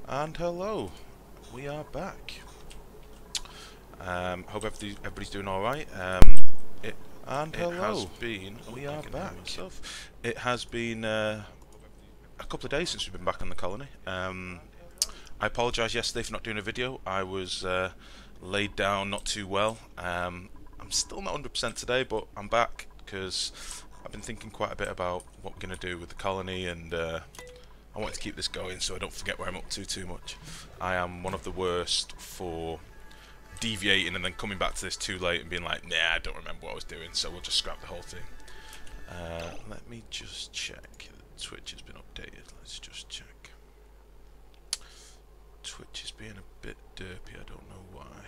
And hello, we are back. Hope everybody's doing all right. It and hello, has been. We are back. It has been a couple of days since we've been back on the colony. I apologise yesterday for not doing a video. I was laid down not too well. I'm still not 100% today, but I'm back because I've been thinking quite a bit about what we're going to do with the colony, and I wanted to keep this going so I don't forget where I'm up to too much. I am one of the worst for deviating and then coming back to this too late and being like, nah, I don't remember what I was doing, so we'll just scrap the whole thing. Let me just check. Twitch has been updated. Let's just check. Twitch is being a bit derpy, I don't know why.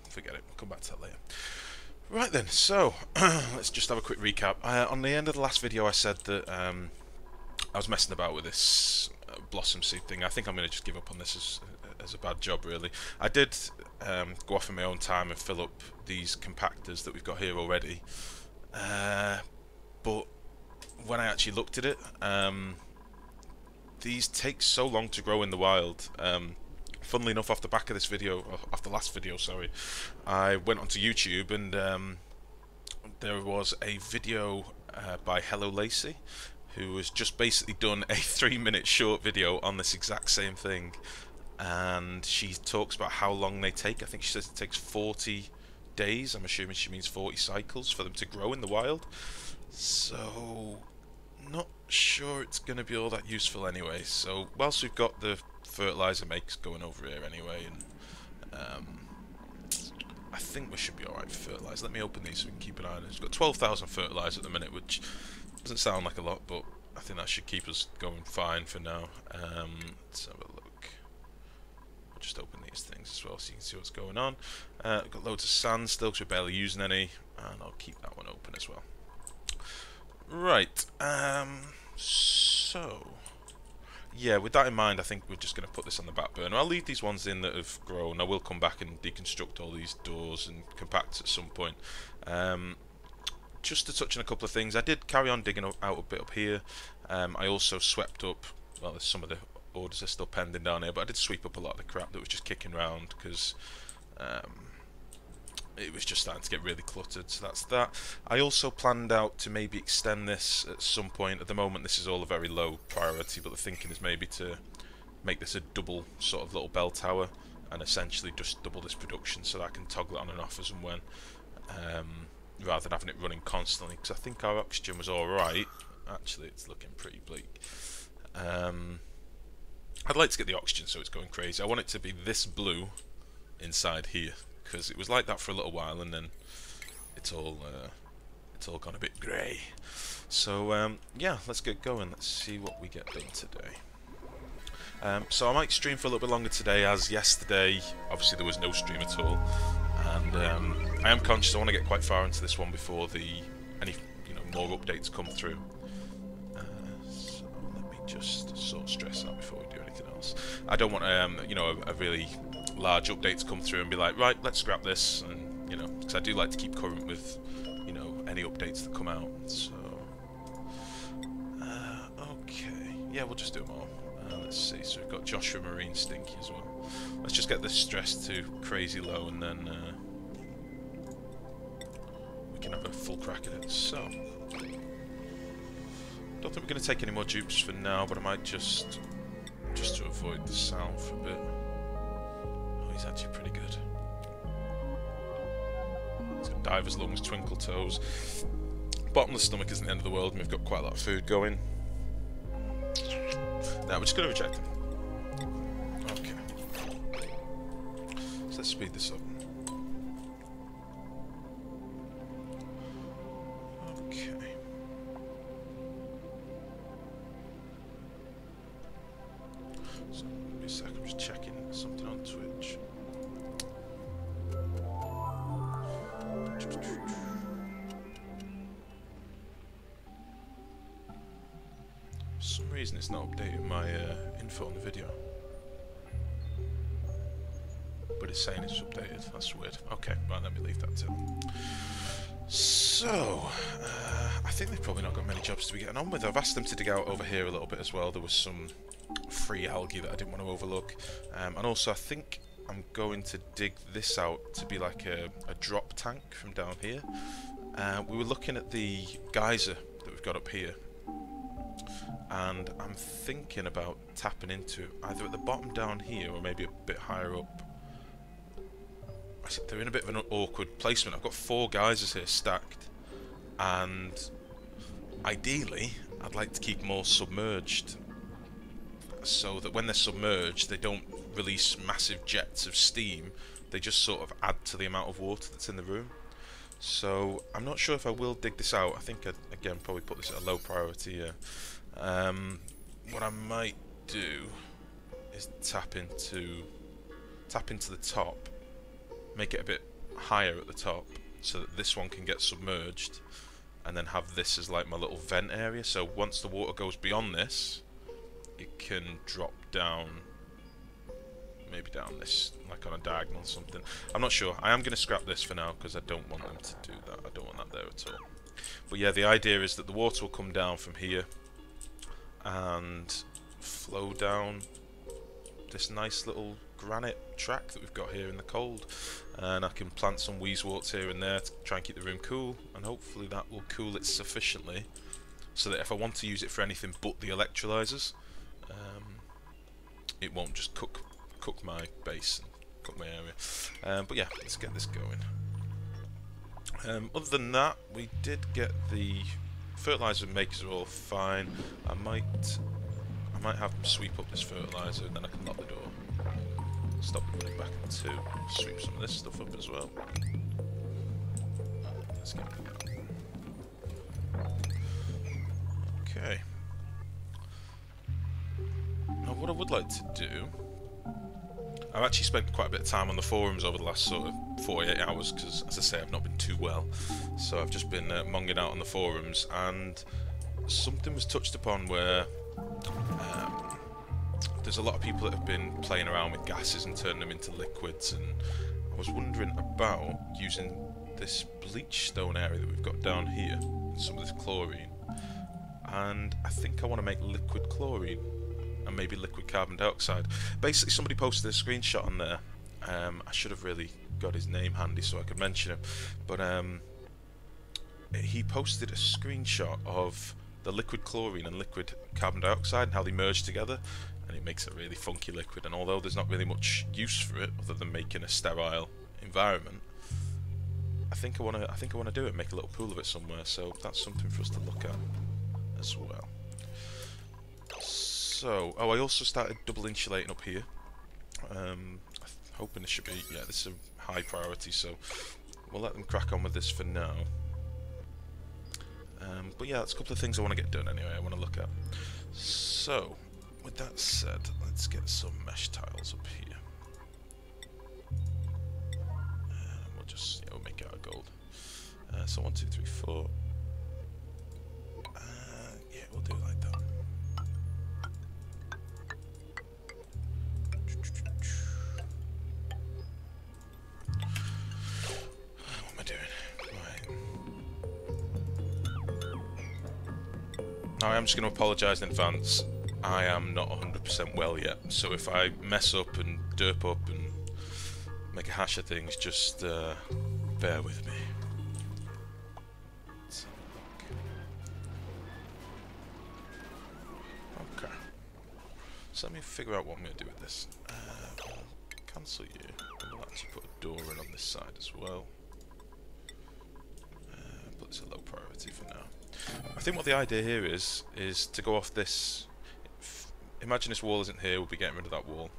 Forget it, we'll come back to that later. Right then, so let's just have a quick recap. On the end of the last video I said that I was messing about with this blossom seed thing. I think I'm going to just give up on this as a bad job, really. I did go off in my own time and fill up these compactors that we've got here already. But when I actually looked at it, these take so long to grow in the wild. Funnily enough, off the back of this video, off the last video, sorry, I went onto YouTube and there was a video by Hello Lacey, who has just basically done a 3-minute short video on this exact same thing, and she talks about how long they take. I think she says it takes 40 days, I'm assuming she means 40 cycles, for them to grow in the wild. So, not sure it's going to be all that useful anyway. So, whilst we've got the fertilizer makes going over here anyway, and I think we should be alright for fertilizer. Let me open these so we can keep an eye on it. It's got 12,000 fertilizer at the minute, which doesn't sound like a lot, but I think that should keep us going fine for now. Let's have a look. I'll just open these things as well so you can see what's going on. I've got loads of sand still because we're barely using any, and I'll keep that one open as well. Right, so yeah, with that in mind, I think we're just going to put this on the back burner. I'll leave these ones in that have grown. I will come back and deconstruct all these doors and compacts at some point. Just to touch on a couple of things, I did carry on digging out a bit up here. I also swept up, well, there's some of the orders are still pending down here, but I did sweep up a lot of the crap that was just kicking around because it was just starting to get really cluttered, so that's that. I also planned out to maybe extend this at some point. At the moment this is all a very low priority, but the thinking is maybe to make this a double sort of little bell tower and essentially just double this production so that I can toggle it on and off as and when, rather than having it running constantly, because I think our oxygen was alright. Actually it's looking pretty bleak. I'd like to get the oxygen so it's going crazy. I want it to be this blue inside here, because it was like that for a little while and then it's all gone a bit grey. So yeah, let's get going. Let's see what we get done today. So I might stream for a little bit longer today, as yesterday obviously there was no stream at all, and I am conscious I want to get quite far into this one before any more updates come through. So let me just sort of stress out before we do anything else. I don't want a really large update to come through and be like, right, let's scrap this, and because I do like to keep current with any updates that come out. So okay, yeah, we'll just do them all. Let's see, so we've got Joshua Marine Stinky as well. Let's just get this stress to crazy low, and then we can have a full crack at it. So don't think we're going to take any more dupes for now, but I might just to avoid the sound for a bit. He's actually pretty good. He's got diver's lungs, twinkle toes. Bottomless stomach isn't the end of the world, and we've got quite a lot of food going. Now we're just going to reject him. Okay. So let's speed this up. Okay. So, give me a sec, I'm just checking something on Twitch. For some reason it's not updating my info on the video, but it's saying it's updated. That's weird. Okay, right, let me leave that too. So, I think they've probably not got many jobs to be getting on with. I've asked them to dig out over here a little bit as well. There was some free algae that I didn't want to overlook. And also I think I'm going to dig this out to be like a drop tank from down here. We were looking at the geyser that we've got up here, and I'm thinking about tapping into it either at the bottom down here or maybe a bit higher up. They're in a bit of an awkward placement. I've got 4 geysers here stacked, and ideally I'd like to keep them all submerged so that when they're submerged they don't release massive jets of steam. They just sort of add to the amount of water that's in the room. So I'm not sure if I will dig this out. I think I'd, again, probably put this at a low priority here. What I might do is tap into the top, make it a bit higher at the top so that this one can get submerged, and then have this as like my little vent area. So once the water goes beyond this, it can drop down, maybe down this, like on a diagonal or something. I'm not sure. I am going to scrap this for now because I don't want them to do that. I don't want that there at all. But yeah, the idea is that the water will come down from here and flow down this nice little granite track that we've got here in the cold, and I can plant some wheezeworts here and there to try and keep the room cool, and hopefully that will cool it sufficiently so that if I want to use it for anything but the electrolyzers, it won't just cook my base and cook my area. But yeah, let's get this going. Other than that, we did get the fertilizer makers are all fine. I might have them sweep up this fertilizer and then I can lock the door. Stop putting back in 2. Sweep some of this stuff up as well. Let's get okay. Now what I would like to do, I've actually spent quite a bit of time on the forums over the last sort of 48 hours because, as I say, I've not been too well. So I've just been monging out on the forums, and something was touched upon where there's a lot of people that have been playing around with gases and turning them into liquids, and I was wondering about using this bleach stone area that we've got down here, some of this chlorine, and I think I want to make liquid chlorine and maybe liquid carbon dioxide. Basically, somebody posted a screenshot on there. I should have really got his name handy so I could mention him, but he posted a screenshot of the liquid chlorine and liquid carbon dioxide and how they merge together, and it makes a really funky liquid. And although there's not really much use for it other than making a sterile environment, I think I want to do it, make a little pool of it somewhere. So that's something for us to look at as well. So, I also started double insulating up here. I'm hoping this should be, yeah, this is a high priority, so we'll let them crack on with this for now. But yeah, that's a couple of things I want to get done anyway, I want to look at. So, with that said, let's get some mesh tiles up here. We'll just, yeah, we'll make it out of gold. So 1, 2, 3, 4. Yeah, we'll do it like that. What am I doing? Right. Now I am just going to apologise in advance. I am not 100% well yet, so if I mess up and derp up and make a hash of things, just bear with me. Let's have a look. Okay. So let me figure out what I'm going to do with this. I'll cancel you, and we'll actually put a door in on this side as well. But it's a low priority for now. I think what the idea here is to go off this. Imagine this wall isn't here, we'll be getting rid of that wall.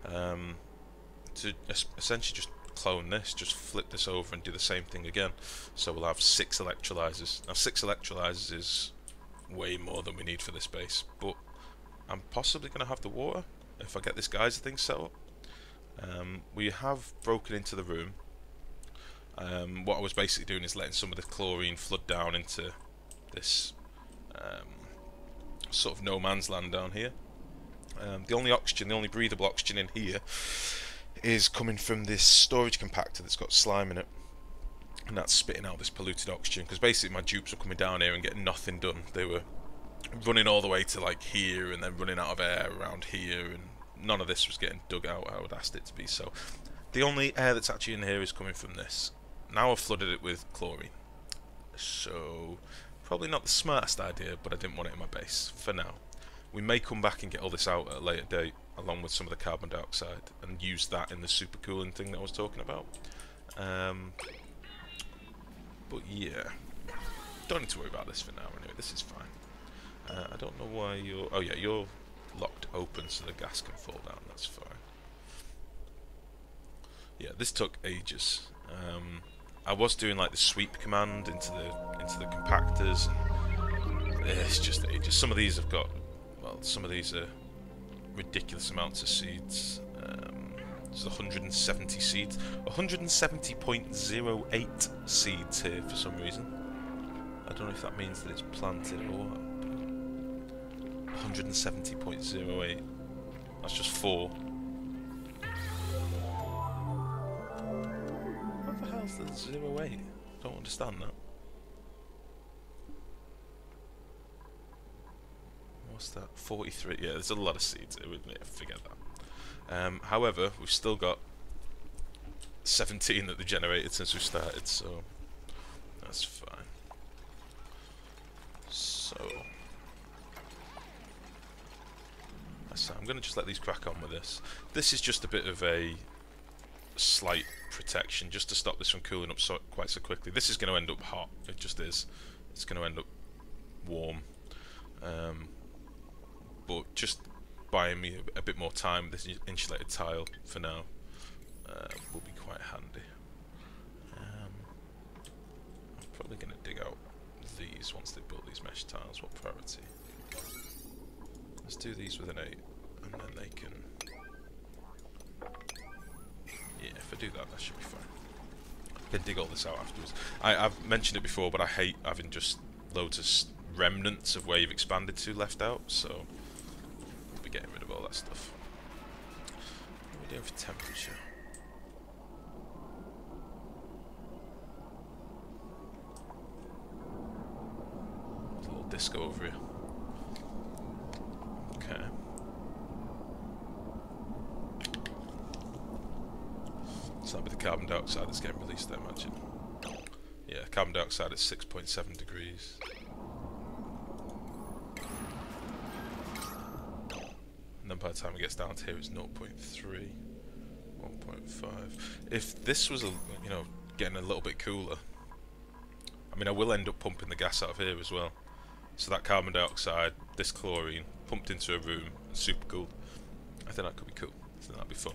To essentially just clone this, just flip this over and do the same thing again. So we'll have 6 electrolyzers. Now 6 electrolyzers is way more than we need for this base, but I'm possibly going to have the water if I get this geyser thing set up. We have broken into the room. What I was basically doing is letting some of the chlorine flood down into this sort of no man's land down here. The only oxygen, the only breathable oxygen in here is coming from this storage compactor that's got slime in it. and that's spitting out this polluted oxygen, because basically my dupes were coming down here and getting nothing done. They were running all the way to like here and then running out of air around here, and none of this was getting dug out how I'd asked it to be. So the only air that's actually in here is coming from this. Now I've flooded it with chlorine, so probably not the smartest idea, but I didn't want it in my base for now. We may come back and get all this out at a later date along with some of the carbon dioxide and use that in the supercooling thing that I was talking about. But yeah, don't need to worry about this for now anyway, this is fine. I don't know why you're... oh yeah, you're locked open so the gas can fall down, that's fine. Yeah, this took ages. I was doing like the sweep command into the compactors, and it's just ages. Some of these have got, well, some of these are ridiculous amounts of seeds. There's 170 seeds, 170.08 seeds here for some reason. I don't know if that means that it's planted or what. 170.08. That's just 4. What the hell's the 08? Don't understand that. What's that? 43. Yeah, there's a lot of seeds here, wouldn't it? Forget that. However, we've still got 17 that they generated since we started, so that's fine. So I'm going to just let these crack on with this. This is just a bit of a slight protection, just to stop this from cooling up quite so quickly. This is going to end up hot, it just is. It's going to end up warm. But just buying me a bit more time with this insulated tile for now will be quite handy. I'm probably going to dig out these once they build these mesh tiles. What priority? Let's do these with an 8, and then they can... yeah, if I do that, that should be fine. I can dig all this out afterwards. I've mentioned it before, but I hate having just loads of remnants of where you've expanded to left out, so we'll be getting rid of all that stuff. What are we doing for temperature? There's a little disco over here. Okay. So that'll be the carbon dioxide that's getting released, I imagine. Yeah, carbon dioxide is 6.7 degrees. And then by the time it gets down to here, it's 0.3, 1.5. If this was, you know, getting a little bit cooler, I mean, I will end up pumping the gas out of here as well. So that carbon dioxide, this chlorine, pumped into a room and super cooled. I think that could be cool. I think that'd be fun.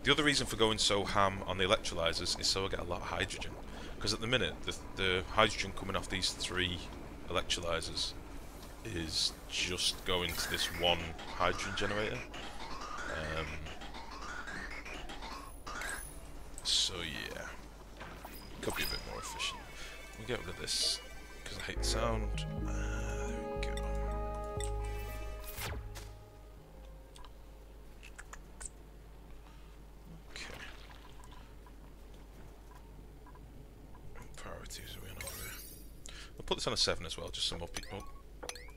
The other reason for going so ham on the electrolyzers is so I get a lot of hydrogen. Because at the minute, the hydrogen coming off these 3 electrolyzers is just going to this one hydrogen generator. So yeah, could be a bit more efficient. We'll get rid of this because I hate the sound. There we go. Okay. What priorities are we on over here? We'll put this on a 7 as well, just some more people.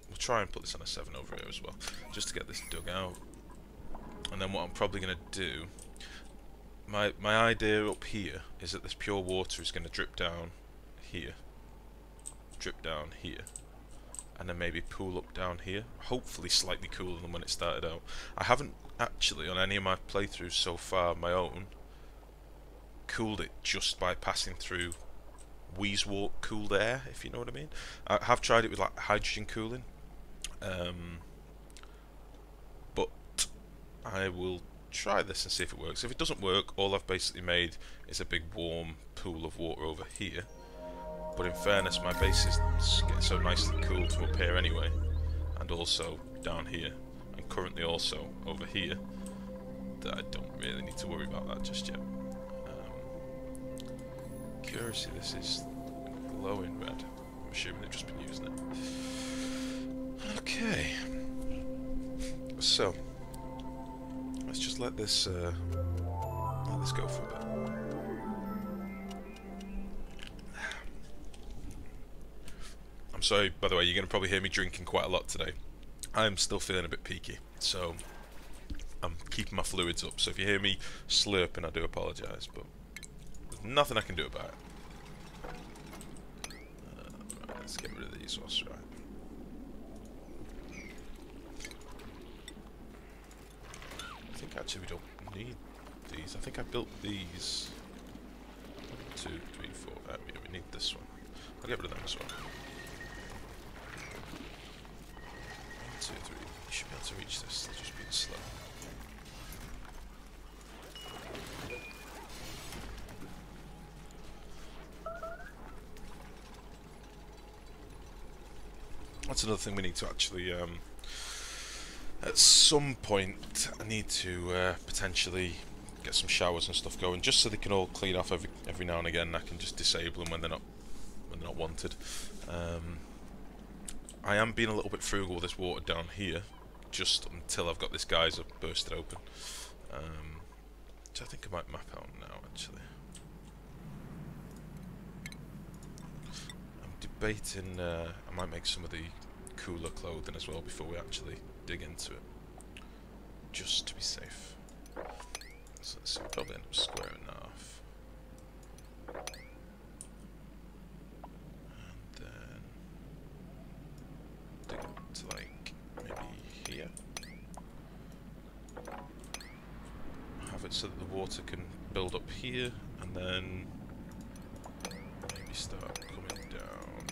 We'll try and put this on a 7 over here as well, just to get this dug out. And then what I'm probably going to do, my idea up here is that this pure water is going to drip down here, and then maybe pool up down here, hopefully slightly cooler than when it started out. I haven't actually, on any of my playthroughs so far, my own, cooled it just by passing through Wheezewort cooled air, if you know what I mean. I have tried it with like hydrogen cooling, but I will try this and see if it works. If it doesn't work, all I've basically made is a big warm pool of water over here. But in fairness, my base is getting so nicely cooled from up here anyway, and also down here, and currently also over here, that I don't really need to worry about that just yet. Curiously, this is glowing red. I'm assuming they've just been using it. Okay. So let's just let this go for a bit. Also, by the way, you're going to probably hear me drinking quite a lot today. I'm still feeling a bit peaky, so I'm keeping my fluids up. So if you hear me slurping, I do apologise, but there's nothing I can do about it. Right, let's get rid of these ones, right. I think actually we don't need these. I think I built these. 1, 2, 3, 4. Yeah, we need this one. I'll get rid of them as well. 1, 2, 3. You should be able to reach this. They're just being slow. That's another thing we need to actually. At some point, I need to potentially get some showers and stuff going, just so they can all clean off every now and again. I can just disable them when they're not wanted. I am being a little bit frugal with this water down here, just until I've got this geyser bursted open, which I think I might map out now. Actually, I'm debating. I might make some of the cooler clothing as well before we actually dig into it, just to be safe. So let's probably end up squaring that off. And then dig up to like maybe here. Have it so that the water can build up here and then maybe start coming down.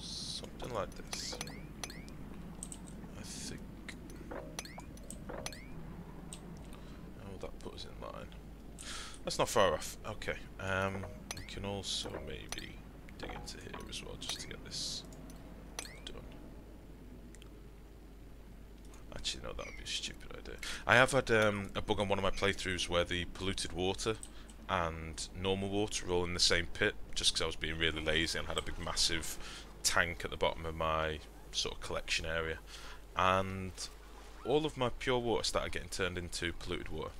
Something like this. I think. Oh, that put us in line. That's not far off. Okay. We can also maybe dig into here as well, just to get this done. Actually, no, that would be a stupid idea. I have had a bug on one of my playthroughs where the polluted water and normal water are all in the same pit, just because I was being really lazy and had a big massive tank at the bottom of my sort of collection area, and all of my pure water started getting turned into polluted water.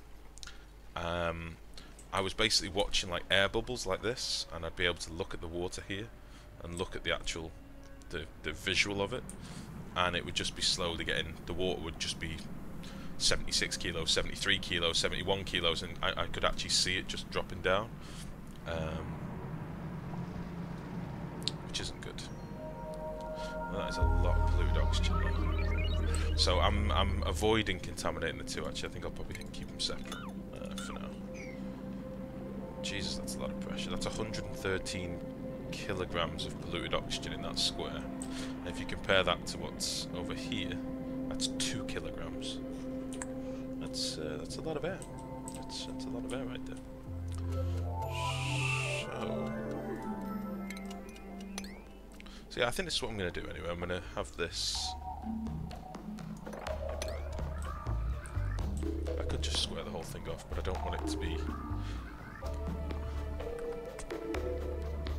I was basically watching like air bubbles like this, and I'd be able to look at the water here and look at the actual the visual of it, and it would just be slowly getting, the water would just be 76 kilos, 73 kilos, 71 kilos, and I could actually see it just dropping down, which isn't good. That is a lot of polluted oxygen there. So I'm avoiding contaminating the two. Actually, I think I'll probably keep them separate for now. Jesus, that's a lot of pressure. That's 113 kilograms of polluted oxygen in that square. And if you compare that to what's over here, that's 2 kilograms. That's a lot of air. That's a lot of air right there. So yeah, I think this is what I'm going to do anyway. I'm going to have this. I could just square the whole thing off, but I don't want it to be.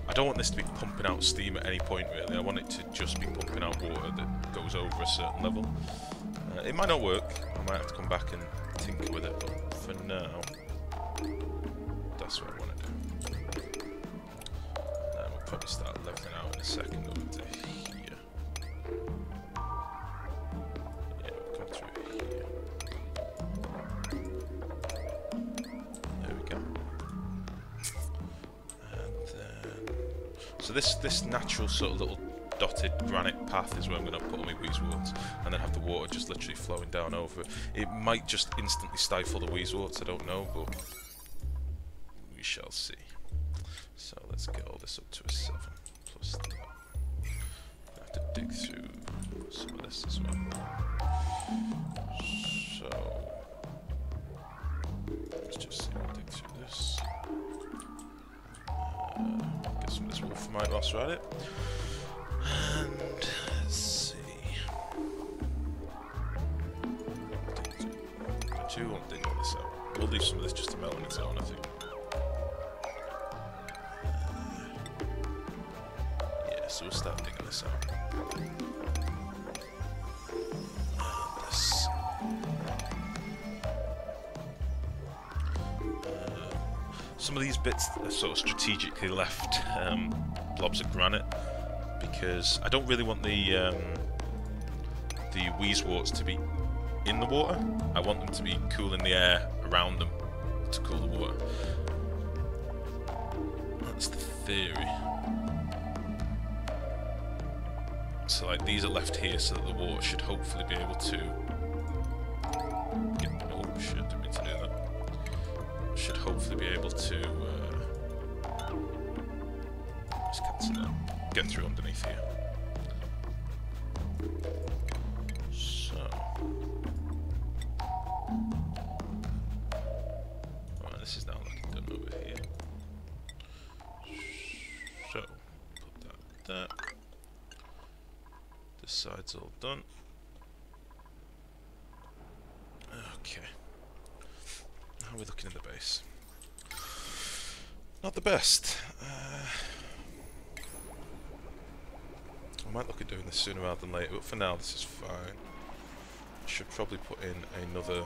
I don't want this to be pumping out steam at any point, really. I want it to just be pumping out water that goes over a certain level. It might not work. I might have to come back and tinker with it, but for now, that's what I want to do. We'll probably start leveling out in a second over to here. Yeah, we'll come through here. There we go. And then, so this natural sort of little dotted granite path is where I'm going to put all my weezeworts, and then have the water just literally flowing down over it. It might just instantly stifle the weezeworts, I don't know, but we shall see. So let's get all this up to a 7 plus that. I have to dig through some of this as well. So let's just see, dig through this. Get some of this wolframite whilst we're at it. And let's see. I won't dig all this out. We'll leave some of this just to melt on its own, I think. Yeah, so we'll start digging this out. And this. Some of these bits are sort of strategically left blobs of granite because I don't really want the Wheezeworts to be in the water. I want them to be cool in the air around them to cool the water. That's the theory. So like these are left here so that the water should hopefully be able to... Oh shit, didn't mean to do that. Should hopefully be able to... Let's cancel that. Get through underneath here. So... Right, this is now looking done over here. So, put that there. This side's all done. Okay. How are we looking in the base? Not the best. I might look at doing this sooner rather than later, but for now this is fine. I should probably put in another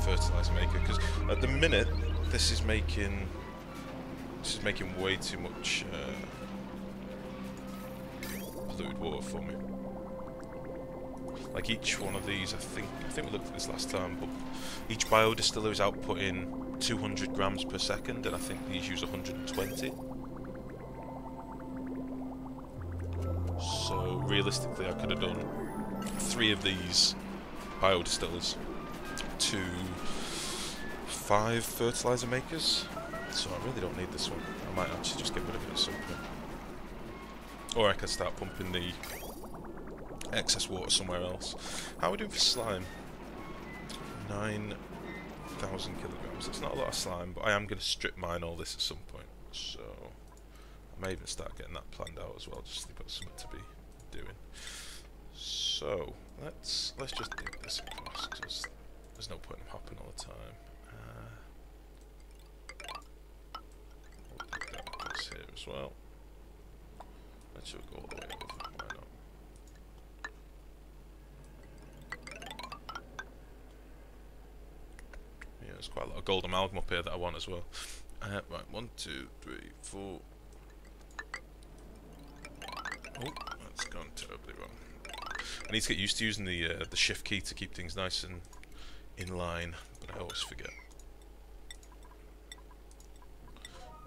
fertilizer maker because at the minute this is making way too much polluted water for me. Like each one of these, I think we looked at this last time, but each biodistiller is outputting 200 grams per second, and I think these use 120. So realistically, I could have done 3 of these biodistillers to 5 fertilizer makers. So I really don't need this one. I might actually just get rid of it at some point. Or I could start pumping the excess water somewhere else. How are we doing for slime? 9,000 kilograms. It's not a lot of slime, but I am going to strip mine all this at some point. So I may even start getting that planned out as well, just so they've got something to be doing. So let's just dig this across, because there's no point in hopping all the time. We'll dig that across here as well. That should go all the way over. Why not? Yeah, there's quite a lot of gold amalgam up here that I want as well. Right, 1, 2, 3, 4. Oh, that's gone terribly wrong. I need to get used to using the shift key to keep things nice and in line, but I always forget.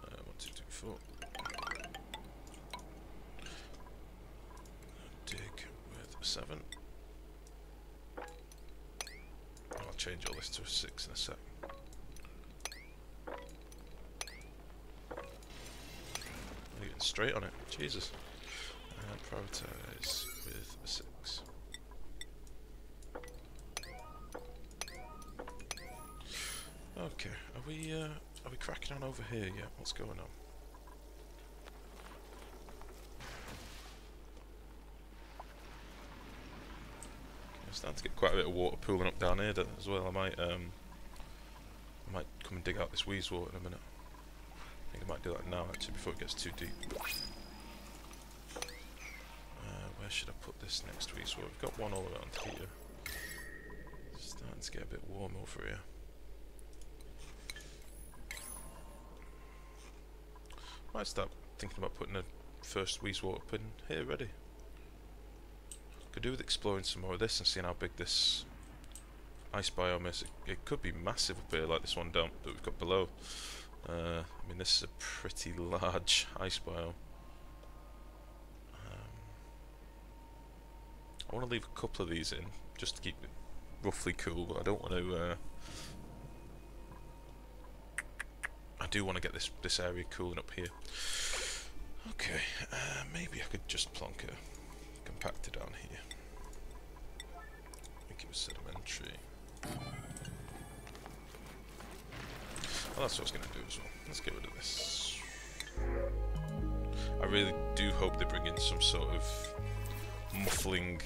1, 2, 3, 4. Dig with 7. I'll change all this to a 6 in a sec. I'm getting straight on it. Jesus. Prioritize with a 6. Okay, are we cracking on over here yet? What's going on? I'm starting to get quite a bit of water pooling up down here as well. I might come and dig out this Wheezeworts in a minute. I think I might do that now actually before it gets too deep. Where should I put this next Wheezeworts? We've got one all around here. It's starting to get a bit warm over here. Might start thinking about putting a first Wheezeworts up in here ready. Could do with exploring some more of this and seeing how big this ice biome is. It could be massive up here like this one down that we've got below. I mean, this is a pretty large ice biome. I want to leave a couple of these in just to keep it roughly cool, but I don't want to. I do want to get this area cooling up here. Okay, maybe I could just plonk a compactor down here. Make it sedimentary. Well, that's what I was going to do as well. Let's get rid of this. I really do hope they bring in some sort of muffling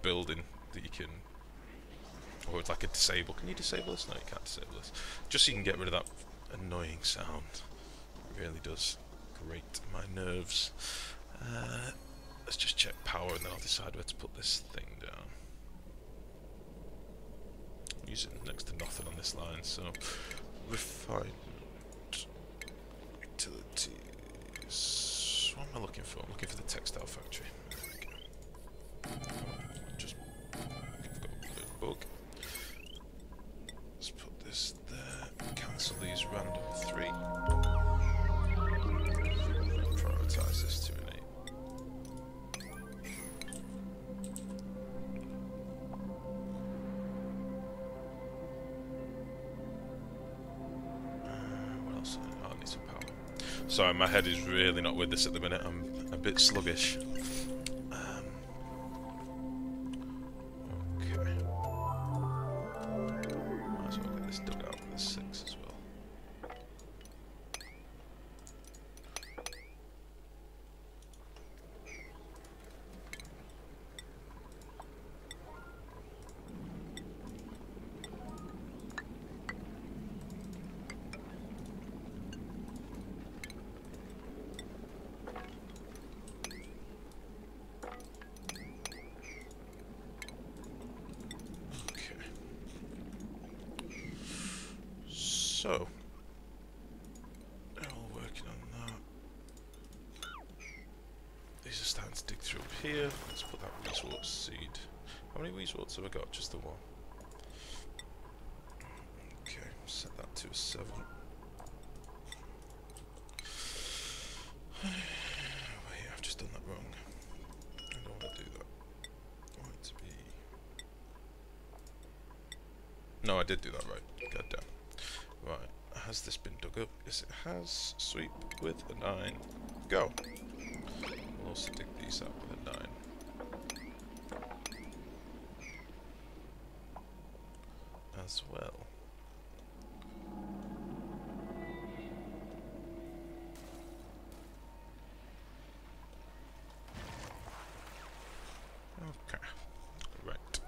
building that you can, or it's like a disable. Can you disable this? No, you can't disable this. Just so you can get rid of that annoying sound. It really does grate my nerves. Let's just check power and then I'll decide where to put this thing down. I'm using next to nothing on this line, so refine. properties. What am I looking for? I'm looking for the textile factory. There we go. Just I've got a blue bug. Let's put this there. Cancel these random 3. Prioritize this to an 8. What else? Oh, I need some power. Sorry, my head is really not with this at the minute. I'm a bit sluggish. Okay. Might as well get this dug out with a 6 as well. So, they're all working on that. These are starting to dig through up here. Let's put that Weezewort seed. How many Weezeworts have I got? Just the one. Okay, set that to a 7. Wait, I've just done that wrong. I don't want to do that. I want it to be... No, I did do that right. God damn. Right, has this been dug up? Yes, it has. Sweep with a 9. Go! We'll also dig these out with a 9. As well. Okay. Right.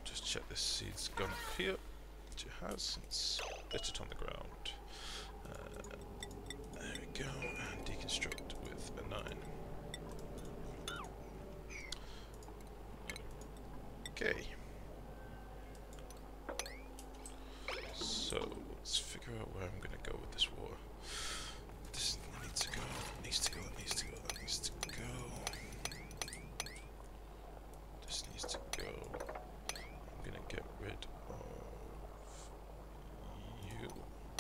Just check this seed's gone up here, which it has. Let's split it on the ground. There we go, and deconstruct with a 9. Okay. So let's figure out where I'm going to go with this water. This needs to go. Needs to go. That needs to go. That needs to go. This needs to go. I'm gonna get rid of you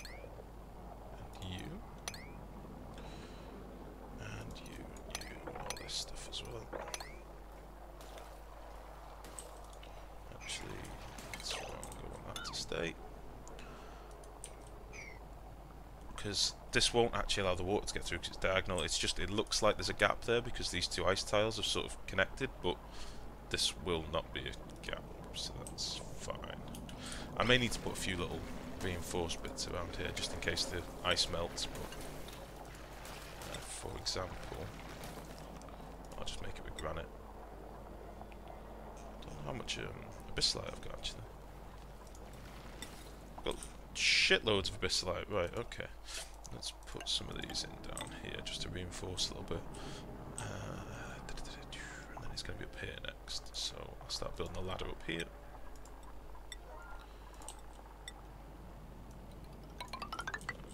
and you and you and all this stuff as well. Actually, that's where I'm going to want that to stay, because this won't actually allow the water to get through because it's diagonal. It's just, it looks like there's a gap there because these 2 ice tiles are sort of connected, but this will not be a gap, so that's fine. I may need to put a few little reinforced bits around here just in case the ice melts, but for example, I'll just make it with granite. Don't know how much abyssalite I've got actually. I've got shitloads of abyssalite, right, okay. Let's put some of these in down here just to reinforce a little bit. And then it's going to be up here next, so I'll start building a ladder up here.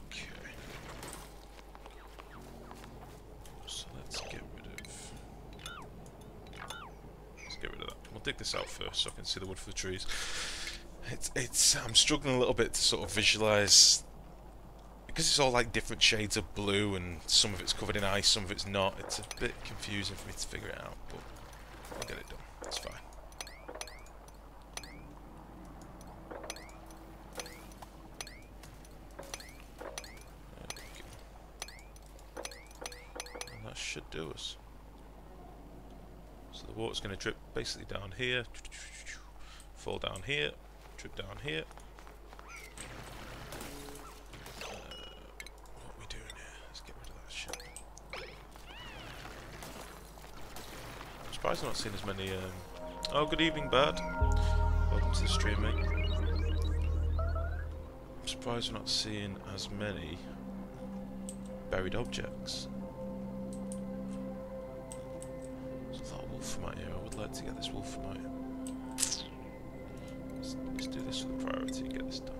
Okay. So let's get rid of that. We'll dig this out first so I can see the wood for the trees. I'm struggling a little bit to sort of visualise, because it's all like different shades of blue and some of it's covered in ice, some of it's not. It's a bit confusing for me to figure it out, but I'll get it done. It's fine. There we go. And that should do us. So the water's going to drip basically down here, fall down here, drip down here. What are we doing here? Let's get rid of that shit. I'm surprised I'm not seeing as many. Oh, good evening, Bad. Welcome to the stream, mate. I'm surprised we're not seeing as many buried objects. There's a lot of wolframite here. I would like to get this wolframite. Let's do this for the priority and get this done.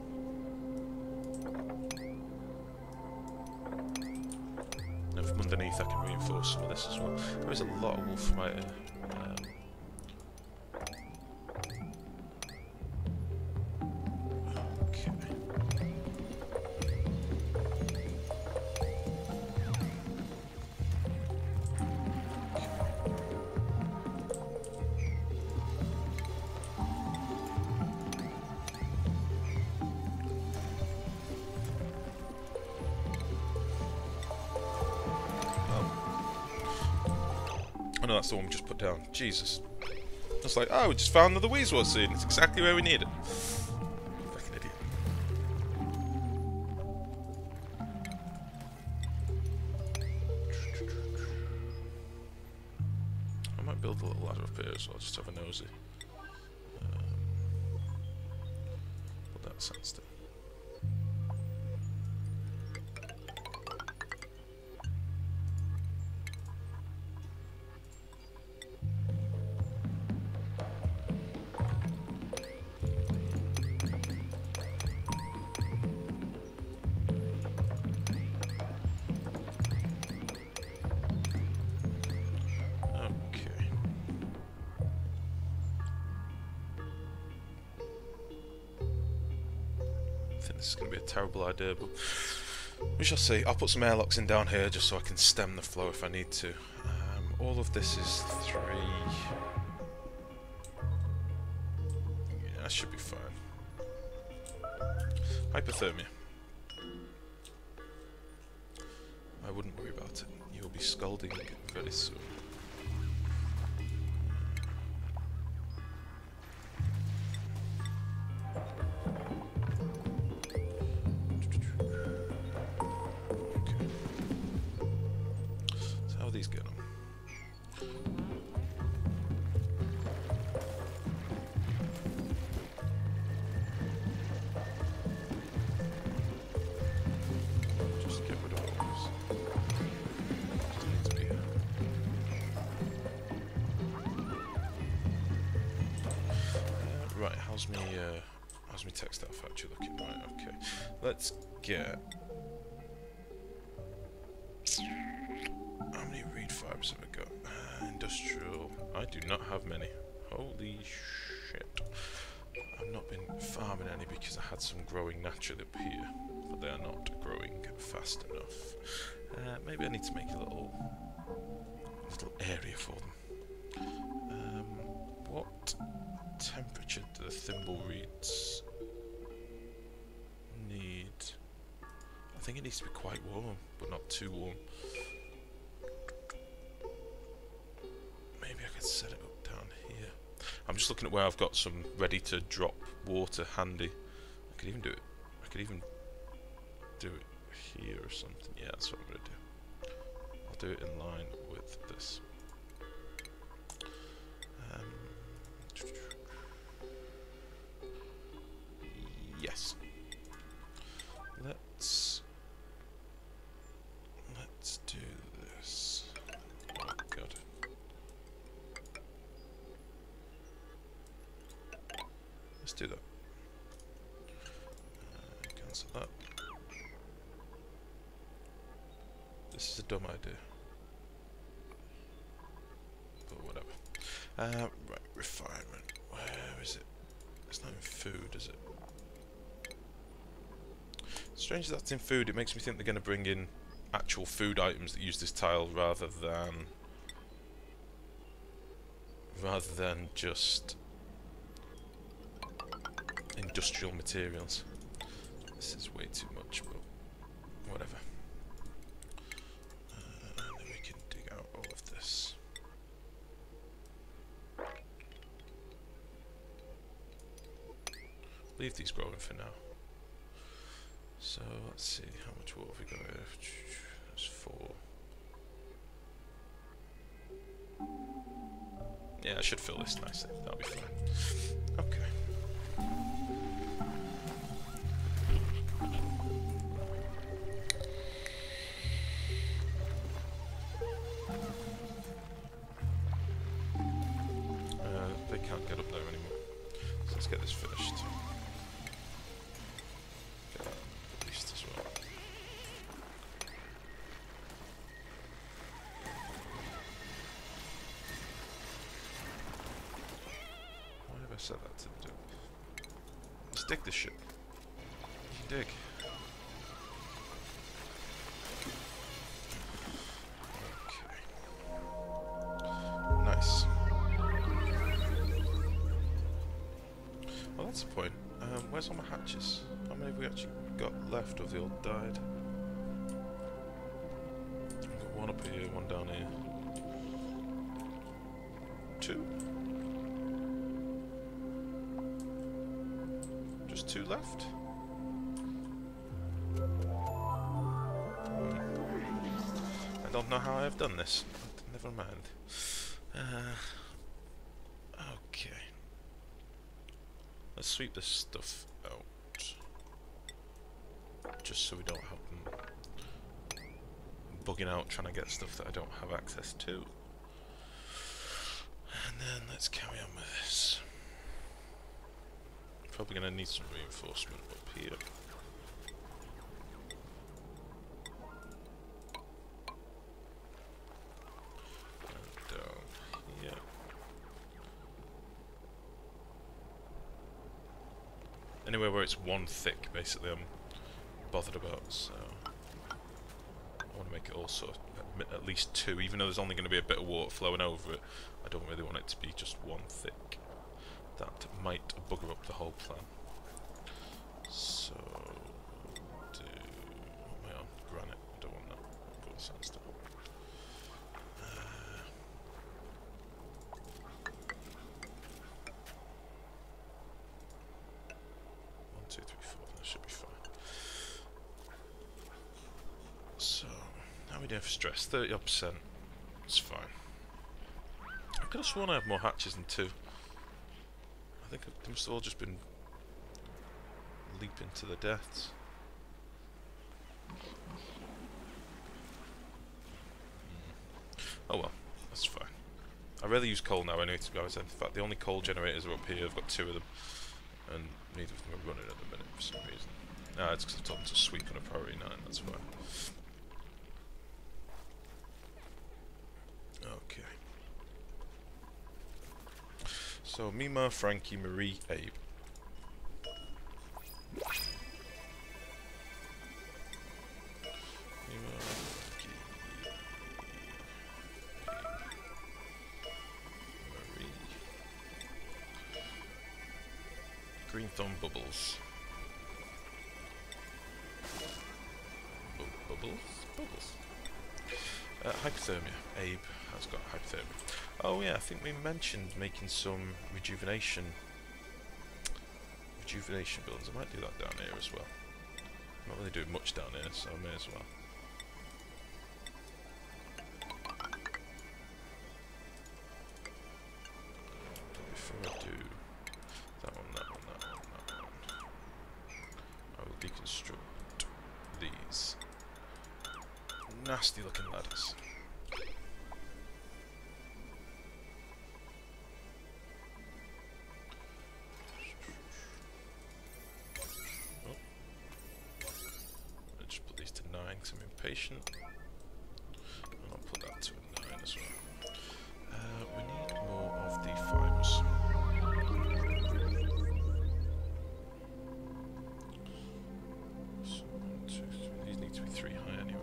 underneath I can reinforce some of this as well. There is a lot of wolframite here. Okay. Oh no, that's the one we just put down. Jesus. It's like, oh, we just found another Weezewort seed. It's exactly where we need it. Fucking idiot. I might build a little ladder up here as well, just to have a nosy. Put that sandstone. This is going to be a terrible idea, but we shall see. I'll put some airlocks in down here just so I can stem the flow if I need to. All of this is 3. Yeah, that should be fine. Hypothermia. I wouldn't worry about it. You'll be scalding very soon. Right, how's me textile factory looking? Right, okay. Let's get... How many reed fibres have I got? Industrial... I do not have many. Holy shit. I've not been farming any because I had some growing naturally up here, but they are not growing fast enough. Maybe I need to make a little area for them. What temperature do the thimble reeds need? I think it needs to be quite warm, but not too warm. Maybe I could set it up down here. I'm just looking at where I've got some ready to drop water handy. I could even do it. I could even do it here or something. Yeah, that's what I'm gonna do. I'll do it in line with this. Yes. Let's do this. Oh god. Let's do that. Cancel that. This is a dumb idea. But whatever. Right, refinement. Where is it? It's not in food, is it? Strange that that's in food. It makes me think they're going to bring in actual food items that use this tile rather than just industrial materials. This is way too much, but whatever. And then we can dig out all of this. Leave these growing for now. So let's see, how much water have we got here? That's 4. Yeah, I should fill this nicely. That'll be fine. Okay. They can't get up there anymore. So let's get this finished. Get that at least as well. I set that to do. Let's dig this shit. Dig. Okay. Nice. Well, that's the point. Where's all my hatches? How many have we actually got left, or have they all died? I've got one up here, one down here. Two? Just two left? I don't know how I've done this, but never mind. Okay. Let's sweep this stuff out. Just so we don't have them bugging out trying to get stuff that I don't have access to. And then let's carry on with this. Probably going to need some reinforcement up here. And down here. Anywhere where it's one thick, basically, I'm bothered about, so I want to make it also at least two, even though there's only going to be a bit of water flowing over it. I don't really want it to be just one thick. That might bugger up the whole plan. So, do... what am I on? Granite. I don't want that. I'll go with sandstone. 1, 2, 3, 4. That should be fine. So, how are we doing for stress? 30%. It's fine. I could have sworn I had more hatches than 2. I think they must have all just been leaping to the deaths. Oh well, that's fine. I rarely use coal now anyway, to be honest. In fact, the only coal generators are up here. I've got 2 of them, and neither of them are running at the minute for some reason. Ah, it's because I told them to sweep on a priority 9, that's fine. Okay. So, Mima, Frankie, Marie, Abe. Mima, Frankie, Marie. Green Thumb, Bubbles. Bubbles? Bubbles. Hypothermia. Abe has got hypothermia. Oh yeah, I think we mentioned making some rejuvenation buildings. I might do that down here as well. I'm not really doing much down here, so I may as well. Before I do that one, that one, that one, that one, I will deconstruct these nasty looking ladders. I'm impatient, and I'll put that to a 9 as well. We need more of the fibres. So 1, 2, 3. These need to be 3 high anyway.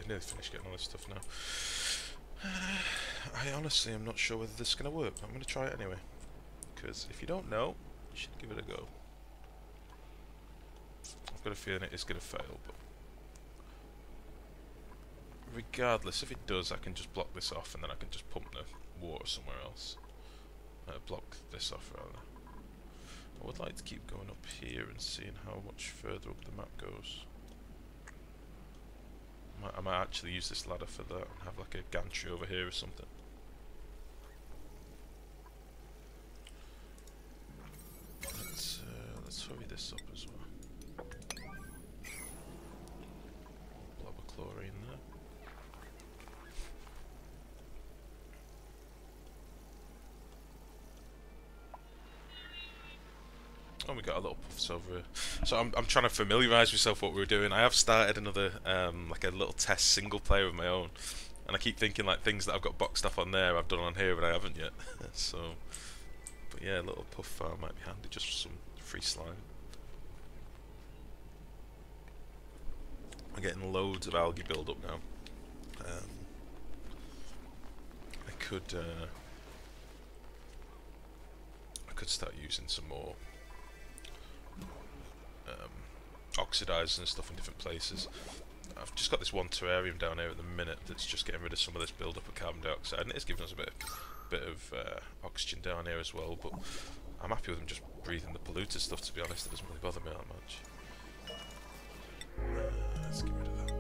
Nearly finished getting all this stuff now. I honestly am not sure whether this is going to work, but I'm going to try it anyway. Because if you don't know, you should give it a go. I've got a feeling it is going to fail, but regardless, if it does, I can just block this off and then I can just pump the water somewhere else. Block this off rather. I would like to keep going up here and seeing how much further up the map goes. I might actually use this ladder for that and have like a gantry over here or something. Let's hurry this up as well. Blob of chlorine there. Oh, we got a little puffs over here. So I'm trying to familiarise myself with what we're doing. I have started another like a little test single player of my own, and I keep thinking like things that I've got boxed off on there I've done on here but I haven't yet. So, but yeah, a little puff farm might be handy just for some free slime. I'm getting loads of algae build up now. I could start using some more oxidizers and stuff in different places. I've just got this one terrarium down here at the minute that's just getting rid of some of this build up of carbon dioxide, and it's giving us a bit of oxygen down here as well, but I'm happy with them just breathing the polluted stuff, to be honest. It doesn't really bother me that much. Let's get rid of that.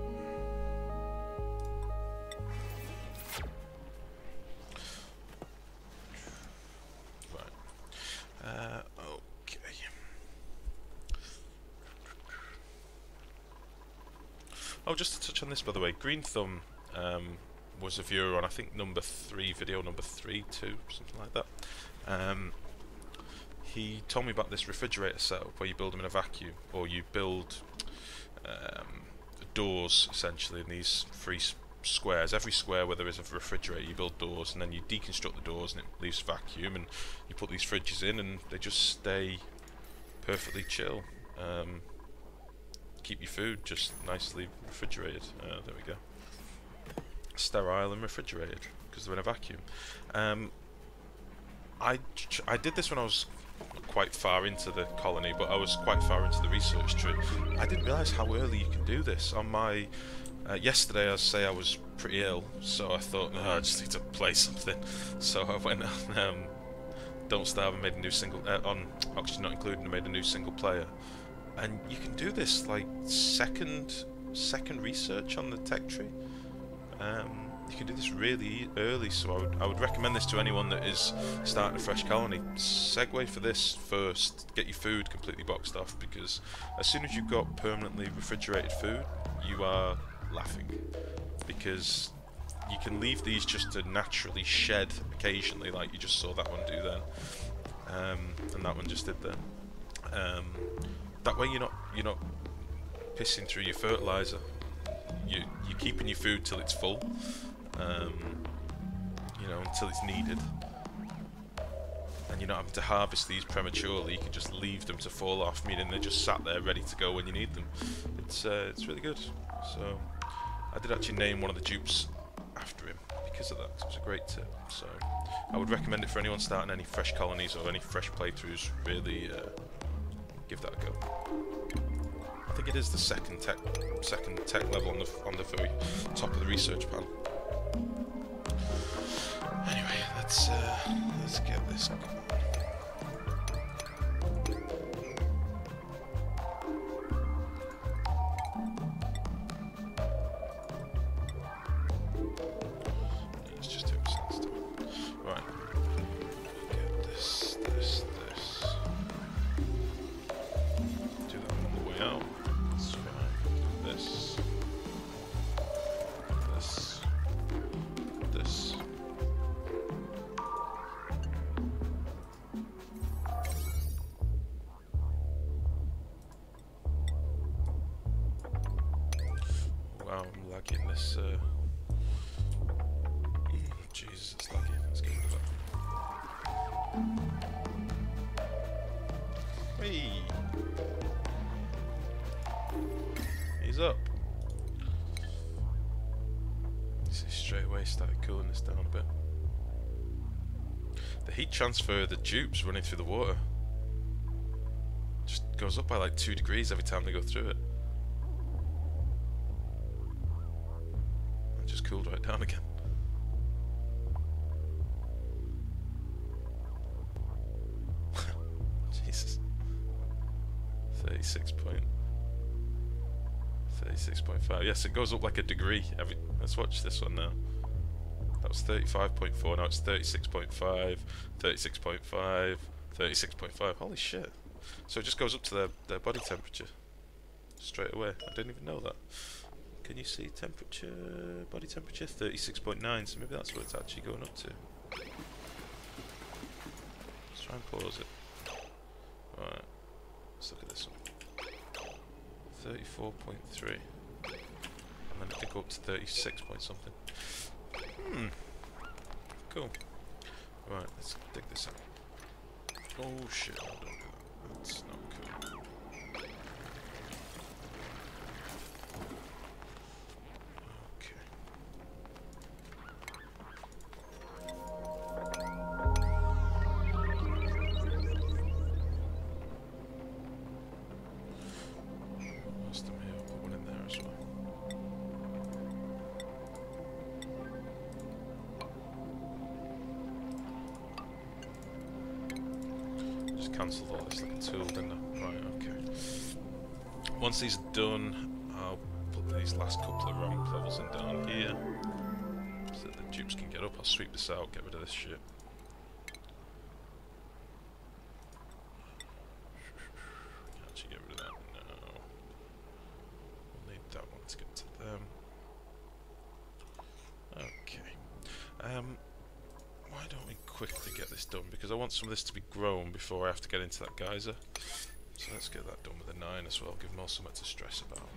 Right. Okay. Oh, just to touch on this, by the way, Green Thumb was a viewer on, I think, video number 3, 2, something like that. He told me about this refrigerator setup where you build them in a vacuum, or you build doors, essentially, in these 3 squares. Every square where there is a refrigerator, you build doors, and then you deconstruct the doors, and it leaves vacuum, and you put these fridges in, and they just stay perfectly chill. Keep your food just nicely refrigerated. There we go. Sterile and refrigerated because they're in a vacuum. I did this when I was quite far into the colony, but I was quite far into the research tree. I didn't realise how early you can do this. On my yesterday, I was pretty ill, so I thought, no, I just need to play something. So I went on Don't Starve and made a new single on Oxygen Not Included and made a new single player. And you can do this like second research on the tech tree. You can do this really early, so I would recommend this to anyone that is starting a fresh colony. Segue for this first, get your food completely boxed off, because as soon as you've got permanently refrigerated food, you are laughing, because you can leave these just to naturally shed occasionally, like you just saw that one do then, and that one just did then. That way you're not pissing through your fertilizer. You're keeping your food till it's full, you know, until it's needed, and you're not having to harvest these prematurely. You can just leave them to fall off, meaning they're just sat there ready to go when you need them. It's really good. So I did actually name one of the dupes after him because of that. It was a great tip. So I would recommend it for anyone starting any fresh colonies or any fresh playthroughs. Really give that a go. I think it is the second tech level on the very top of the research panel. Anyway, let's get this going. Let's just do this. Right. Get this. Do that on the way out. That's fine. This. Wow, I'm lagging this. Jesus, it's laggy. Let's get rid of that. Hey! He's up. See, straight away started cooling this down a bit. The heat transfer of the dupes running through the water just goes up by like 2 degrees every time they go through it. And just cooled right down again. Jesus. 36 point. 38. 36.5. Yes, it goes up like a degree. Let's watch this one now. That was 35.4, now it's 36.5, 36.5, 36.5. Holy shit. So it just goes up to their body temperature straight away. I didn't even know that. Can you see temperature, body temperature? 36.9, so maybe that's what it's actually going up to. Let's try and pause it. Alright, let's look at this one. 34.3. And then it can go up to 36 point something. Cool. Right, let's dig this out. Oh shit, no, don't do that. That's not cool. Okay. Lost them here, I'll put one in there as well. Cancelled all this like a tool, didn't I? Right, okay. Once these are done, I'll put these last couple of ramp levels in down here so that the dupes can get up. I'll sweep this out, get rid of this shit. Can't actually get rid of that. No. We'll need that one to get to them. Okay. Why don't we quickly get this done, because I want some of this to be grown before I have to get into that geyser. So let's get that done with a 9 as well, give them all something to stress about.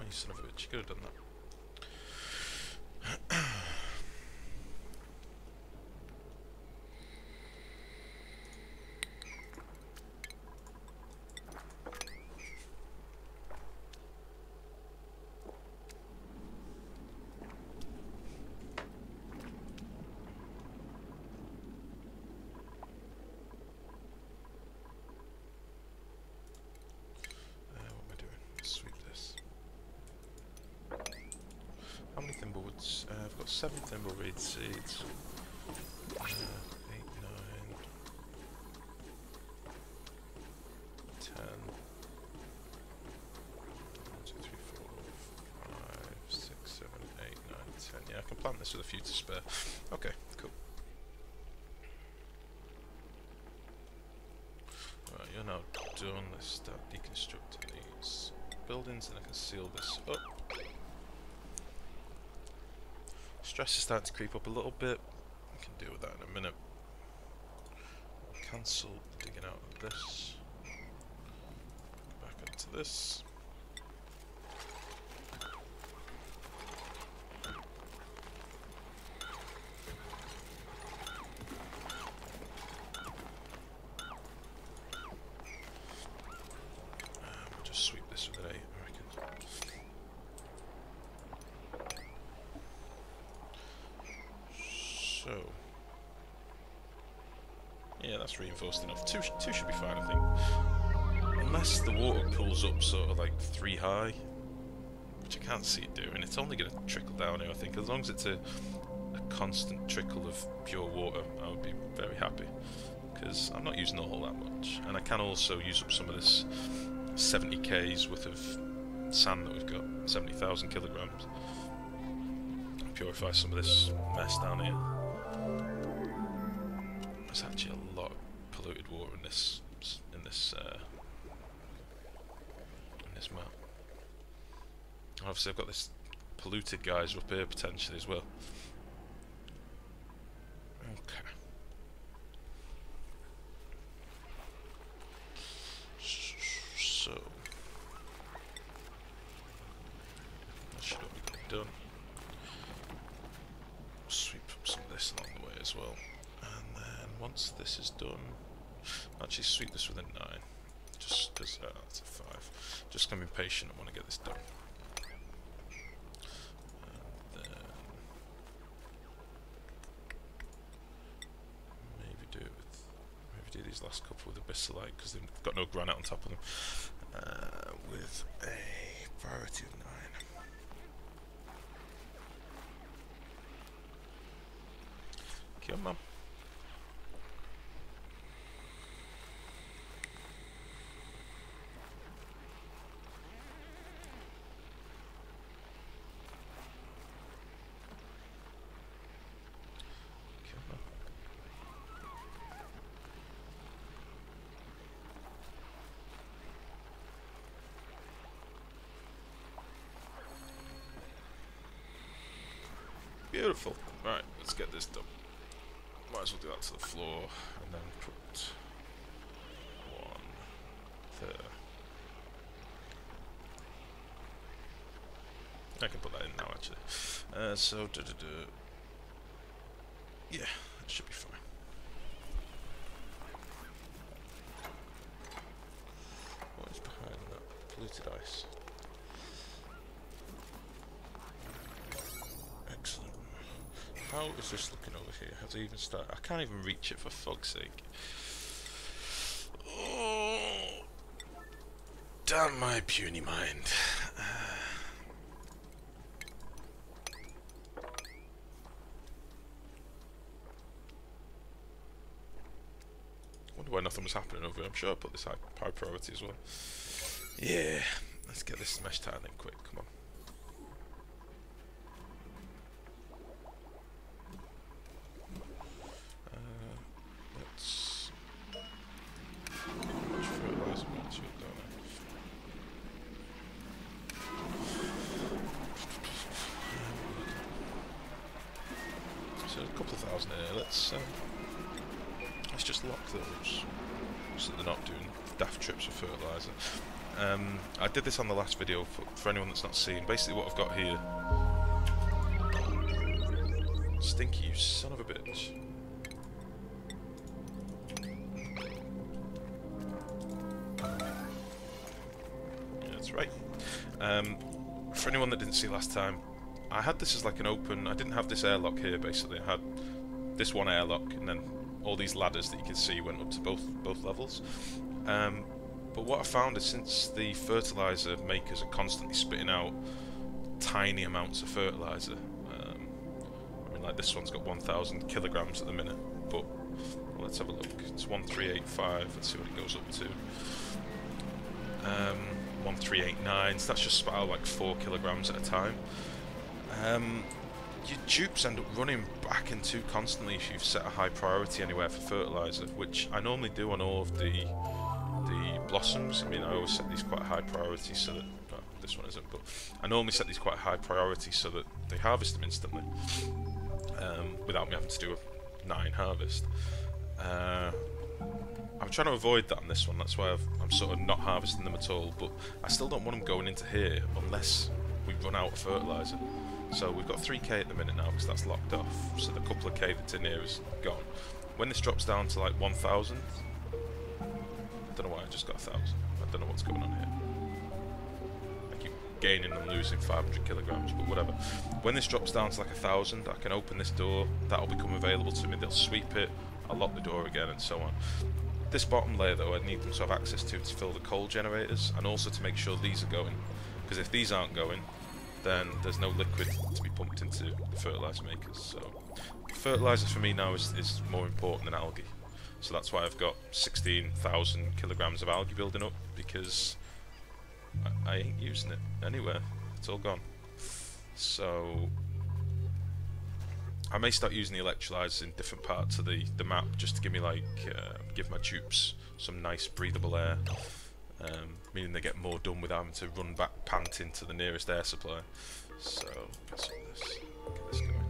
You son of a bitch, you could have done that. What am I doing? Let's sweep this. How many thimblewoods? I've got 7 thimbleweed seeds. 8, 9, 10. 1, 2, 3, 4, 5, 6, 7, 8, 9, 10. Yeah, I can plant this with a few to spare. Okay, cool. Right, you're now done. Let's start deconstructing these buildings and I can seal this up. Stress is starting to creep up a little bit. I can deal with that in a minute. Cancel digging out of this. Back into this. We'll just sweep this with an 8, I reckon. So, yeah, that's reinforced enough. Two should be fine, I think. Unless the water pulls up sort of like 3 high, which I can't see it doing. It's only going to trickle down here, I think. As long as it's a constant trickle of pure water, I would be very happy. Because I'm not using all that much. And I can also use up some of this 70k's worth of sand that we've got. 70,000 kilograms. Purify some of this mess down here. There's actually a lot of polluted water in this map. Obviously, I've got this polluted geyser up here potentially as well. Okay. So that should all be done. Sweep up some of this along the way as well, and then once this is done, actually sweep this with a 9, just because that's a 5. Just gonna be patient. I want to get this done. And then maybe do these last couple with Abyssalite because they've got no granite on top of them. With a priority of 9. Come on. Beautiful. Right, let's get this done. Might as well do that to the floor, and then put 1 there. I can put that in now, actually. So, yeah, it should be fine. What is behind that? Polluted ice. Excellent. How is this looking over here? Has it even started? I can't even reach it, for fuck's sake. Oh, damn my puny mind. Wonder why nothing was happening over here. I'm sure I put this high priority as well. Yeah, let's get this mesh tile in quick. Come on. Let's just lock those so that they're not doing daft trips for fertiliser. I did this on the last video for anyone that's not seen. Basically what I've got here... Stinky, you son of a bitch. Yeah, that's right. For anyone that didn't see last time, I had this as like an open... I didn't have this airlock here, basically. I had this one airlock, and then all these ladders that you can see went up to both levels. But what I found is since the fertiliser makers are constantly spitting out tiny amounts of fertiliser, I mean, like this one's got 1,000 kilograms at the minute, but well, let's have a look. It's 1385. Let's see what it goes up to. 1389. So that's just spat out like 4 kilograms at a time. Your dupes end up running back and too constantly if you've set a high priority anywhere for fertiliser, which I normally do on all of the blossoms. I mean, I always set these quite high priority so that... well, this one isn't, but I normally set these quite high priority so that they harvest them instantly, without me having to do a 9 harvest. I'm trying to avoid that on this one, that's why I'm sort of not harvesting them at all, but I still don't want them going into here unless we run out of fertiliser. So we've got 3k at the minute now because that's locked off, so the couple of k that's in here is gone. When this drops down to like 1,000, I don't know why I just got 1,000, I don't know what's going on here. I keep gaining and losing 500 kilograms, but whatever. When this drops down to like 1,000, I can open this door, that'll become available to me, they'll sweep it, I'll lock the door again and so on. This bottom layer though, I need them to have access to fill the coal generators, and also to make sure these are going, because if these aren't going, then there's no liquid to be pumped into the fertiliser makers. So fertiliser for me now is more important than algae. So that's why I've got 16,000 kilograms of algae building up, because I ain't using it anywhere. It's all gone. So I may start using the electrolyzers in different parts of the map just to give me like give my dupes some nice breathable air. Meaning they get more done without having to run back panting to the nearest air supply. So, get some of this. Get this going.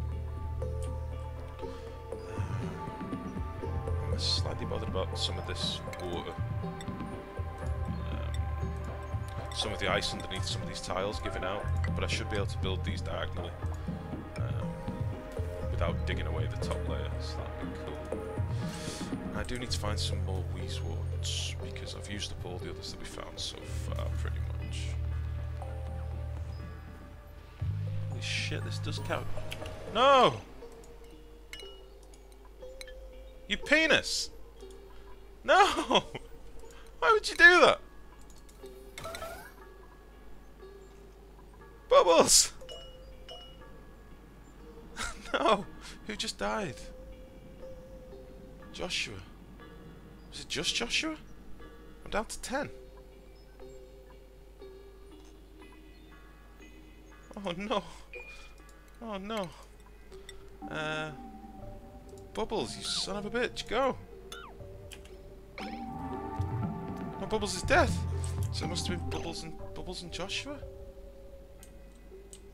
I'm slightly bothered about some of this water. some of the ice underneath some of these tiles giving out, but I should be able to build these diagonally without digging away the top layer, so that'd be cool. I do need to find some more Wheezeworts, because I've used up all the others that we found so far, pretty much. Holy shit, this does count. No! You penis! No! Why would you do that? Bubbles! No! Who just died? Joshua. Was it just Joshua? I'm down to 10. Oh no. Oh no. Bubbles, you son of a bitch, go! No, Bubbles is dead. So it must have been Bubbles and Joshua?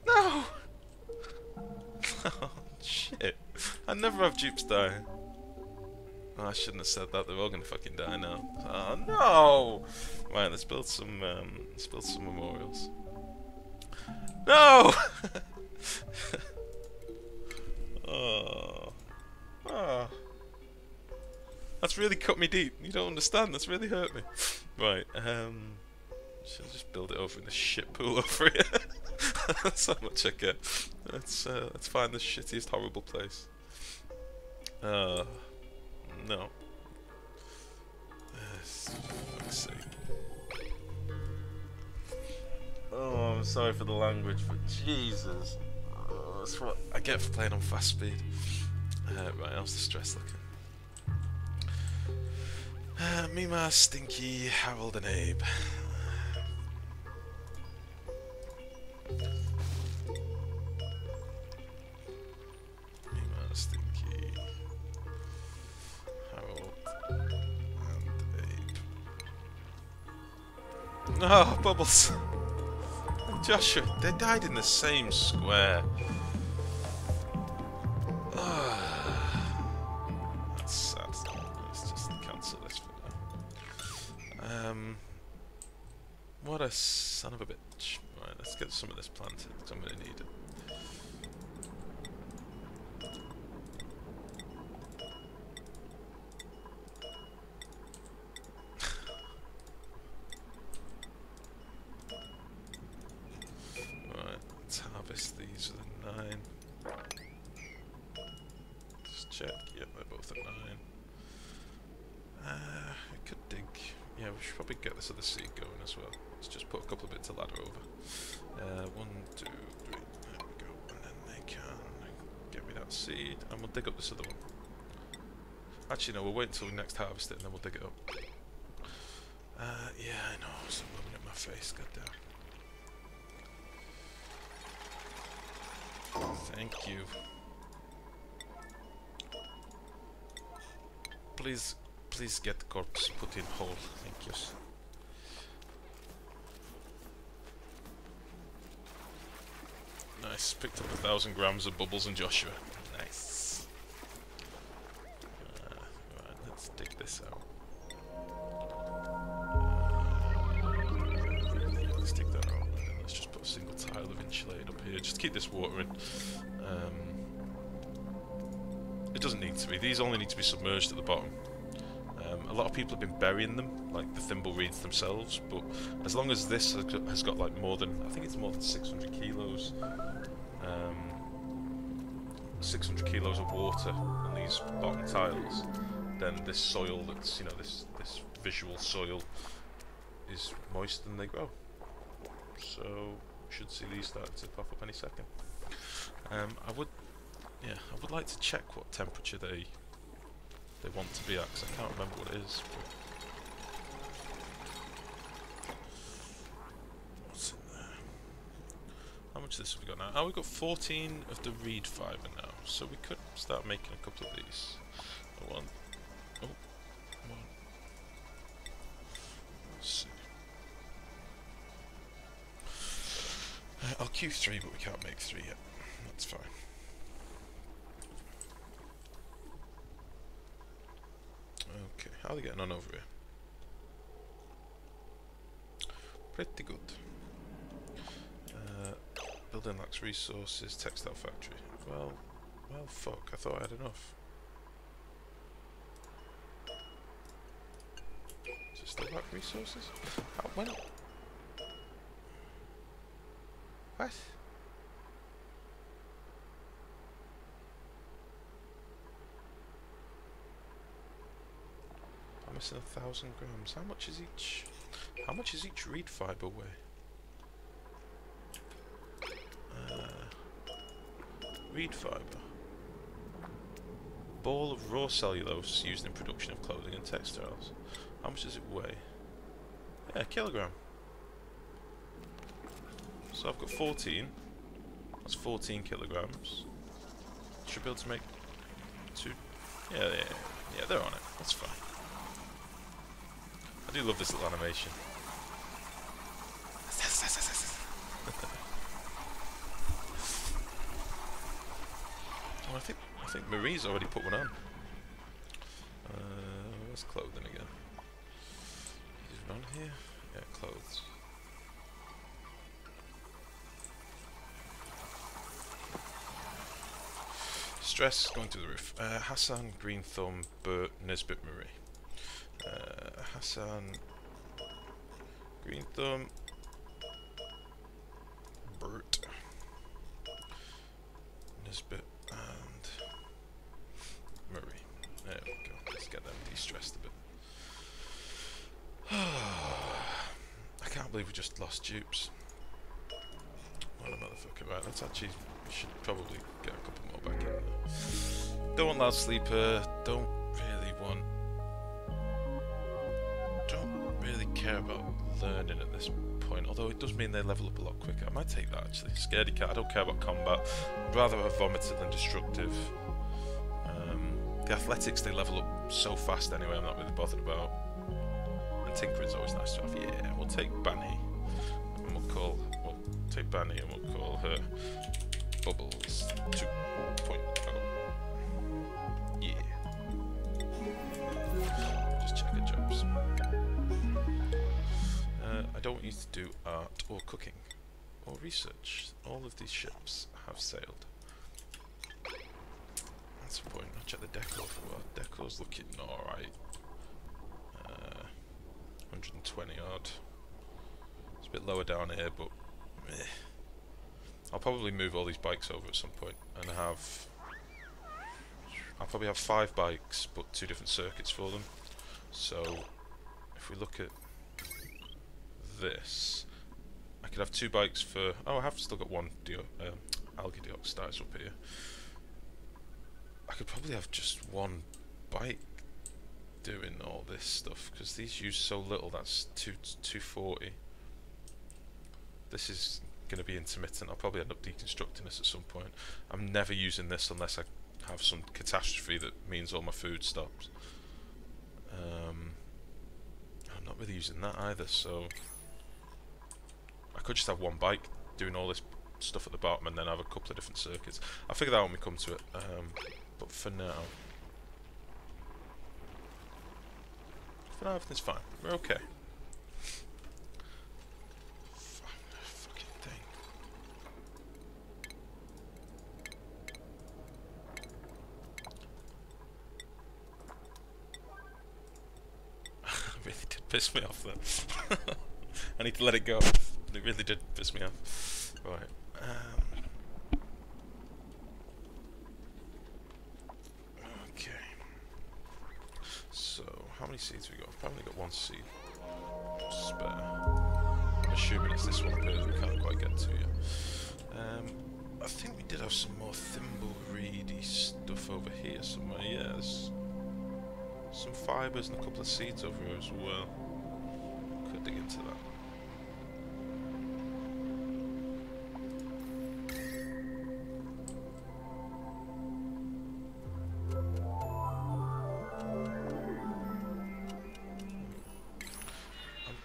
No! Oh, shit. I never have dupes die. Oh, I shouldn't have said that. They're all gonna fucking die now. Oh no! Right, let's build some memorials. No! Oh. Oh. That's really cut me deep. You don't understand. That's really hurt me. Right, should I just build it over in the shit pool over here? That's how much I get. Let's find the shittiest horrible place. No. Fuck's sake. Oh, I'm sorry for the language, but Jesus. Oh, that's what I get for playing on fast speed. Right, how's the stress looking? Mima, Stinky, Harold and Abe. Mima, Stinky, Harold and Abe. Oh, Bubbles! And Joshua, they died in the same square. That's sad. Let's just cancel this for now. What a son of a bitch. Right, let's get some of this planted, because I'm going to need it. Right, let's harvest these with a 9. Just check. Yep, they're both at 9. We could dig. Yeah, we should probably get this other seed going as well. Let's just put a couple of bits of ladder over. 1, 2, 3. There we go. And then they can get me that seed. And we'll dig up this other one. Actually, no, we'll wait until we next harvest it and then we'll dig it up. Yeah, I know. It's rubbing at my face. Goddamn. Thank you. Please get the corpse put in hole. Thank you. Nice. Picked up 1,000 grams of Bubbles and Joshua. Nice. Right, let's dig this out. Let's dig that out. And then let's just put a single tile of insulated up here. Just keep this water in. It doesn't need to be. These only need to be submerged at the bottom. A lot of people have been burying them, like the thimbleweeds themselves, but as long as this has got like more than, I think it's more than 600 kilos, 600 kilos of water on these bottom tiles, then this soil that's, you know, this visual soil is moist and they grow. So we should see these start to pop up any second. I would like to check what temperature they want to be at, because I can't remember what it is. What's in there? How much of this have we got now? Oh, we've got 14 of the reed fibre now, so we could start making a couple of these. One. Let's see. I'll queue 3, but we can't make 3 yet. That's fine. Okay, how are they getting on over here? Pretty good. Building lacks resources, textile factory. Well, fuck, I thought I had enough. Does it still lack resources? When? What? I'm missing 1,000 grams. How much is each? How much is each reed fibre weigh? Reed fibre. Ball of raw cellulose used in production of clothing and textiles. How much does it weigh? Yeah, a kilogram. So I've got 14. That's 14 kilograms. Should be able to make 2. Yeah, they're on it. That's fine. I do love this little animation. Oh, I think Marie's already put one on. Where's clothing again? Is it on here? Yeah, clothes. Stress going to the roof. Hassan, Green Thumb, Bert, Nesbit, Marie. Hassan, Green Thumb, Bert, Nesbit, and Marie. There we go. Let's get them de-stressed a bit. I can't believe we just lost dupes. What a motherfucker. Right, let's actually... We should probably get a couple more back in there. Don't want loud sleeper. Don't really care about learning at this point. Although it does mean they level up a lot quicker. I might take that actually. Scaredy cat. I don't care about combat. I'd rather have vomited than destructive. The athletics they level up so fast anyway. I'm not really bothered about. And tinkering's always nice to have. Yeah, we'll take Banny. And we'll take Banny and we'll call her Bubbles 2.0. Yeah. Just check her jobs. I don't want you to do art or cooking or research. All of these ships have sailed. That's the point. I'll check the decor for a while. Decor's looking alright. 120 odd. It's a bit lower down here, but meh. I'll probably move all these bikes over at some point and have... I'll probably have 5 bikes, but 2 different circuits for them. So, if we look at this, I could have 2 bikes for... Oh, I have still got 1 algae deoxidizer up here. I could probably have just 1 bike doing all this stuff, because these use so little. That's 240. This is going to be intermittent. I'll probably end up deconstructing this at some point. I'm never using this unless I have some catastrophe that means all my food stops. I'm not really using that either, so I could just have 1 bike doing all this stuff at the bottom and then have a couple of different circuits. I'll figure that out when we come to it, but for now everything's fine. We're okay. Fucking thing. It really did piss me off then. I need to let it go. It really did piss me off. Right. Okay. So, how many seeds have we got? I've probably got 1 seed spare. I'm assuming it's this one here that we can't quite get to yet. I think we did have some more thimble reedy stuff over here somewhere. Yeah, there's some fibres and a couple of seeds over here as well. Could dig into that.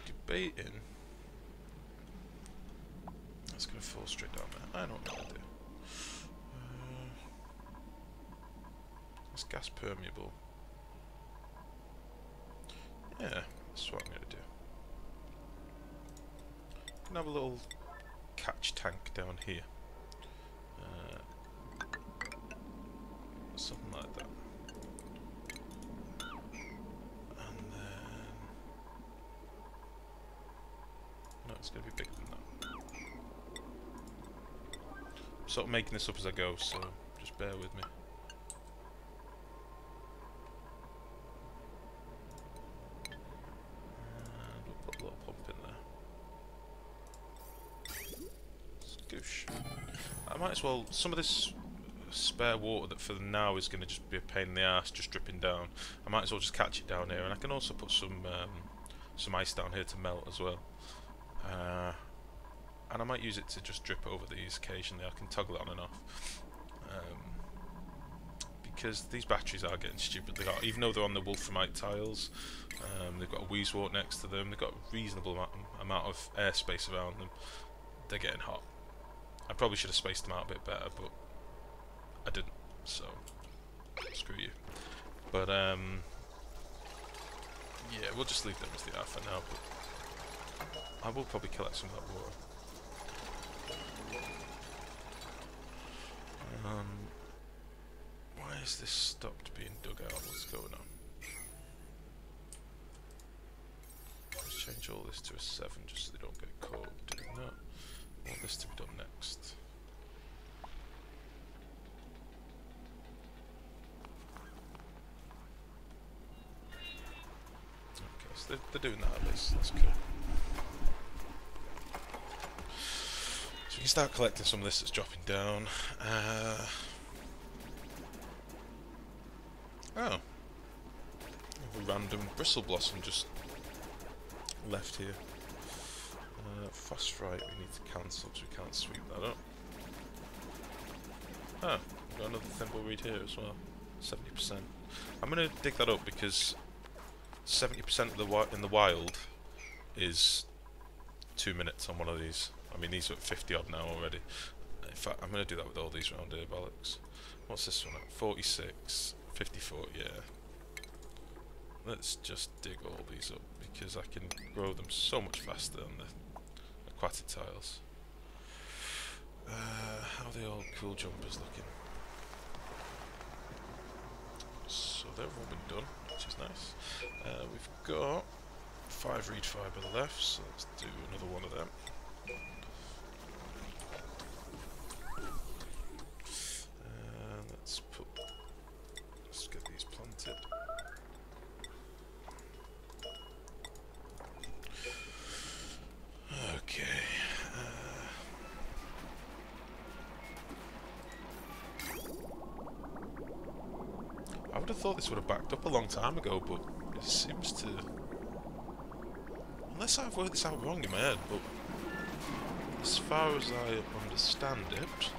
Debating. That's going to fall straight down there. I don't know what to do. It's gas permeable. Yeah, that's what I'm going to do. can have a little catch tank down here. Something like that. And then... no, it's going to be bigger than that. I'm sort of making this up as I go, so just bear with me. And we'll put a little pump in there. Scoosh. I might as well... some of this spare water that for now is going to just be a pain in the ass, just dripping down. I might as well just catch it down here, and I can also put some ice down here to melt as well. And I might use it to just drip over these occasionally. I can toggle it on and off. Because these batteries are getting stupidly hot, even though they're on the Wolframite tiles. They've got a Weezewort next to them. They've got a reasonable amount of airspace around them. They're getting hot. I probably should have spaced them out a bit better, but I didn't, so screw you. But yeah, we'll just leave them as they are for now, but I will probably collect some of that water. Why is this stopped being dug out? What's going on? Let's change all this to a 7 just so they don't get caught doing that. I want this to be done next. They're doing that at least, that's cool. So we can start collecting some of this that's dropping down. Oh. A random bristle blossom just left here. Phosphorite we need to cancel because we can't sweep that up. Oh, we've got another thimbleweed here as well. 70%. I'm going to dig that up because 70% of in the wild is 2 minutes on one of these. I mean, these are at 50 odd now already. In fact, I'm going to do that with all these round here, bollocks. What's this one at? 46, 54, yeah. Let's just dig all these up because I can grow them so much faster than the aquatic tiles. How are the old cool jumpers looking? So they've all been done, which is nice. We've got 5 reed fibre left, so let's do another one of them. Let's get these planted. Okay. I would have thought this would have backed up a long time ago, but it seems to... unless I've worked this out wrong in my head, but as far as I understand it,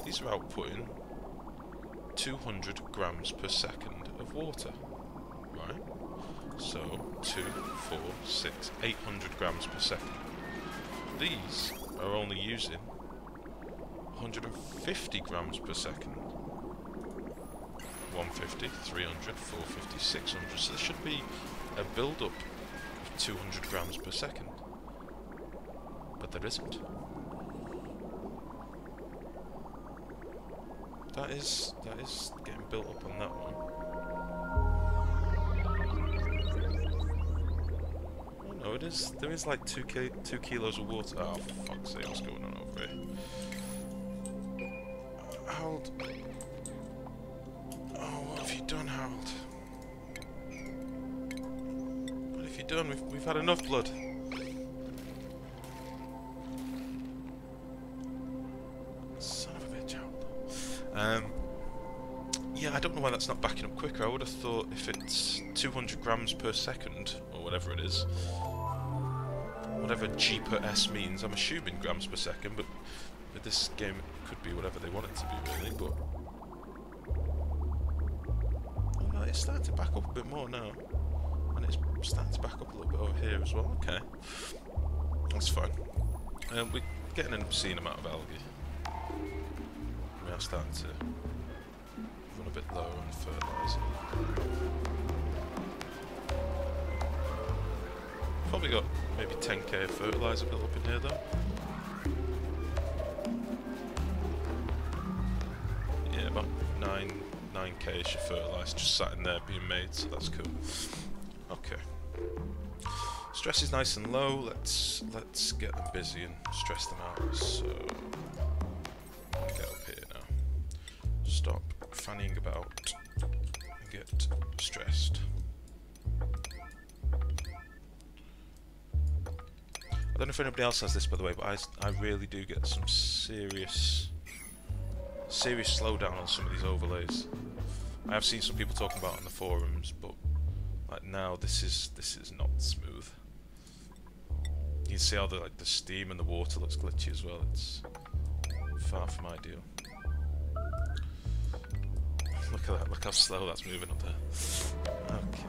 these are outputting 200 grams per second of water, right? So 2, 4, 6, 800 grams per second. These are only using 150 grams per second. 150, 300, 450, 600. So there should be a build-up of 200 grams per second, but there isn't. That is getting built up on that one. Oh no, it is. There is like 2 kilos of water. Oh fuck's sake, what's going on over here? Harold. Oh, what have you done, Harold? What have you done? We've had enough blood. Son of a bitch, Harold. Yeah, I don't know why that's not backing up quicker. I would have thought if it's 200 grams per second, or whatever it is, whatever G per S means, I'm assuming grams per second, but with this game it could be whatever they want it to be, really, but... oh no, it's starting to back up a bit more now. And it's starting to back up a little bit over here as well, okay. That's fine. We're getting an obscene amount of algae. We are starting to run a bit low on fertiliser. Probably got maybe 10k of fertiliser built up in here though. Yeah, about 9k-ish of fertiliser just sat in there being made, so that's cool. Okay. Stress is nice and low. Let's get them busy and stress them out. So get up here now. Stop fannying about and get stressed. I don't know if anybody else has this, by the way, but I really do get some serious slowdown on some of these overlays. I have seen some people talking about it on the forums, but like now this is not smooth. You can see how the steam and the water looks glitchy as well. It's far from ideal. Look at that, look how slow that's moving up there. Okay.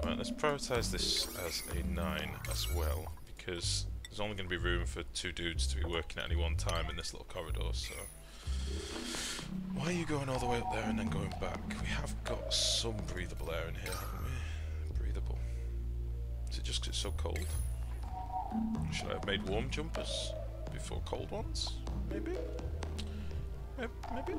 Right, let's prioritise this as a 9 as well, because there's only going to be room for 2 dudes to be working at any one time in this little corridor, so... Why are you going all the way up there and then going back? We have got some breathable air in here, haven't we? Breathable. Is it just because it's so cold? Should I have made warm jumpers before cold ones? Maybe? Maybe?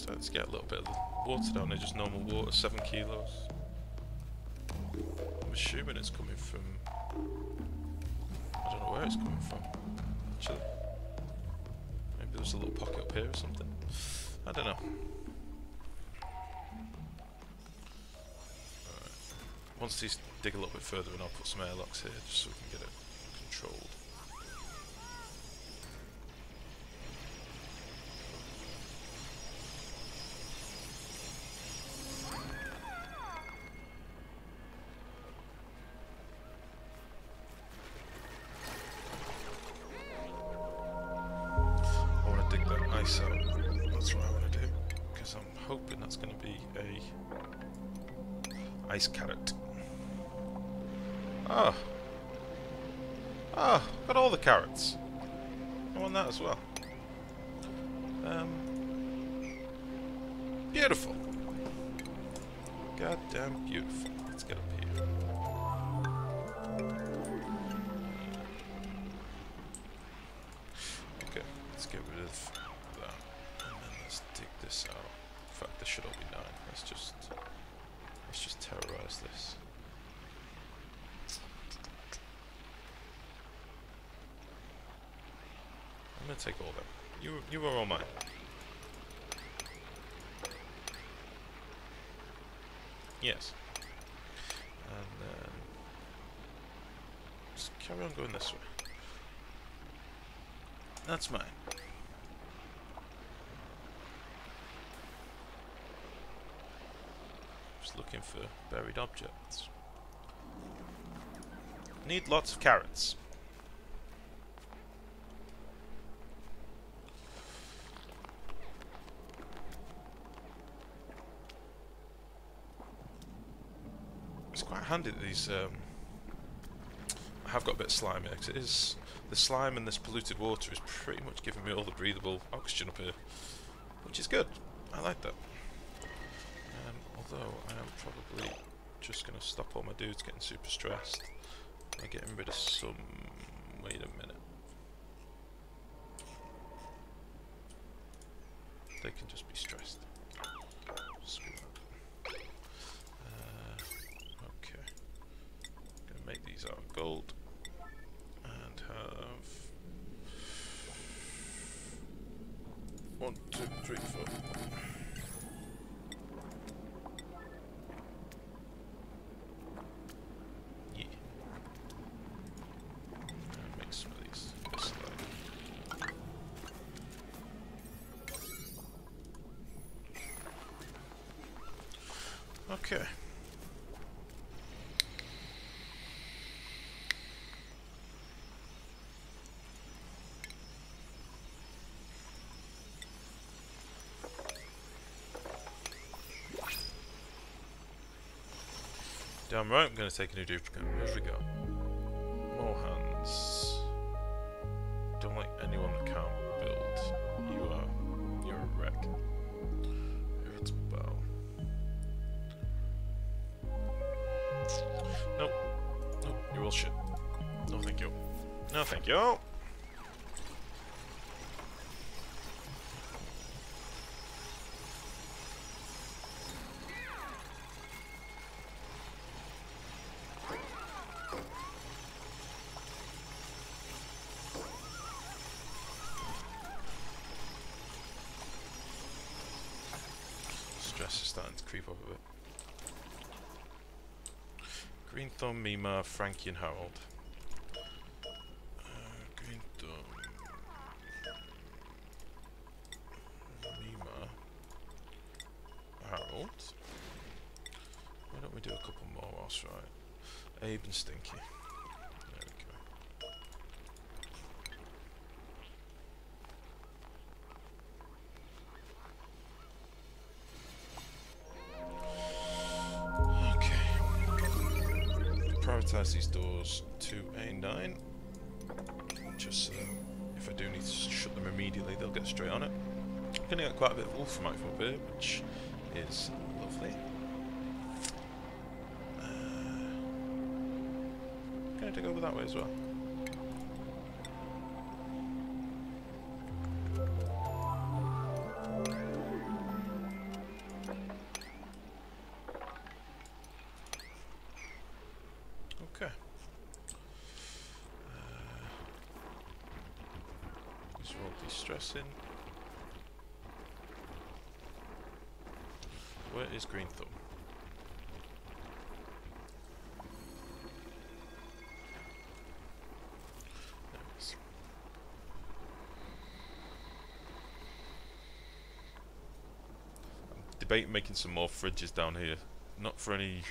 Let's get a little bit of water down there, just normal water, 7 kilos. I'm assuming it's coming from... I don't know where it's coming from, actually. Maybe there's a little pocket up here or something. I don't know. Alright. Once these dig a little bit further in, I'll put some airlocks here, just so we can get it controlled. That's what I want to do, because I'm hoping that's going to be a ice carrot. Oh, got all the carrots. I want that as well. Beautiful. Goddamn beautiful. Let's get up here. Okay, let's get rid of that, and then let's dig this out. In fact, this should all be 9. Let's just terrorize this. I'm gonna take all of them. You are all mine. Yes. And then just carry on going this way. That's mine. Just looking for buried objects. Need lots of carrots. It's quite handy that these I have got a bit of slime here, because it is the slime and this polluted water is pretty much giving me all the breathable oxygen up here, which is good. I like that. Although I am probably just going to stop all my dudes getting super stressed by getting rid of some... Wait a minute. They can just be stressed. Screw that. Okay. Going to make these out of gold. And have... 1, 2, 3, 4. Okay. Damn right, I'm going to take a new duplicate. Here we go. More hands. Don't like anyone that can't build. You're a wreck. Irritable bow. Nope. Nope, you're all shit. No thank you. No thank you. Stress is starting to creep up a bit. Green Thumb, Mima, Frankie and Harold. Green Thumb... Mima... Harold? Why don't we do a couple more whilst we're right? Abe and Stinky. There we go. Prioritize these doors to A9, just so if I do need to shut them immediately, they'll get straight on it. I'm going to get quite a bit of wolframite from up here, which is lovely. Going to go over that way as well. Okay. Visual de-stressing. Where is Green Thumb? There it is. I'm debating making some more fridges down here. Not for any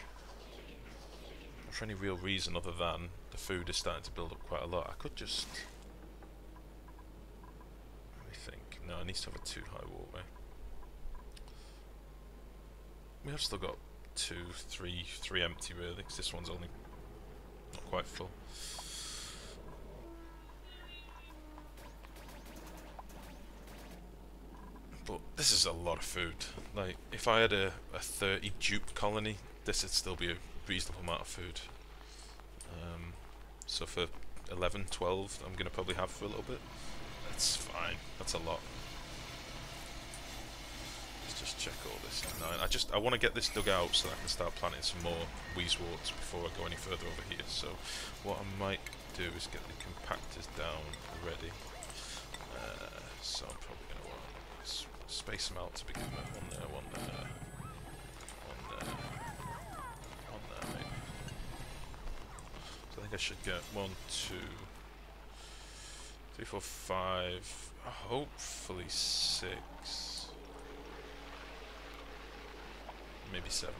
real reason other than the food is starting to build up quite a lot. I could just... let me think. No, it needs to have a 2 high walkway. We have still got 3 empty really, because this one's only not quite full. But this is a lot of food. Like, if I had a 30 dupe colony, this would still be a reasonable amount of food. So for 11, 12, I'm going to probably have for a little bit. That's fine. That's a lot. Let's just check all this. No, I want to get this dug out so that I can start planting some more Weezeworts before I go any further over here. So what I might do is get the compactors down already. So I'm probably going to want to space them out to begin with. One there, one there, one there, one there maybe. So I think I should get 1, 2, 3, 4, 5, hopefully 6, maybe 7.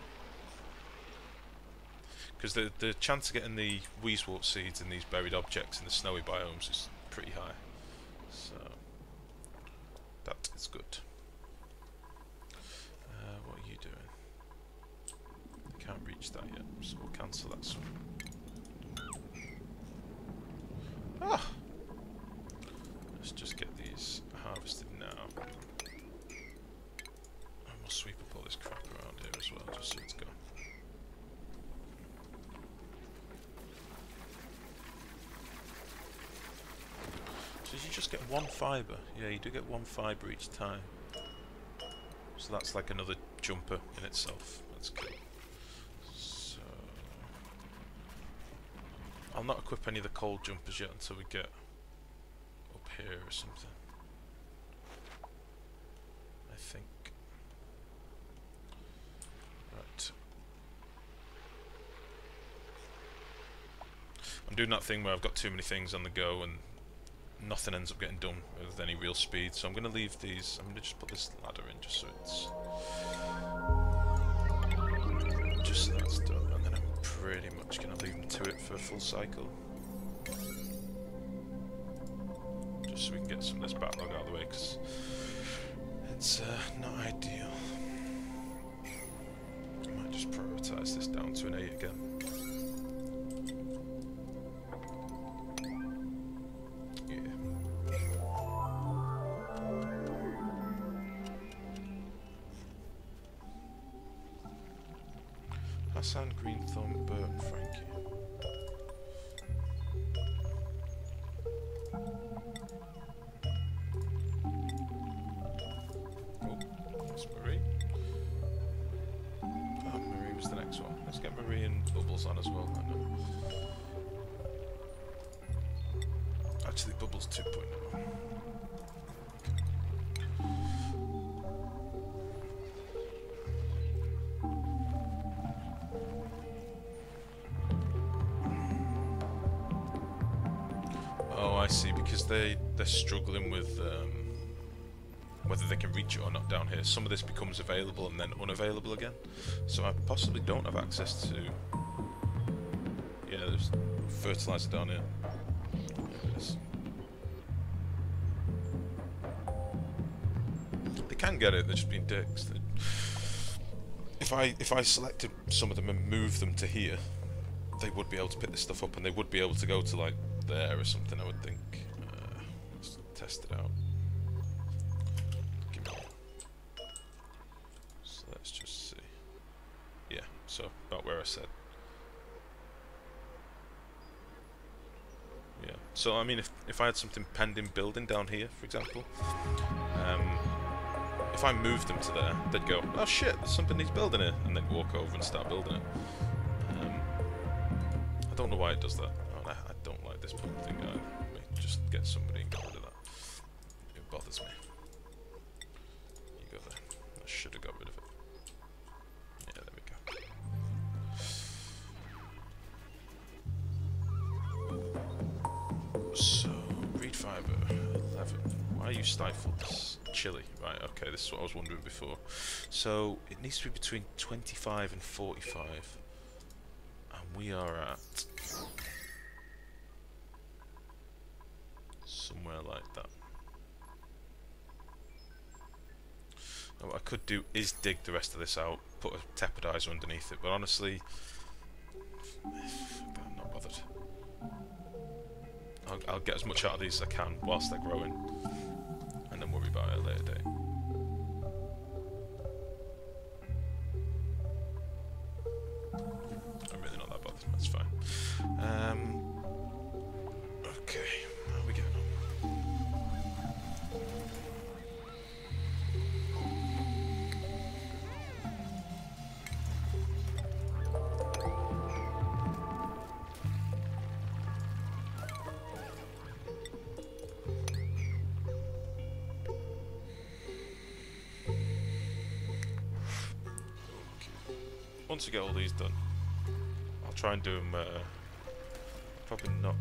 Because the chance of getting the Weezewort seeds in these buried objects in the snowy biomes is pretty high. So that is good. What are you doing? Can't reach that yet, so we'll cancel that swing. Ah! Let's just get these harvested now. And we'll sweep up all this crap around here as well, just so it's gone. So you just get 1 fibre? Yeah, you do get 1 fibre each time. So that's like another jumper in itself. That's cool. So I'll not equip any of the cold jumpers yet until we get up here or something. I think. Right. I'm doing that thing where I've got too many things on the go and nothing ends up getting done with any real speed, so I'm going to leave these. I'm going to just put this ladder in just so it's just so that's done, and then I'm pretty much going to leave them to it for a full cycle, just so we can get some of this backlog out of the way, because it's not ideal. I might just just prioritise this down to an 8 again. Hassan, Greenthorn, Burton, Frankie. Oh, that's Marie. Oh, Marie was the next one. Let's get Marie and Bubbles on as well. I know. Actually, Bubbles 2.0. I see, because they're struggling with whether they can reach it or not down here. Some of this becomes available and then unavailable again. So I possibly don't have access to... Yeah, there's fertilizer down here. There it is. They can get it, they're just being dicks. If I selected some of them and moved them to here, they would be able to pick this stuff up and they would be able to go to, like, there or something, I would think. Let's test it out. Give me one. So let's just see. Yeah, so about where I said. Yeah, so I mean, if I had something pending building down here, for example, if I moved them to there, they'd go, oh shit, there's something needs building here, and then walk over and start building it. I don't know why it does that. I don't like this button thing either. Just get somebody and get rid of that. It bothers me. You go there. I should have got rid of it. Yeah, there we go. So, reed fiber 11. Why are you stifled? It's chilly. Right, okay, this is what I was wondering before. So, it needs to be between 25 and 45. And we are at... somewhere like that. Now what I could do is dig the rest of this out, put a tepidizer underneath it, but honestly, I'm not bothered. I'll get as much out of these as I can whilst they're growing, and then worry about it at a later date. I'm really not that bothered, that's fine. Okay, how are we getting on? Once I get all these done, I'll try and do them, probably not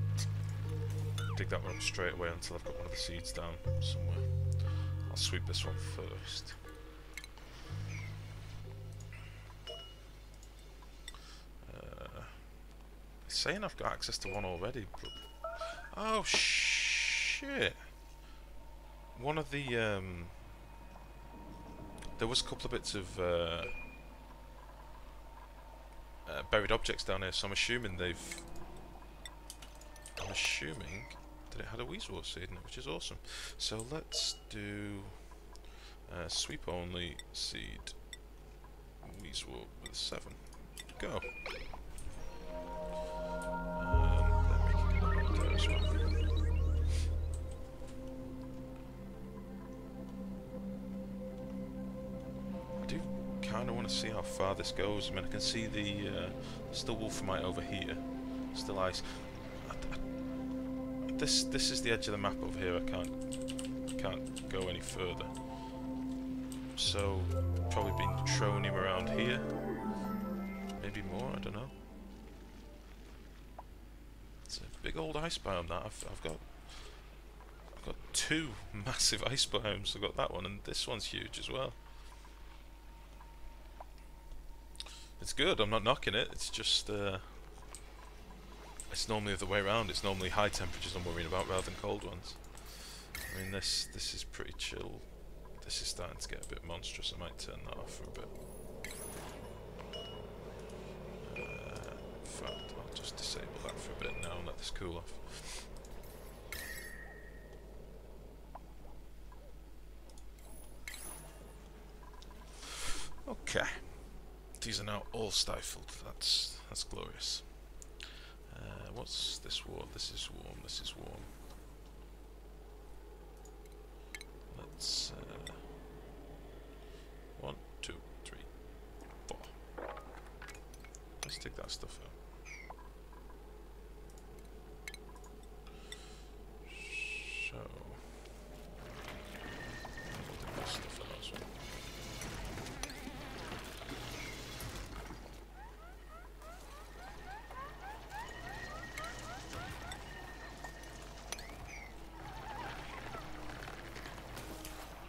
dig that one up straight away until I've got one of the seeds down somewhere. I'll sweep this one first. It's saying I've got access to one already, but... Oh shit! One of the, there was a couple of bits of, buried objects down here, so I'm assuming that it had a Weezewort seed in it, which is awesome. So let's do sweep only seed Weezewort with a 7. Go. They're making it up there as well. I do kind of want to see how far this goes. I mean, I can see the still Wolframite over here, still ice. This is the edge of the map over here. I can't go any further. So probably been Tronium around here, maybe more. I don't know. It's a big old ice biome that I've got 2 massive ice biomes. I've got that one, and this one's huge as well. It's good. I'm not knocking it. It's just it's normally the other way around. It's normally high temperatures I'm worrying about rather than cold ones. I mean, this is pretty chill. This is starting to get a bit monstrous. I might turn that off for a bit. now and let this cool off. Okay. These are now all stifled. That's glorious. What's this warm? This is warm. This is warm. Let's 1, 2, 3, 4. Let's take that stuff out. So we'll take this stuff out as well.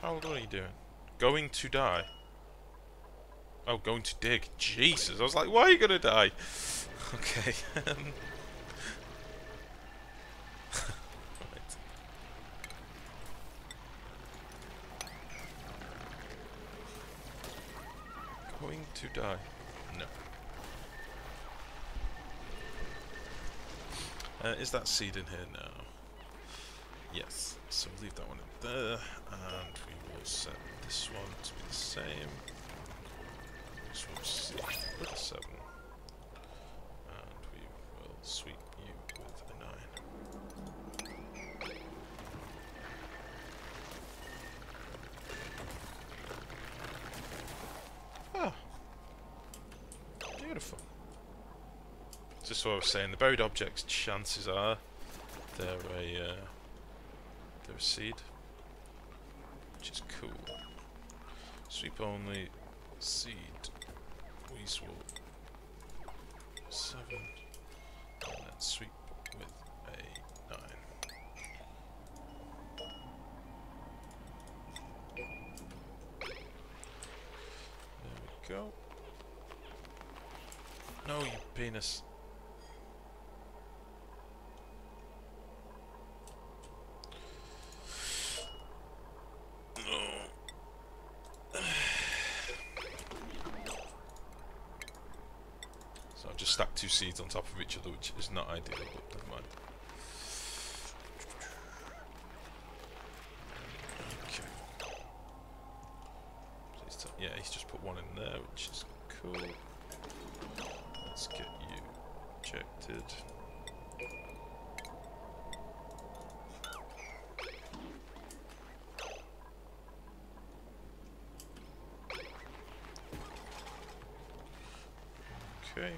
How are you doing? Going to die. Oh, going to dig. Jesus, I was like, why are you gonna die? Okay. Right. Going to die. No. Is that seed in here now? Yes. So we'll leave that one in there, and we will set this one to be the same. This one's seed with a 7. And we will sweep you with a 9. Ah, beautiful. Just what I was saying, the buried objects, chances are they're a seed, which is cool. Sweep only, seed, weasel, 7, and then sweep with a 9. There we go. No, you penis. So I've just stacked 2 seeds on top of each other, which is not ideal, but never mind. Okay. Yeah, he's just put 1 in there, which is cool. Let's get you ejected. Okay,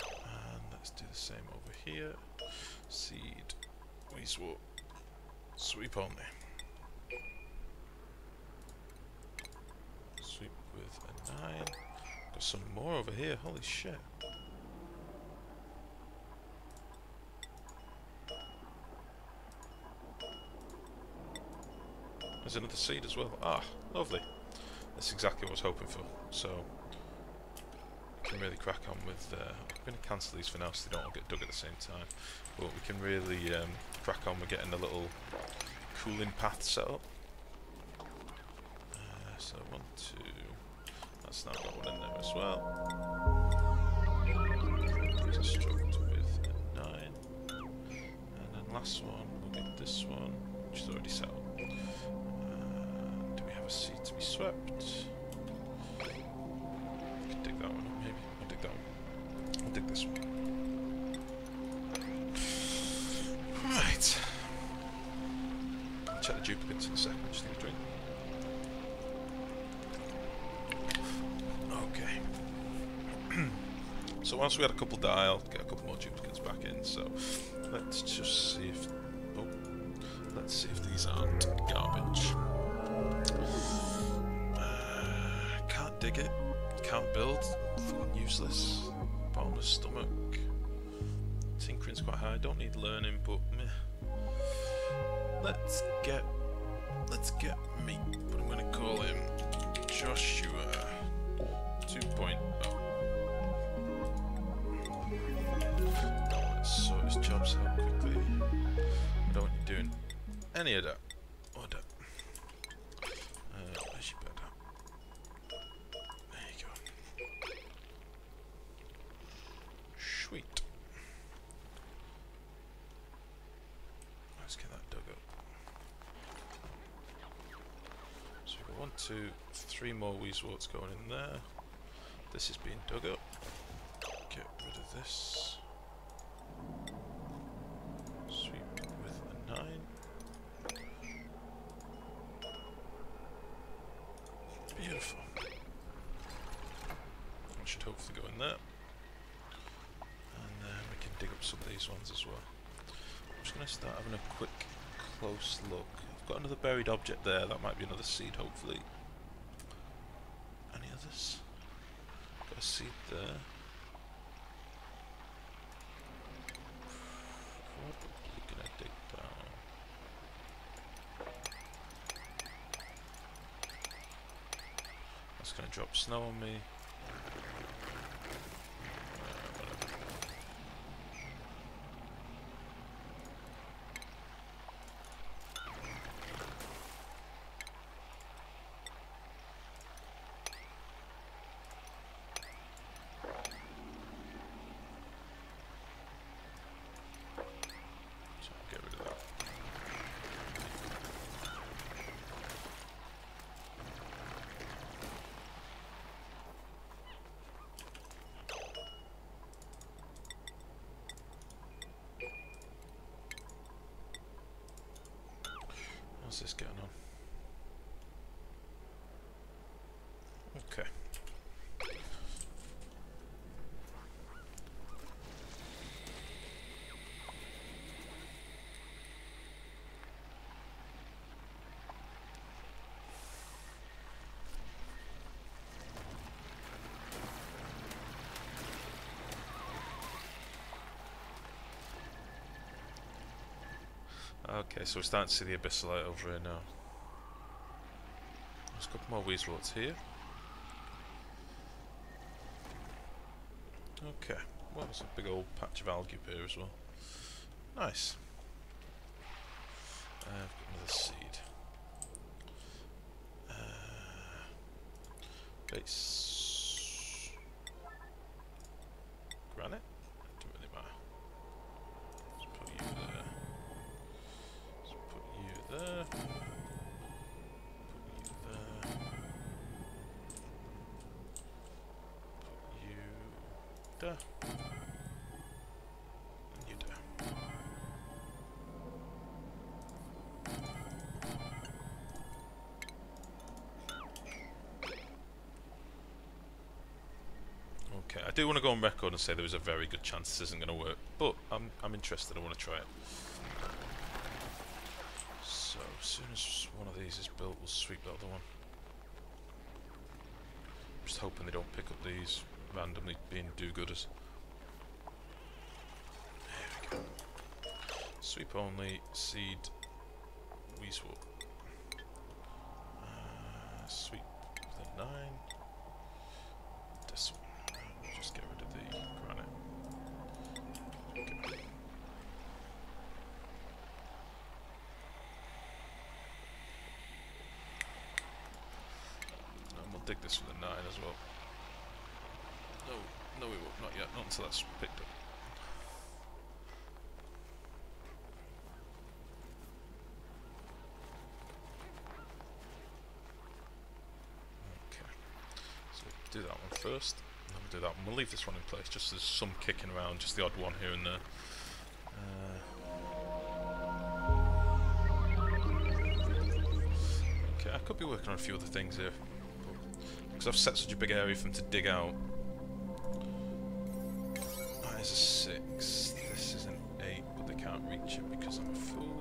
and let's do the same over here. Seed, weasel, sweep only. Sweep with a 9. Got some more over here, holy shit. There's another seed as well. Ah, lovely. That's exactly what I was hoping for. So can really crack on with I'm going to cancel these for now so they don't all get dug at the same time, but we can really crack on with getting a little cooling path set up. So 1, 2, that's now got 1 in there as well. Construct with a 9, and then last one will be this one, which is already set up. Do we have a seed to be swept? Dig that one up, maybe. I'll dig that one. I'll dig this one. Right. I'll check the duplicates in a second. Just need a drink. Okay. So once we had a couple die, I'll get a couple more duplicates back in. So let's just see if. Oh, let's see if these aren't garbage. Can't dig it. Can't build. Useless. Bottomless stomach. Tinkering's quite high. Don't need learning, but meh. Let's get me. But I'm gonna call him Joshua 2.0. Let's sort his jobs out quickly. I don't want you doing any of that. Or that. Where's your bed at? There you go. 2, 3 more Weezeworts going in there. This is being dug up. Get rid of this. Sweep with a 9. Beautiful. That should hopefully go in there. And then we can dig up some of these ones as well. I'm just going to start having a quick close look. I've got another buried object there. That might be another seed, hopefully. Any others? Got a seed there. Probably gonna dig down. That's gonna drop snow on me. How's this getting on? Okay. Okay, so we're starting to see the Abyssalite over here now. There's a couple more Weezeworts here. Okay, well, there's a big old patch of algae here as well. Nice. I've got another seed. Base. Granite? Doesn't really matter. Let's put you there. There. Put you there. Put you there. And you there. Okay, I do want to go on record and say there was a very good chance this isn't going to work, but I'm interested. I want to try it. So, as soon as one of these is built, we'll sweep the other one. Just hoping they don't pick up these randomly being do-gooders. There we go. Sweep only, seed, Weezewort. Sweep with a 9. This one. Just get rid of the granite. Okay. Dig this with a 9 as well. No, we won't. Not yet. Not until that's picked up. Okay. So we'll do that one first. And then we'll do that one. We'll leave this one in place just as some kicking around, just the odd one here and there. Okay, I could be working on a few other things here. Because I've set such a big area for them to dig out. That is a 6. This is an 8, but they can't reach it because I'm a fool.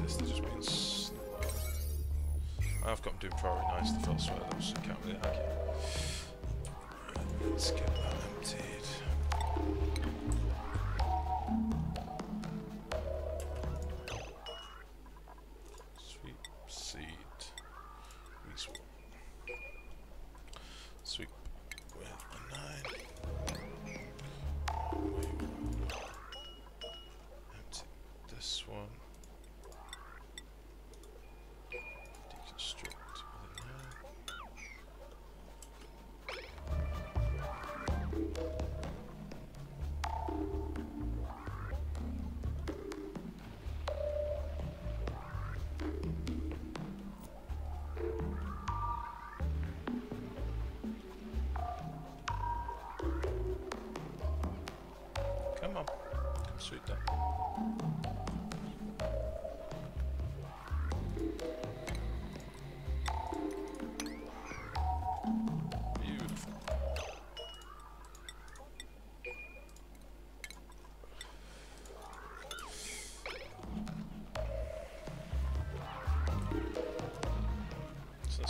This, they're just being slow. I've got them doing priority 9 stuff elsewhere though, so I can't really argue. Let's get that emptied.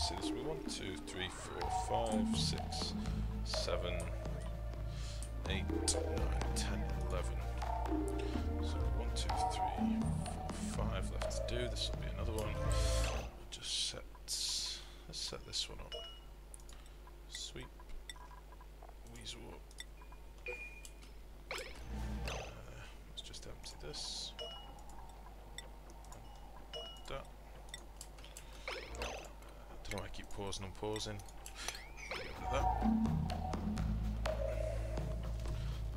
see, this will be 1, 2, 3, 4, 5, 6, 7, 8, 9, 10, 11. So 1, 2, 3, 4, 5 left to do. This will be another one. Just let's set this one up. Sweep. Weasel up. Let's just empty this. That. Don't know why I keep pausing and pausing. That.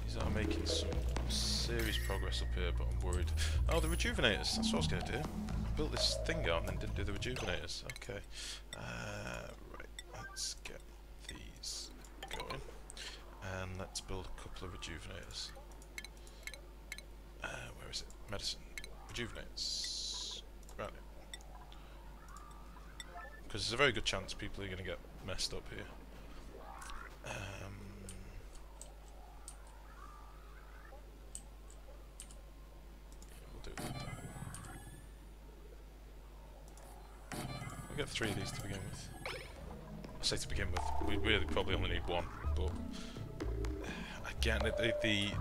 These are making some serious progress up here, but I'm worried. Oh, the rejuvenators. That's what I was going to do. I built this thing out and then didn't do the rejuvenators. Okay. Right. Let's get these going. And let's build a couple of rejuvenators. Where is it? Medicine. Rejuvenators. Right. Because there's a very good chance people are going to get messed up here. We'll do it like that. We'll get 3 of these to begin with. I say to begin with, we really probably only need 1, but again,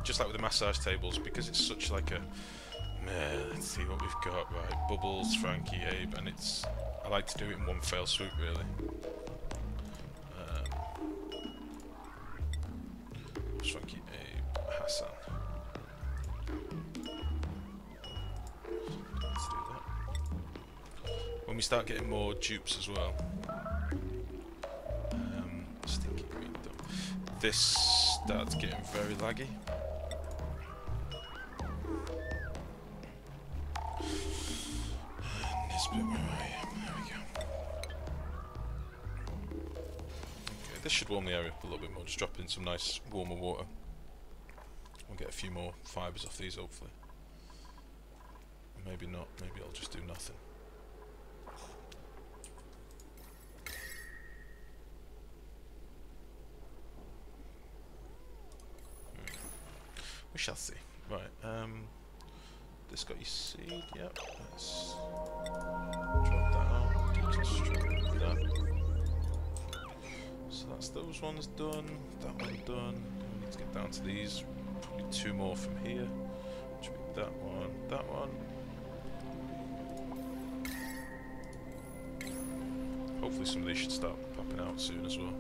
just like with the massage tables, because it's such like a let's see what we've got. Right, Bubbles, Frankie, Abe, and I like to do it in one fell swoop, really. Frankie, Abe, Hassan. Let's do that. When we start getting more dupes as well. Stinky green though. This starts getting very laggy. Nisbet, where I am. There we go. Okay, this should warm the area up a little bit more. Just drop in some nice warmer water. We'll get a few more fibres off these hopefully. Maybe not. Maybe I'll just do nothing. We shall see. Right, this got your seed, yep. Let's drop that out, deconstruct that. So that's those ones done, that one done. We need to get down to these. Probably 2 more from here. Which would be that one, that one. Hopefully some of these should start popping out soon as well.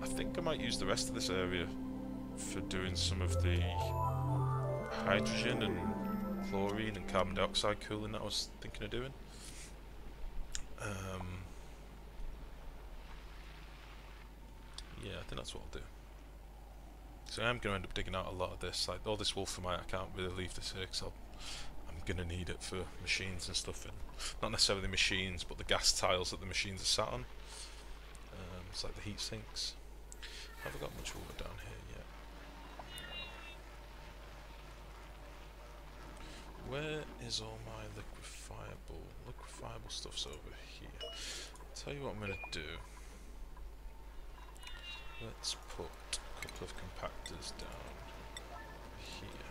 I think I might use the rest of this area for doing some of the hydrogen and chlorine and carbon dioxide cooling that I was thinking of doing. Yeah, I think that's what I'll do. So I'm going to end up digging out a lot of this. Like all this wolframite, I can't really leave this here because I'm going to need it for machines and stuff. And not necessarily machines, but the gas tiles that the machines are sat on. It's like the heat sinks. Have I got much water down here yet? Where is all my liquefiable stuff's over here. Tell you what I'm going to do. Let's put a couple of compactors down here.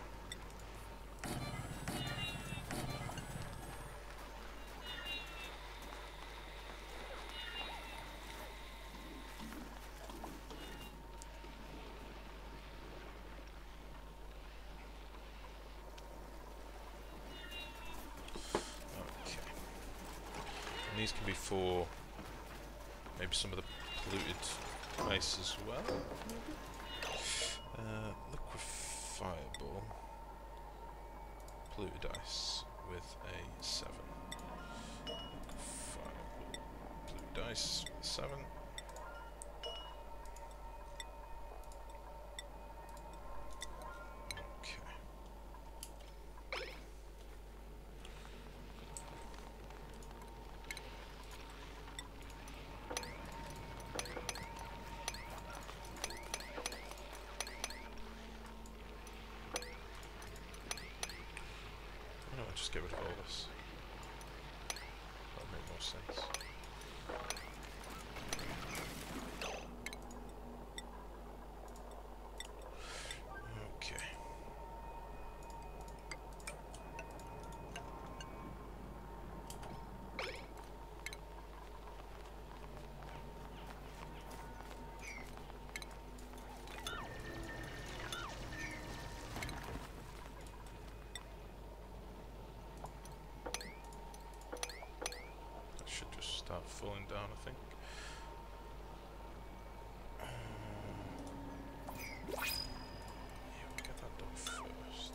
These can be for maybe some of the polluted ice as well. Liquefiable polluted ice with a 7. Liquefiable polluted ice with a 7. Just get rid of all this. That'll make more sense. Okay. down, I think. Yeah, we'll get that done first.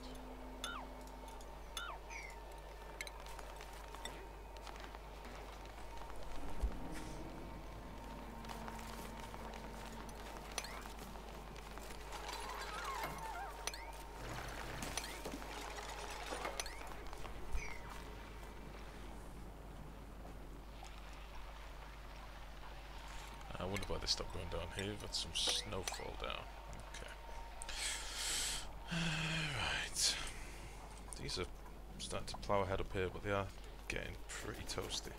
I wonder why they stopped going down here. We've got some snowfall down. Okay. Right. These are starting to plough ahead up here, but they are getting pretty toasty.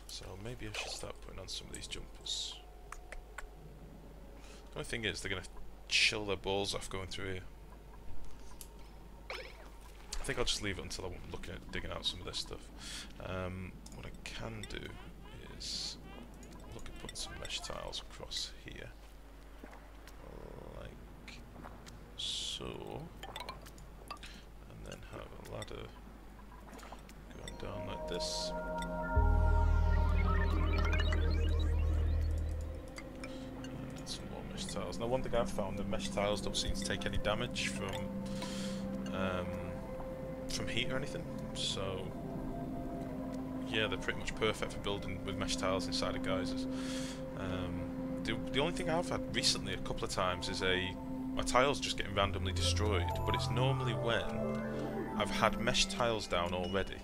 So maybe I should start putting on some of these jumpers. The only thing is, they're going to chill their balls off going through here. I think I'll just leave it until I'm looking at digging out some of this stuff. What I can do is look at putting some mesh tiles across here, like so, and then have a ladder going down like this. And then some more mesh tiles. Now, one thing I've found, the mesh tiles don't seem to take any damage from heat or anything, so yeah, they're pretty much perfect for building with mesh tiles inside of geysers. The only thing I've had recently a couple of times is my tiles just getting randomly destroyed, but it's normally when I've had mesh tiles down already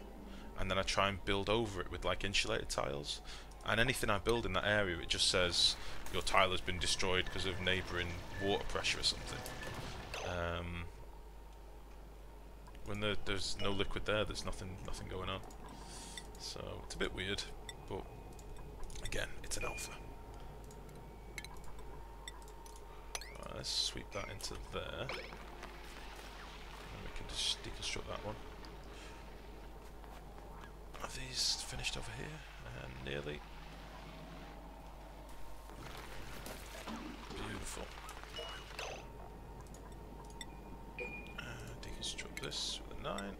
and then I try and build over it with like insulated tiles, and anything I build in that area, it just says your tile has been destroyed because of neighbouring water pressure or something. When there's no liquid there, there's nothing going on. So it's a bit weird, but again, it's an alpha. Right, let's sweep that into there, and we can just deconstruct that one. Are these finished over here? Nearly. Beautiful. Deconstruct this with a 9.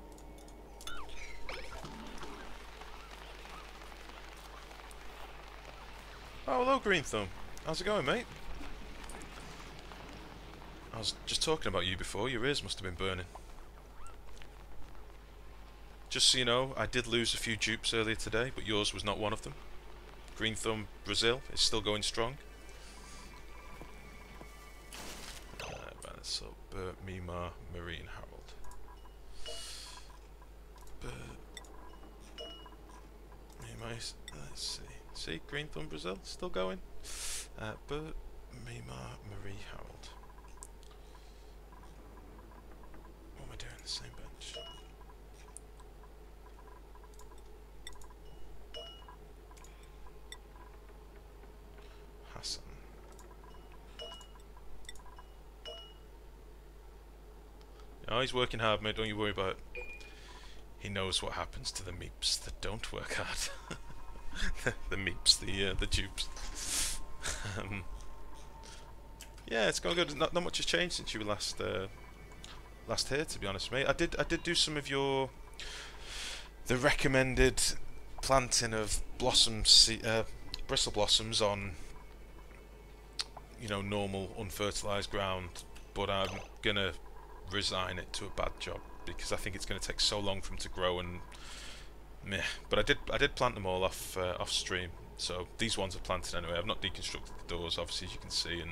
Oh, hello, Green Thumb. How's it going, mate? I was just talking about you before. Your ears must have been burning. Just so you know, I did lose a few dupes earlier today, but yours was not one of them. Green Thumb Brazil is still going strong. So, Bert, Mima, Marine, Harold. Bert, Mima, let's see. See, Green Thumb Brazil, still going. Bert, Mima, Marie, Harold. What am I doing? The same bench. Hassan. Oh, he's working hard, mate. Don't you worry about it. He knows what happens to the meeps that don't work hard. the meeps, the dupes. Yeah, it's going good. Not much has changed since you were last here, to be honest, mate. I did do some of the recommended planting of bristle blossoms on, you know, normal unfertilized ground, but I'm gonna resign it to a bad job because I think it's going to take so long for them to grow, and meh. But I did plant them all off stream, so these ones are planted anyway. I've not deconstructed the doors, obviously, as you can see, and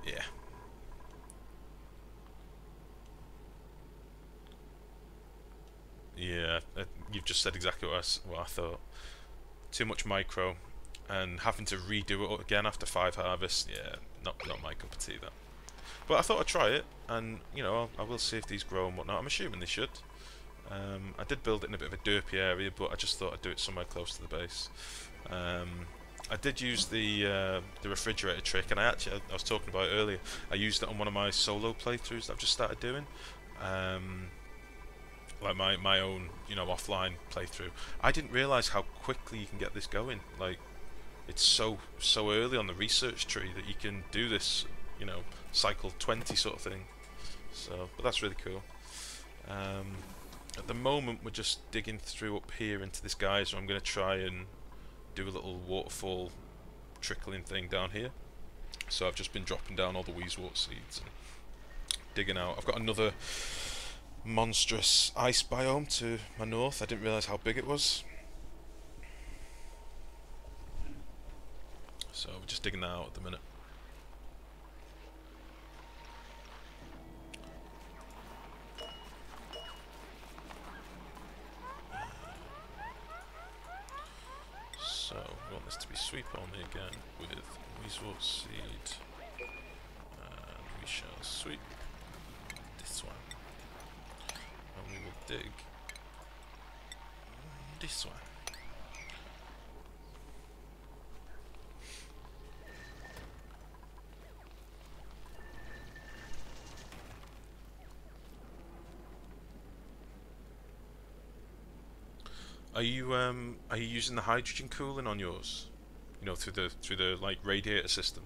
yeah. Yeah, you've just said exactly what I thought. Too much micro, and having to redo it again after 5 harvests. Yeah, not my cup of tea, that. But I thought I'd try it, and you know, I will see if these grow and whatnot. I'm assuming they should. I did build it in a bit of a derpy area, but I just thought I'd do it somewhere close to the base. I did use the refrigerator trick, and I was talking about it earlier. I used it on one of my solo playthroughs that I've just started doing. Like my own, you know, offline playthrough. I didn't realise how quickly you can get this going. Like, it's so early on the research tree that you can do this, you know, cycle 20 sort of thing. So, but that's really cool. At the moment, we're just digging through up here into this geyser. I'm going to try and do a little waterfall trickling thing down here. So I've just been dropping down all the Wheezewort seeds and digging out. I've got another monstrous ice biome to my north. I didn't realise how big it was. So we're just digging that out at the minute. So we want this to be sweep only again with Wheezewort seed, and we shall sweep this one, and we will dig this one. Are you using the hydrogen cooling on yours? You know, through the like radiator system?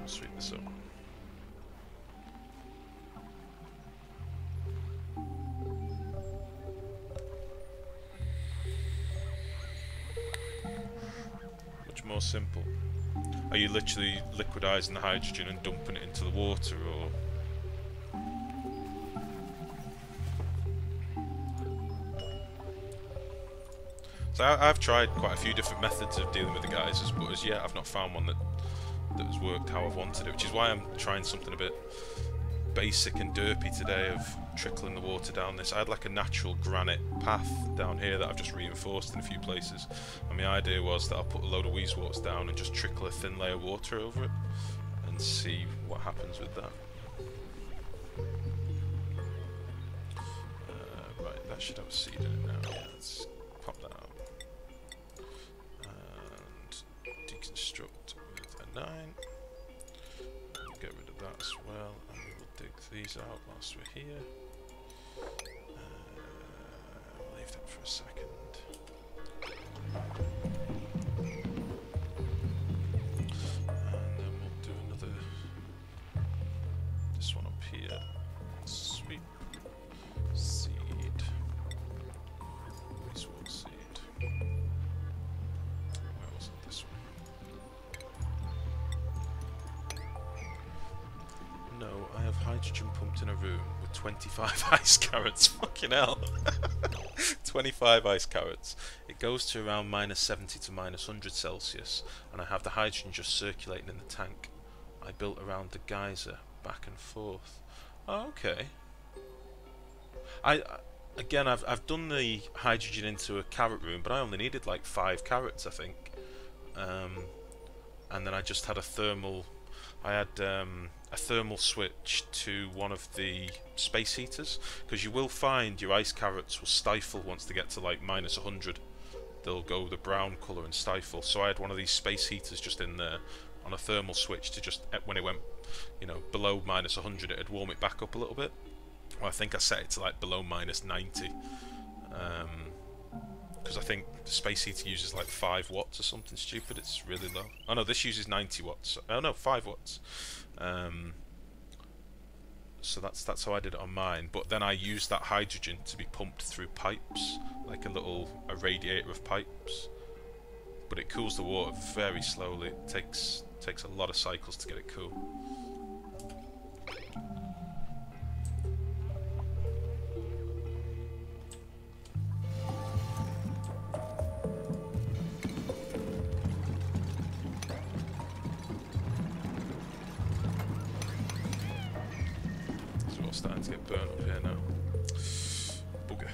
Sweep this up. Much more simple. Are you literally liquidizing the hydrogen and dumping it into the water, or? So I've tried quite a few different methods of dealing with the geysers, but as yet I've not found one that has worked how I've wanted it, which is why I'm trying something a bit basic and derpy today of trickling the water down this. I had like a natural granite path down here that I've just reinforced in a few places, and my idea was that I'll put a load of Wheezeworts down and just trickle a thin layer of water over it and see what happens with that. Right, that should have a seed in it now. Yeah, let's pop that out and deconstruct with a 9. Get rid of that as well, and we will dig these out whilst we're here. We'll leave that for a second. And then we'll do another, this one up here. Sweep, seed, Wheezewort seed. Where was it? This one. No, I have hydrogen pumped in a room with 25 ice carrots. Fucking hell. 25 ice carrots. It goes to around -70 to -100 Celsius, and I have the hydrogen just circulating in the tank. I built around the geyser, back and forth. Oh, okay. Again, I've done the hydrogen into a carrot room, but I only needed like 5 carrots, I think. And then I just had a thermal. I had a thermal switch to one of the space heaters, because you will find your ice carrots will stifle once they get to like -100. They'll go the brown colour and stifle. So I had one of these space heaters just in there on a thermal switch to just, when it went, you know, below -100, it'd warm it back up a little bit. Well, I think I set it to like below -90. Because I think the space heater uses like 5 watts or something stupid. It's really low. Oh no, this uses 90 watts. Oh no, 5 watts. So that's how I did it on mine. But then I used that hydrogen to be pumped through pipes, like a radiator of pipes. But it cools the water very slowly. It takes a lot of cycles to get it cool. Starting to get burnt up here now. Bugger.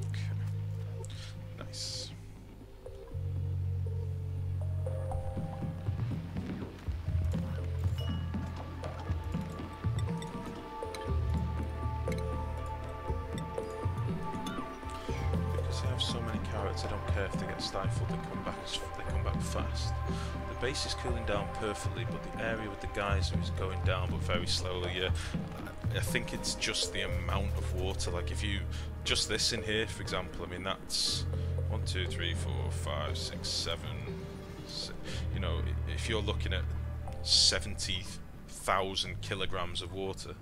Okay. Nice. carrots. I don't care if they get stifled. They come back fast. The base is cooling down perfectly, but the area with the geyser is going down, but very slowly. Yeah, I think it's just the amount of water. Like if you just this in here, for example. I mean that's 1, 2, 3, 4, 5, 6, 7. You know, if you're looking at 70,000 kilograms of water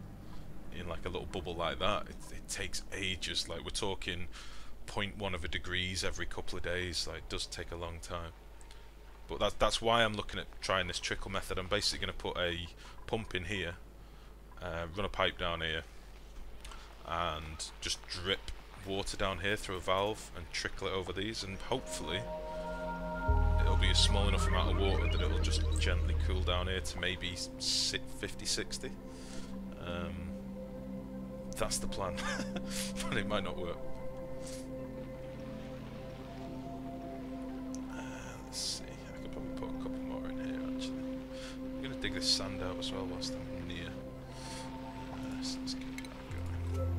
in like a little bubble like that, it takes ages. Like we're talking 0.1 of a degrees every couple of days. Like it does take a long time. But that's why I'm looking at trying this trickle method. I'm basically going to put a pump in here, run a pipe down here, and just drip water down here through a valve and trickle it over these, and hopefully it'll be a small enough amount of water that it'll just gently cool down here to maybe 50, 60. That's the plan, but it might not work. Let's see, I could probably put a couple more in here actually. I'm going to dig this sand out as well whilst I'm near. Let's get that going.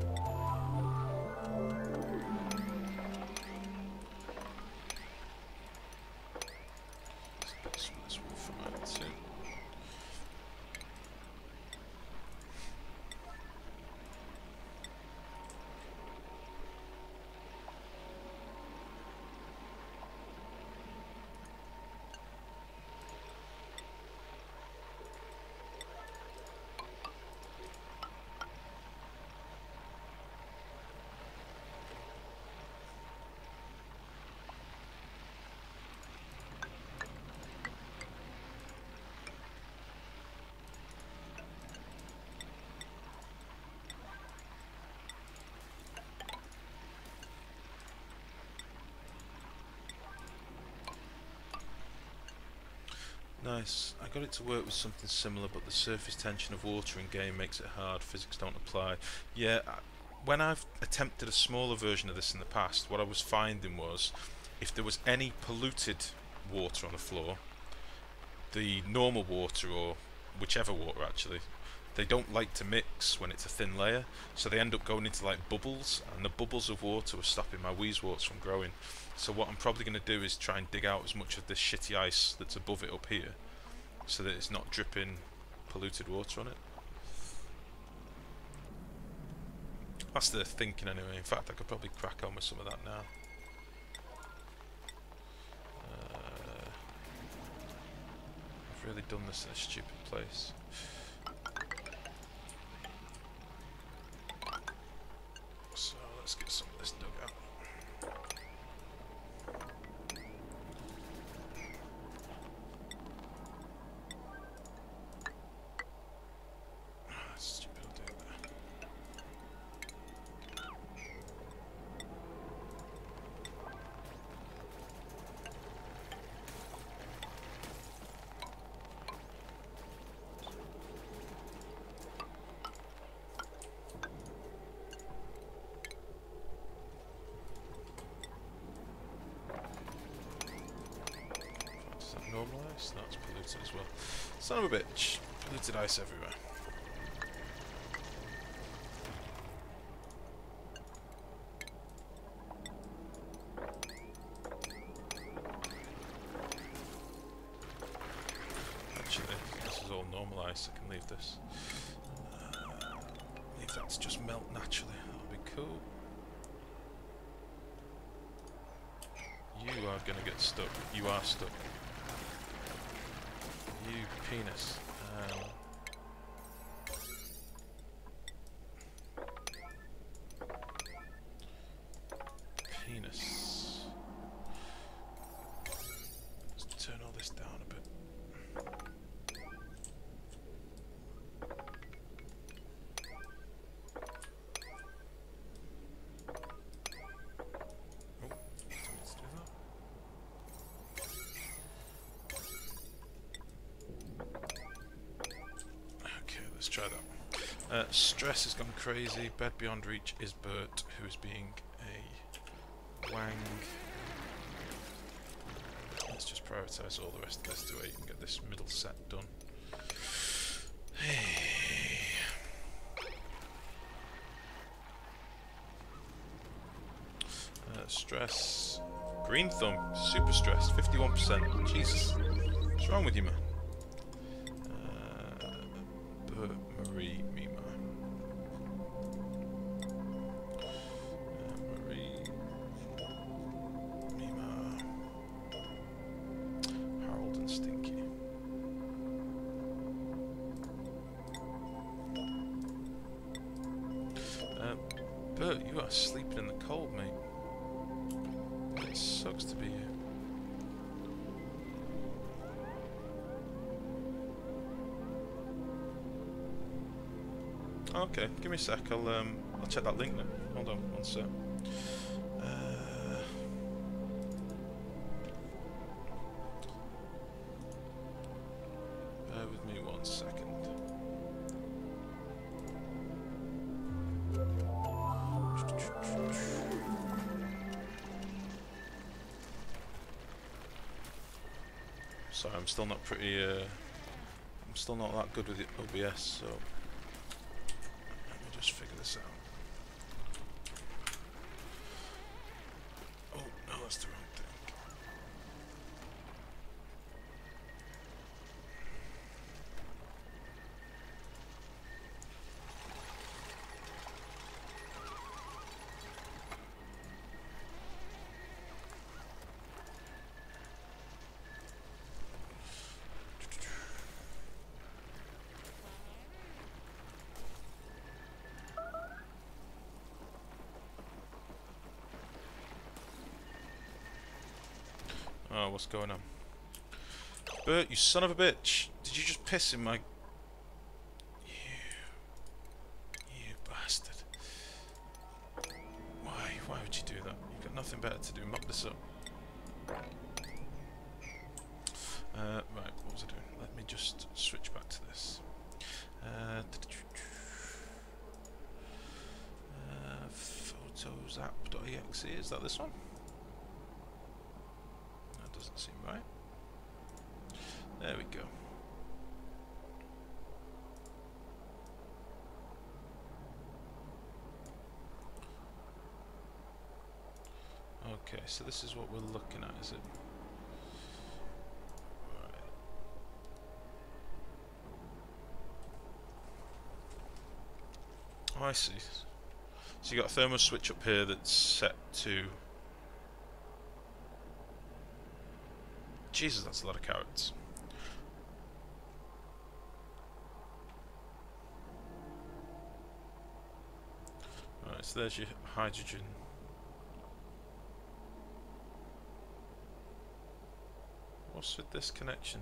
Nice. I got it to work with something similar, but the surface tension of water in game makes it hard. Physics don't apply. Yeah, when I've attempted a smaller version of this in the past, what I was finding was if there was any polluted water on the floor, the normal water, or whichever water actually, they don't like to mix when it's a thin layer, so they end up going into like bubbles, and the bubbles of water were stopping my Wheezeworts from growing. So what I'm probably going to do is try and dig out as much of this shitty ice that's above it up here, so that it's not dripping polluted water on it. That's the thinking anyway. In fact, I could probably crack on with some of that now. I've really done this in a stupid place. So let's get some of this dug out. Stupid, I'll do that. Is that normal ice? No, it's polluted as well. Son of a bitch. Polluted ice everywhere. Actually, this is all normal ice. I can leave this. Leave that to just melt naturally. That'll be cool. You are gonna get stuck. You are stuck. You penis. Penis. Let's turn all this down a bit. Oh, let's do that. Okay, let's try that. Stress has gone crazy. Bed beyond reach is Bert, who is being a wang. Let's just prioritise all the rest of this to where you can get this middle set done. Stress. Green Thumb, super stressed, 51%. Jesus, what's wrong with you, man? Bert, Marie, Mima. Marie, Mima, Harold and Stinky. Bert, you are sleeping in the cold, mate. It sucks to be here. Okay, give me a sec. I'll check that link now. Hold on, one sec. Bear with me 1 second. Sorry, I'm still not pretty. I'm still not that good with the OBS, so let me just figure this out. Oh no, that's the wrong thing. Oh, what's going on? Bert, you son of a bitch! Did you just piss in my... You bastard. Why? Why would you do that? You've got nothing better to do. Mop this up. Right, what was I doing? Let me just switch back to this. Photosapp.exe, is that this one? That doesn't seem right. There we go. Okay, so this is what we're looking at, is it? Oh, I see. So you got a thermal switch up here that's set to... Jesus, that's a lot of carrots. Right, so there's your hydrogen. What's with this connection?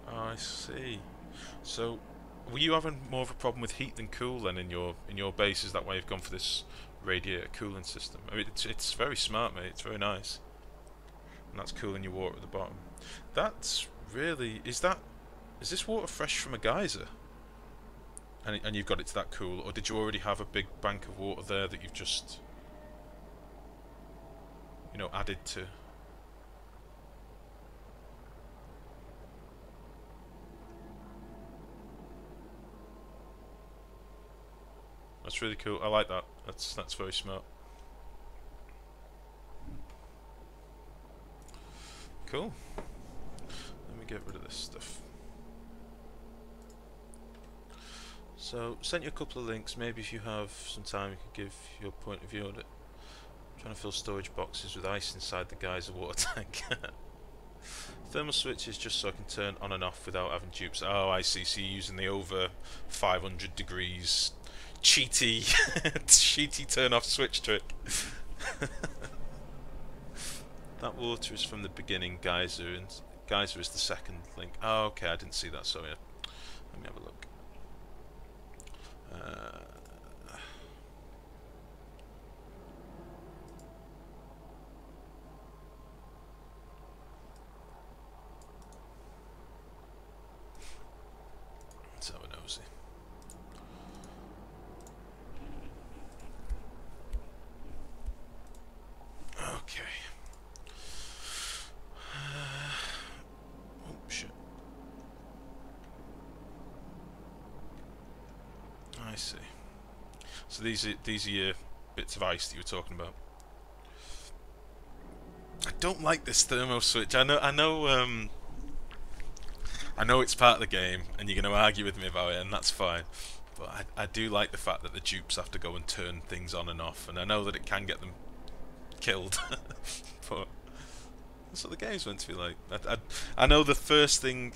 I see. So, were you having more of a problem with heat than cool then in your base? Is that why you've gone for this radiator cooling system? I mean, it's very smart, mate. It's very nice, and that's cooling your water at the bottom. That's really is this water fresh from a geyser? And you've got it to that cool, or did you already have a big bank of water there that you've just added to? That's really cool. I like that. That's very smart. Cool. Let me get rid of this stuff. So, sent you a couple of links. Maybe if you have some time, you could give your point of view on it. I'm trying to fill storage boxes with ice inside the geyser water tank. Thermal switch is just so I can turn on and off without having dupes. Oh, I see. So you're using the over 500 degrees cheaty cheaty turn off switch trick. That water is from the beginning geyser, and geyser is the second link. Oh, okay, I didn't see that. Sorry. Let me have a look. Let's have a nosy. I see. So these are your bits of ice that you were talking about. I don't like this thermo switch. I know it's part of the game, and you're going to argue with me about it, and that's fine. But I do like the fact that the dupes have to go and turn things on and off, and I know that it can get them killed. But that's what the game's meant to be like. I know the first thing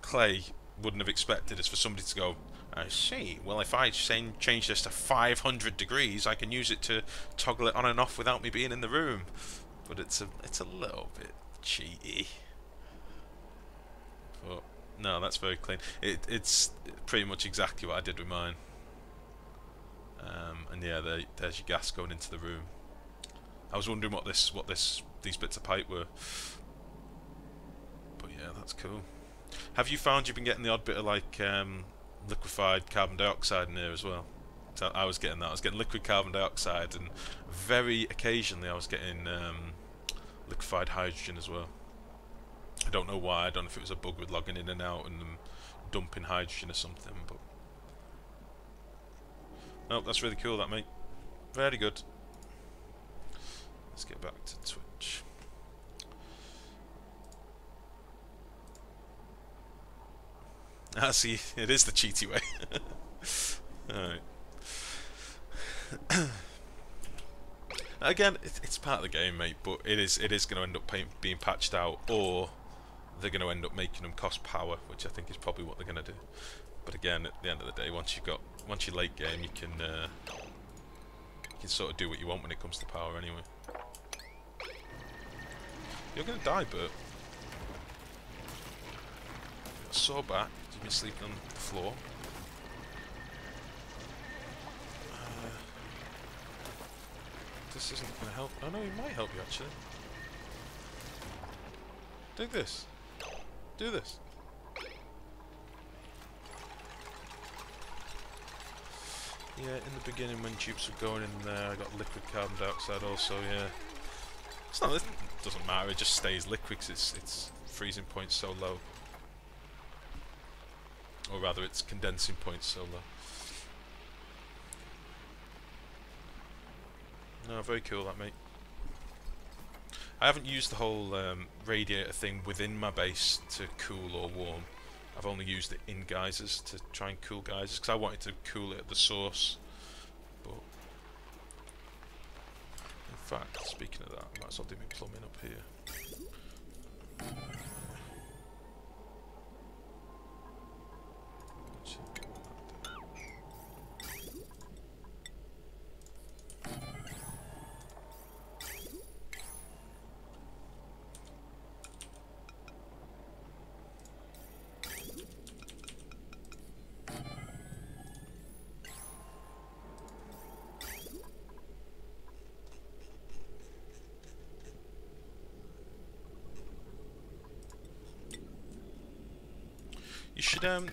Clay wouldn't have expected is for somebody to go, I see, well if I change this to 500 degrees I can use it to toggle it on and off without me being in the room. But it's a little bit cheaty. But no, that's very clean. It's pretty much exactly what I did with mine. And yeah, there's your gas going into the room. I was wondering what these bits of pipe were. But yeah, that's cool. Have you found you've been getting the odd bit of like liquefied carbon dioxide in there as well? So I was getting that. I was getting liquid carbon dioxide, and very occasionally I was getting liquefied hydrogen as well. I don't know why. I don't know if it was a bug with logging in and out and dumping hydrogen or something. But no, that's really cool, that mate. Very good. Let's get back to Twitch. Ah, see, it is the cheaty way. Alright. Again, it's part of the game, mate, but it is going to end up being patched out, or they're going to end up making them cost power, which I think is probably what they're going to do. But again, at the end of the day, once you're late game, you can sort of do what you want when it comes to power anyway. You're going to die, Bert. Sore back. You've been sleeping on the floor. This isn't going to help. Oh no, it might help you actually. Do this. Do this. Yeah, in the beginning when tubes were going in there, I got liquid carbon dioxide also, yeah. It's not, it doesn't matter, it just stays liquid because its freezing point's so low. Or rather, its condensing point's so low. No, very cool that, mate. I haven't used the whole radiator thing within my base to cool or warm. I've only used it in geysers to try and cool geysers because I wanted to cool it at the source. But in fact, speaking of that, I might as well do my plumbing up here.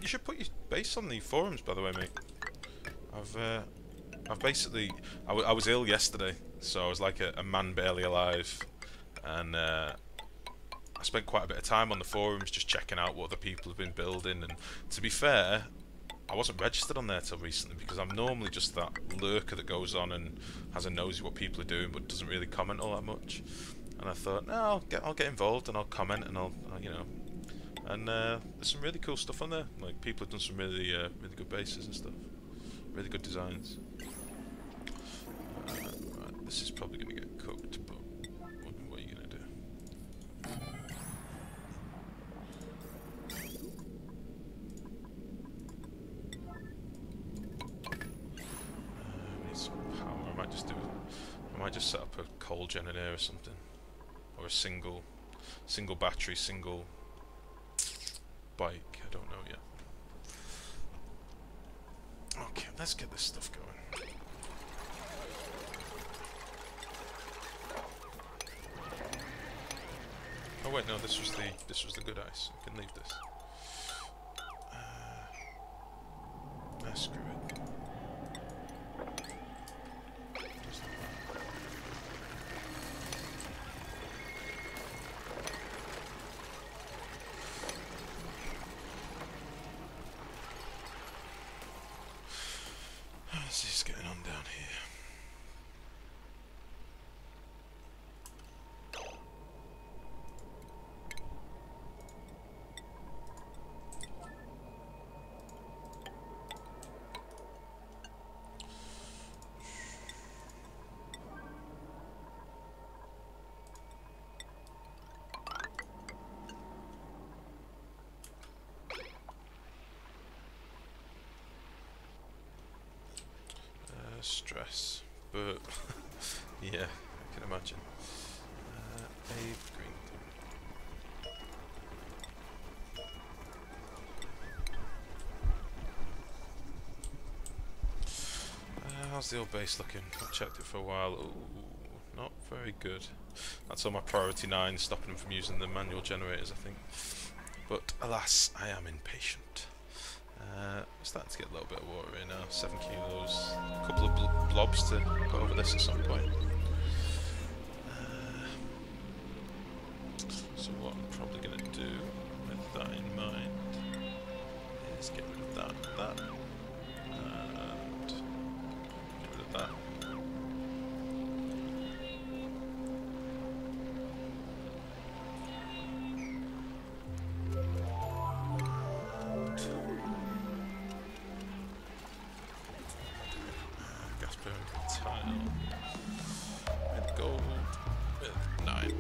You should put your base on the forums, by the way, mate. I've basically I was ill yesterday, so I was like a man barely alive, and I spent quite a bit of time on the forums just checking out what other people have been building. And to be fair, I wasn't registered on there till recently because I'm normally just that lurker that goes on and has a nosy what people are doing but doesn't really comment all that much. And I thought, no, I'll get involved and I'll comment and I'll you know. And there's some really cool stuff on there. Like people have done some really really good bases and stuff, really good designs. Right, this is probably going to get cooked, but what are you going to do? We need some power. I might just set up a coal generator or something, or a single battery, single bike, I don't know yet. Okay, let's get this stuff going. Oh wait, no, this was the good ice. I can leave this. Screw it. stress, but yeah, I can imagine. Paved green. How's the old base looking? I've checked it for a while. Ooh, not very good. That's on my priority 9, stopping them from using the manual generators, I think. But alas, I am impatient. Starting to get a little bit of water in now. 7 kilos. A couple of blobs to put over this at some point. So what I'm probably going to do with that in mind is get rid of that and that. And get rid of that. Gas burning tile. With gold. With 9.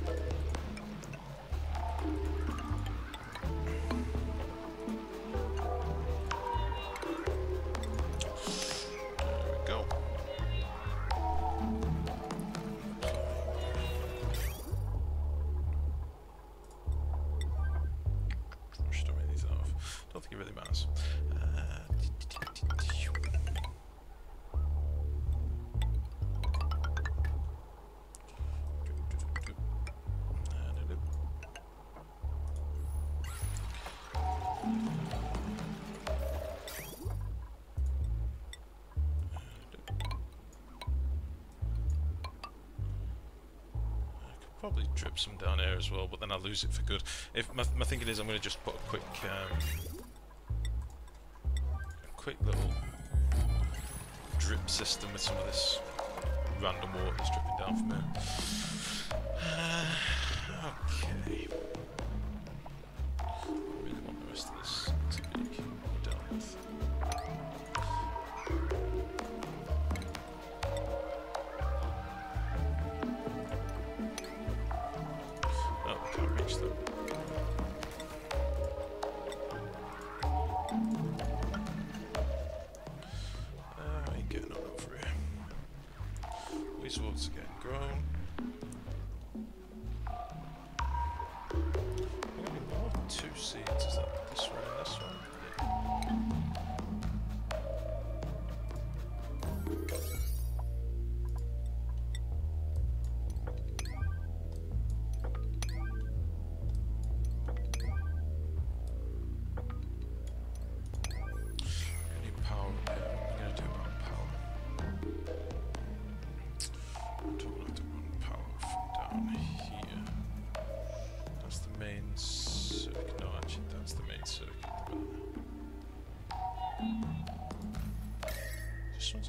Don't think it really matters. Probably drip some down here as well, but then I'll lose it for good. If my thinking is, I'm going to just put a quick little drip system with some of this random water that's dripping down from here. Okay. I really want the rest of this to be done with. Them. How are you getting on over here? Weasels are getting grown. I'm going to be more than 2 seeds. Is that this one and this one? Yeah.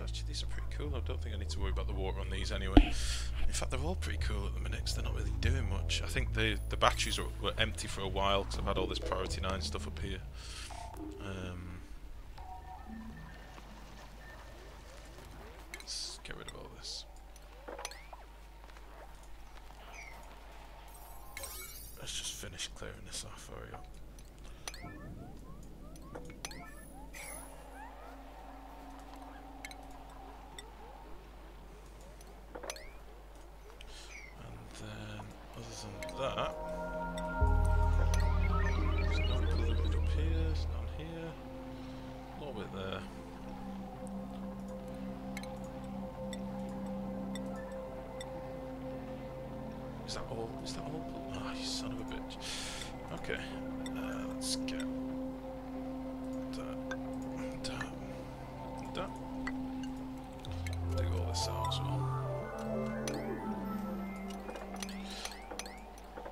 Actually, these are pretty cool. I don't think I need to worry about the water on these anyway. In fact, they're all pretty cool at the minute because they're not really doing much. I think the batteries were empty for a while because I've had all this priority 9 stuff up here. Let's get rid of all this. Let's just finish clearing this off. Hurry up. That. There's none polluted up here, there's none here. A little bit there. Is that all? Is that all? Ah, you son of a bitch. Okay. Let's get that. Dig all this out as well.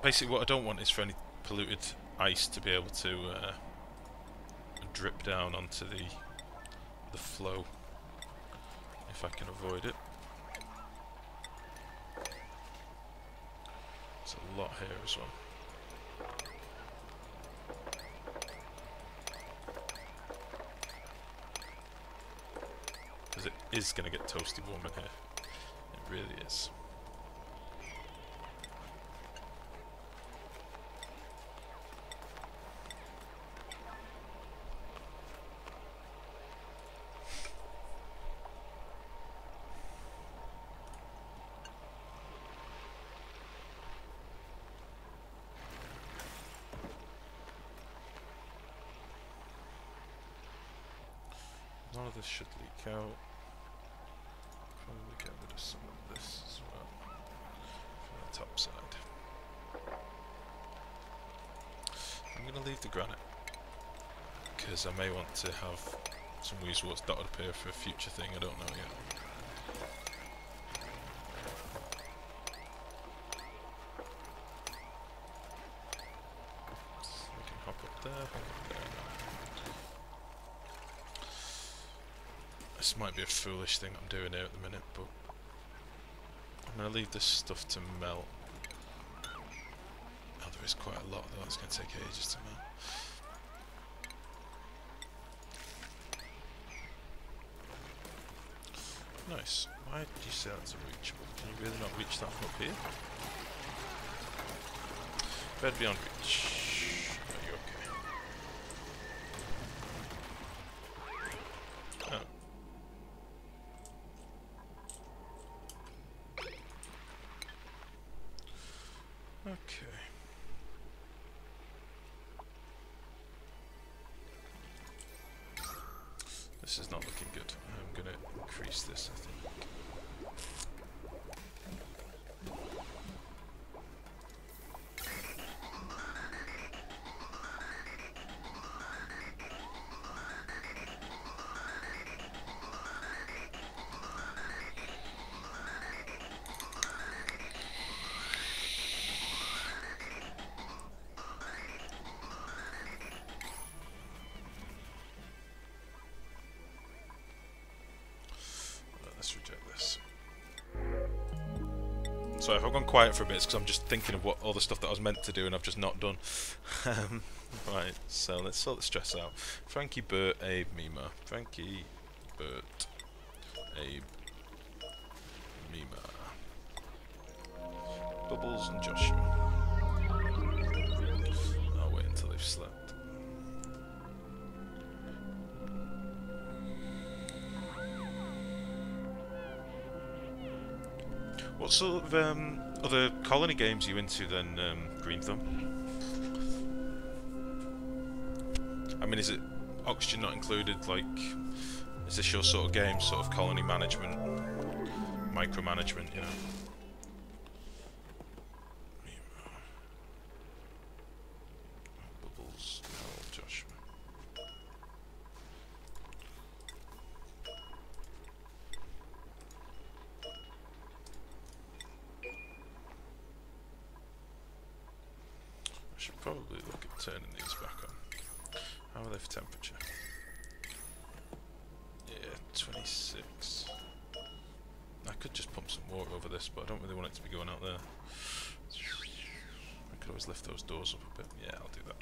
Basically, what I don't want is for any polluted ice to be able to drip down onto the flow, if I can avoid it. There's a lot here as well. Because it is going to get toasty warm in here. It really is. None of this should leak out. Probably get rid of some of this as well from the top side. I'm going to leave the granite because I may want to have some Weezeworts dotted up here for a future thing, I don't know yet. So we can hop up there, hop up there. This might be a foolish thing I'm doing here at the minute, but I'm going to leave this stuff to melt. Oh, there is quite a lot though, it's going to take ages to melt. Nice. Why did you say that's unreachable? Can you really not reach that from up here? Bed beyond reach. Are you okay? Oh. Okay. This is not looking good. I'm going to increase this, I think. Let's reject this. Sorry if I've gone quiet for a bit, it's because I'm just thinking of what all the stuff that I was meant to do and I've just not done. Right, so let's sort the stress out. Frankie, Bert, Abe, Mima. Frankie, Bert, Abe, Mima. Bubbles and Joshua. I'll wait until they've slept. What sort of other colony games are you into then, Green Thumb? I mean, is it Oxygen not included? Like, is this your sort of game, sort of colony management, micromanagement, you know? Bubbles, Harold, Joshua. I should probably look at turning these back on. How are they for temperature? Yeah, 26. I could just pump some water over this, but I don't really want it to be going out there. I could always lift those doors up a bit. Yeah, I'll do that.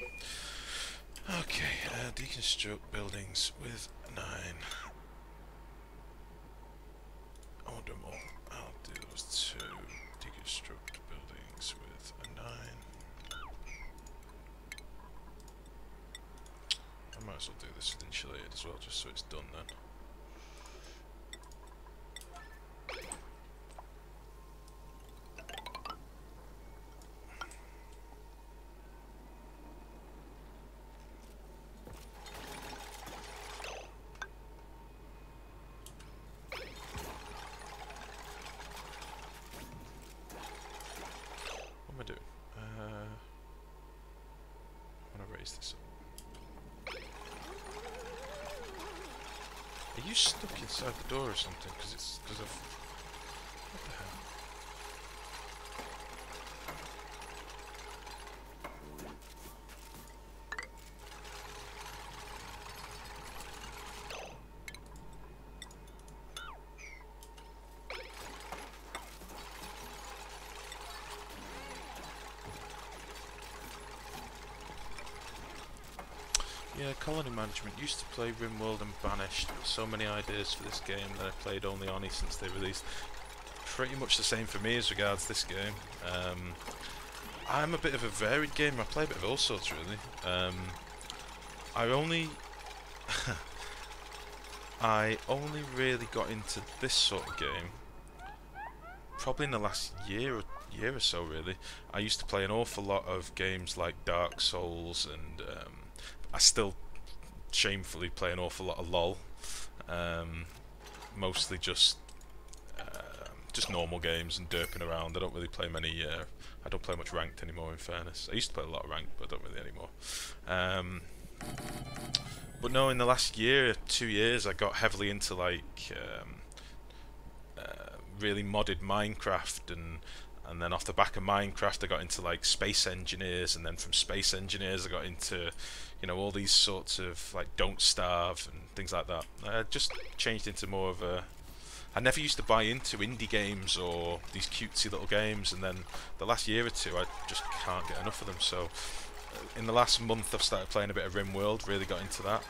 Okay, deconstruct buildings with 9. I won't do them all. I'll do those 2. Deconstruct buildings with a 9. I might as well do this with insulated as well, just so it's done then. What am I doing? I want to raise this up. Are you stuck inside the door or something? Because of... What the hell? Yeah, colony management. Used to play RimWorld and Banished. So many ideas for this game that I played only Oni since they released. Pretty much the same for me as regards this game. I'm a bit of a varied gamer. I play a bit of all sorts really. I only really got into this sort of game probably in the last year or so really. I used to play an awful lot of games like Dark Souls and I still shamefully play an awful lot of LOL. Mostly just normal games and derping around. I don't really play many. I don't play much ranked anymore. In fairness, I used to play a lot of ranked, but I don't really anymore. But no, in the last year, 2 years, I got heavily into like really modded Minecraft, and then off the back of Minecraft, I got into like Space Engineers, and then from Space Engineers, I got into, you know, all these sorts of like Don't Starve and things like that. I just changed into more of a. I never used to buy into indie games or these cutesy little games, and then the last year or two, I just can't get enough of them. So, in the last month, I've started playing a bit of RimWorld. Really got into that.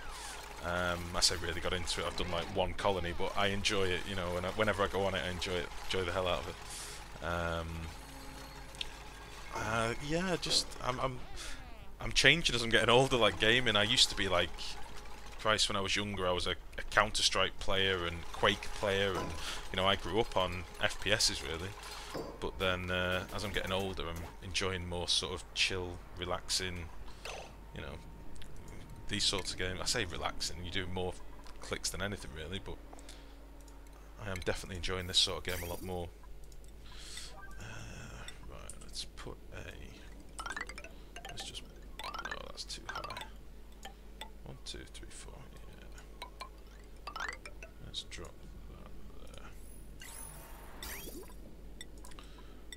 I say really got into it. I've done like one colony, but I enjoy it. You know, and whenever I go on it, I enjoy the hell out of it. Yeah, just I'm changing as I'm getting older. Like gaming, I used to be like, Christ, when I was younger, I was a Counter-Strike player and Quake player, and you know, I grew up on FPSs really. But then as I'm getting older, I'm enjoying more sort of chill, relaxing, you know, these sorts of games. I say relaxing, you do more clicks than anything really, but I am definitely enjoying this sort of game a lot more. Right, let's put a. Let's just. Oh, that's too high. 1, 2, 3, 4. Yeah. Let's drop that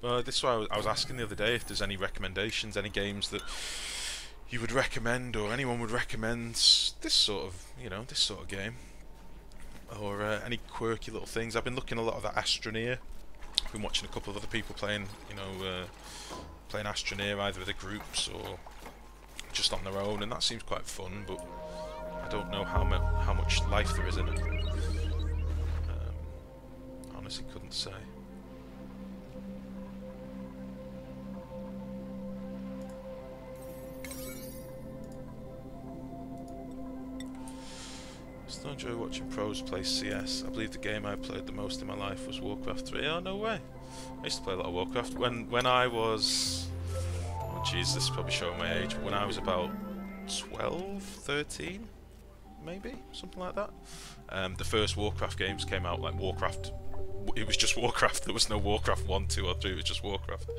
there. This is why I was asking the other day if there's any recommendations, any games that you would recommend, or anyone would recommend this sort of, you know, this sort of game, or any quirky little things. I've been looking a lot at Astroneer. I've been watching a couple of other people playing, you know, playing Astroneer either with the groups or just on their own, and that seems quite fun. But I don't know how much life there is in it. Honestly, couldn't say. Still enjoy watching pros play CS. I believe the game I played the most in my life was Warcraft 3. Oh, no way. I used to play a lot of Warcraft. When I was... Oh jeez, this is probably showing my age, but when I was about 12, 13, maybe? Something like that. The first Warcraft games came out, like Warcraft... It was just Warcraft, there was no Warcraft 1, 2 or 3, it was just Warcraft.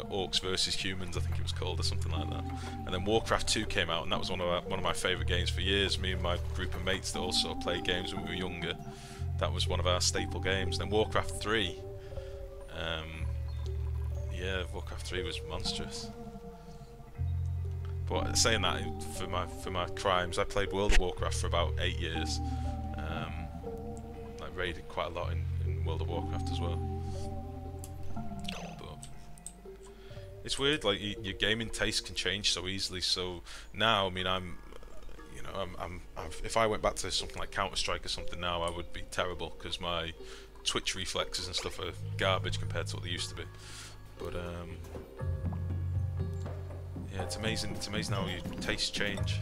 Orcs versus Humans, I think it was called, or something like that. And then Warcraft 2 came out, and that was one of my favourite games for years. Me and my group of mates that also played games when we were younger, that was one of our staple games. Then Warcraft 3, yeah, Warcraft 3 was monstrous. But saying that, for my crimes, I played World of Warcraft for about 8 years. I raided quite a lot in World of Warcraft as well. But it's weird, like your gaming taste can change so easily. So now, I mean, if I went back to something like Counter-Strike or something now, I would be terrible because my twitch reflexes and stuff are garbage compared to what they used to be. But yeah, it's amazing. It's amazing how your tastes change.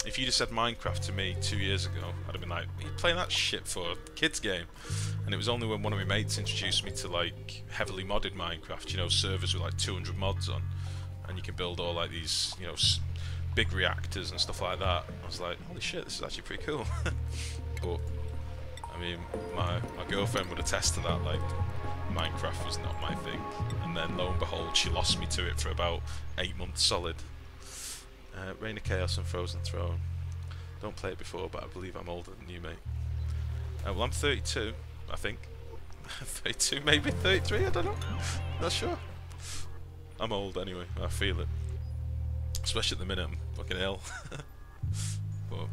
If you just said Minecraft to me 2 years ago, I'd have been like, "Are you playing that shit for a kids game?" And it was only when one of my mates introduced me to like heavily modded Minecraft, you know, servers with like 200 mods on, and you can build all like these, you know, big reactors and stuff like that. I was like, "Holy shit, this is actually pretty cool." But I mean, my girlfriend would attest to that. Like, Minecraft was not my thing, and then lo and behold, she lost me to it for about 8 months solid. Reign of Chaos and Frozen Throne. Don't play it before, but I believe I'm older than you, mate. Well, I'm 32, I think. 32, maybe 33. I don't know. Not sure. I'm old anyway. I feel it. Especially at the minute, I'm fucking ill. But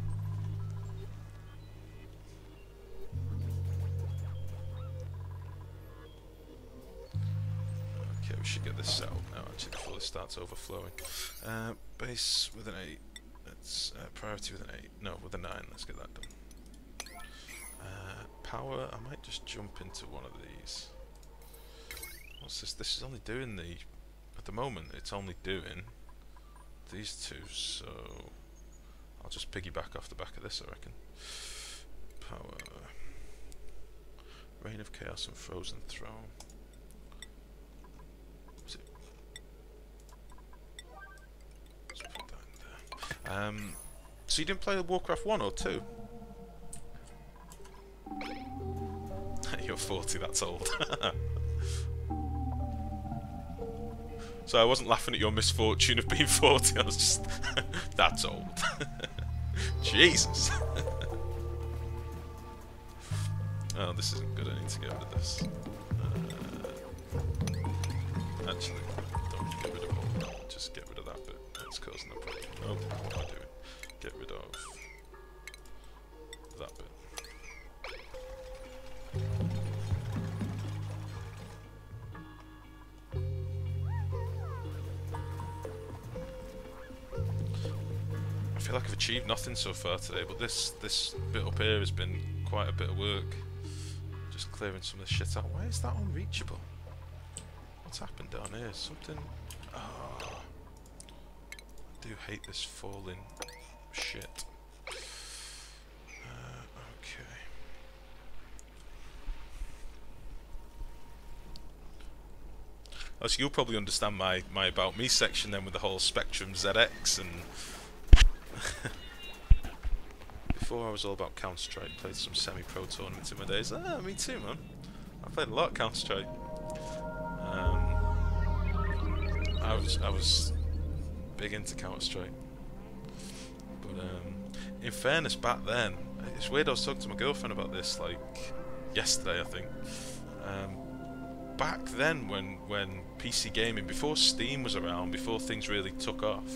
okay, we should get this set up now, actually, before this starts overflowing. Base with an 8. Let's priority with an 8. No, with a 9. Let's get that done. Power. I might just jump into one of these. What's this? This is only doing the. At the moment, it's only doing these two. So I'll just piggyback off the back of this, I reckon. Power. Reign of Chaos and Frozen Throne. So you didn't play Warcraft 1 or 2? You're 40, that's old. So I wasn't laughing at your misfortune of being 40, I was just... that's old. Jesus. Oh, this isn't good, I need to get rid of this. Actually, don't get rid of all that, just get rid of that bit. That's causing a problem. Oh, what am I doing? Get rid of that bit. I feel like I've achieved nothing so far today, but this bit up here has been quite a bit of work. Just clearing some of the shit out. Why is that unreachable? What's happened down here? Something... Oh, I do hate this falling shit. Okay. Oh, so you'll probably understand my About Me section then with the whole Spectrum ZX and... Before I was all about Counter-Strike, played some semi-pro tournaments in my days. Ah, me too, man. I played a lot of Counter-Strike. I was big into Counter-Strike. But in fairness, back then, it's weird. I was talking to my girlfriend about this like yesterday, I think. Back then, when PC gaming, before Steam was around, before things really took off,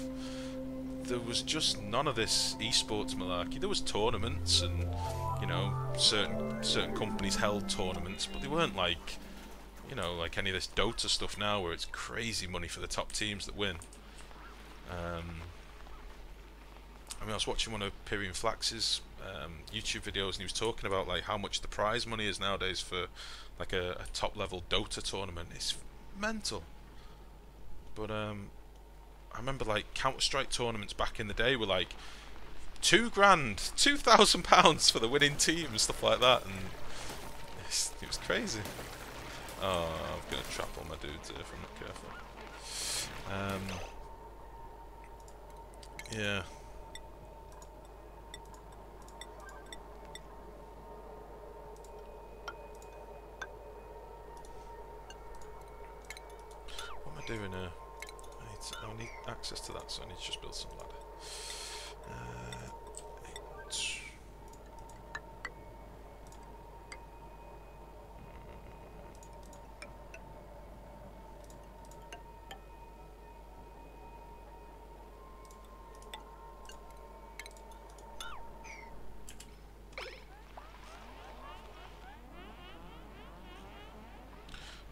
there was just none of this esports malarkey. There was tournaments, and you know, certain companies held tournaments, but they weren't like, you know, like any of this Dota stuff now, where it's crazy money for the top teams that win. I mean, I was watching one of Pyrian Flax's YouTube videos, and he was talking about like how much the prize money is nowadays for like a top level Dota tournament. It's mental. But I remember like Counter-Strike tournaments back in the day were like £2,000, £2,000 for the winning team and stuff like that, and it was crazy. Oh, I'm gonna trap all my dudes here if I'm not careful. Yeah. What am I doing here? I need access to that, so I need to just build some ladder.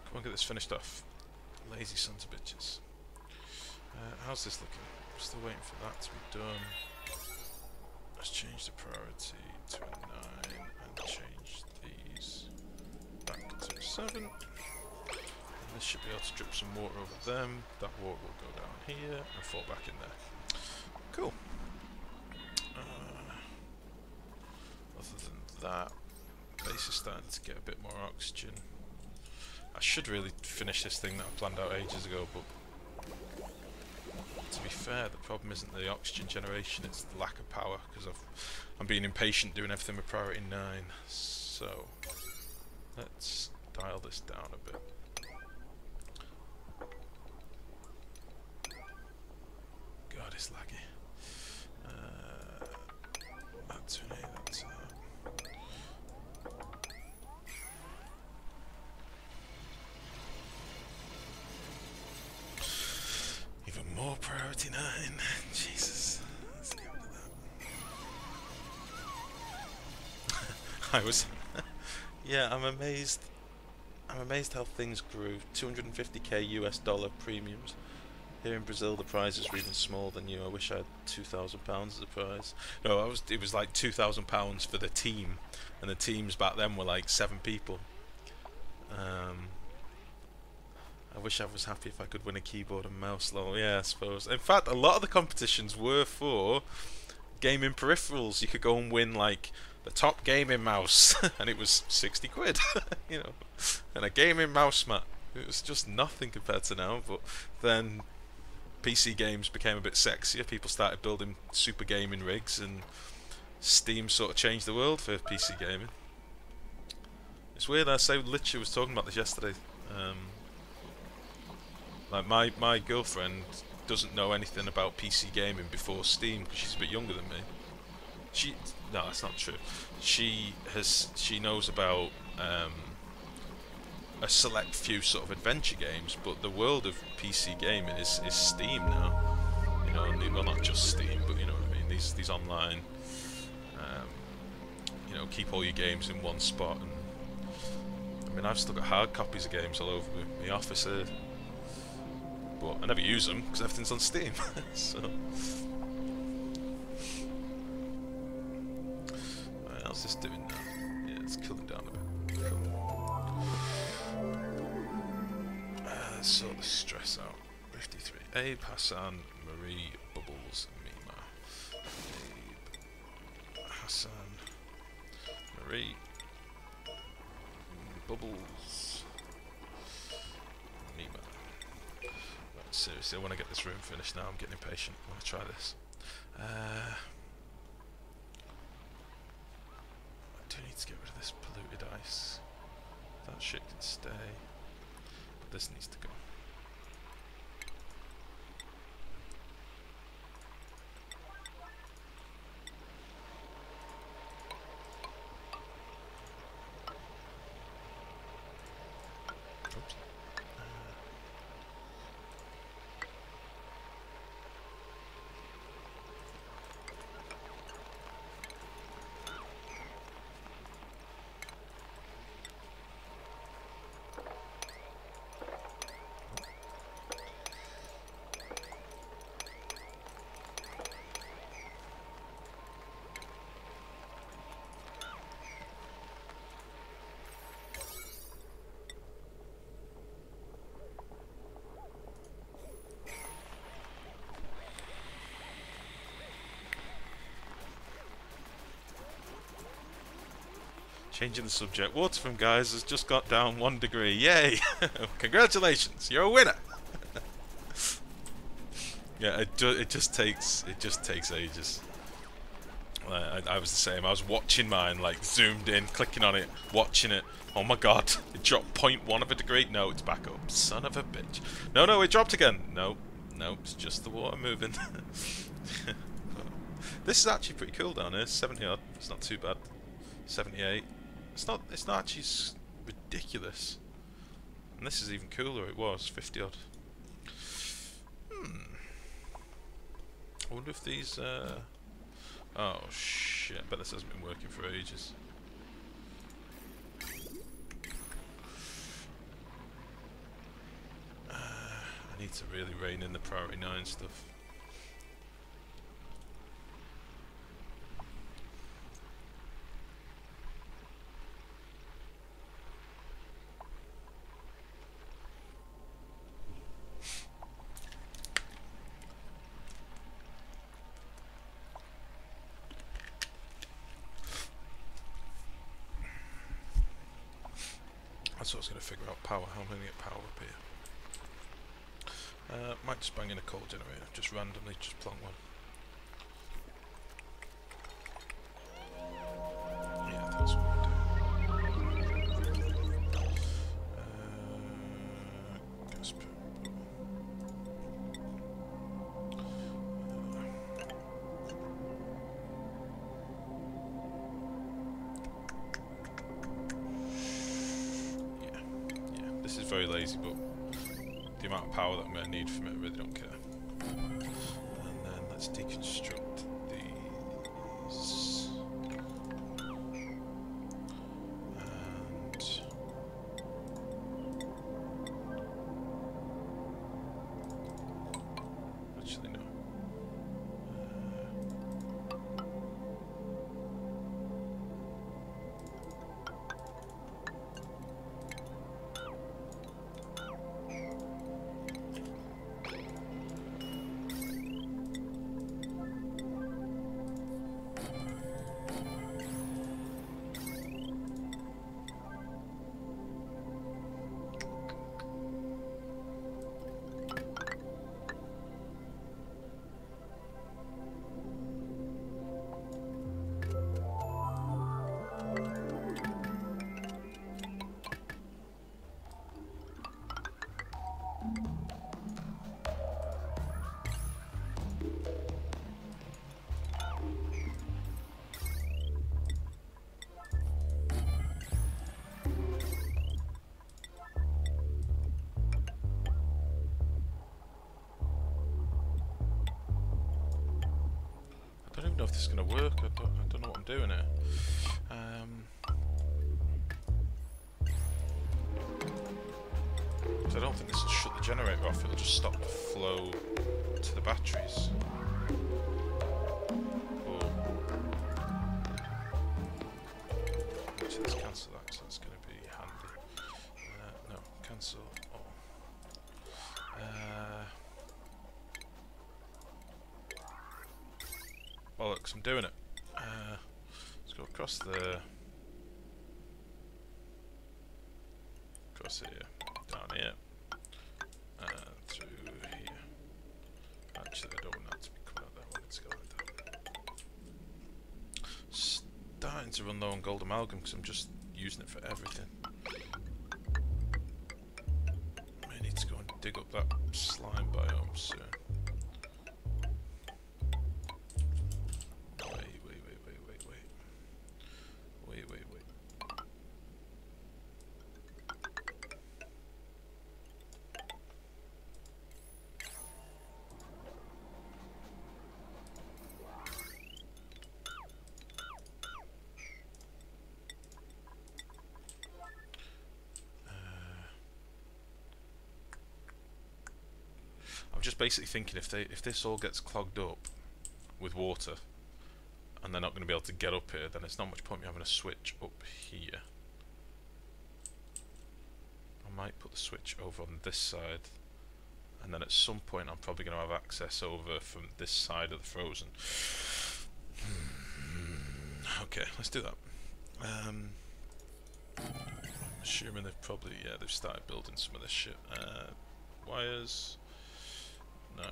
Come on, get this finished off. Lazy sons of bitches. How's this looking? I'm still waiting for that to be done. Let's change the priority to a 9 and change these back to a 7. And this should be able to drip some water over them. That water will go down here and fall back in there. Cool. Other than that, base is starting to get a bit more oxygen. I should really finish this thing that I planned out ages ago, but to be fair, the problem isn't the oxygen generation, it's the lack of power, because I'm being impatient doing everything with priority 9. So let's dial this down a bit. God, it's laggy. That's an 8, that's even more priority 9. Jesus. Let's get rid of that. I was yeah, I'm amazed how things grew. 250k US dollar premiums. Here in Brazil the prizes were even smaller than you. I wish I had £2,000 as a prize. No, it was like £2,000 for the team, and the teams back then were like 7 people. I wish I was happy if I could win a keyboard and mouse. Lol, yeah, I suppose. In fact, a lot of the competitions were for gaming peripherals. You could go and win like the top gaming mouse, and it was 60 quid, you know, and a gaming mouse mat. It was just nothing compared to now. But then PC games became a bit sexier, people started building super gaming rigs, and Steam sort of changed the world for PC gaming. It's weird. I literally was talking about this yesterday. Like my girlfriend doesn't know anything about PC gaming before Steam because she's a bit younger than me. No, that's not true. She knows about a select few sort of adventure games, but the world of PC gaming is Steam now. You know, and well, not just Steam, but you know what I mean. These online, you know, keep all your games in one spot. And I mean, I've still got hard copies of games all over my office here, but I never use them because everything's on Steam. So, right, how's this doing now? Yeah, it's cooling down a bit. Cool. Let's sort the stress out. 53. Abe, Hassan, Marie, Bubbles, Mima. Abe, Hassan, Marie, Bubbles, Mima. Right, seriously, I want to get this room finished now. I'm getting impatient. I want to try this. I do need to get rid of this polluted ice. That shit can stay. But this needs to go. Oops. Changing the subject. Waterfront guys has just got down 1 degree. Yay! Congratulations, you're a winner. Yeah, it just takes ages. I was the same. I was watching mine, like zoomed in, clicking on it, watching it. Oh my god, it dropped 0.1 of a degree. No, it's back up. Son of a bitch. No, it dropped again. No, it's just the water moving. This is actually pretty cool down here. 70 odd. It's not too bad. 78. It's not actually ridiculous. And this is even cooler. It was 50 odd. I wonder if these. Oh shit! I bet this hasn't been working for ages. I need to really rein in the priority 9 stuff. That's what I was going to figure out. Power. How am I going to get power up here? Might just bang in a coal generator. Just randomly, just plonk one. Yeah, that's what we do. Gas pump. This is very lazy, but the amount of power that I'm going to need from it, I really don't care. And then let's deconstruct these. And actually no. if this is going to work. I don't know what I'm doing here. I don't think this will shut the generator off, it'll just stop the flow to the batteries. Oh. Actually, let's cancel that because that's going to be handy. No, cancel all. Bollocks, I'm doing it. Let's go across there. Across here. Down here. Through here. Actually, I don't want that to be coming out that way. Let's go like that. Starting to run low on gold amalgam because I'm just using it for everything. I need to go and dig up that slime biome soon. I'm just basically thinking if this all gets clogged up with water and they're not going to be able to get up here, then it's not much point me having a switch up here. I might put the switch over on this side, and then at some point I'm probably going to have access over from this side of the frozen. Okay, let's do that. Assuming they've probably, yeah, they've started building some of this shit. Wires. 9.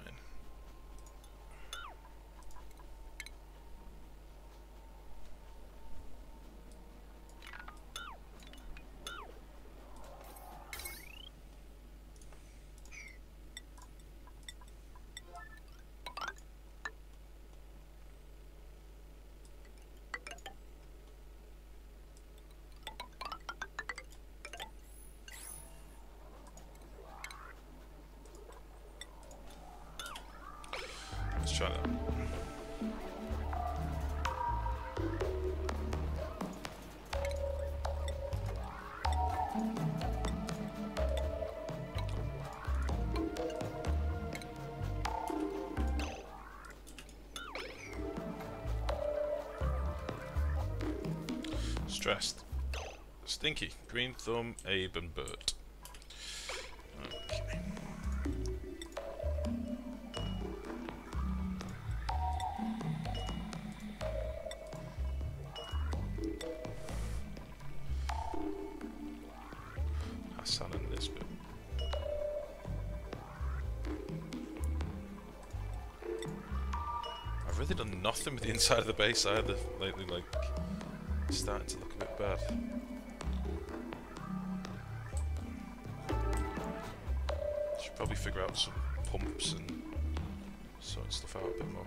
Let's try that. Stressed. Stinky. Green Thumb, Abe and Bert. Okay. Hassan and Nisbet. I've really done nothing with the inside of the base either lately, like, it's starting to look a bit bad. Should probably figure out some pumps and sort stuff out a bit more.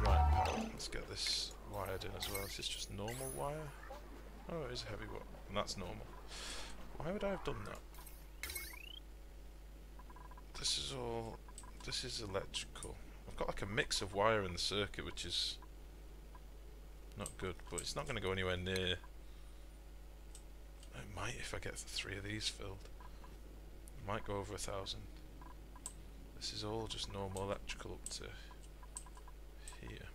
Right, power. Let's get this wired in as well. Is this just normal wire? Oh, it is a heavy one, and that's normal. Why would I have done that? This is electrical. I've got like a mix of wire in the circuit, which is not good, but it's not going to go anywhere near. It might if I get 3 of these filled. It might go over 1,000. This is all just normal electrical up to here.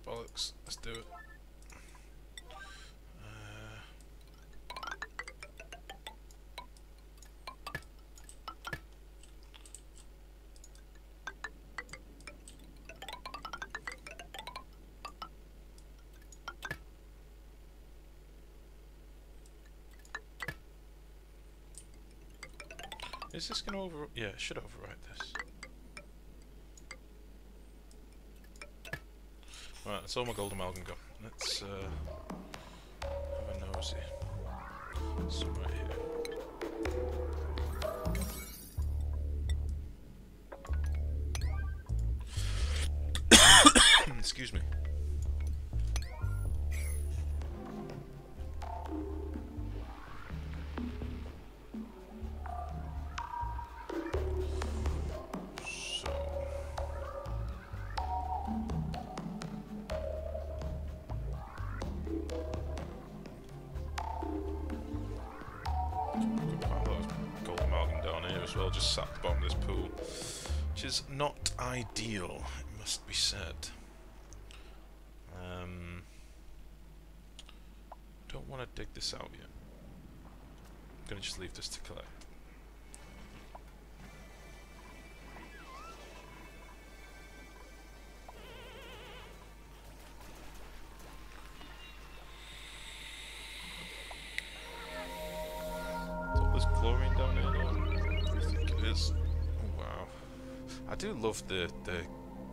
Bollocks, let's do it. Is this going to over... yeah, it should overwrite this. Right, that's all my gold amalgam got. Let's have a nosy. Some right here. Excuse me. just sat at the bottom of this pool, which is not ideal, it must be said. Don't want to dig this out yet. I'm going to just leave this to collect. There's chlorine down here now. I think it is. Oh, wow. I do love the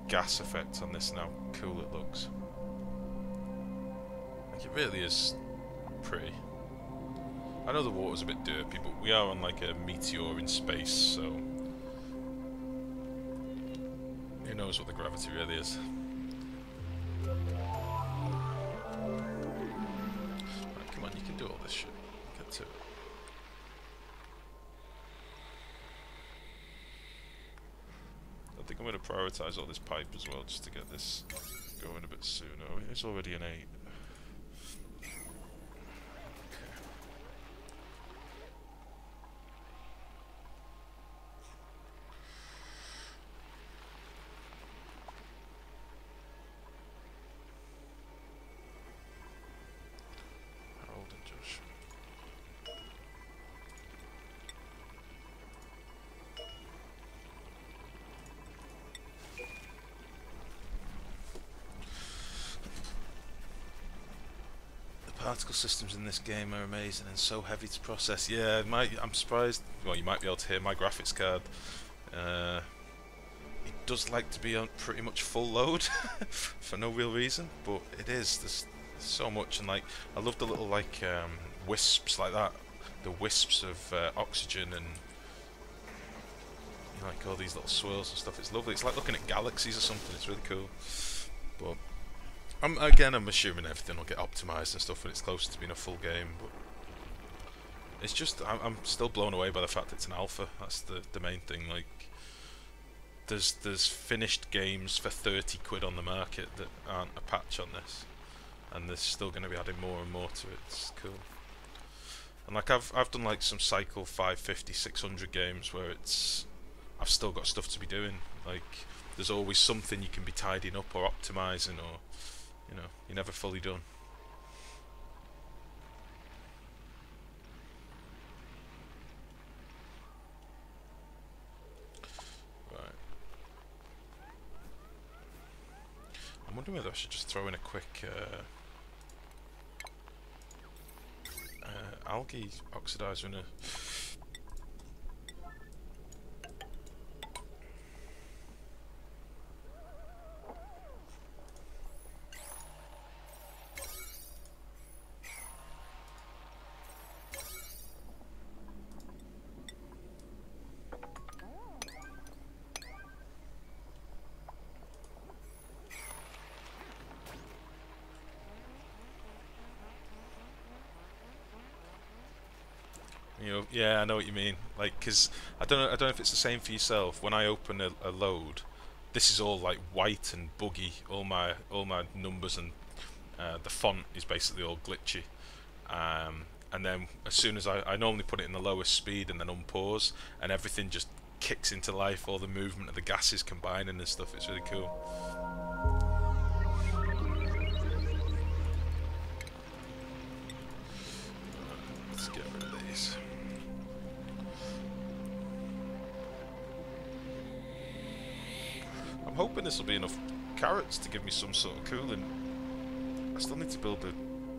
gas effect on this now. Cool it looks. Like, it really is pretty. I know the water's a bit derpy, but we are on like a meteor in space, so who knows what the gravity really is. Right, come on, you can do all this shit. Get to it. I think I'm going to prioritise all this pipe as well, just to get this going a bit sooner. It's already an 8. Particle systems in this game are amazing and so heavy to process. Yeah, I'm surprised. Well, you might be able to hear my graphics card. It does like to be on pretty much full load for no real reason, but it is. There's so much, and like I love the little like wisps like that, the wisps of oxygen, and you know, like all these little swirls and stuff. It's lovely. It's like looking at galaxies or something. It's really cool. But I'm assuming everything will get optimized and stuff when it's closer to being a full game, but it's just I'm still blown away by the fact it's an alpha. That's the main thing. Like there's finished games for 30 quid on the market that aren't a patch on this, and there's still going to be adding more and more to it. It's cool. And like I've done like some Cycle 550, 600 games where I've still got stuff to be doing. Like there's always something you can be tidying up or optimizing, or you know, you're never fully done. Right. I'm wondering whether I should just throw in a quick algae oxidizer in a... You know, yeah, I know what you mean. Like, cause I don't know if it's the same for yourself. When I open a load, this is all like white and buggy. All my numbers and the font is basically all glitchy. And then as soon as I normally put it in the lowest speed and then unpause, and everything just kicks into life. All the movement of the gases combining and stuff. It's really cool. Let's get rid of these. I'm hoping this will be enough carrots to give me some sort of cooling. I still need to build a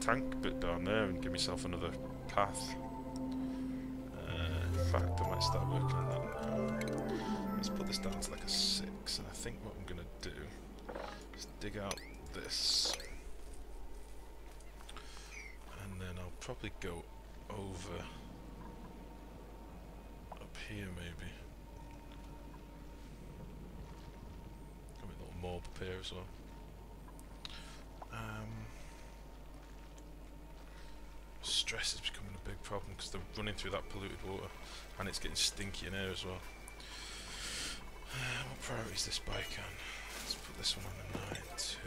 tank bit down there and give myself another path. In fact, I might start working on that now. Let's put this down to like a 6, and I think what I'm going to do is dig out this. And then I'll probably go over up here maybe. Got a little mob up here as well. Stress is becoming a big problem because they're running through that polluted water, and it's getting stinky in here as well. What priority is this bike on? Let's put this one on the 9 too.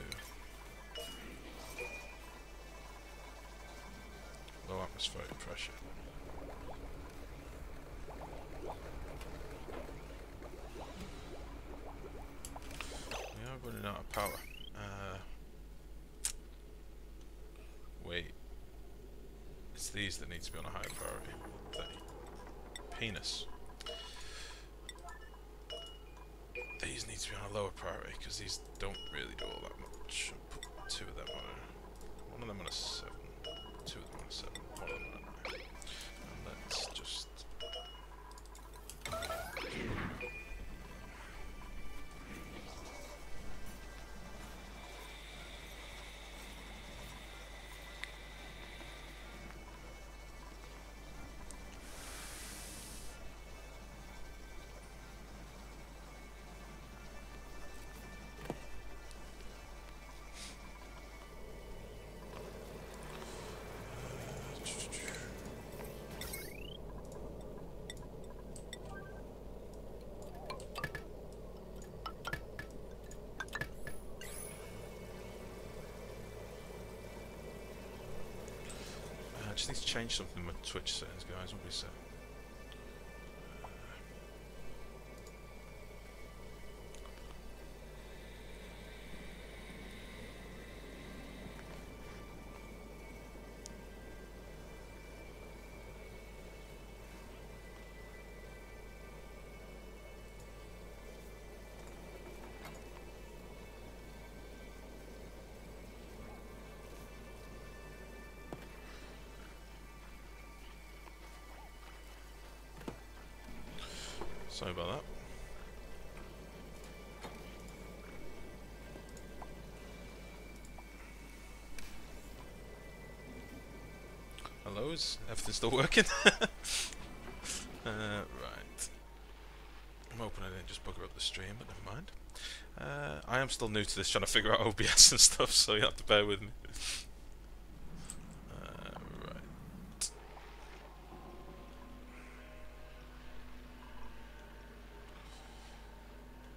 Low atmospheric pressure. out of power. Wait. It's these that need to be on a higher priority. Penis. These need to be on a lower priority because these don't really do all that much. I'll put 2 of them on a... One of them on a 7. 2 of them on a 7. One of them on a 9. And let's just... I just need to change something in my Twitch settings, guys. What do we say? Sorry about that. Hello, is everything still working? Right. I'm hoping I didn't just bugger up the stream, but never mind. I am still new to this, trying to figure out OBS and stuff, so you have to bear with me. Right.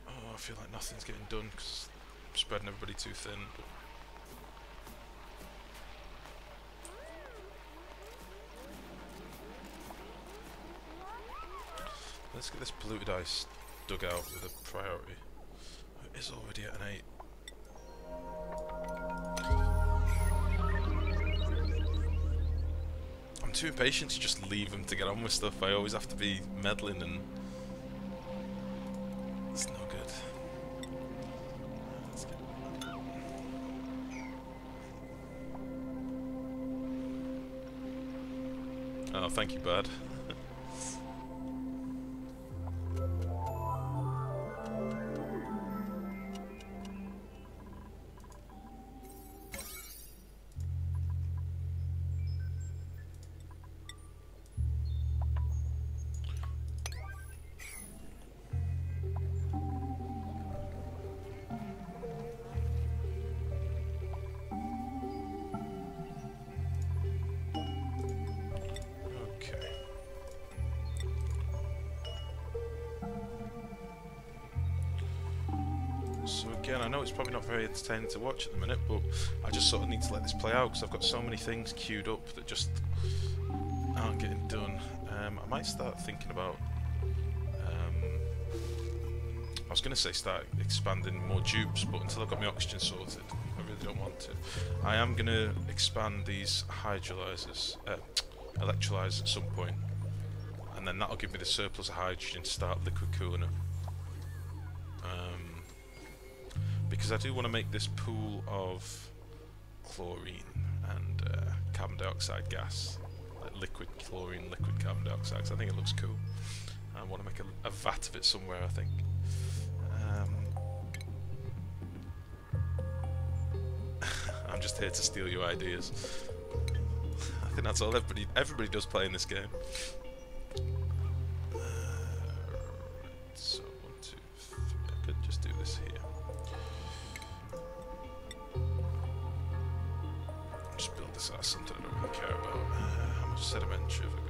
Oh, I feel like nothing's getting done because I'm spreading everybody too thin. But let's get this polluted ice dug out with a priority. It is already at an 8. I'm too impatient to just leave them to get on with stuff. I always have to be meddling and it's no good. Let's get oh, thank you, bud. So again, I know it's probably not very entertaining to watch at the minute, but I just sort of need to let this play out because I've got so many things queued up that just aren't getting done. I might start thinking about... I was going to say start expanding more dupes, but until I've got my oxygen sorted, I really don't want to. I am going to expand these hydrolyzers, electrolyzers at some point, and then that'll give me the surplus of hydrogen to start liquid cooling them. Because I do want to make this pool of chlorine and carbon dioxide gas, like liquid chlorine, liquid carbon dioxide, 'cause I think it looks cool. I want to make a vat of it somewhere, I think. I'm just here to steal your ideas. I think that's all everybody does play in this game. So 1, 2, 3. I could just do this here. Just build this out of something I don't really care about. How much sedimentary have I got?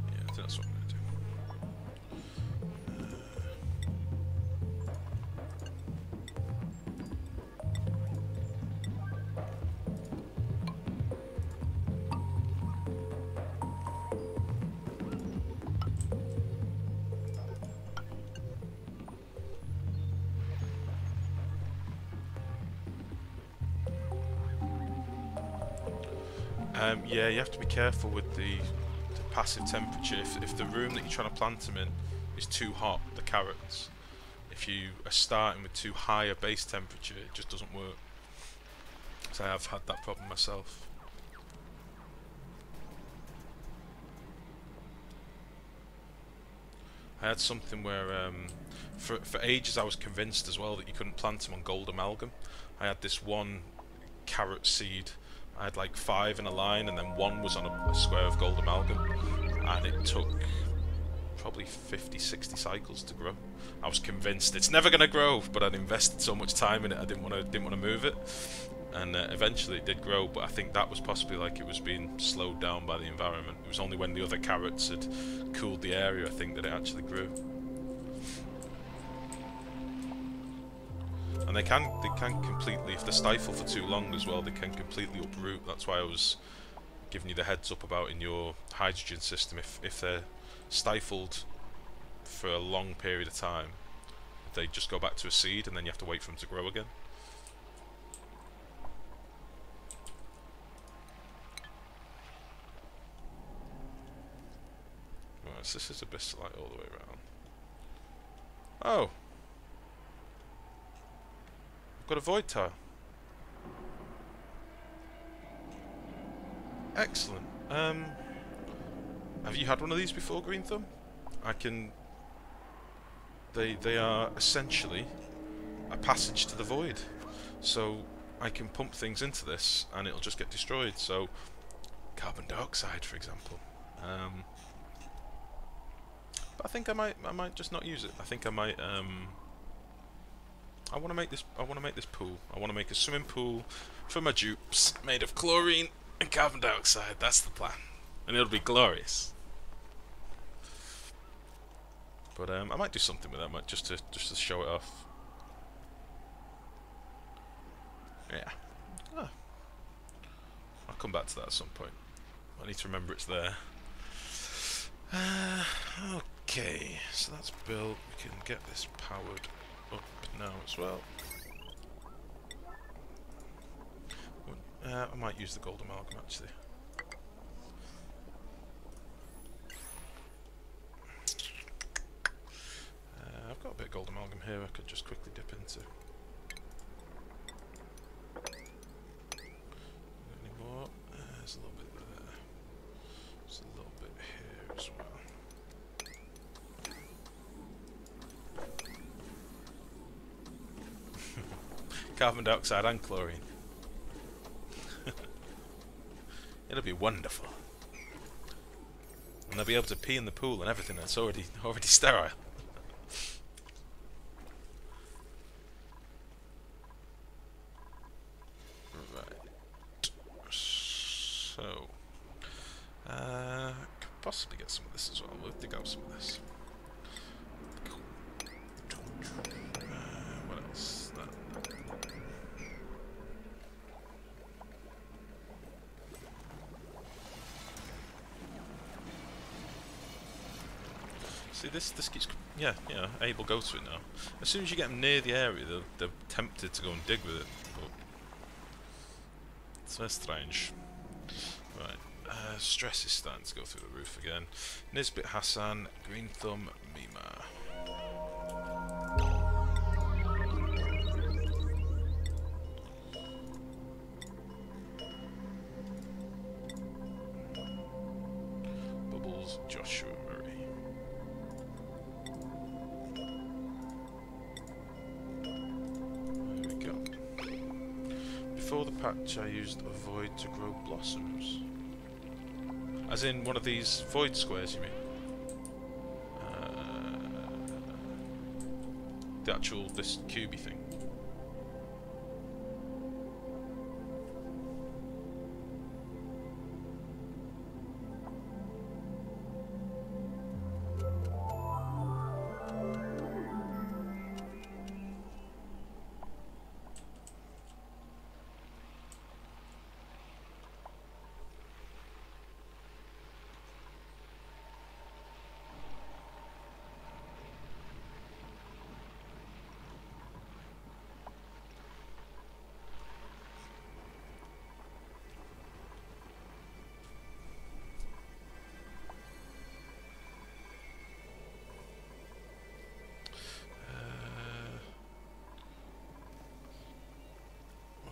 Yeah, I think that's what I'm going to do. Yeah, you have to be careful with the passive temperature. If the room that you're trying to plant them in is too hot, the carrots, if you are starting with too high a base temperature, it just doesn't work. So I have had that problem myself. I had something where for ages I was convinced as well that you couldn't plant them on gold amalgam. I had this one carrot seed. I had like 5 in a line, and then 1 was on a square of gold amalgam, and it took probably 50-60 cycles to grow. I was convinced it's never going to grow, but I'd invested so much time in it I didn't want to move it, and eventually it did grow. But I think that was possibly like it was being slowed down by the environment. It was only when the other carrots had cooled the area, I think, that it actually grew. And they can completely, if they're stifled for too long as well, they can completely uproot. That's why I was giving you the heads up about in your hydrogen system, if they're stifled for a long period of time, they just go back to a seed and then you have to wait for them to grow again. Right, so this is Abyssalite all the way around. Oh! Got a void tile. Excellent. Have you had one of these before, Green Thumb? I can. They are essentially a passage to the void. So I can pump things into this and it'll just get destroyed. So carbon dioxide, for example. But I think I might just not use it. I think I might. I want to make this pool. I want to make a swimming pool for my dupes made of chlorine and carbon dioxide. That's the plan, and it'll be glorious. But I might do something with that, just to show it off. Yeah. Oh. I'll come back to that at some point. I need to remember it's there. Okay, so that's built. We can get this powered up now as well. I might use the gold amalgam actually. I've got a bit of gold amalgam here I could just quickly dip into. Any more? There's a little bit there. There's a little bit here as well. Carbon dioxide and chlorine. It'll be wonderful. And they'll be able to pee in the pool and everything that's already sterile. Right. So I could possibly get some of this as well. We'll dig out some of this. What else? See, this keeps... Yeah, Abe will go to it now. As soon as you get them near the area, they're tempted to go and dig with it. But it's very strange. Right, stress is starting to go through the roof again. Nisbet Hassan, Green Thumb, Mima. Bubbles, Joshua Murray. Before the patch I used a void to grow blossoms. As in one of these void squares, you mean? The actual, this cubey thing.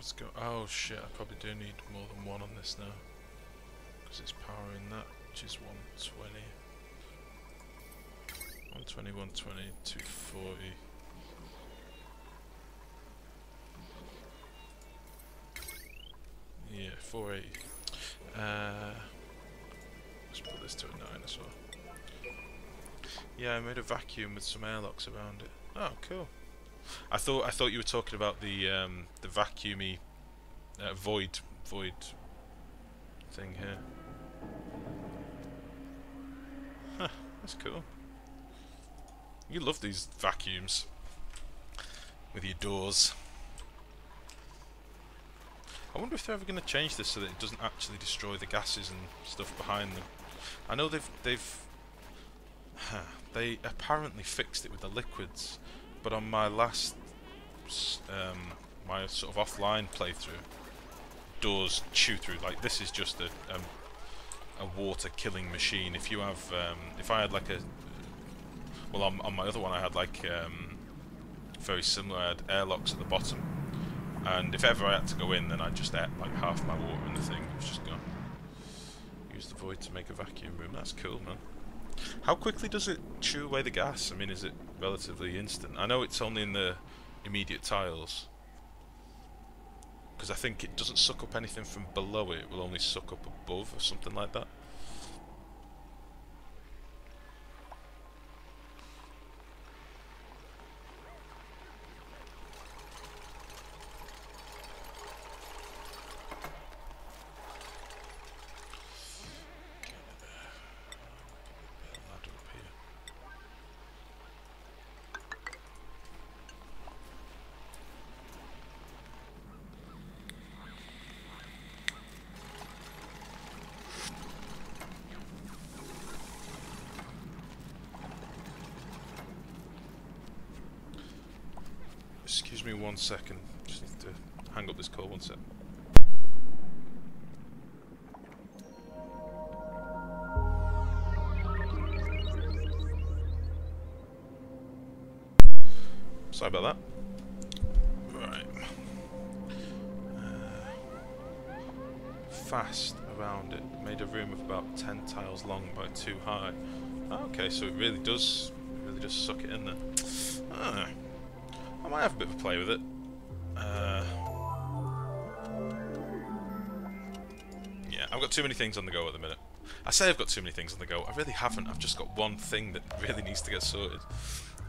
let's go. Oh shit, I probably do need more than one on this now. Because it's powering that, which is 120. 120, 120, 240. Yeah, 480. Let's put this to a 9 as well. Yeah, I made a vacuum with some airlocks around it. Oh, cool. I thought you were talking about the vacuumy void thing here. Huh, that's cool. You love these vacuums with your doors. I wonder if they're ever going to change this so that it doesn't actually destroy the gases and stuff behind them. I know they apparently fixed it with the liquids, but on my last my sort of offline playthrough, doors chew through. Like, this is just a water killing machine. If you have if I had like a, well, on my other one I had like very similar. I had airlocks at the bottom, and if ever I had to go in, then I'd just add like half my water in the thing. It was just gone. Use the void to make a vacuum room. That's cool, man. How quickly does it chew away the gas? I mean, is it relatively instant? I know it's only in the immediate tiles, because I think it doesn't suck up anything from below it. It will only suck up above or something like that. Excuse me 1 second. Just need to hang up this call 1 sec. Sorry about that. Right. Fast around it. Made a room of about 10 tiles long by 2 high. Okay, so it really does suck it in there. I might have a bit of a play with it. Yeah, I've got too many things on the go at the minute. I say I've got too many things on the go. I really haven't. I've just got one thing that really needs to get sorted.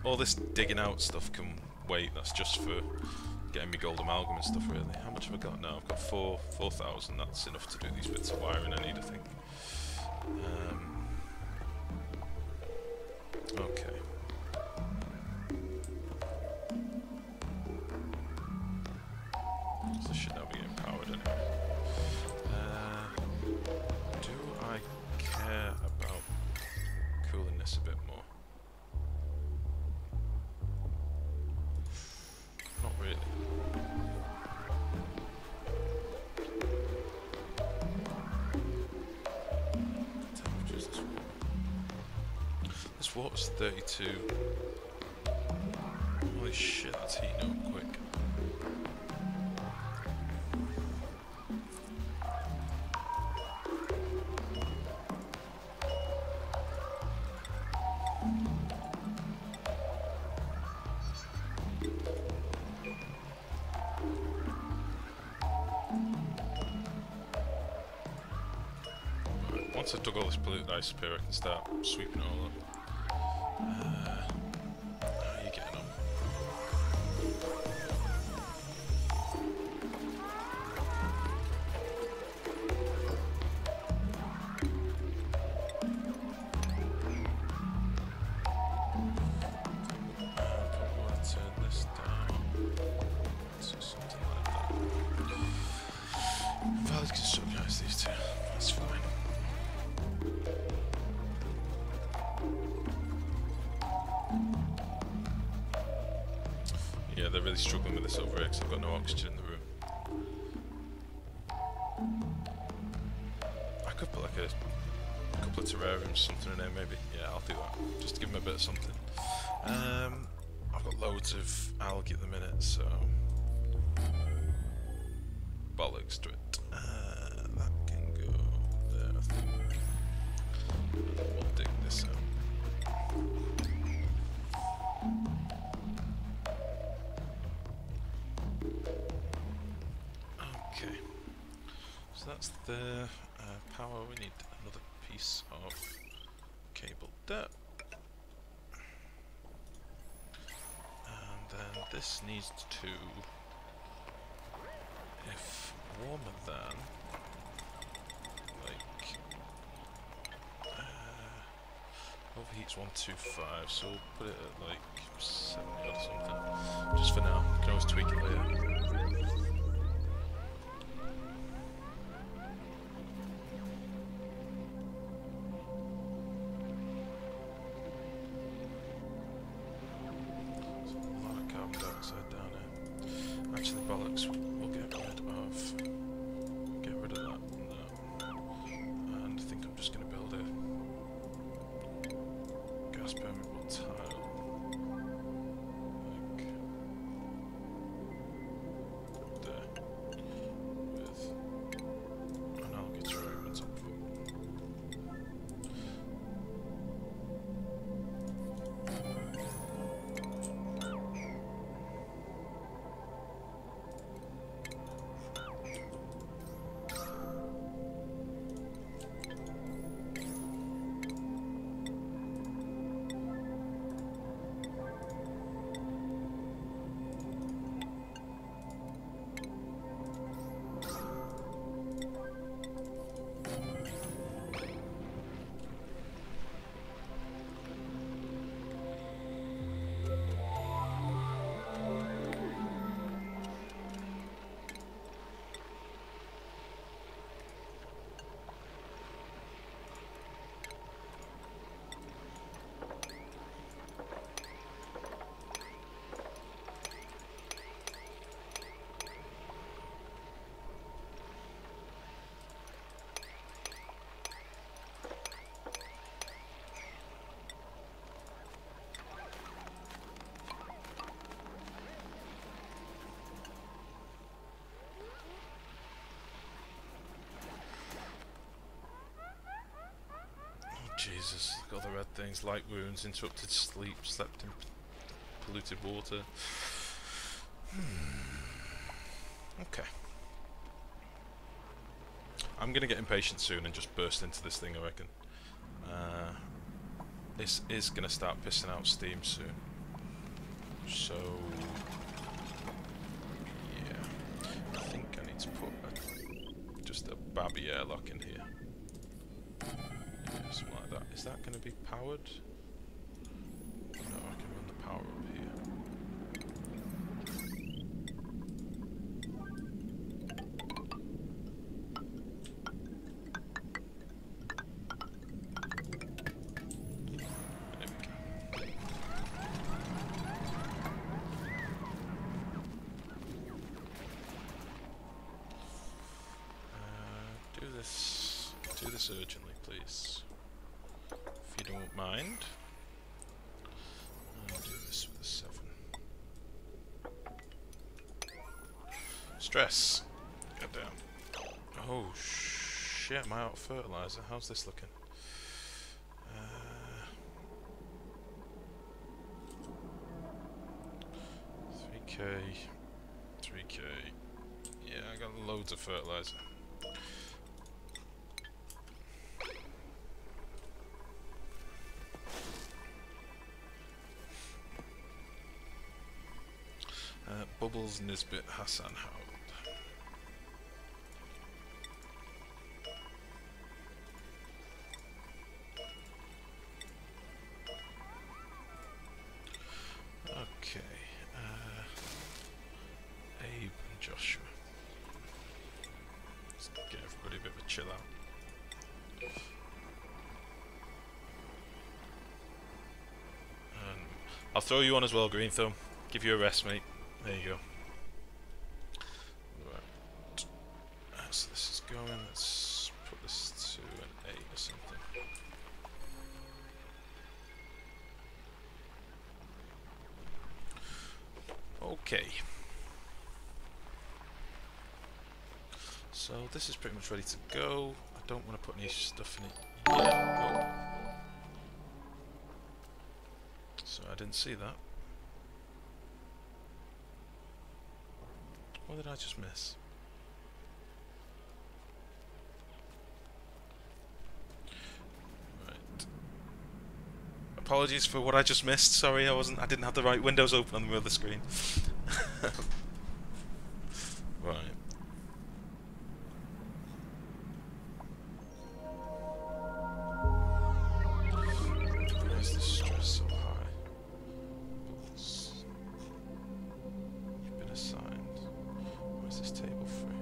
All this digging out stuff can wait. That's just for getting me gold amalgam and stuff, really. How much have I got now? I've got 4,000. That's enough to do these bits of wiring I need, I think. Okay. This should now be getting powered anyway. Do I care about cooling this a bit more? Not really. What temperature is this water? This water's 32. Holy shit, that's heating up quick. Once I've dug all this polluted ice up here, I can start sweeping it all up. How are you getting on? Probably want to turn this down to something like that. Valid can still organise these two. That's fine. Yeah, they're really struggling with this over here because I've got no oxygen in the room. I could put like a couple of terrariums, something in there maybe. Yeah, I'll do that. Just to give them a bit of something. I've got loads of algae at the minute, so... bollocks to it. That can go there, I think. And then we'll dig this out. Okay. So that's the power. We need another piece of cable there. And then this needs to, if warmer than, like, overheats 125, so we'll put it at like 70 or something. Just for now, we can always tweak it later. Jesus, got the red things, light wounds, interrupted sleep, slept in polluted water. Okay. I'm gonna get impatient soon and just burst into this thing, I reckon. This is gonna start pissing out steam soon. So, yeah. I think I need to put just a babby airlock in here. Something like that. Is that going to be powered? No, I can run the power up here. There we go. Do this urgently, please. If you don't mind. I'll do this with a 7. Stress. Goddamn. Oh shit, am I out of fertilizer? How's this looking? 3k. 3k. Yeah, I got loads of fertilizer. Bubbles Nisbet Hassan Howard. Okay. Abe and Joshua. Let's get everybody a bit of a chill out. I'll throw you on as well, Green Thumb. Give you a rest, mate. There you go. Right. So this is going. Let's put this to an 8 or something. Okay. So this is pretty much ready to go. I don't want to put any stuff in it yet. Oh. So I didn't see that. What did I just miss? Right. Apologies for what I just missed. Sorry, I didn't have the right windows open on the other screen. Right. Why is the stress so high? You've been assigned. Why is this table free?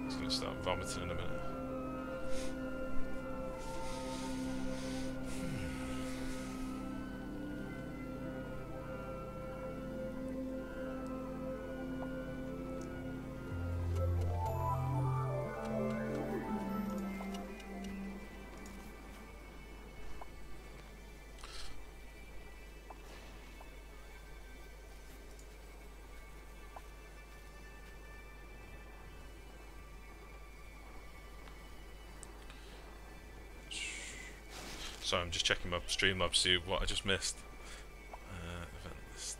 He's gonna start vomiting in a minute. Sorry, I'm just checking my Streamlabs to see what I just missed. Event list.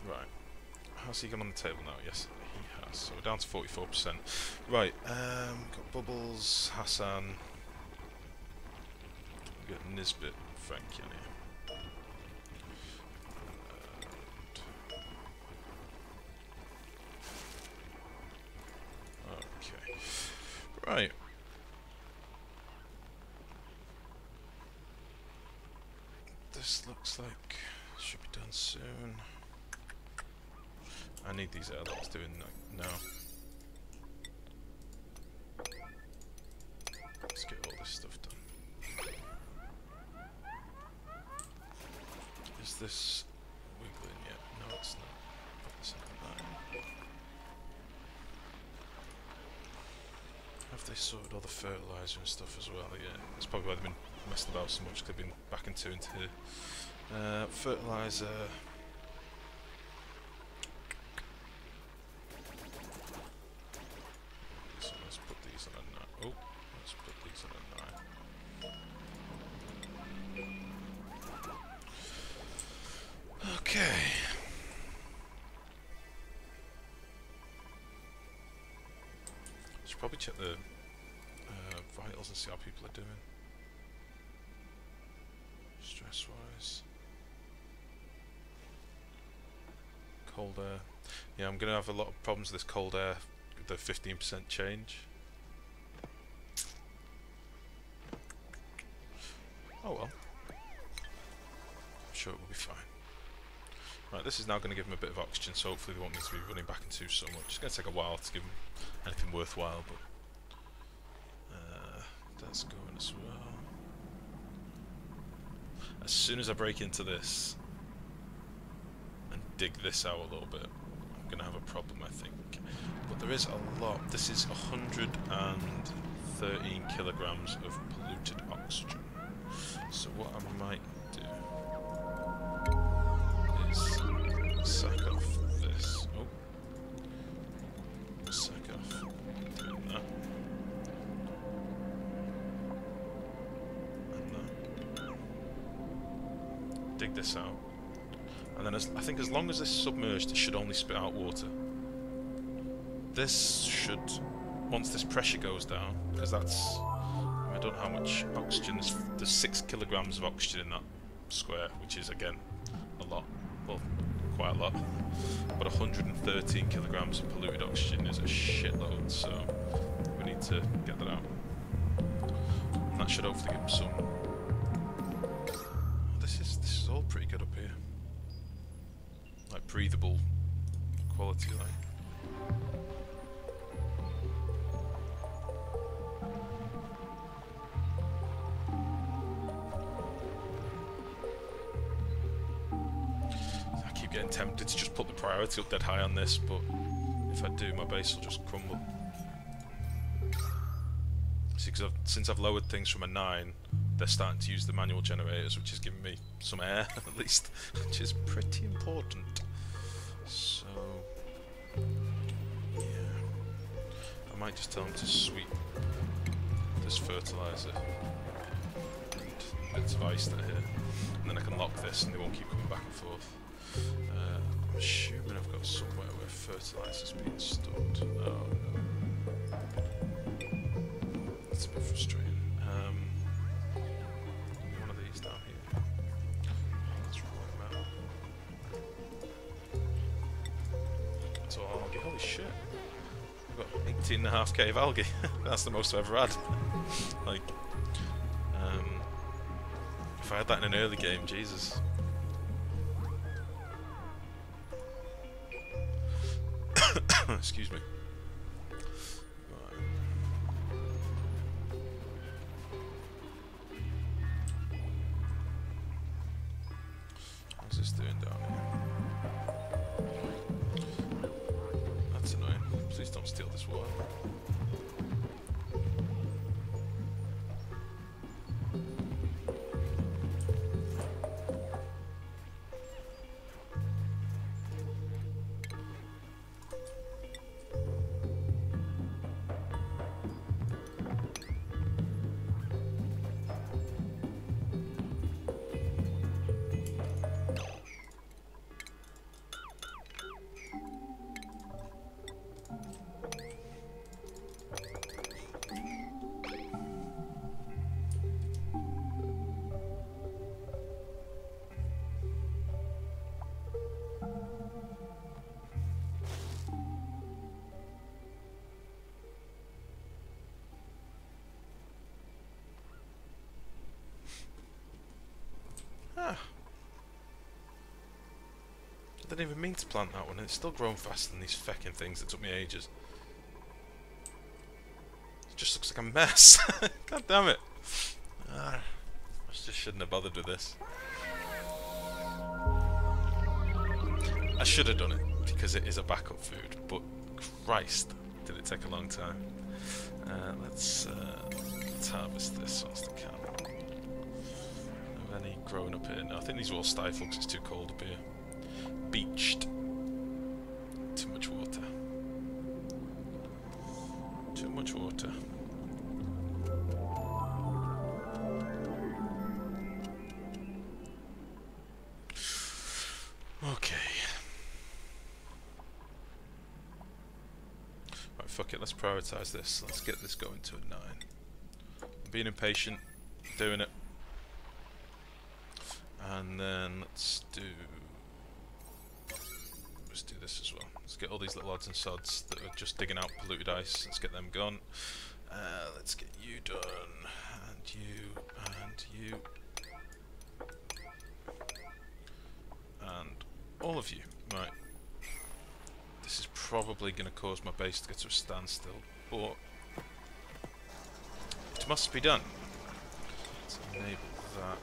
Right. How's he gone on the table now? Yes, he has. So we're down to 44%. Right, got Bubbles, Hassan. We've got Nisbet, Frank in here. Okay. Right. This looks like it should be done soon. I need these airlocks doing now. Let's get all this stuff done. Is this wiggling yet? No, it's not. Put this in 9. Have they sorted all the fertilizer and stuff as well? Yeah, that's probably why they've been messing about so much, because they've been backing 2 into here. Fertilizer. Okay. Should probably check the vitals and see how people are doing. Stress-wise. Cold air. Yeah, I'm going to have a lot of problems with this cold air, the 15% change. Oh well. I'm sure it will be fine. Right, this is now going to give them a bit of oxygen, so hopefully they won't need to be running back into so much. It's going to take a while to give them anything worthwhile, but that's going as well. As soon as I break into this and dig this out a little bit, I'm going to have a problem, I think. But there is a lot. This is 113 kilograms of polluted oxygen. So what I might do is sack off this. Oh, sack off doing that and that. Dig this out, and then I think as long as this is submerged, it should only spit out water. This should, once this pressure goes down, because that's, I don't know how much oxygen. There's 6 kilograms of oxygen in that square, which is again a lot. Well, quite a lot. But 113 kilograms of polluted oxygen is a shitload, so we need to get that out. And that should hopefully give them some breathable quality, like. I keep getting tempted to just put the priority up dead high on this, but if I do, my base will just crumble. See, because since I've lowered things from a 9, they're starting to use the manual generators, which is giving me some air, at least, which is pretty important. So, yeah. I might just tell them to sweep this fertilizer and bits of ice that are here, and then I can lock this and they won't keep coming back and forth. I'm assuming I've got somewhere where fertilizer's being stored. Oh no. That's a bit frustrating. One of these down here. Let's roll them out. It's all algae. Holy shit. We've got 18.5k of algae. That's the most I've ever had. Like, if I had that in an early game, Jesus. Excuse me. What's this doing down here? That's annoying. Please don't steal this water. I didn't even mean to plant that one, and it's still growing faster than these fecking things that took me ages. It just looks like a mess. God damn it. I just shouldn't have bothered with this. I should have done it, because it is a backup food, but Christ, did it take a long time. Let's harvest this whilst I can. Any growing up here? No, I think these are all stifled because it's too cold up here. Beached. Too much water. Too much water. Okay. Right, fuck it, let's prioritise this. Let's get this going to a 9. I'm being impatient, doing it. And then let's do this as well. Let's get all these little odds and sods that are just digging out polluted ice. Let's get them gone. Let's get you done, and you, and you, and all of you. Right. This is probably going to cause my base to get to a standstill, but it must be done. Let's enable that.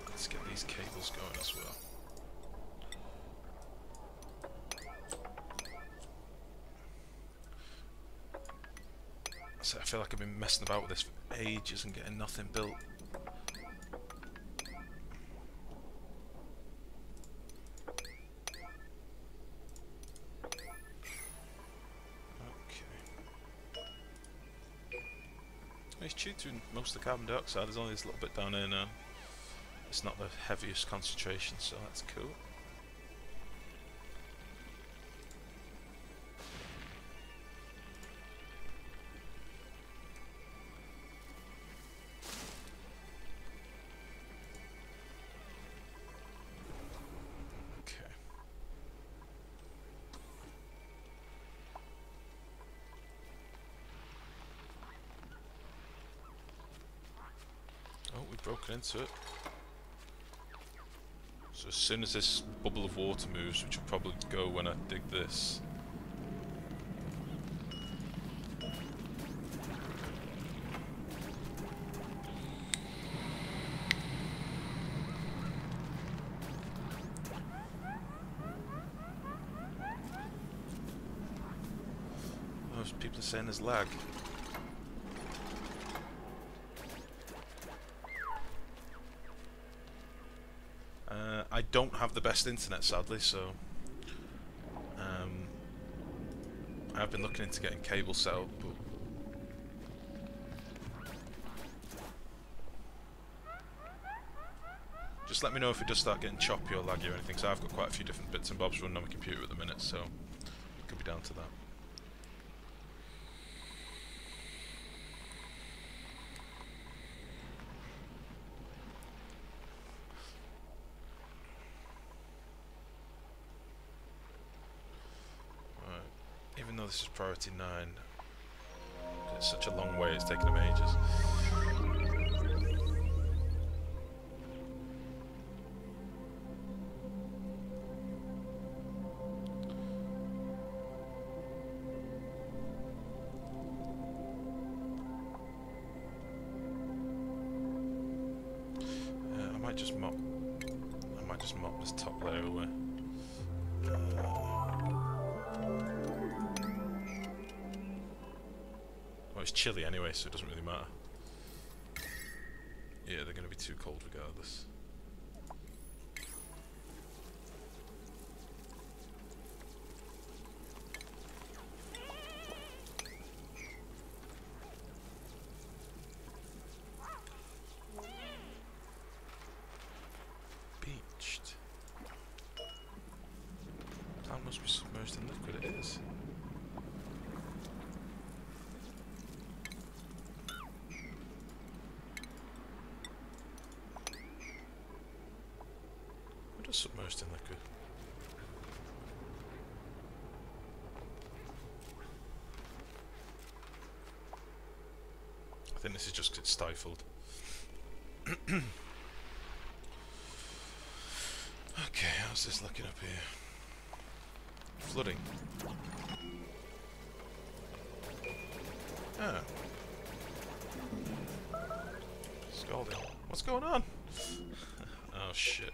Let's get these cables going as well. So I feel like I've been messing about with this for ages and getting nothing built. Okay. It's due to most of the carbon dioxide. There's only this little bit down here now. It's not the heaviest concentration, so that's cool. Okay. Oh, we've broken into it. So as soon as this bubble of water moves, which will probably go when I dig this. Most people are saying there's lag. I don't have the best internet, sadly, so I've been looking into getting cable set up, but just let me know if it does start getting choppy or laggy or anything, so I've got quite a few different bits and bobs running on my computer at the minute, so it could be down to that. Even though this is priority 9, it's such a long way, it's taken them ages. I might just mop this top layer away. It's chilly anyway, so it doesn't really matter. Yeah, they're going to be too cold regardless. Beached. That must be submerged in liquid, it is. Submerged in liquid. I think this is just 'cause it's stifled. Okay, how's this looking up here? Flooding. Ah. Scalding. What's going on? Oh shit.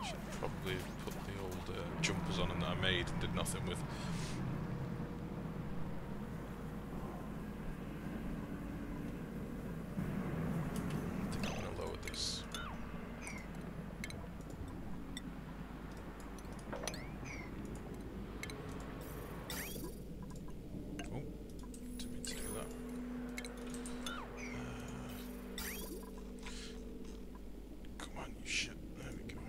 Should probably put the old jumpers on them that I made and did nothing with. I think I'm going to lower this. Oh, didn't mean to do that. Come on, you shit. There we go.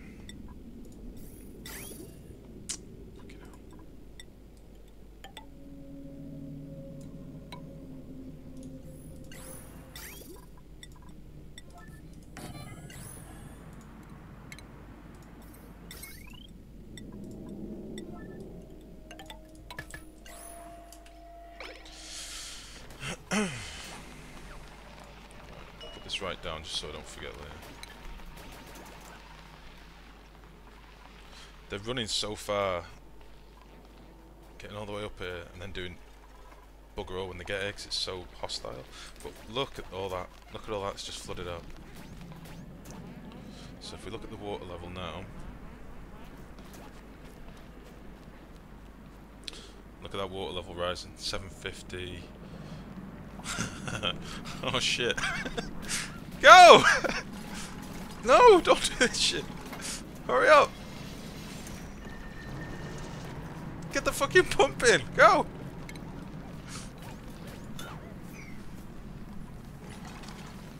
Put this right down just so I don't forget later. They're running so far, getting all the way up here and then doing bugger all when they get here 'cause it's so hostile. But look at all that, that's just flooded out. So if we look at the water level now, look at that water level rising, 750. Oh shit. Go! No, don't do this shit. Hurry up. Get the fucking pump in. Go!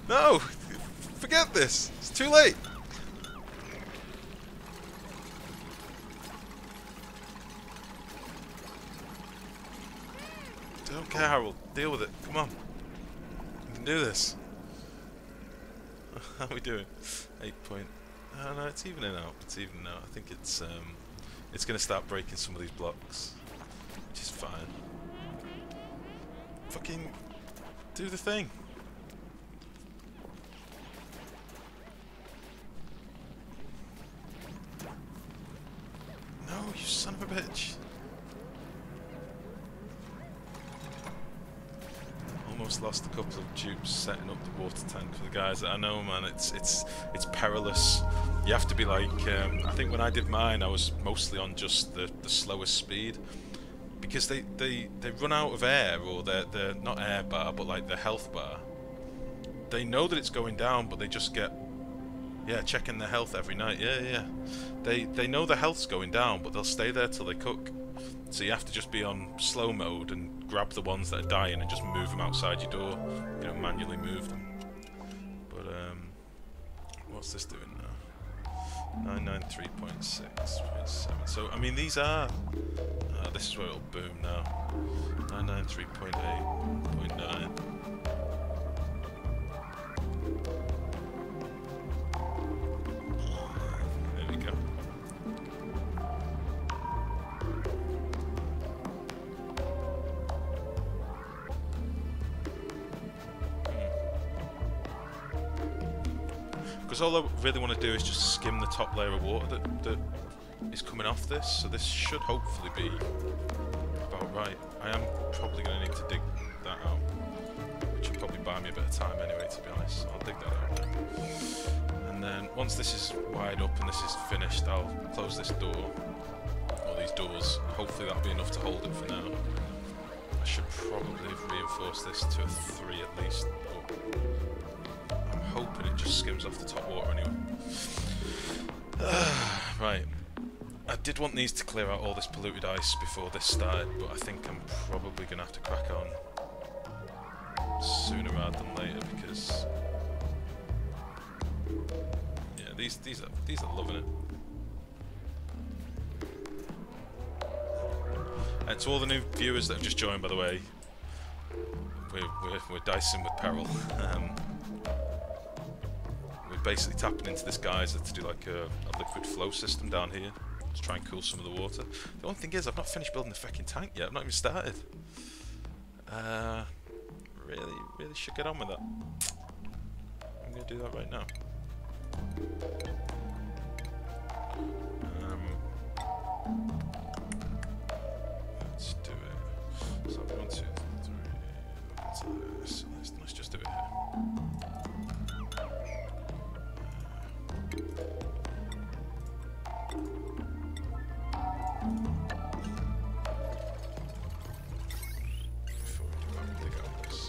No! Forget this. It's too late. Don't care, Harold. Deal with it. Come on. We can do this. How are we doing? 8 point. Oh no, it's evening out. It's evening out. I think it's going to start breaking some of these blocks, which is fine. Fucking do the thing. son of a bitch. Almost lost a couple of dupes setting up the water tank for the guys that I know, man. It's perilous. You have to be like, I think when I did mine, I was mostly on just the slowest speed, because they run out of air, or they're not air bar, but like the health bar. They know that it's going down, but they just get, yeah, checking their health every night. Yeah. They know the health's going down, but they'll stay there till they cook. So you have to just be on slow mode and grab the ones that are dying and just move them outside your door. You know, manually move them. But what's this doing now? 993.6.7. So I mean, these are. This is where it'll boom now. 993.8.9. There we go. Because all I really want to do is just skim the top layer of water that is coming off this, so this should hopefully be about right. I am probably going to need to dig that out, which will probably buy me a bit of time anyway, to be honest. I'll dig that out now. And then once this is wired up and this is finished, I'll close this door, or these doors. Hopefully that'll be enough to hold it for now. I should probably have reinforced this to a 3 at least, but I'm hoping it just skims off the top water anyway. Right. I did want these to clear out all this polluted ice before this started, but I think I'm probably going to have to crack on sooner rather than later, because yeah, these are loving it. And to all the new viewers that have just joined, by the way, we're dicing with peril. We're basically tapping into this geyser to do like a liquid flow system down here to try and cool some of the water. The only thing is, I've not finished building the fucking tank yet. I've not even started. Really should get on with that. I'm gonna do that right now. Let's do it. So 1, 2, 3. Let's just do it here. Before we do that, we'll dig out this.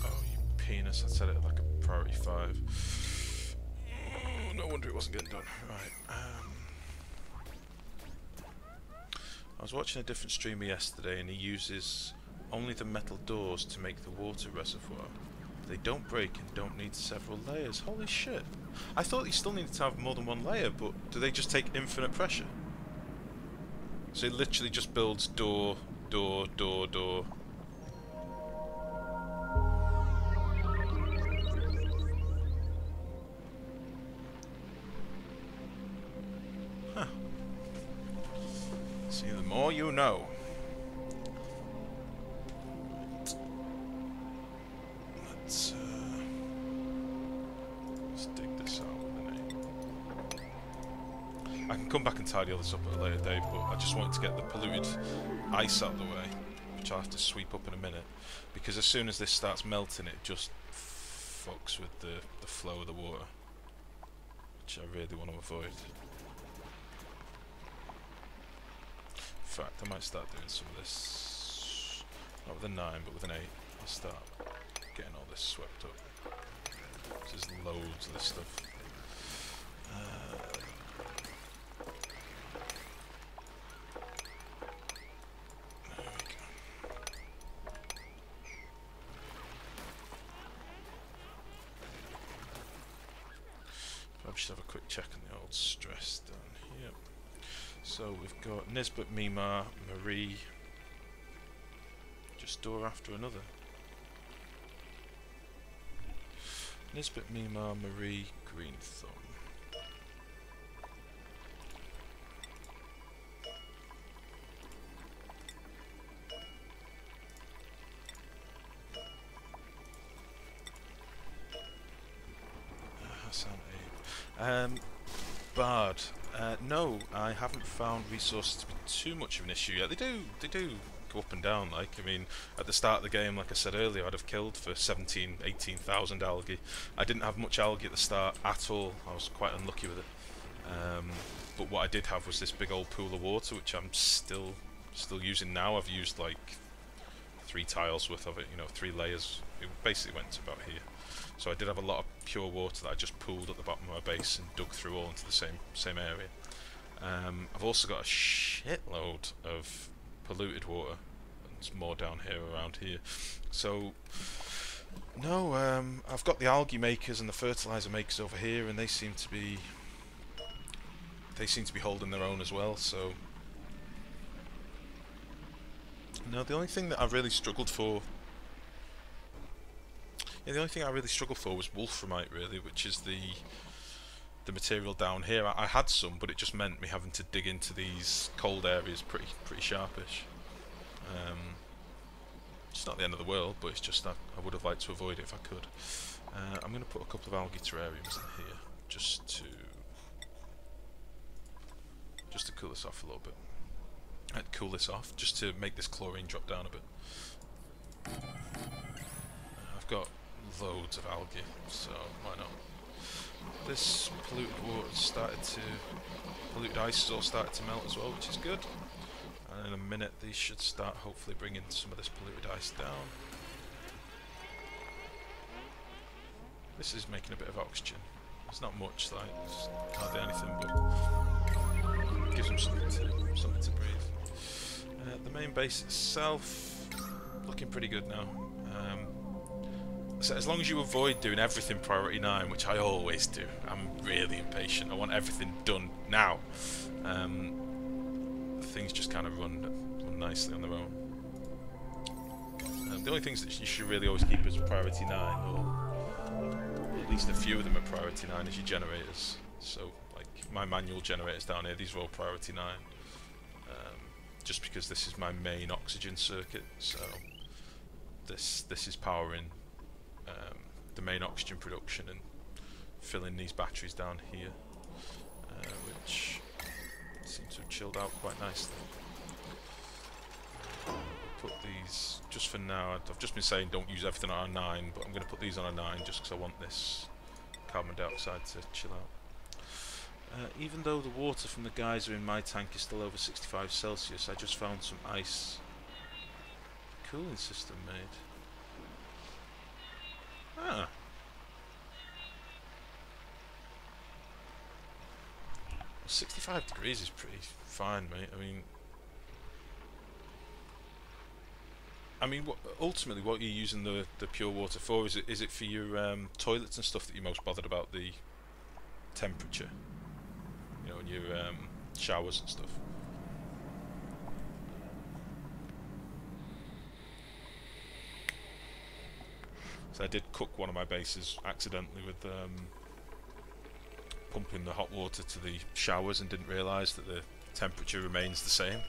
Oh, you penis, I set it at like a priority 5. No wonder it wasn't getting done. Right, I was watching a different streamer yesterday, and he uses only the metal doors to make the water reservoir. They don't break and don't need several layers. Holy shit. I thought you still needed to have more than one layer, but do they just take infinite pressure? So it literally just builds door, door, door, door. Huh. See, the more you know. Let's dig this out with an 8. I can come back and tidy all this up at a later date, but I just wanted to get the polluted ice out of the way, which I'll have to sweep up in a minute, because as soon as this starts melting, it just fucks with the flow of the water, which I really want to avoid. In fact, I might start doing some of this, not with a 9, but with an 8. I'll start getting all this swept up. There's loads of this stuff. There we go. Probably should have a quick check on the old stress down here. So we've got Nisbet, Mima, Marie. Just door after another. Nisbet, Mima, Marie, Green Thumb. Um, Bard. No, I haven't found resources to be too much of an issue yet. They do go up and down. Like, I mean, at the start of the game, like I said earlier, I'd have killed for 17, 18,000 algae. I didn't have much algae at the start at all. I was quite unlucky with it. But what I did have was this big old pool of water, which I'm still using now. I've used like 3 tiles worth of it, you know, 3 layers. It basically went to about here. So I did have a lot of pure water that I just pooled at the bottom of my base and dug through all into the same area. I've also got a shitload of polluted water. There's more down here around here. So no, I've got the algae makers and the fertilizer makers over here, and they seem to be holding their own as well. So no, the only thing that I really struggled for. Yeah, the only thing I really struggled for was wolframite, really, which is the material down here. I had some, but it just meant me having to dig into these cold areas pretty sharpish. It's not the end of the world, but it's just that I would have liked to avoid it if I could. I'm going to put a couple of algae terrariums in here just to cool this off a little bit. Cool this off just to make this chlorine drop down a bit. I've got loads of algae, so why not? This polluted water polluted ice has all started to melt as well, which is good. And in a minute these should start hopefully bringing some of this polluted ice down. This is making a bit of oxygen. It's not much, like, it's hardly anything, but it gives them something to breathe. The main base itself, looking pretty good now. So as long as you avoid doing everything priority 9, which I always do, I'm really impatient, I want everything done now. Things just kind of run nicely on their own. The only things that you should really always keep as priority 9, or at least a few of them are priority 9, is your generators. So, like my manual generators down here, these are all priority 9. Just because this is my main oxygen circuit, so this is powering the main oxygen production and filling these batteries down here, which seem to have chilled out quite nicely. Put these, just for now, I've just been saying don't use everything on a 9, but I'm going to put these on a 9 just because I want this carbon dioxide to chill out. Even though the water from the geyser in my tank is still over 65 Celsius, I just found some ice cooling system made. Ah. 65 degrees is pretty fine, mate. I mean, ultimately, what you're using the pure water for, is it for your toilets and stuff that you're most bothered about the temperature? You know, in your showers and stuff. So I did cook one of my bases accidentally with pumping the hot water to the showers and didn't realise that the temperature remains the same.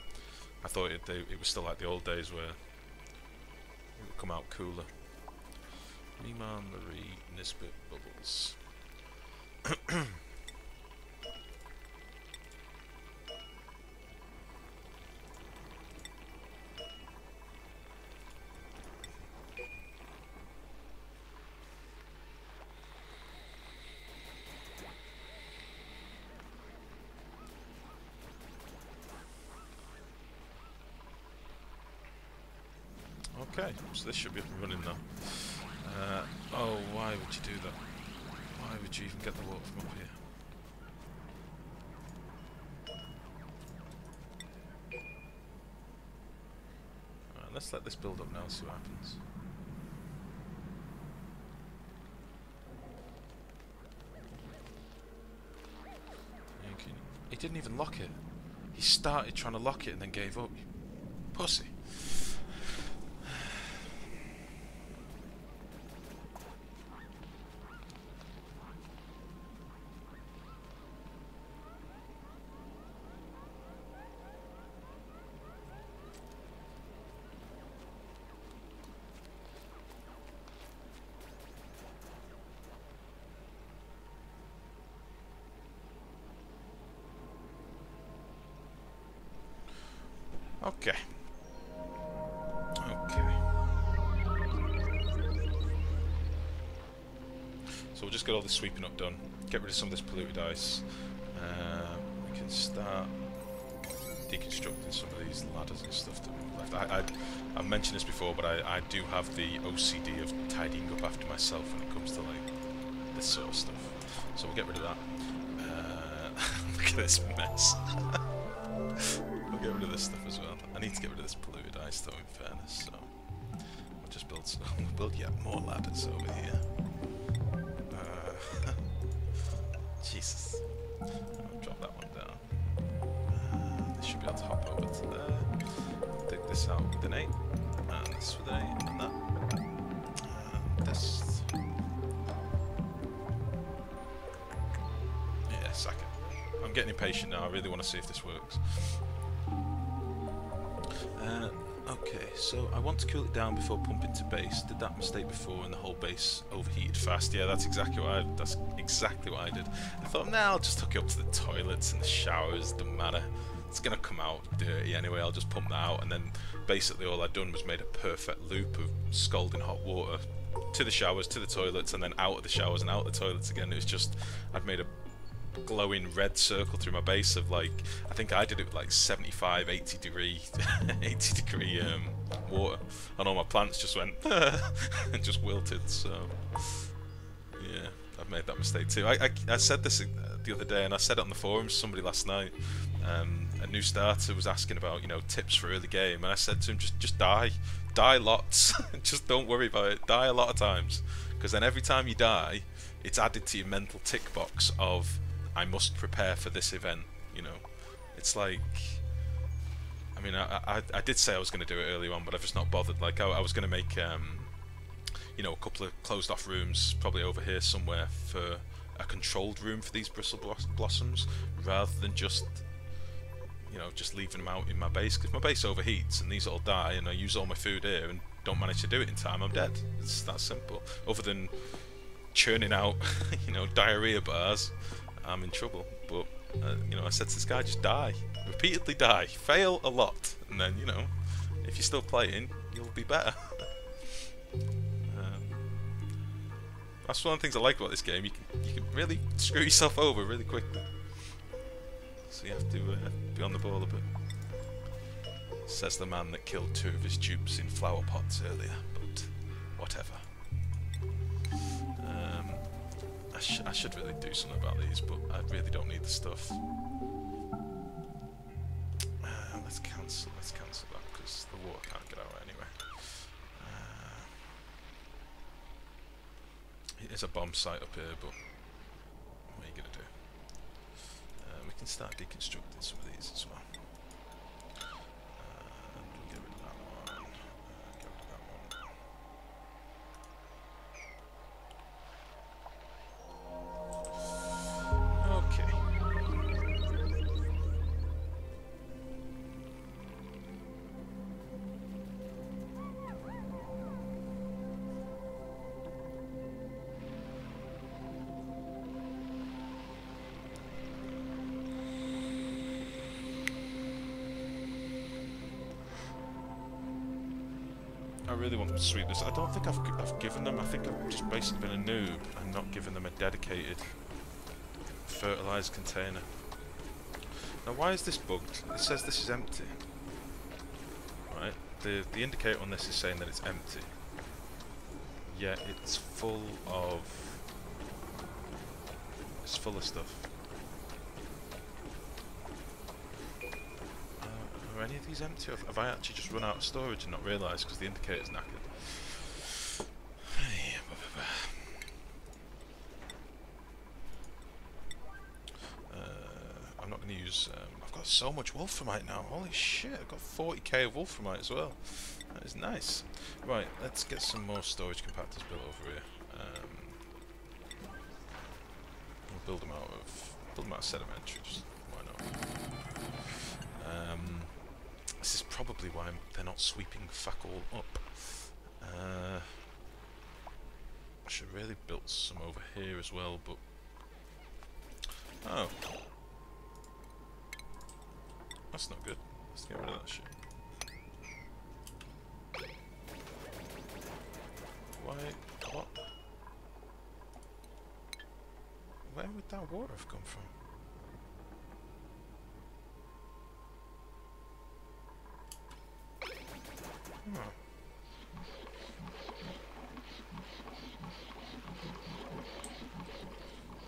I thought it was still like the old days where it would come out cooler. Riemann, Marie, Nisbet, Bubbles. Okay, so this should be up and running now. Oh, why would you do that? Why would you even get the water from up here? Let's let this build up now and see what happens. He didn't even lock it. He started trying to lock it and then gave up. Pussy. Okay. Okay. So we'll just get all this sweeping up done. Get rid of some of this polluted ice. We can start deconstructing some of these ladders and stuff that we've left. I've mentioned this before, but I do have the OCD of tidying up after myself when it comes to like this sort of stuff. So we'll get rid of that. Look at this mess. We'll get rid of this stuff as well. I need to get rid of this polluted ice though, in fairness, so we'll just build yet more ladders over here. Jesus. I'll drop that one down. They should be able to hop over to there. Dig this out with an 8. And this with an 8, and that. And this. Yeah, sack it. I'm getting impatient now, I really want to see if this works. Okay, so I want to cool it down before pumping to base. Did that mistake before and the whole base overheated fast. Yeah, that's exactly what I did. I thought, nah, I'll just hook it up to the toilets and the showers, doesn't matter. It's gonna come out dirty anyway, I'll just pump that out, and then basically all I'd done was made a perfect loop of scalding hot water to the showers, to the toilets, and then out of the showers and out of the toilets again. It was just, I'd made a glowing red circle through my base of like, I think I did it with like 75, 80 degree water, and all my plants just went and just wilted. So yeah, I've made that mistake too. I said this the other day, and I said it on the forums to somebody last night. A new starter was asking about, you know, tips for early game, and I said to him, just die lots. Just don't worry about it, die a lot of times, because then every time you die, it's added to your mental tick box of, I must prepare for this event, you know. It's like, I mean, I did say I was going to do it early on, but I've just not bothered. Like, I was going to make, you know, a couple of closed off rooms, probably over here somewhere, for a controlled room for these bristle blossoms, rather than just, you know, just leaving them out in my base. Because if my base overheats and these all die and I use all my food here and don't manage to do it in time, I'm dead. It's that simple. Other than churning out, you know, diarrhea bars, I'm in trouble. But you know, I said to this guy, just die, repeatedly die, fail a lot, and then, you know, if you're still playing, you'll be better. That's one of the things I like about this game. You can really screw yourself over really quickly, so you have to be on the ball a bit. Says the man that killed 2 of his dupes in flower pots earlier, but whatever. I should really do something about these, but I really don't need the stuff. Let's cancel that, because the water can't get out anyway. It is a bomb site up here, but what are you gonna do? We can start deconstructing some of these as well. And we'll get rid of that one. Get rid of that one. Okay. I really want them to sweep this. I don't think I've given them. I think I've just basically been a noob and not given them a dedicated fertilizer container. Now, why is this bugged? It says this is empty. Right. The indicator on this is saying that it's empty. Yet it's full of stuff. Are any of these empty? Have I actually just run out of storage and not realised because the indicator's knackered? I'm not going to use... I've got so much wolframite now. Holy shit, I've got 40k of wolframite as well. That is nice. Right, let's get some more storage compactors built over here. We'll build them out of sedimentary. Just why not? This is probably why they're not sweeping fuck all up. I should have really built some over here as well, but... Oh. That's not good. Let's get rid of that shit. Why? What? Where would that water have come from? Oh.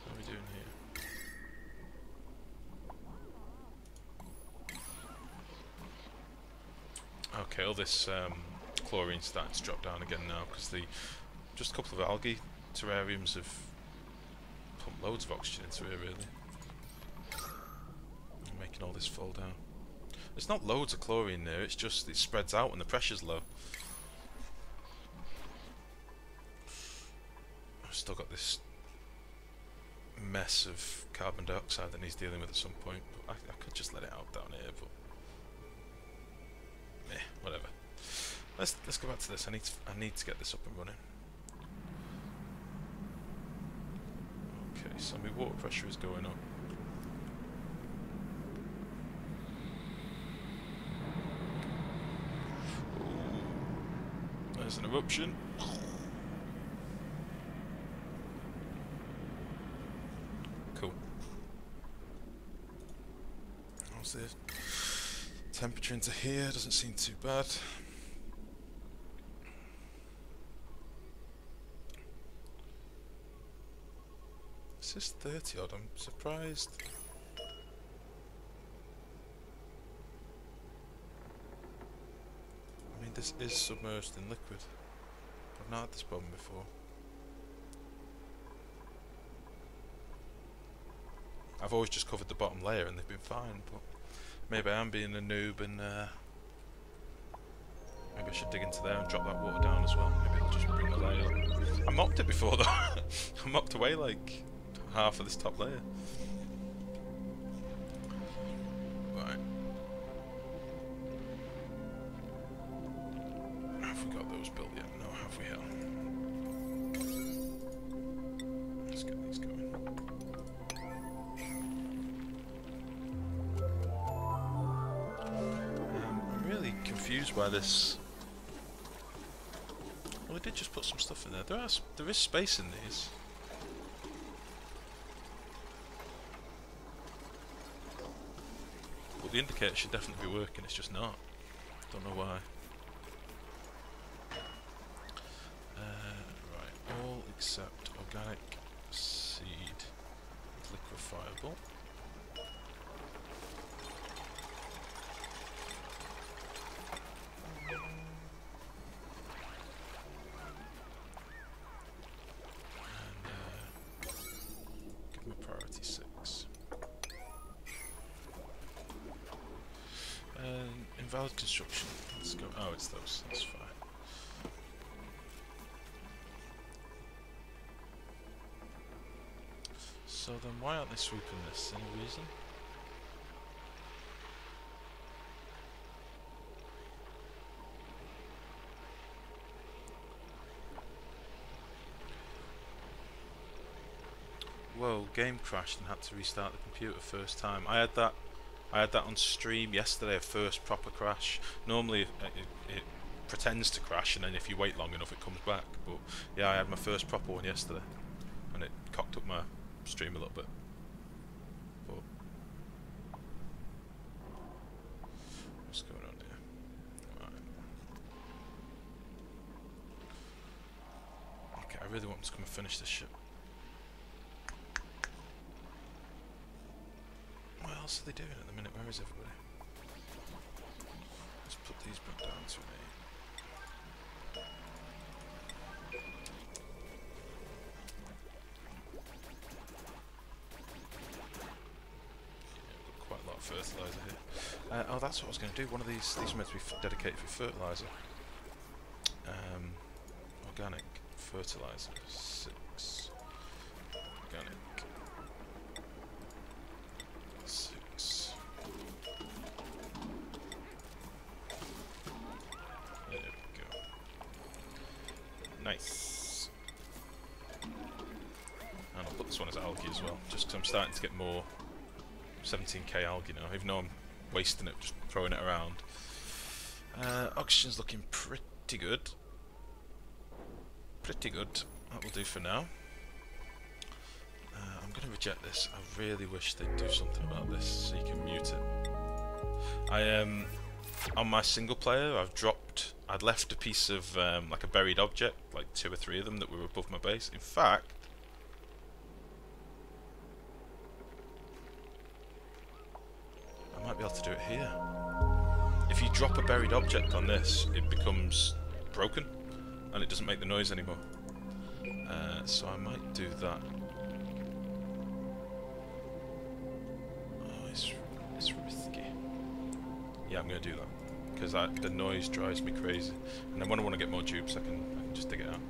What are we doing here? Okay, all this chlorine's starting to drop down again now because the just a couple of algae terrariums have pumped loads of oxygen into it, really, and making all this fall down. There's not loads of chlorine there, it's just it spreads out when the pressure's low. I've still got this mess of carbon dioxide that needs dealing with at some point, but I could just let it out down here, but whatever. Let's go back to this. I need to get this up and running. Okay, so my water pressure is going up. Ooh, there's an eruption. Cool. How's the temperature into here? Doesn't seem too bad. This is 30 odd, I'm surprised. I mean, this is submerged in liquid. I've not had this problem before. I've always just covered the bottom layer and they've been fine, but maybe I am being a noob and maybe I should dig into there and drop that water down as well. Maybe it'll just bring the layer up. I mopped it before though. I mopped away like half of this top layer. Right. Have we got those built yet? No, have we? Let's get these going. I'm really confused by this. Well, they did just put some stuff in there. There is space in these. But the indicator should definitely be working, it's just not. Don't know why. Right, all except organic seed liquefiable. Give them a priority 6. Invalid construction. Let's go. Oh, it's those. That's fine. So then, why aren't they sweeping this? Any reason? Whoa! Game crashed and had to restart the computer first time. I had that on stream yesterday, a first proper crash. Normally it pretends to crash and then if you wait long enough it comes back. But yeah, I had my first proper one yesterday and it cocked up my stream a little bit. But what's going on here? Right. Okay, I really want them to come and finish this shit. What else are they doing at the minute? Where is everybody? Let's put these back down to me. Yeah, we've got quite a lot of fertiliser here. Oh, that's what I was going to do. One of these are meant to be dedicated for fertiliser. Organic fertiliser 6. Organic. 6. There we go. Nice. And I'll put this one as algae as well, just because I'm starting to get more 17k algae now, even though I'm wasting it, just throwing it around. Oxygen's looking pretty good. pretty good. That will do for now. I'm going to reject this. I really wish they'd do something about this so you can mute it. On my single player, I'd left a piece of like a buried object, like 2 or 3 of them that were above my base. In fact, I might be able to do it here. If you drop a buried object on this, it becomes broken and it doesn't make the noise anymore. So I might do that. Oh, it's risky. Yeah, I'm going to do that because the noise drives me crazy. And then when I want to get more dupes, I can just dig it out.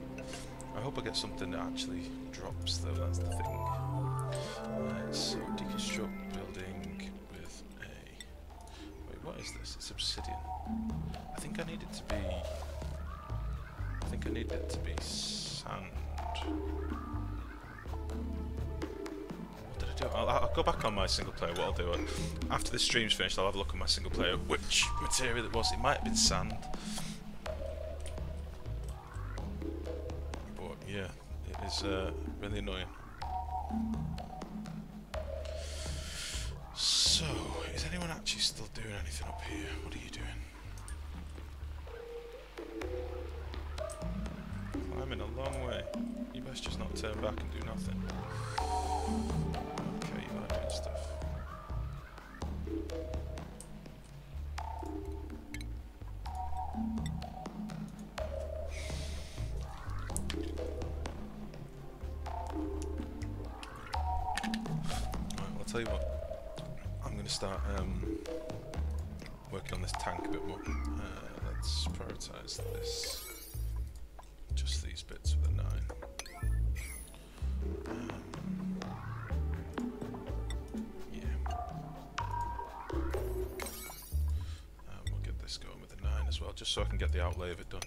I hope I get something that actually drops though. That's the thing. So deconstruct building with a. Wait, what is this? It's obsidian. I think I need it to be. I think I need it to be sand. What did I do? I'll go back on my single player. What I'll do after this stream's finished, I'll have a look on my single player which material it was. It might have been sand. But yeah, it is really annoying. So, is anyone actually still doing anything up here? What are you doing? Climbing a long way. You best just not turn back and do nothing. Okay, you are doing stuff. Right, I'll tell you what. I'm going to start working on this tank a bit more. Let's prioritise this. Just these bits with a 9. Yeah. We'll get this going with a 9 as well, just so I can get the outlay of it done.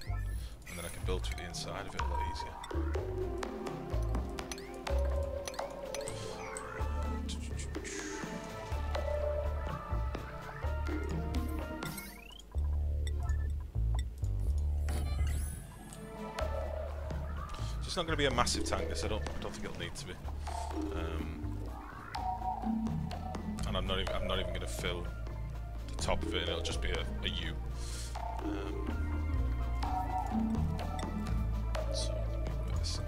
And then I can build through the inside of it a lot easier. It's not going to be a massive tank. This I don't think it'll need to be. And I'm not even going to fill the top of it. And it'll just be a U. So let me put this in.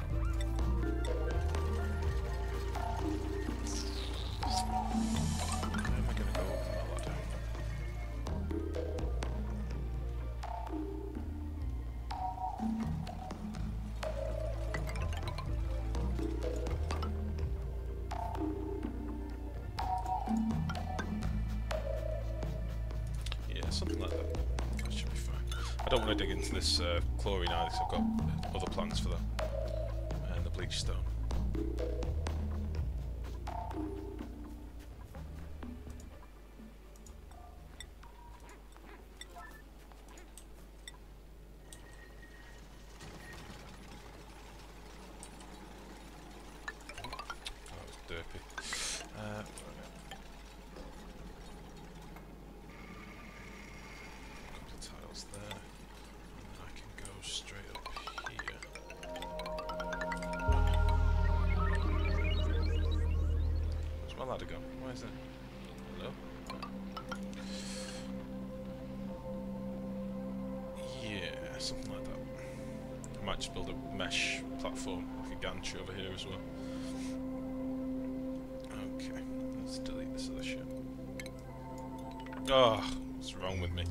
Where am I going to go open that ladder? Something like that. That should be fine. I don't want to dig into this chlorine either, because I've got other plans for that. And the bleach stone. That was derpy. There, and then I can go straight up here. Where's my ladder go? Why is it? Hello? Yeah, something like that. I might just build a mesh platform, like a gantry over here as well. Okay, let's delete this other shit. Oh, what's wrong with me?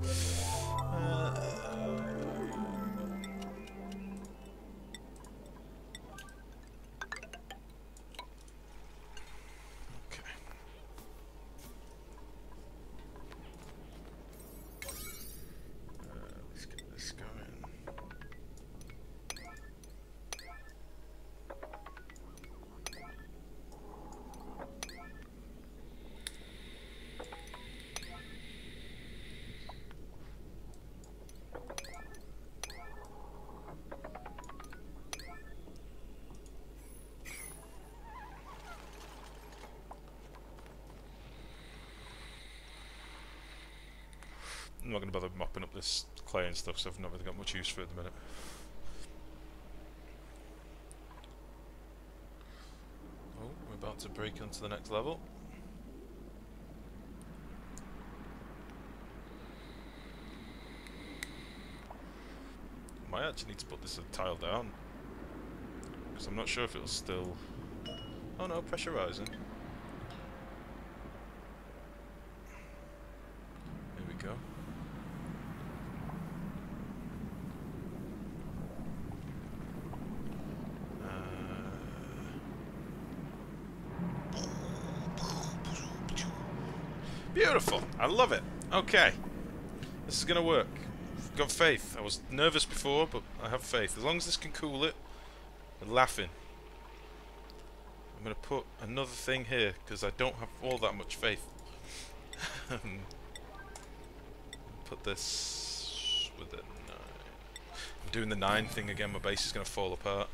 Okay. Let's get this going. I'm not going to bother mopping up this clay and stuff, so I've not really got much use for it at the minute. about to break onto the next level. Might actually need to put this tile down, because I'm not sure if it'll still... Oh no, pressurizing. There we go. Beautiful! I love it! Okay. This is gonna work. I've got faith. I was nervous before, but I have faith. As long as this can cool it, we're laughing. I'm going to put another thing here, because I don't have all that much faith. Put this with a 9. I'm doing the 9 thing again, my base is going to fall apart.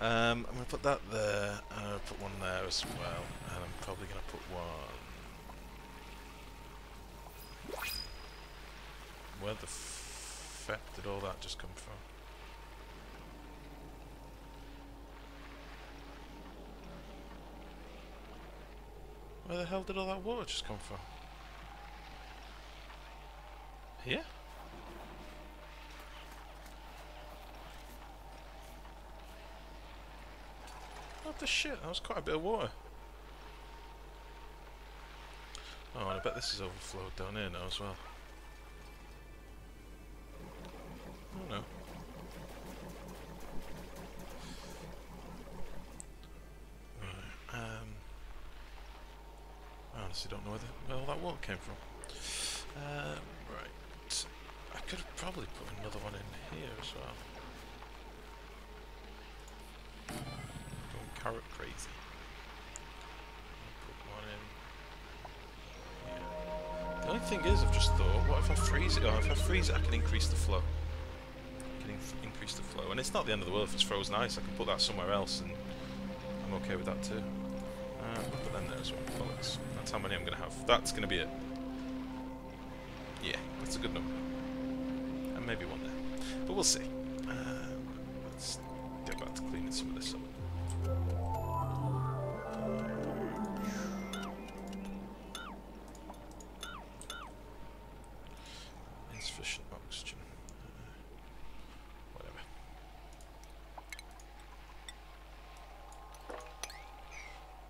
I'm going to put that there, and I'll put one there as well, and I'm probably going to put one... Where the fuck did all that just come from? Where the hell did all that water just come from? Here? What the shit? That was quite a bit of water. Oh, and I bet this is overflowed down here now as well. Oh no. Right, I honestly don't know where all that water came from. Right. I could have probably put another one in here as well. Going carrot crazy. Put one in here. The only thing is, I've just thought, what if I freeze it? Oh, if I freeze it, I can increase the flow. I can increase the flow. And it's not the end of the world if it's frozen ice. I can put that somewhere else, and I'm okay with that too. I'll put them there as well. Bollocks. That's how many I'm going to have. That's going to be it. Yeah, that's a good number. And maybe one there. But we'll see. Let's get back to cleaning some of this up. Insufficient oxygen. Whatever.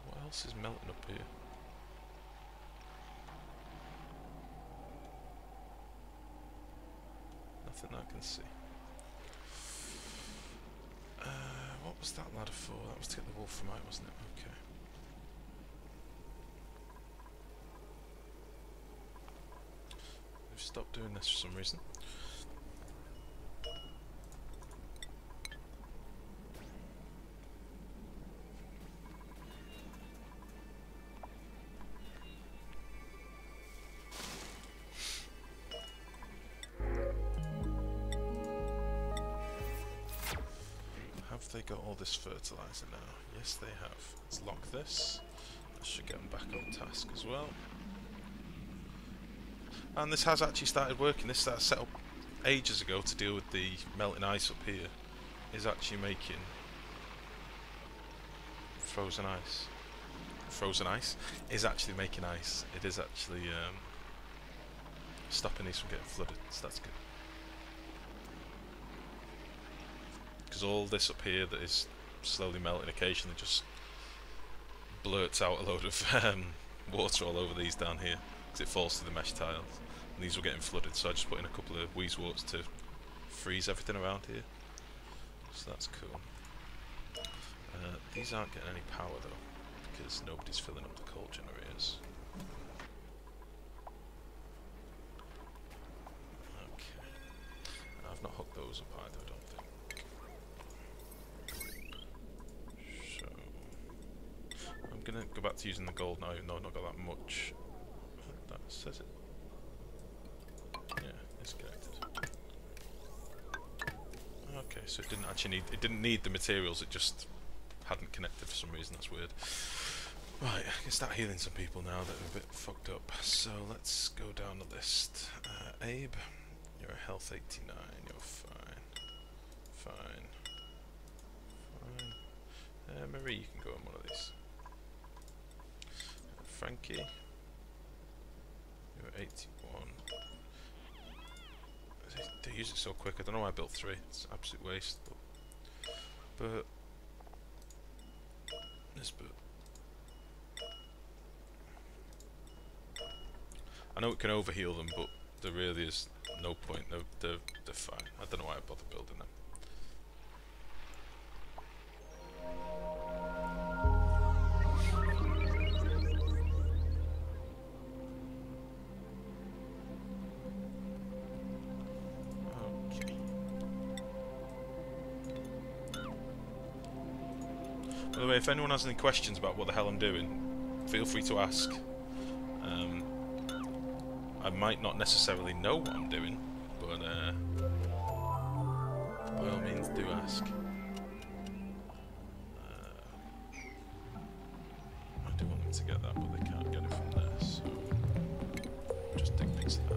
What else is melting up here? Nothing I can see. What was that ladder for? That was to get the wolframite, wasn't it? Okay. We've stopped doing this for some reason. Have they got all this fertilizer now? Yes, they have. Let's lock this. That should get them back on task as well. And this has actually started working. This started set up ages ago to deal with the melting ice up here. Is actually making frozen ice. Frozen ice is actually making ice. It is actually stopping these from getting flooded. So that's good. Because all this up here that is slowly melting occasionally just blurts out a load of water all over these down here because it falls through the mesh tiles and these were getting flooded, so I just put in a couple of Wheezeworts to freeze everything around here, so that's cool. These aren't getting any power though because nobody's filling up the coal generators. Okay, I've not hooked those up either, I don't think. I'm gonna go back to using the gold now, even though I've not got that much. That says it. Yeah, it's connected. Okay, so it didn't actually need. It didn't need the materials. It just hadn't connected for some reason. That's weird. Right, I can start healing some people now that are a bit fucked up. So let's go down the list. Abe, you're a health 89. You're fine. Fine. Fine. Marie, you can go on one of these. Frankie. You're 81. They use it so quick. I don't know why I built 3. It's an absolute waste. But this boot. I know it can overheal them, but there really is no point. They're fine. I don't know why I bothered building them. Okay. By the way, if anyone has any questions about what the hell I'm doing, feel free to ask. I might not necessarily know what I'm doing, but by all means do ask. I do want them to get that, but they can't get it from there, so just dig things out.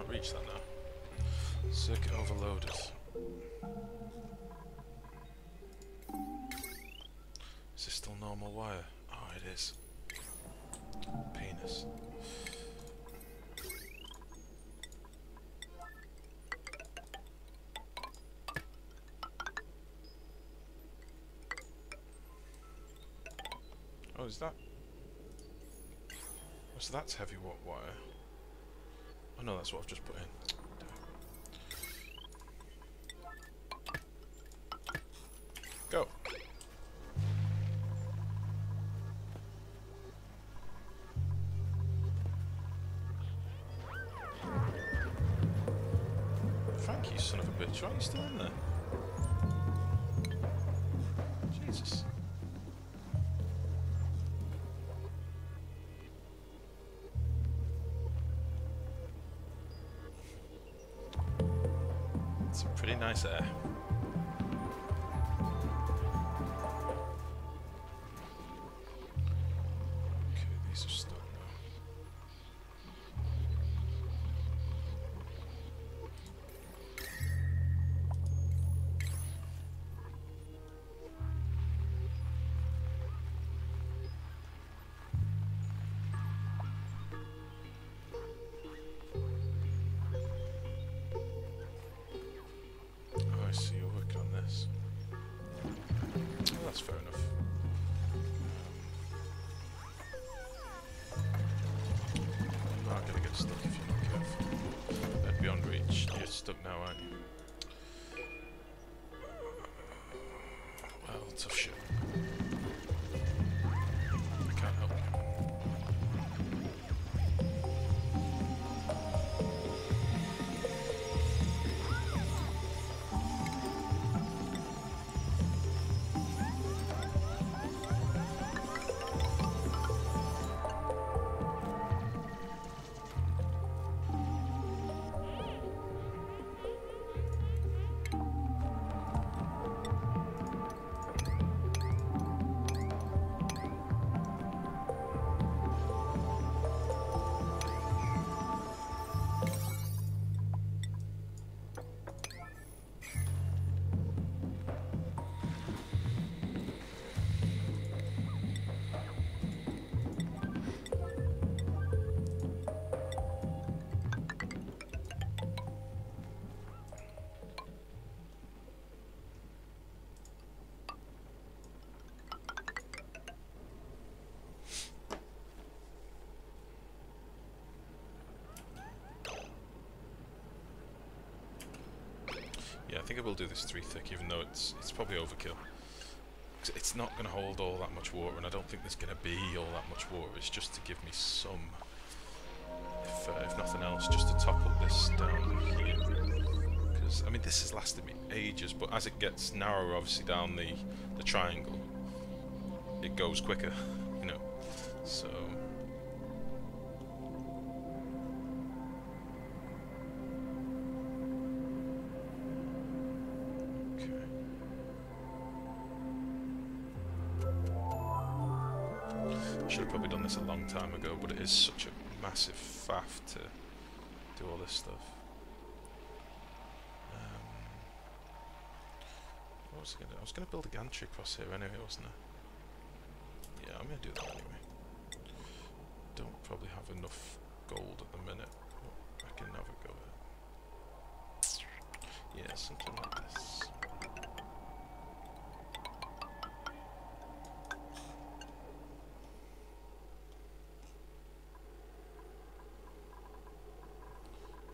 Reach that now. Circuit overloaded. Is this still normal wire? Oh, it is. Penis. Oh, is that? Oh, so that's heavy wire. Oh no, that's what I've just put in. Go. Frankie, you son of a bitch, why are you still in there? Jesus. Some pretty nice air. Okay, these are stuck now. I see you're working on this. Well, that's fair enough. You are going to get stuck if you're not careful. Beyond reach. You're stuck now, aren't you? Well, tough shit. I can't help you. Yeah, I think I will do this 3 thick, even though it's probably overkill. It's not going to hold all that much water, and I don't think there's going to be all that much water. It's just to give me some, if nothing else, just to top up this down here. Because, I mean, this has lasted me ages, but as it gets narrower, obviously, down the triangle, it goes quicker, you know, so... Should have probably done this a long time ago, but it is such a massive faff to do all this stuff. What was I going to do? I was going to build a gantry across here anyway, wasn't I? Yeah, I'm going to do that anyway. Don't probably have enough gold at the minute. But I can have a go at it. Yeah, something like this.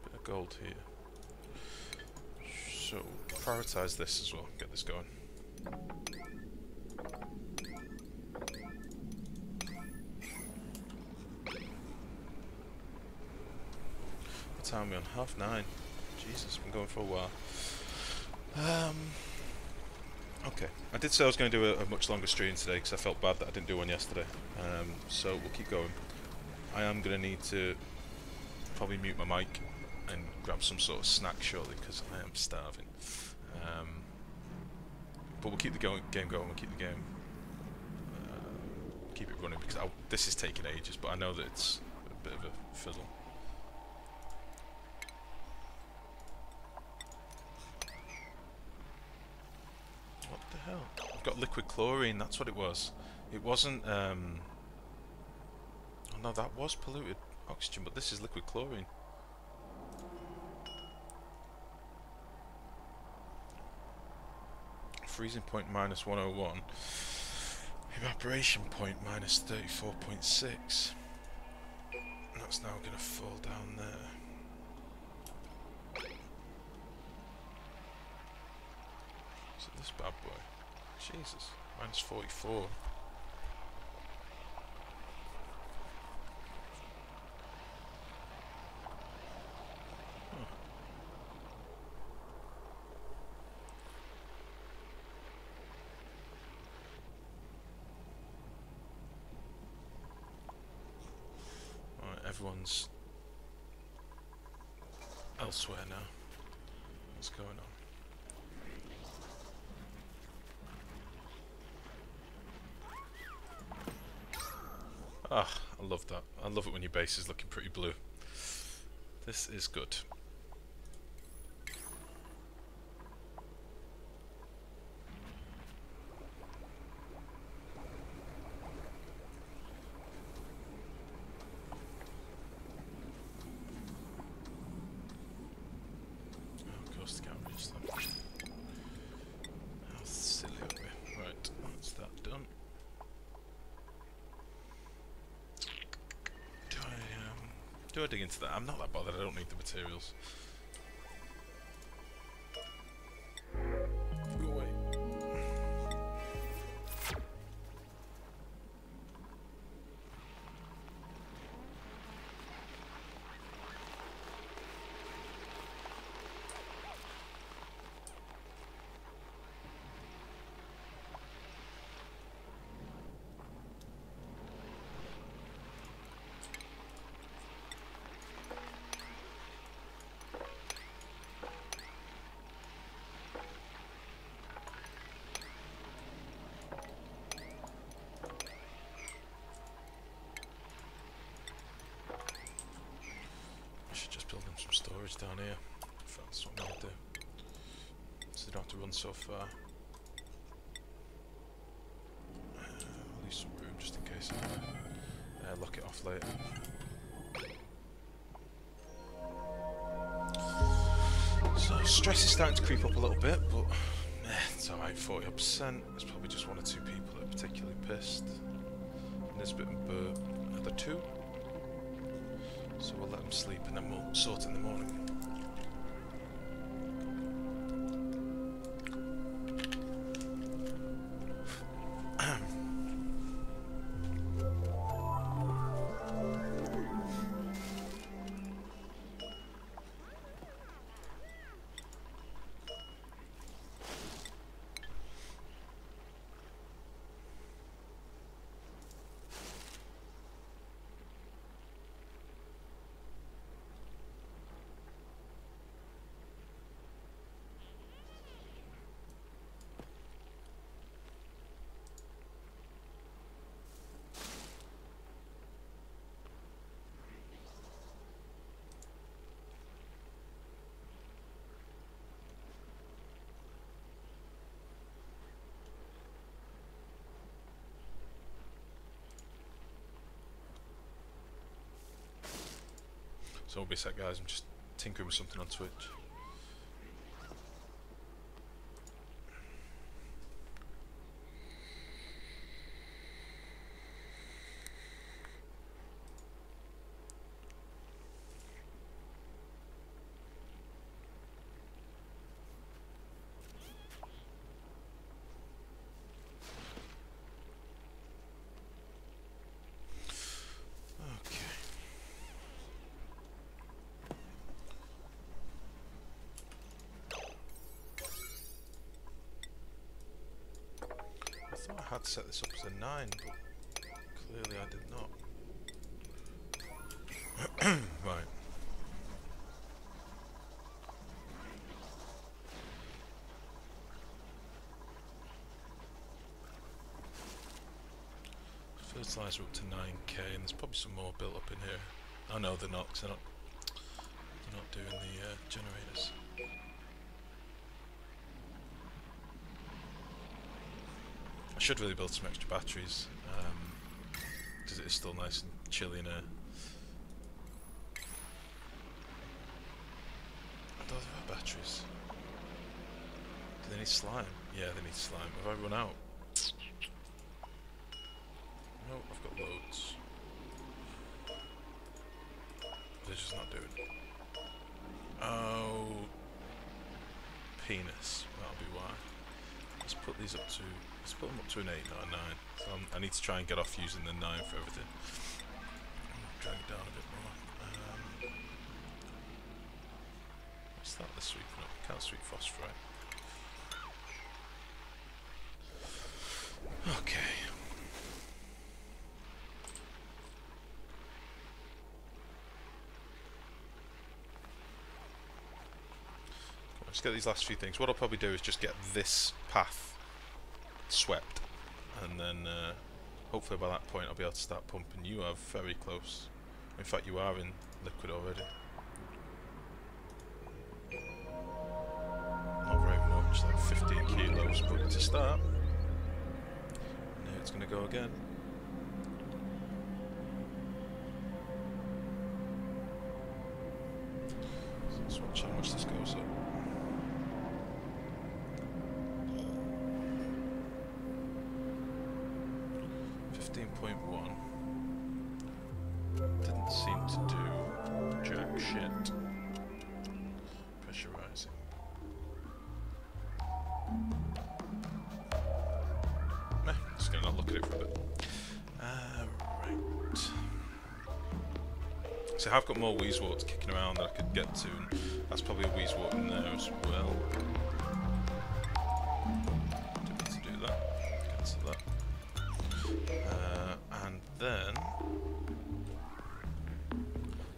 Bit of gold here. So, prioritise this as well, get this going. What time are we on? 9:30. Jesus, been going for a while. Okay, I did say I was going to do a much longer stream today because I felt bad that I didn't do one yesterday. So we'll keep going. I am going to need to probably mute my mic and grab some sort of snack shortly because I am starving. But we'll keep the game going, we'll keep the game, keep it running because this is taking ages, but I know that it's a bit of a fizzle. What the hell? I've got liquid chlorine, that's what it was. It wasn't, oh no, that was polluted oxygen, but this is liquid chlorine. Freezing point -101. Evaporation point -34.6. That's now going to fall down there. Is it this bad boy? Jesus, -44. Everyone's elsewhere now. What's going on? Ah, I love that. I love it when your base is looking pretty blue. This is good. Do I dig into that? I'm not that bothered, I don't need the materials. Go away. Some storage down here, if that's what I'm going to do, so they don't have to run so far. I'll leave some room just in case I lock it off later. So stress is starting to creep up a little bit, but it's alright, 40%. There's probably just one or two people that are particularly pissed. Nisbet and Bert are the two. So we'll let them sleep and then we'll sort it in the morning. So I'll be set, guys. I'm just tinkering with something on Twitch. I thought I had set this up as a 9, but clearly I did not. Right. Fertilizer up to 9k, and there's probably some more built up in here. Oh no, they're not, 'cause they're not doing the generators. I should really build some extra batteries, because it is still nice and chilly in here. I don't have batteries. Do they need slime? Yeah, they need slime. Have I run out? No, I've got loads. They're just not doing it. Oh, penis. That'll be why. Let's put these up to. Let's put them up to an 8, not a 9. So I need to try and get off using the 9 for everything. Drag it down a bit more. What's that this week? No, can't sweet phosphorite. Okay. Let's get these last few things. What I'll probably do is just get this path swept, and then hopefully by that point I'll be able to start pumping. You are very close. In fact, you are in liquid already. Not very much, like 15 kilos, but to start. Now it's going to go again. So let's watch how much this goes up. 15.1 didn't seem to do jack shit. Pressurizing. Meh, just gonna not look at it for a bit. Right. So I've got more Wheezeworts kicking around that I could get to, and that's probably a Wheezewort in there as well. Don't need to do that. Cancel that. And then,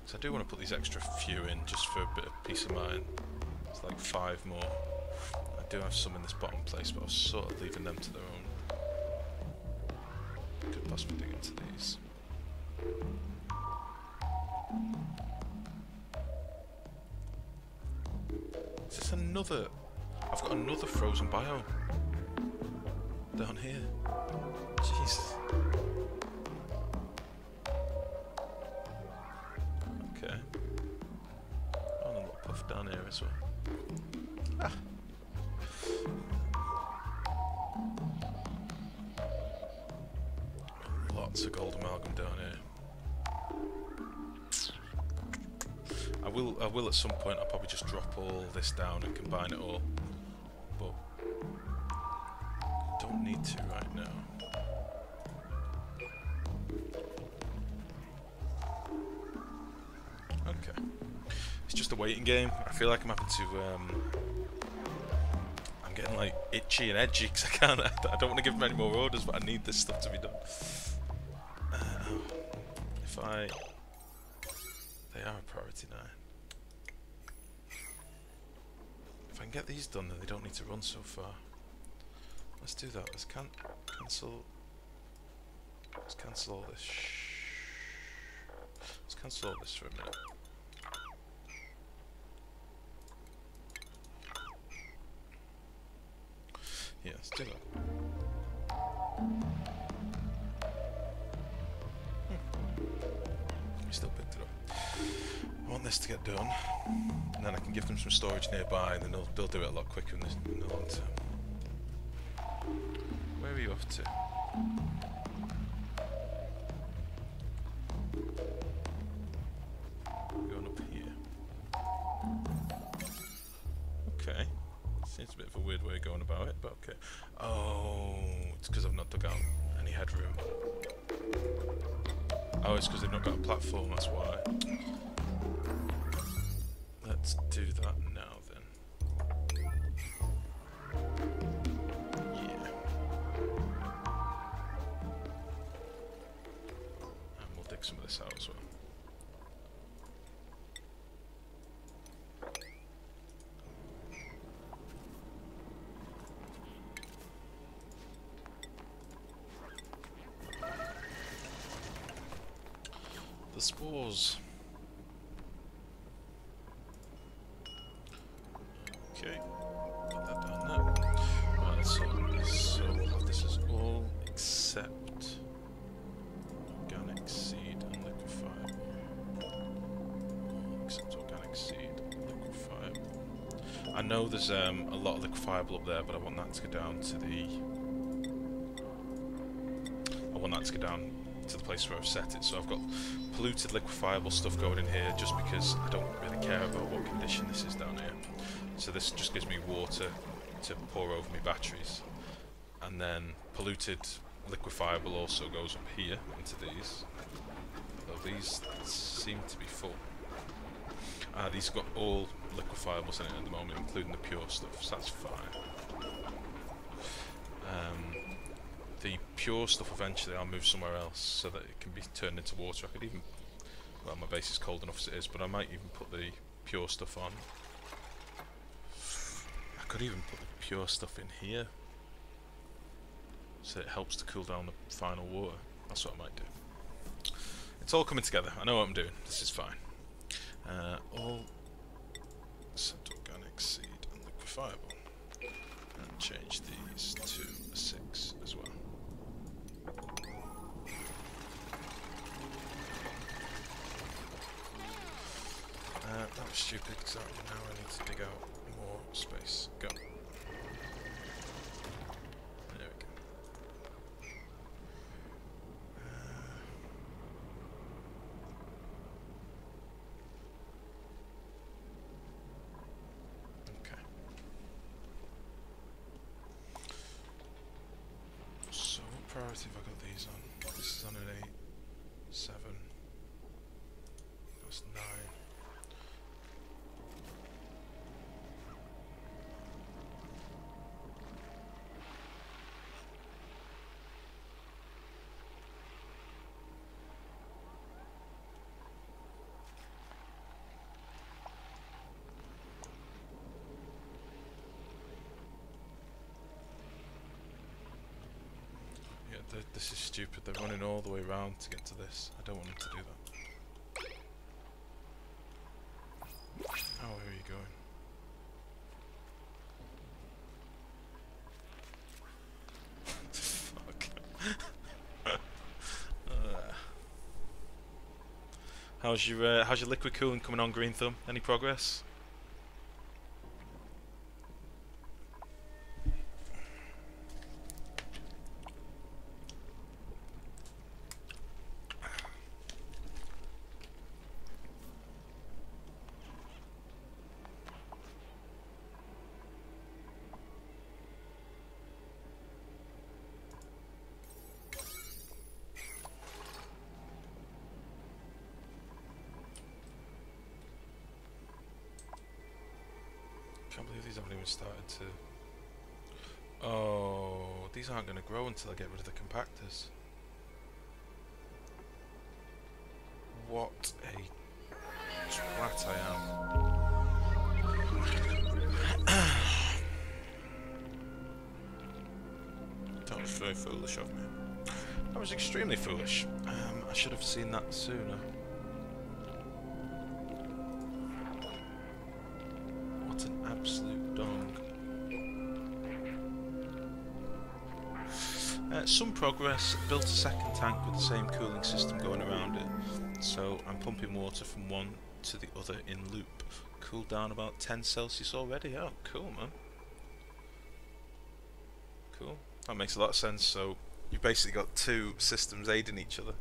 so I do want to put these extra few in just for a bit of peace of mind. It's like 5 more. I do have some in this bottom place, but I was sort of leaving them to their own. Could possibly dig into these. Is this another? I've got another frozen biome down here. Jesus. Okay. Oh, and a little puff down here as well. Ah. Lots of gold amalgam down here. I will at some point. I'll probably just drop all this down and combine it all, but don't need to right now. Okay, it's just a waiting game. I feel like I'm having to. I'm getting like itchy and edgy because I can't. I don't want to give them any more orders, but I need this stuff to be done. If I, they are a priority 9. If I can get these done, then they don't need to run so far. Let's do that. Let's cancel. Let's cancel all this. Let's cancel all this for a minute. Yeah, let's do that. We still picked it up. I want this to get done, and then I can give them some storage nearby, and then they'll do it a lot quicker in the long term. Where are you off to? Going up here. Okay. Seems a bit of a weird way of going about it, but okay. Oh, it's because I've not dug out any headroom. Oh, it's because they've not got a platform, that's why. Let's do that now then. Yeah. And we'll dig some of this out as well. The spores. Okay, put that down there. Right, let's sort this. So we'll have this as all except organic seed and liquefiable. Except organic seed and liquefiable. I know there's a lot of liquefiable up there, but I want that to go down to the. I want that to go down to the place where I've set it. So I've got polluted liquefiable stuff going in here just because I don't really care about what condition this is down here. So this just gives me water to pour over my batteries, and then polluted liquefiable also goes up here into these. Although these seem to be full. These got all liquefiables in it at the moment, including the pure stuff, so that's fine. The pure stuff eventually I'll move somewhere else so that it can be turned into water. I could even, well, my base is cold enough as it is, but I might even put the pure stuff on. I could even put the pure stuff in here so it helps to cool down the final water. That's what I might do. It's all coming together. I know what I'm doing. This is fine. All except organic seed and liquefiable. And change these to a 6 as well. That was stupid because now I need to dig out more space. Go. There we go. Okay. So what priority have I got these on? This is on an 8, 7. That's 9. This is stupid, they're running all the way around to get to this. I don't want them to do that. Oh, where are you going? Fuck. How's your liquid cooling coming on, Green Thumb? Any progress? Can't believe these haven't even started to... Oh, these aren't going to grow until I get rid of the compactors. What a twat I am. That was very foolish of me. That was extremely foolish. I should have seen that sooner. Absolute dong. Some progress. Built a second tank with the same cooling system going around it. So I'm pumping water from one to the other in loop. Cool down about 10 Celsius already. Oh, cool, man. Cool. That makes a lot of sense. So you've basically got two systems aiding each other.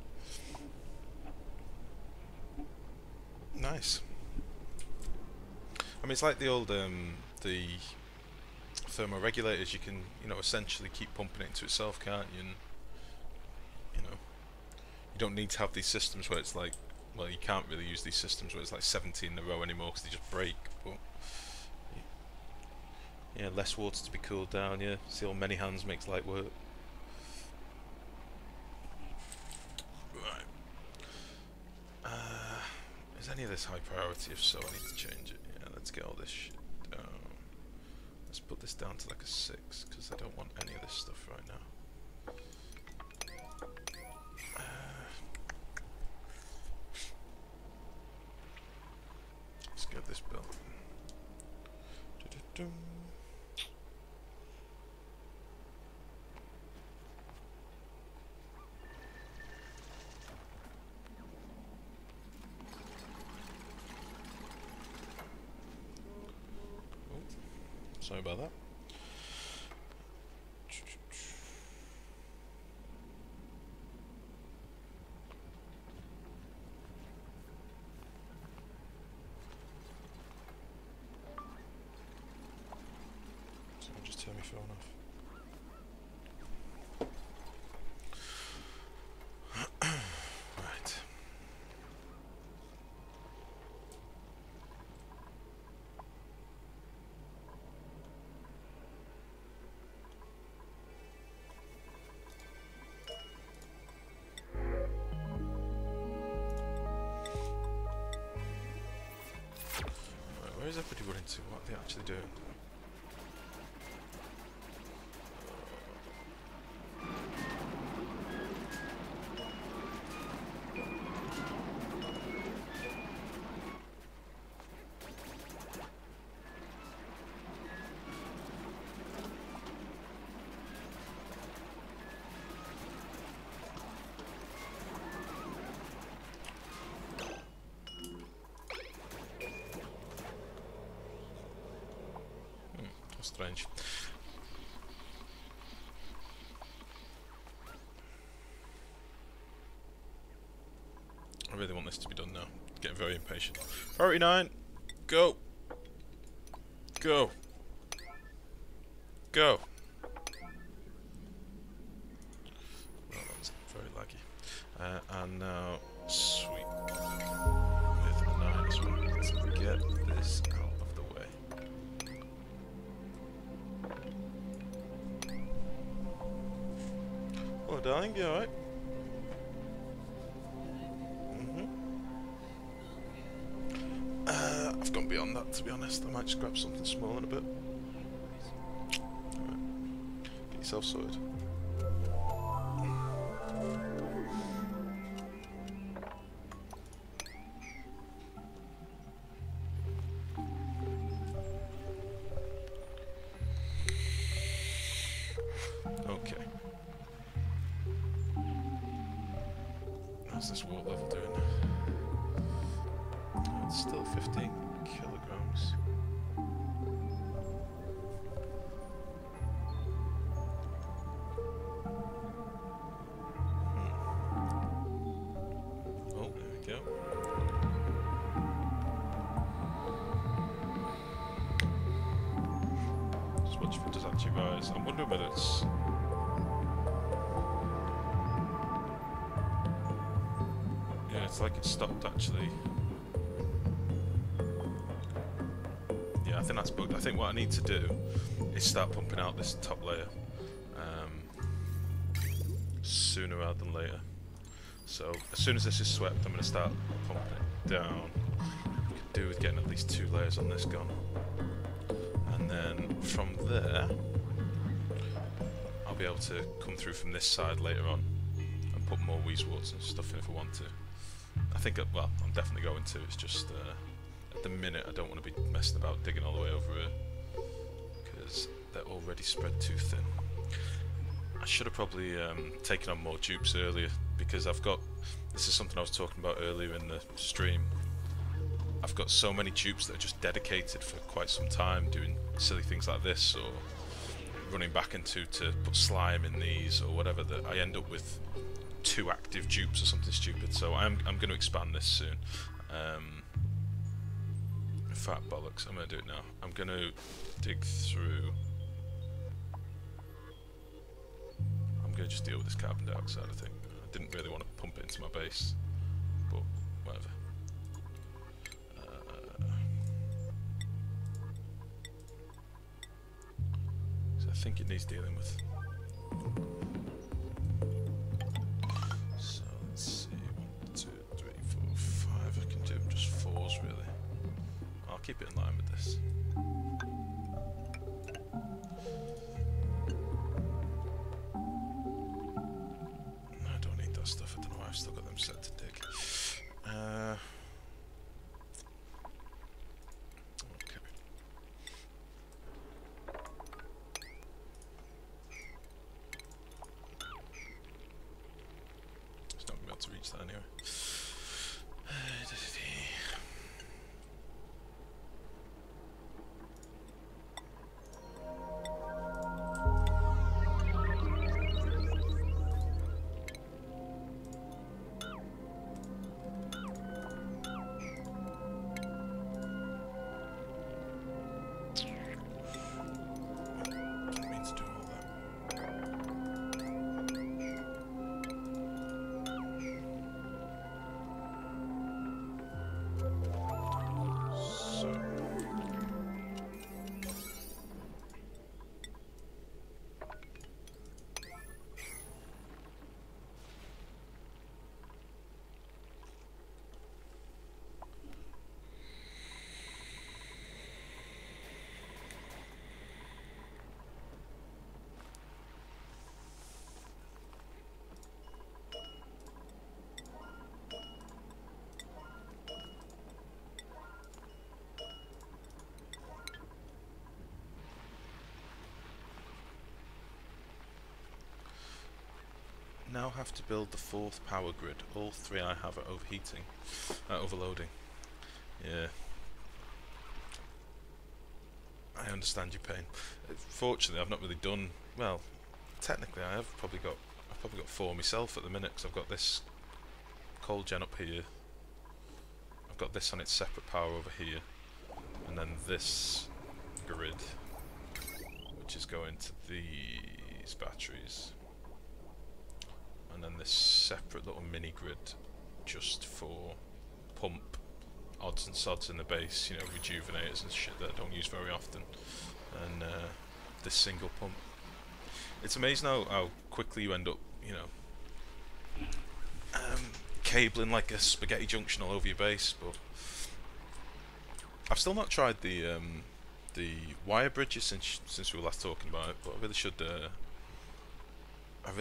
Nice. I mean, it's like the old the thermoregulators. You can, you know, essentially keep pumping it into itself, can't you? And you know, you don't need to have these systems where it's like, well, you can't really use these systems where it's like 17 in a row anymore because they just break. But yeah, less water to be cooled down. Yeah, see, all many hands makes light work. Right. Is any of this high priority? If so, I need to change it. Yeah, let's get all this shit down. Let's put this down to like a 6 because I don't want any of this stuff right now. Let's get this built. Sorry about that. Someone just turn my phone off. Right. Where is everybody running to? What are they actually doing? Strange. I really want this to be done now. Getting very impatient. Priority 9, go! Go! Go! Well, that was very laggy. And now, sweet. With the 9 as well. Let's get this out of the way. Hello, darling, you alright? I've gone beyond that, to be honest. I might just grab something small in a bit. Alright. Get yourself sorted. Okay. How's this water level doing? It's still 15 kilograms. Oh, there we go. Just watch if it does actually rise. I'm wondering whether it's... Yeah, it's like it stopped actually. Yeah, I think that's bugged. I think what I need to do is start pumping out this top layer sooner rather than later. So as soon as this is swept, I'm going to start pumping it down. We could do with getting at least 2 layers on this gone, and then from there I'll be able to come through from this side later on and put more Weezeworts and stuff in if I want to. I think, well, I'm definitely going to. It's just at the minute I don't want to be messing about digging all the way over here because they're already spread too thin. I should have probably taken on more dupes earlier because I've got... This is something I was talking about earlier in the stream. I've got so many dupes that are just dedicated for quite some time doing silly things like this, or running back into to put slime in these or whatever, that I end up with 2 active dupes or something stupid. So I'm going to expand this soon. Fat bollocks, I'm going to do it now. I'm going to dig through. I'm going to just deal with this carbon dioxide, I think. I didn't really want to pump it into my base, but whatever. So I think it needs dealing with. So let's see, 1, 2, 3, 4, 5. I can do just 4s really. I'll keep it in line with this. I don't need that stuff. I don't know why I've still got them set to dig. Okay. It's not going to be able to reach that anyway. Now have to build the 4th power grid. All 3 I have are overheating, overloading. Yeah. I understand your pain. Fortunately, I've not really done well. Technically, I've probably got 4 myself at the minute, because I've got this coal gen up here. I've got this on its separate power over here, and then this grid, which is going to these batteries. And then this separate little mini grid just for pump odds and sods in the base, you know, rejuvenators and shit that I don't use very often. And this single pump. It's amazing how quickly you end up, you know, cabling like a spaghetti junction all over your base. But I've still not tried the wire bridges since we were last talking about it, but I really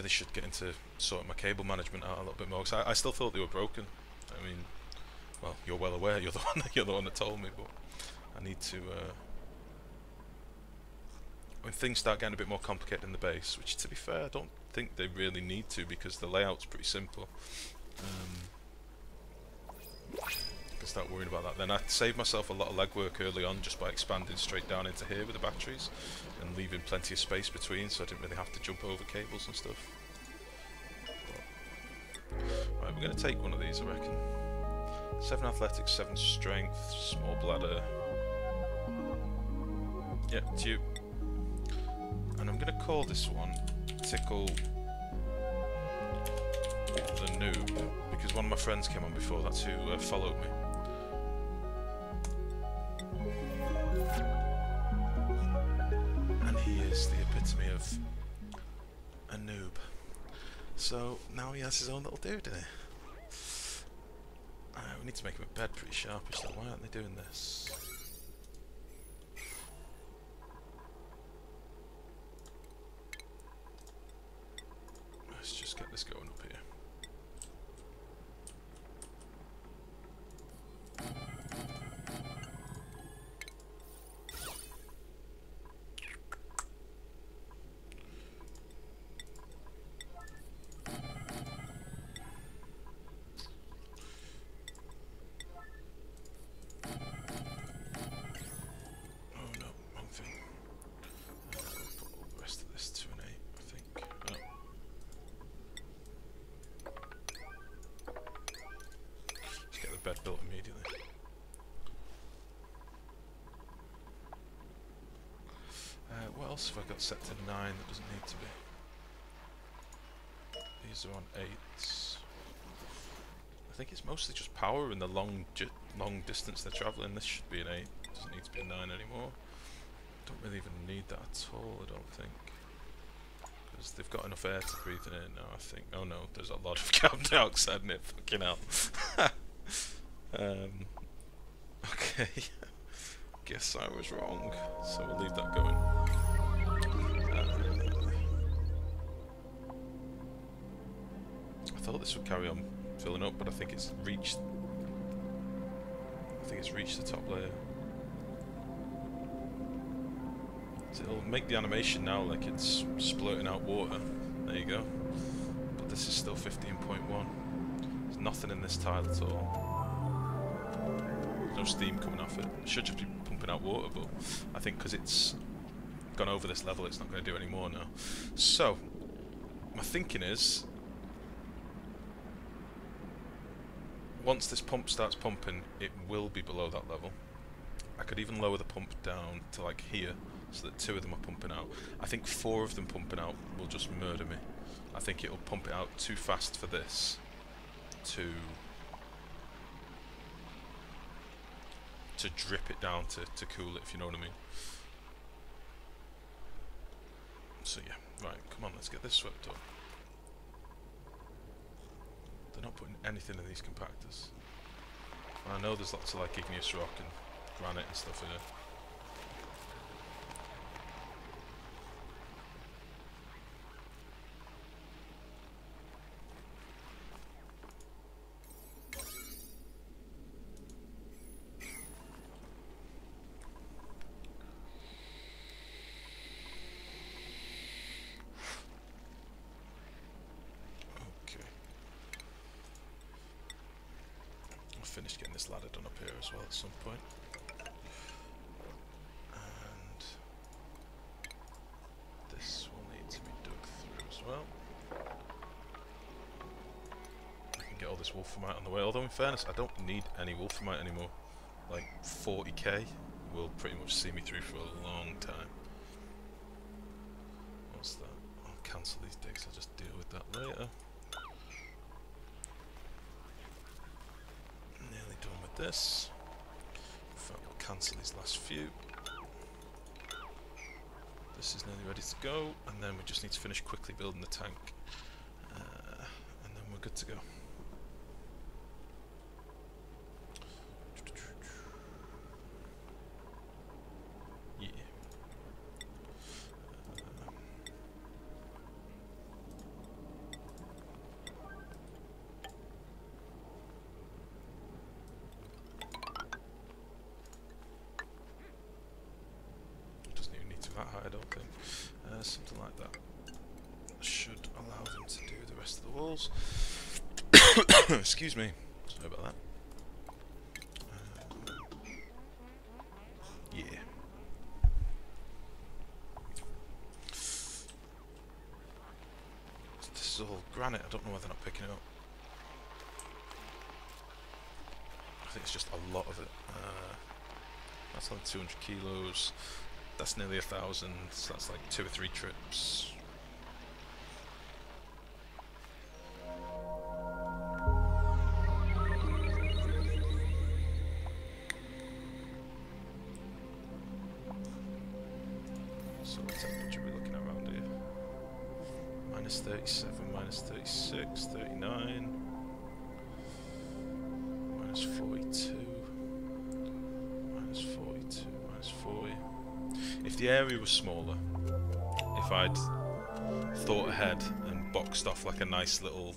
should get into sorting my cable management out a little bit more, because I still thought they were broken. I mean, well, you're well aware. You're the one that told me. But I need to. When things start getting a bit more complicated in the base, which, to be fair, I don't think they really need to, because the layout's pretty simple. I can start worrying about that. Then I saved myself a lot of legwork early on just by expanding straight down into here with the batteries and leaving plenty of space between, so I didn't really have to jump over cables and stuff. But, right, we're going to take one of these, I reckon. 7 athletics, 7 strength, small bladder. Yeah, it's you. And I'm going to call this one Tickle the Noob, because one of my friends came on before. That's who followed me. And he is the epitome of a noob. So now he has his own little dude in it. We need to make him a bed pretty sharpish though. Why aren't they doing this? Let's just get this going up here. else have I got set to 9 that doesn't need to be? These are on 8s. I think it's mostly just power and the long distance they're travelling. This should be an 8. Doesn't need to be a 9 anymore. Don't really even need that at all, I don't think. Because they've got enough air to breathe in it now, I think. Oh no, there's a lot of carbon dioxide in it. Fucking hell. Okay. Guess I was wrong. So we'll leave that going. I thought this would carry on filling up, but I think it's reached. I think it's reached the top layer. So it'll make the animation now like it's splurting out water. There you go. But this is still 15.1. There's nothing in this tile at all. There's no steam coming off it. It should just be pumping out water, but I think because it's gone over this level, it's not going to do any more now. So, my thinking is, once this pump starts pumping, it will be below that level. I could even lower the pump down to like here, so that 2 of them are pumping out. I think 4 of them pumping out will just murder me. I think it'll pump it out too fast for this to drip it down to cool it, if you know what I mean. So yeah, right, come on, let's get this swept up. They're not putting anything in these compactors. I know there's lots of like igneous rock and granite and stuff in it. Finished getting this ladder done up here as well at some point. And this will need to be dug through as well. I can get all this wolframite on the way, although in fairness I don't need any wolframite anymore. Like 40k will pretty much see me through for a long time. What's that? I'll cancel these digs, I'll just deal with that later. This. In fact, we'll cancel these last few. This is nearly ready to go, and then we just need to finish quickly building the tank, and then we're good to go. Yeah. That high, I don't think. Something like that should allow them to do the rest of the walls. Excuse me. Sorry about that. Yeah. This is all granite. I don't know why they're not picking it up. I think it's just a lot of it. That's only 200 kilos. That's nearly 1,000, so that's like 2 or 3 trips. So what temperature are we looking at around here? Minus 37, minus 36, 39, minus 42, minus 42, minus 40. If the area was smaller, if I'd thought ahead and boxed off like a nice little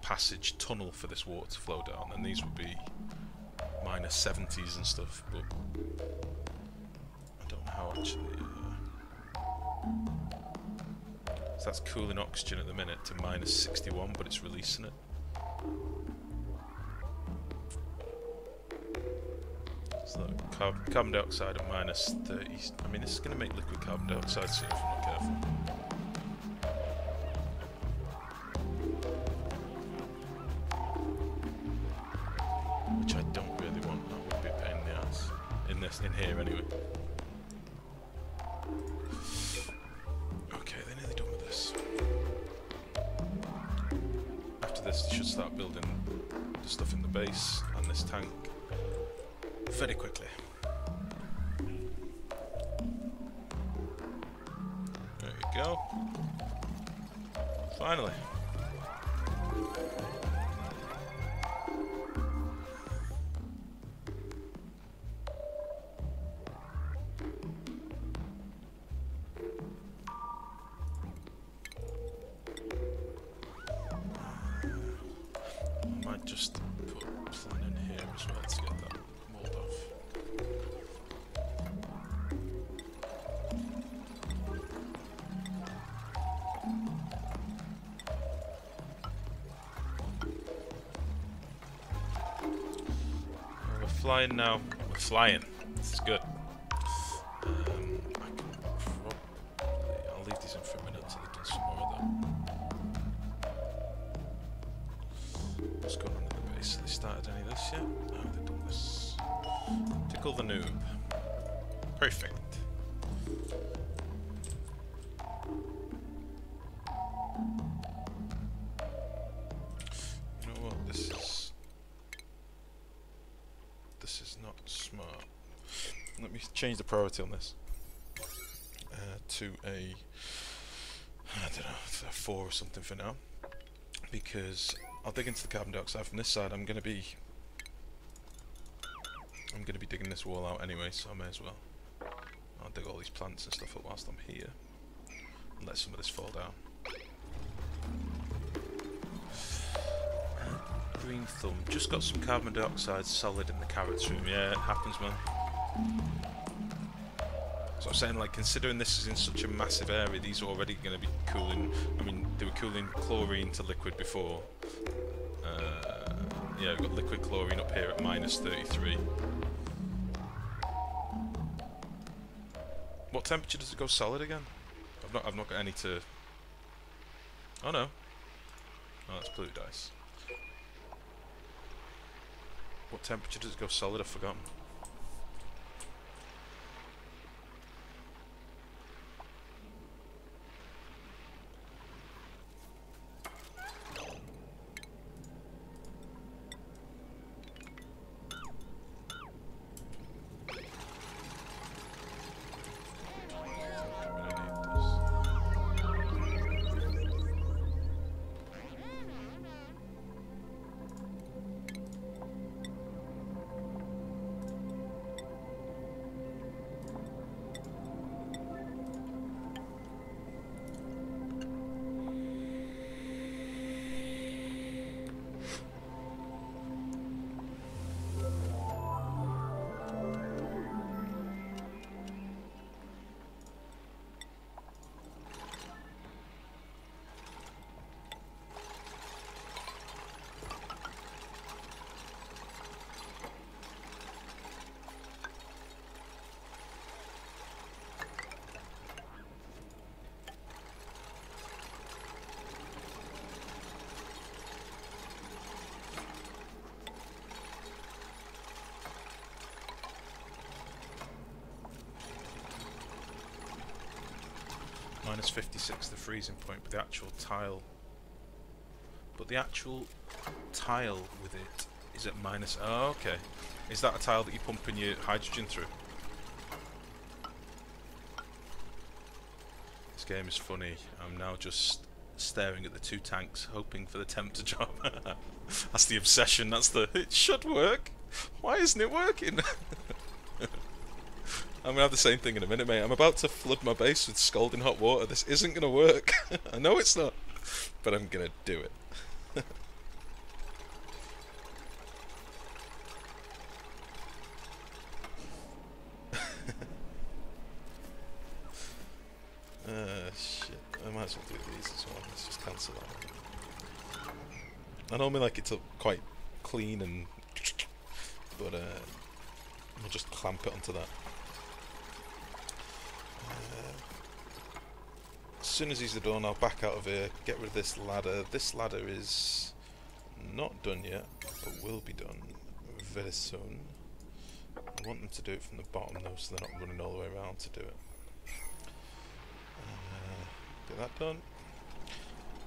passage tunnel for this water to flow down, then these would be minus 70s and stuff, but I don't know how actually. So that's cooling oxygen at the minute to minus 61, but it's releasing it. So carbon dioxide at minus 30. I mean, this is going to make liquid carbon dioxide soon if I'm not careful. Which I don't really want. That would be a pain in the ass. In here anyway. stuff in the base and this tank very quickly. There we go. Finally. Just put a plan in here as well to get that walled off. We're flying now. We're flying. This is good. I can probably... I'll leave these in for a minute until they've done some more of that. What's going on in the base? Have they started any of this yet? No, they've done this. Tickle the noob. Perfect. You know what? This is not smart. Let me change the priority on this to a, I don't know, 4 or something for now, because I'll dig into the carbon dioxide from this side. I'm gonna be digging this wall out anyway, so I may as well. I'll dig all these plants and stuff up whilst I'm here and let some of this fall down. Green thumb. Just got some carbon dioxide solid in the carrots room. Yeah, it happens, man. So I'm saying, like, considering this is in such a massive area, these are already going to be cooling. I mean, they were cooling chlorine to liquid before. Yeah, we've got liquid chlorine up here at -33. What temperature does it go solid again? I've not got any to... Oh no. Oh, that's blue dice. What temperature does it go solid? I've forgotten. -56 the freezing point, but the actual tile with it is at minus... Oh, okay. Is that a tile that you're pumping your hydrogen through? This game is funny. I'm now just staring at the 2 tanks, hoping for the temp to drop. That's the obsession. That's the... It should work. Why isn't it working? I'm gonna have the same thing in a minute, mate. I'm about to flood my base with scalding hot water. This isn't gonna work. I know it's not, but I'm gonna do it. Shit. I might as well do these as well. Let's just cancel that one. I normally like it to quite clean and... But I'll just clamp it onto that. As soon as these are done, I'll back out of here, get rid of this ladder. This ladder is not done yet, but will be done very soon. I want them to do it from the bottom though, so they're not running all the way around to do it. Get that done.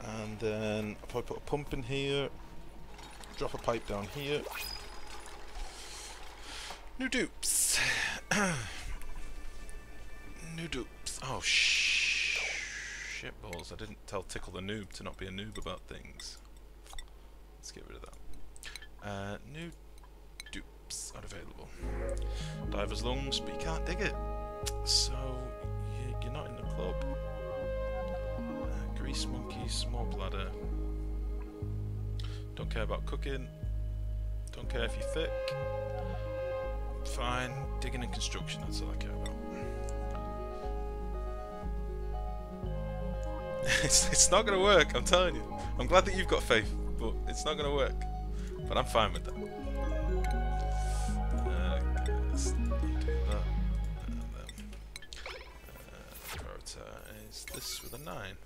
And then I'll probably put a pump in here. drop a pipe down here. New dupes. New dupes. Oh shit balls! I didn't tell Tickle the Noob to not be a noob about things. Let's get rid of that. New dupes unavailable. Diver's lungs, but you can't dig it. So you're not in the club. Grease monkey, small bladder. Don't care about cooking. Don't care if you're thick. Fine. Digging and construction, that's all I care about. It's not going to work, I'm telling you. I'm glad that you've got faith, but it's not going to work. But I'm fine with that. Let's undo that. And then prioritize this with a 9.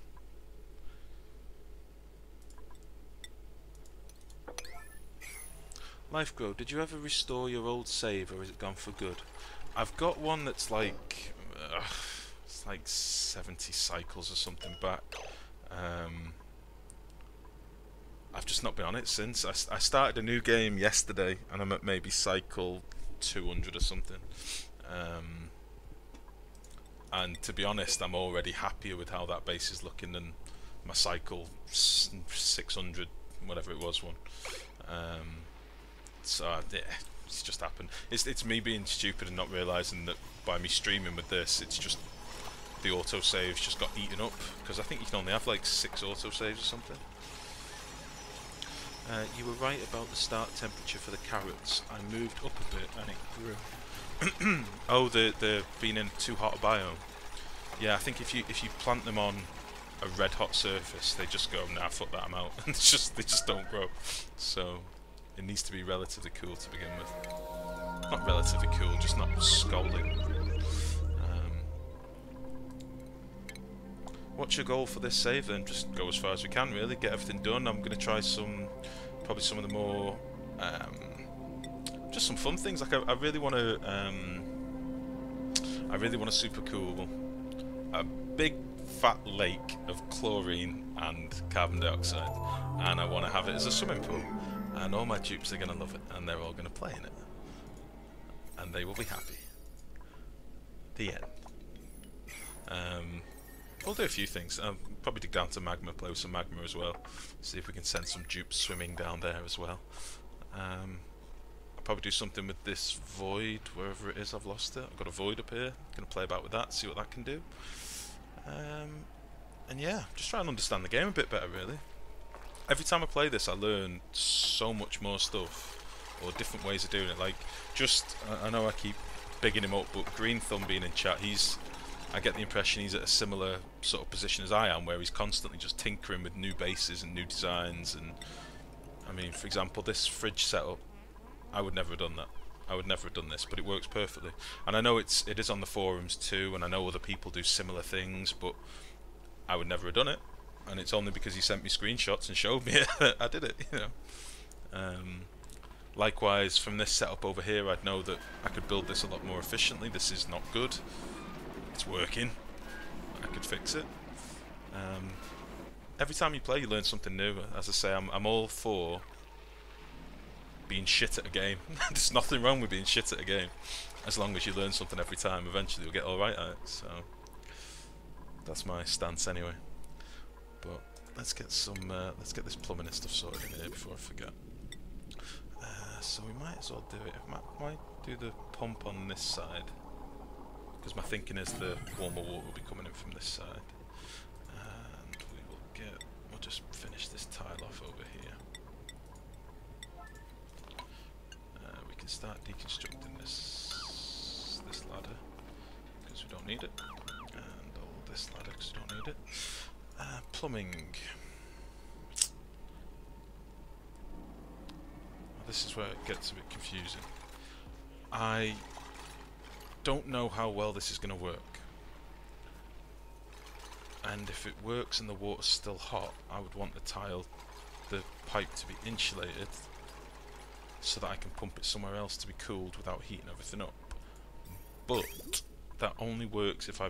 LifeGrow, did you ever restore your old save, or is it gone for good? I've got one that's like it's like 70 cycles or something back. I've just not been on it since. I started a new game yesterday, and I'm at maybe cycle 200 or something. And to be honest, I'm already happier with how that base is looking than my cycle 600, whatever it was, one. So yeah, it's just happened. It's me being stupid and not realising that by me streaming with this, it's just the autosaves just got eaten up, because I think you can only have like 6 autosaves or something. You were right about the start temperature for the carrots. I moved up a bit and it grew. Oh, they're being in too hot a biome. Yeah, I think if you plant them on a red hot surface, they just go, nah, fuck that, I'm out. And they just don't grow. So it needs to be relatively cool to begin with. Not relatively cool, just not scalding. What's your goal for this save then? Just go as far as we can, really. Get everything done. I'm going to try probably some of the more, just some fun things. Like I really want to, super cool a big fat lake of chlorine and carbon dioxide, and I want to have it as a swimming pool. And all my dupes are going to love it, and they're all going to play in it, and they will be happy. The end. We'll do a few things. Probably dig down to magma, play with some magma as well. See if we can send some dupes swimming down there as well. I'll probably do something with this void, wherever it is. I've lost it. I've got a void up here. Gonna play about with that, see what that can do. And yeah, just try and understand the game a bit better, really. Every time I play this, I learn so much more stuff, or different ways of doing it. Like, I know I keep bigging him up, but Green Thumb being in chat, I get the impression he's at a similar sort of position as I am, where he's constantly just tinkering with new bases and new designs. And I mean, for example, this fridge setup, I would never have done that. I would never have done this, but it works perfectly. And I know it is on the forums too, and I know other people do similar things, but I would never have done it. And it's only because he sent me screenshots and showed me it that I did it, you know. Likewise, from this setup over here, I'd know that I could build this a lot more efficiently. This is not good. It's working. I could fix it. Every time you play, you learn something new. As I say, I'm all for being shit at a game. There's nothing wrong with being shit at a game, as long as you learn something every time. Eventually, you'll get all right at it. So that's my stance, anyway. But let's get this plumbing stuff sorted in here before I forget. So we might as well do it. I might do the pump on this side, because my thinking is the warmer water will be coming in from this side. And we'll just finish this tile off over here. We can start deconstructing this ladder, because we don't need it. And all this ladder, because we don't need it. Plumbing. This is where it gets a bit confusing. I don't know how well this is going to work, and if it works and the water's still hot, I would want the pipe to be insulated, so that I can pump it somewhere else to be cooled without heating everything up. But that only works if I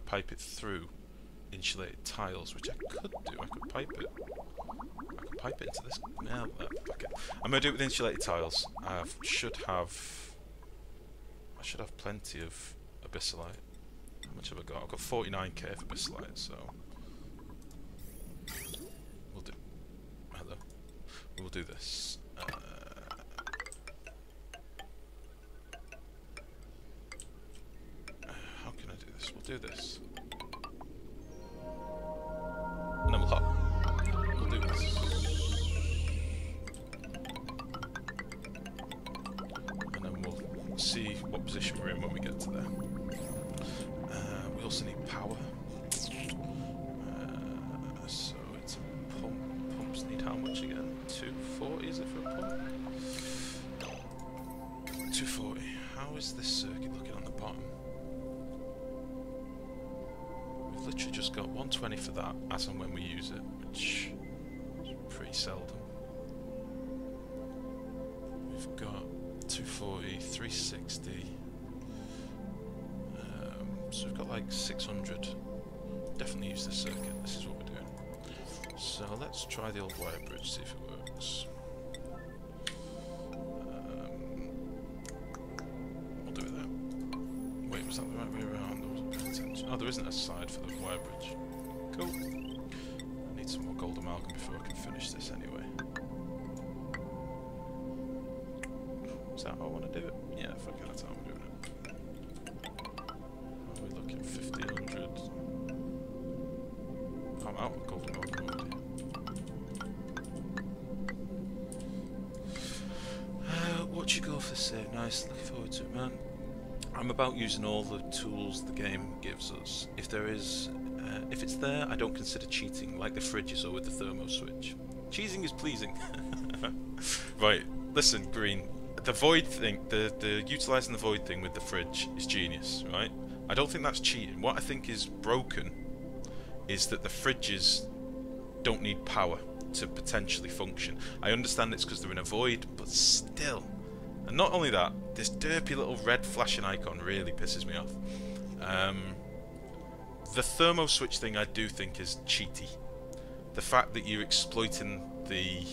pipe it through insulated tiles, which I could do. I could pipe it. I could pipe it into this. No, fuck it. I'm gonna do it with insulated tiles. I should have plenty of abyssalite. How much have I got? I've got 49k of abyssalite, so we'll do. Hello. We'll do this. How can I do this? We'll do this. And then we'll do this. And then we'll see what position we're in when we get to there. We also need power. So it's a pump. Pumps need how much again? 240 is it for a pump? 240. How is this circuit looking on the bottom? We've literally just got 120 for that as and when we use it, which is pretty seldom. We've got 240, 360. So we've got like 600. Definitely use this circuit. This is what we're doing. So let's try the old wire bridge, see if it works. We'll do it there. Wait, was that the right way around? Or was it paying attention? Oh, there isn't a side for the wire bridge. Cool. I need some more gold amalgam before I can finish this anyway. Is that how I want to do it? Yeah, fuck it, that's how I'm doing it. How are we looking? 1500. I'm out of gold amalgam already. What you go for save? Nice, looking forward to it, man. I'm about using all the tools the game gives us. If there is, if it's there, I don't consider cheating, like the fridges or with the thermo switch. Cheating is pleasing. Right, listen, Green. The void thing, the utilising the void thing with the fridge is genius, right? I don't think that's cheating. What I think is broken is that the fridges don't need power to potentially function. I understand it's because they're in a void, but still. And not only that, this derpy little red flashing icon really pisses me off. The thermo switch thing I do think is cheaty. The fact that you're exploiting the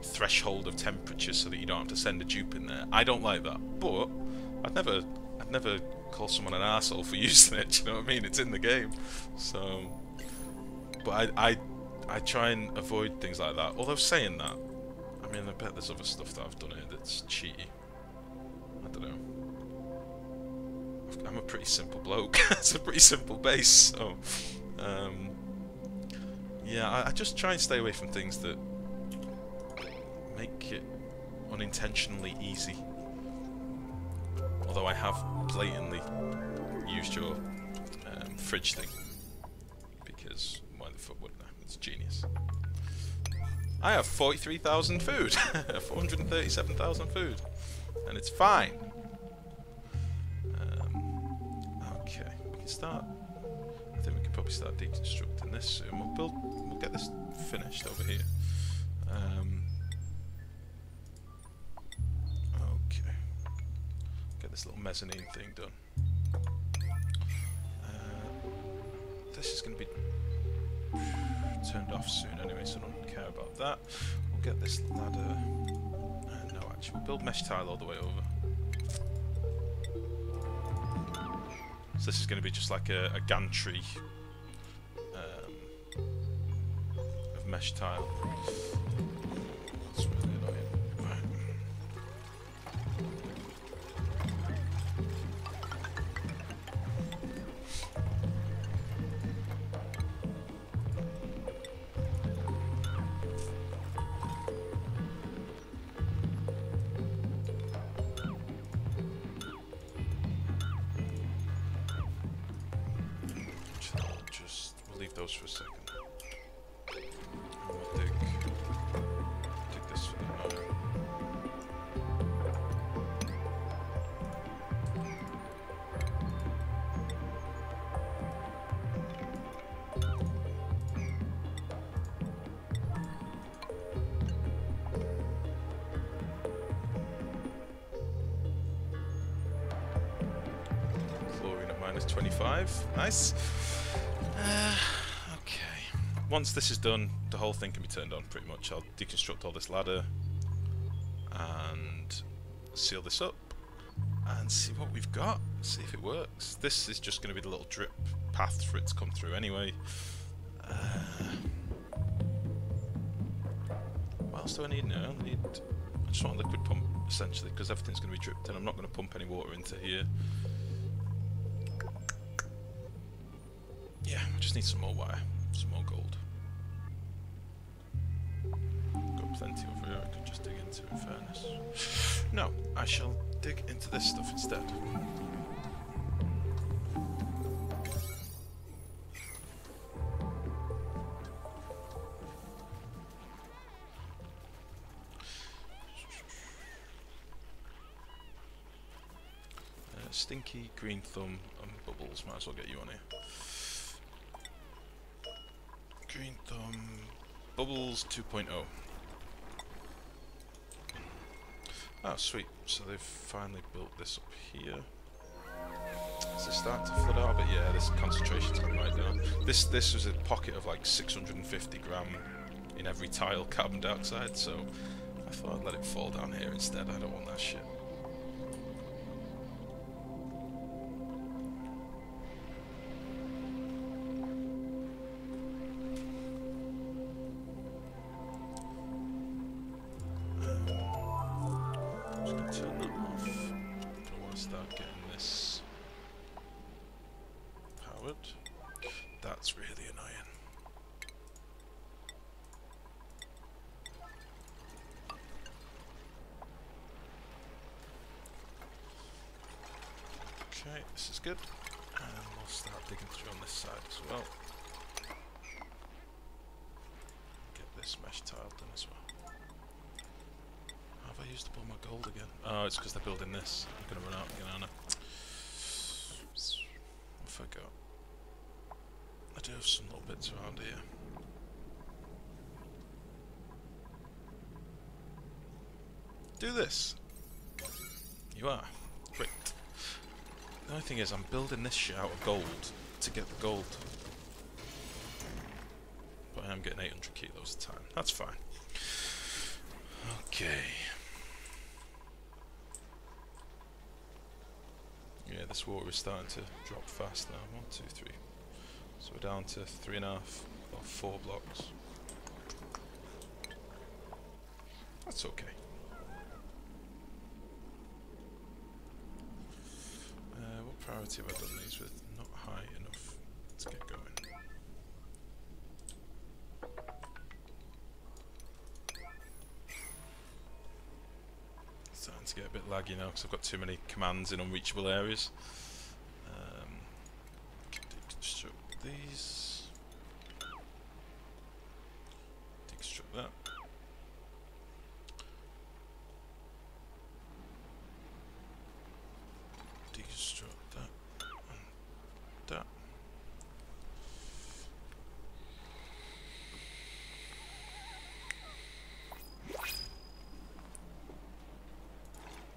threshold of temperature so that you don't have to send a dupe in there, I don't like that. But I'd never call someone an arsehole for using it. Do you know what I mean? It's in the game. So, but I try and avoid things like that. Although saying that, I mean, I bet there's other stuff that I've done here that's cheaty. I don't know. I'm a pretty simple bloke. It's a pretty simple base, so yeah, I just try and stay away from things that make it unintentionally easy. Although I have blatantly used your fridge thing, because why the fuck wouldn't I? It's genius. I have 43,000 food, 437,000 food, and it's fine. Okay, we can start. I think we can probably start deconstructing this soon. We'll get this finished over here. Okay, get this little mezzanine thing done. This is going to be turned off soon anyway, so I don't care about that. We'll get this ladder. No, actually, we'll build mesh tile all the way over. So this is going to be just like a gantry of mesh tile. That's really annoying. Right. We'll leave those for a second. And we'll dig this for the iron. Chlorine at -25. Nice. once this is done, the whole thing can be turned on pretty much. I'll deconstruct all this ladder and seal this up and see what we've got, see if it works. This is just going to be the little drip path for it to come through anyway. What else do I need now? I just want a liquid pump essentially, because everything's going to be dripped in. I'm not going to pump any water into here. Yeah, I just need some more wire, some more gold. Got plenty over here I could just dig into, in fairness. No, I shall dig into this stuff instead. Stinky, Green Thumb, and Bubbles. Might as well get you on here. Green Thumb, Bubbles 2.0. Oh, sweet. So they've finally built this up here. Is it starting to flood out? But yeah, this concentration's gone right down. This was a pocket of like 650 gram in every tile carbon dioxide, so I thought I'd let it fall down here instead. I don't want that shit. That's really annoying. Okay, this is good. And we'll start digging through on this side as well. Get this mesh tile done as well. Have I used up all my gold again? Oh, it's because they're building this. I'm going to run out again, aren't I? I forgot. I do have some little bits around here. Do this. You are. Great. The only thing is I'm building this shit out of gold to get the gold. But I am getting 800 kilos a time. That's fine. Okay. Yeah, this water is starting to drop fast now. 1, 2, 3. So we're down to 3.5 or 4 blocks. That's okay. What priority have I done these with? Not high enough. Let's get going. Starting to get a bit laggy now because I've got too many commands in unreachable areas. Deconstruct these. Deconstruct that. Deconstruct that. And that.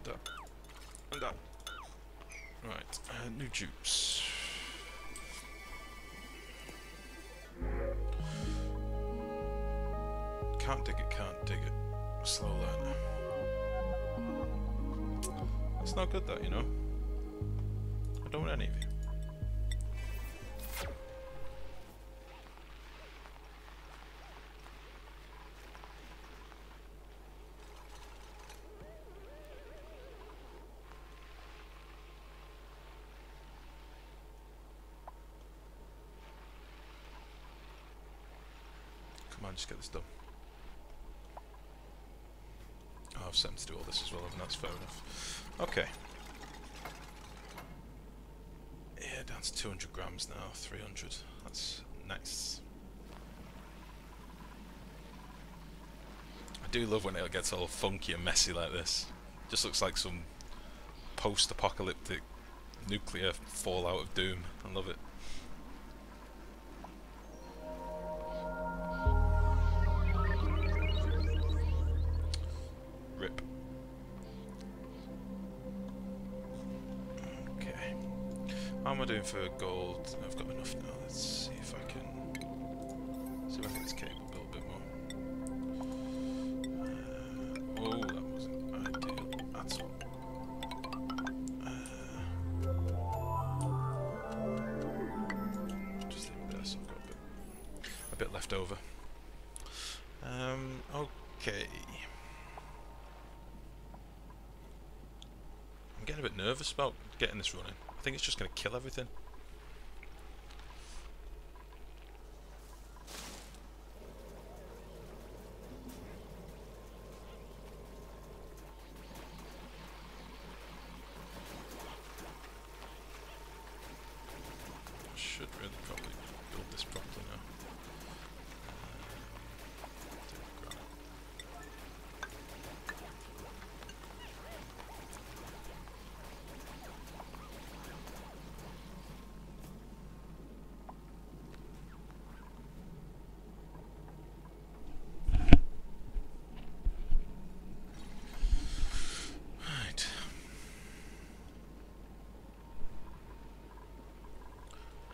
That. And that. Right, new dupes. Can't dig it, can't dig it. Slow learner. That's not good, that, you know. I don't want any of you. Come on, just get this done. Oh, I've set him to do all this as well, and that's fair enough. Okay. Yeah, down to 200 grams now, 300. That's nice. I do love when it gets all funky and messy like this. Just looks like some post-apocalyptic nuclear fallout of doom. I love it. Rip. Okay. How am I doing for gold? I've got enough now. Let's see if I can See if I can get this cable built a bit more. Oh, that wasn't ideal at all. Just leave it there, so I've got a bit left over. Okay. I'm getting a bit nervous about getting this running. I think it's just going to kill everything. I should really probably build this properly now.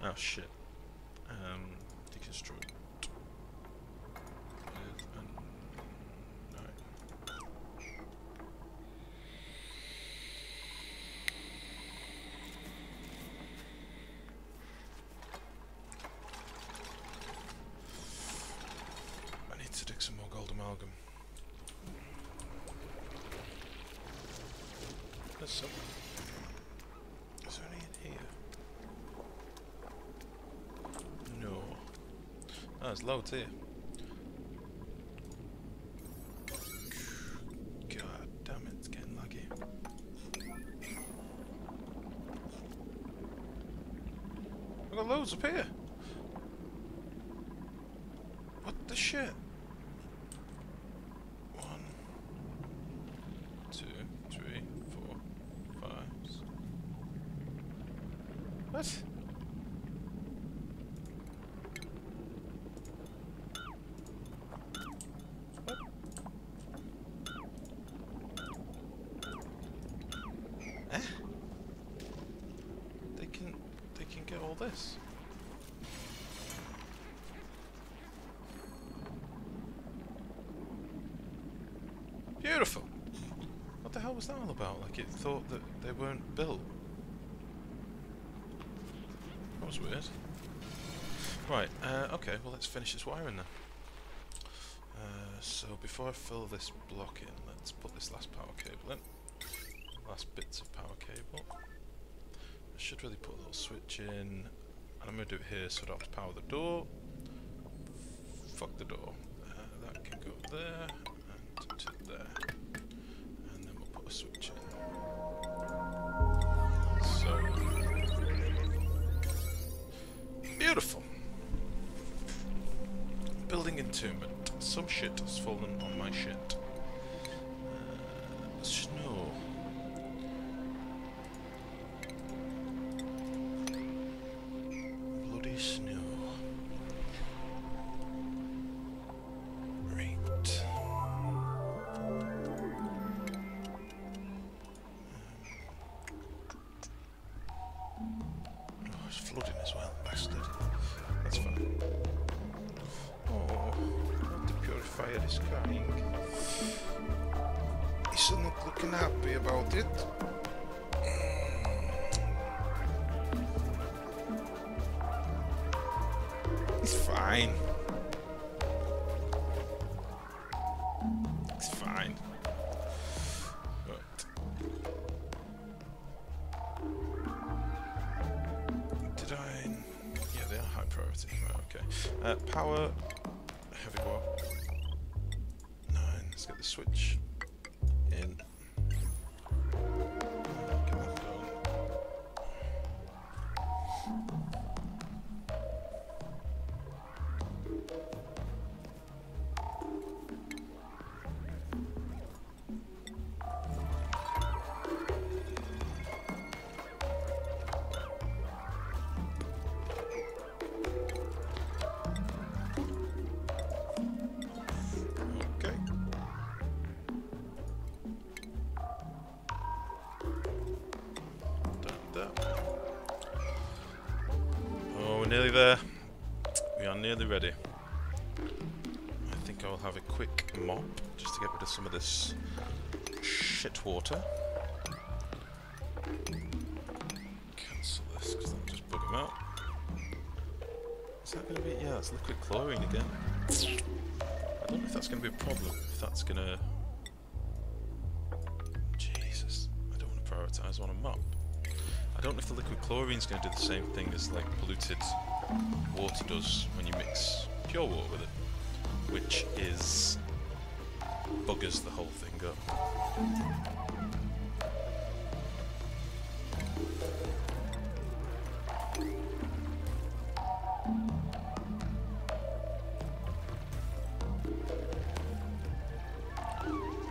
Oh shit. Deconstruct. Right. I need to dig some more gold amalgam. There's some. Is there any in here? No. Oh, there's loads here. God damn it, it's getting laggy. I've got loads up here. What the shit? 1, 2, 3, 4, 5. What? They can get all this. Beautiful. What the hell was that all about? Like it thought that they weren't built. That was weird. Right. Okay. Well, let's finish this wiring then. So before I fill this block in, let's put this last power cable in. Last bits of power cable. I should really put a little switch in, and I'm going to do it here so I don't have to power the door. Fuck the door. That can go there and to there, and then we'll put a switch in. So beautiful. Building entombment. Some shit has fallen on my shit. Snow. Bloody snow. Right. Oh, it's flooding as well, bastard. That's fine. Oh, the purifier is crying. He's not looking happy about it. It's fine. It's fine. Right. Did I? Yeah, they are high priority. Right, okay. Power. Heavy watt. 9. Let's get the switch in. Get that done. Okay. Oh, we're nearly there. We are nearly ready. I think I'll have a quick mop just to get rid of some of this shit water. Cancel this because that'll just bug him out. Is that going to be... yeah, that's liquid chlorine again. I don't know if that's going to be a problem, if that's going to... Jesus, I don't want to prioritise on a mop. I don't know if the liquid chlorine is going to do the same thing as like polluted water does when you mix pure water with it, which is buggers the whole thing up.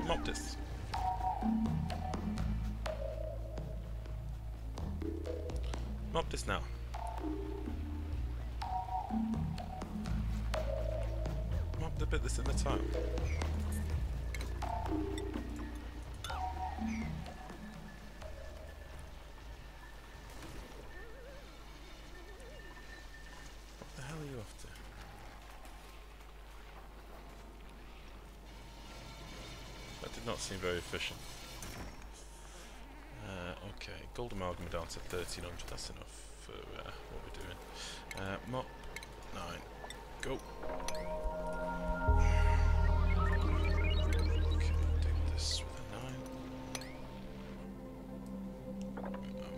Mop this. Mop this now. Mop the bit that's in the tile. What the hell are you off to? That did not seem very efficient. Okay, gold amalgam down to 1300, that's enough for what we're doing. Mop 9, go. Okay, do this with a 9.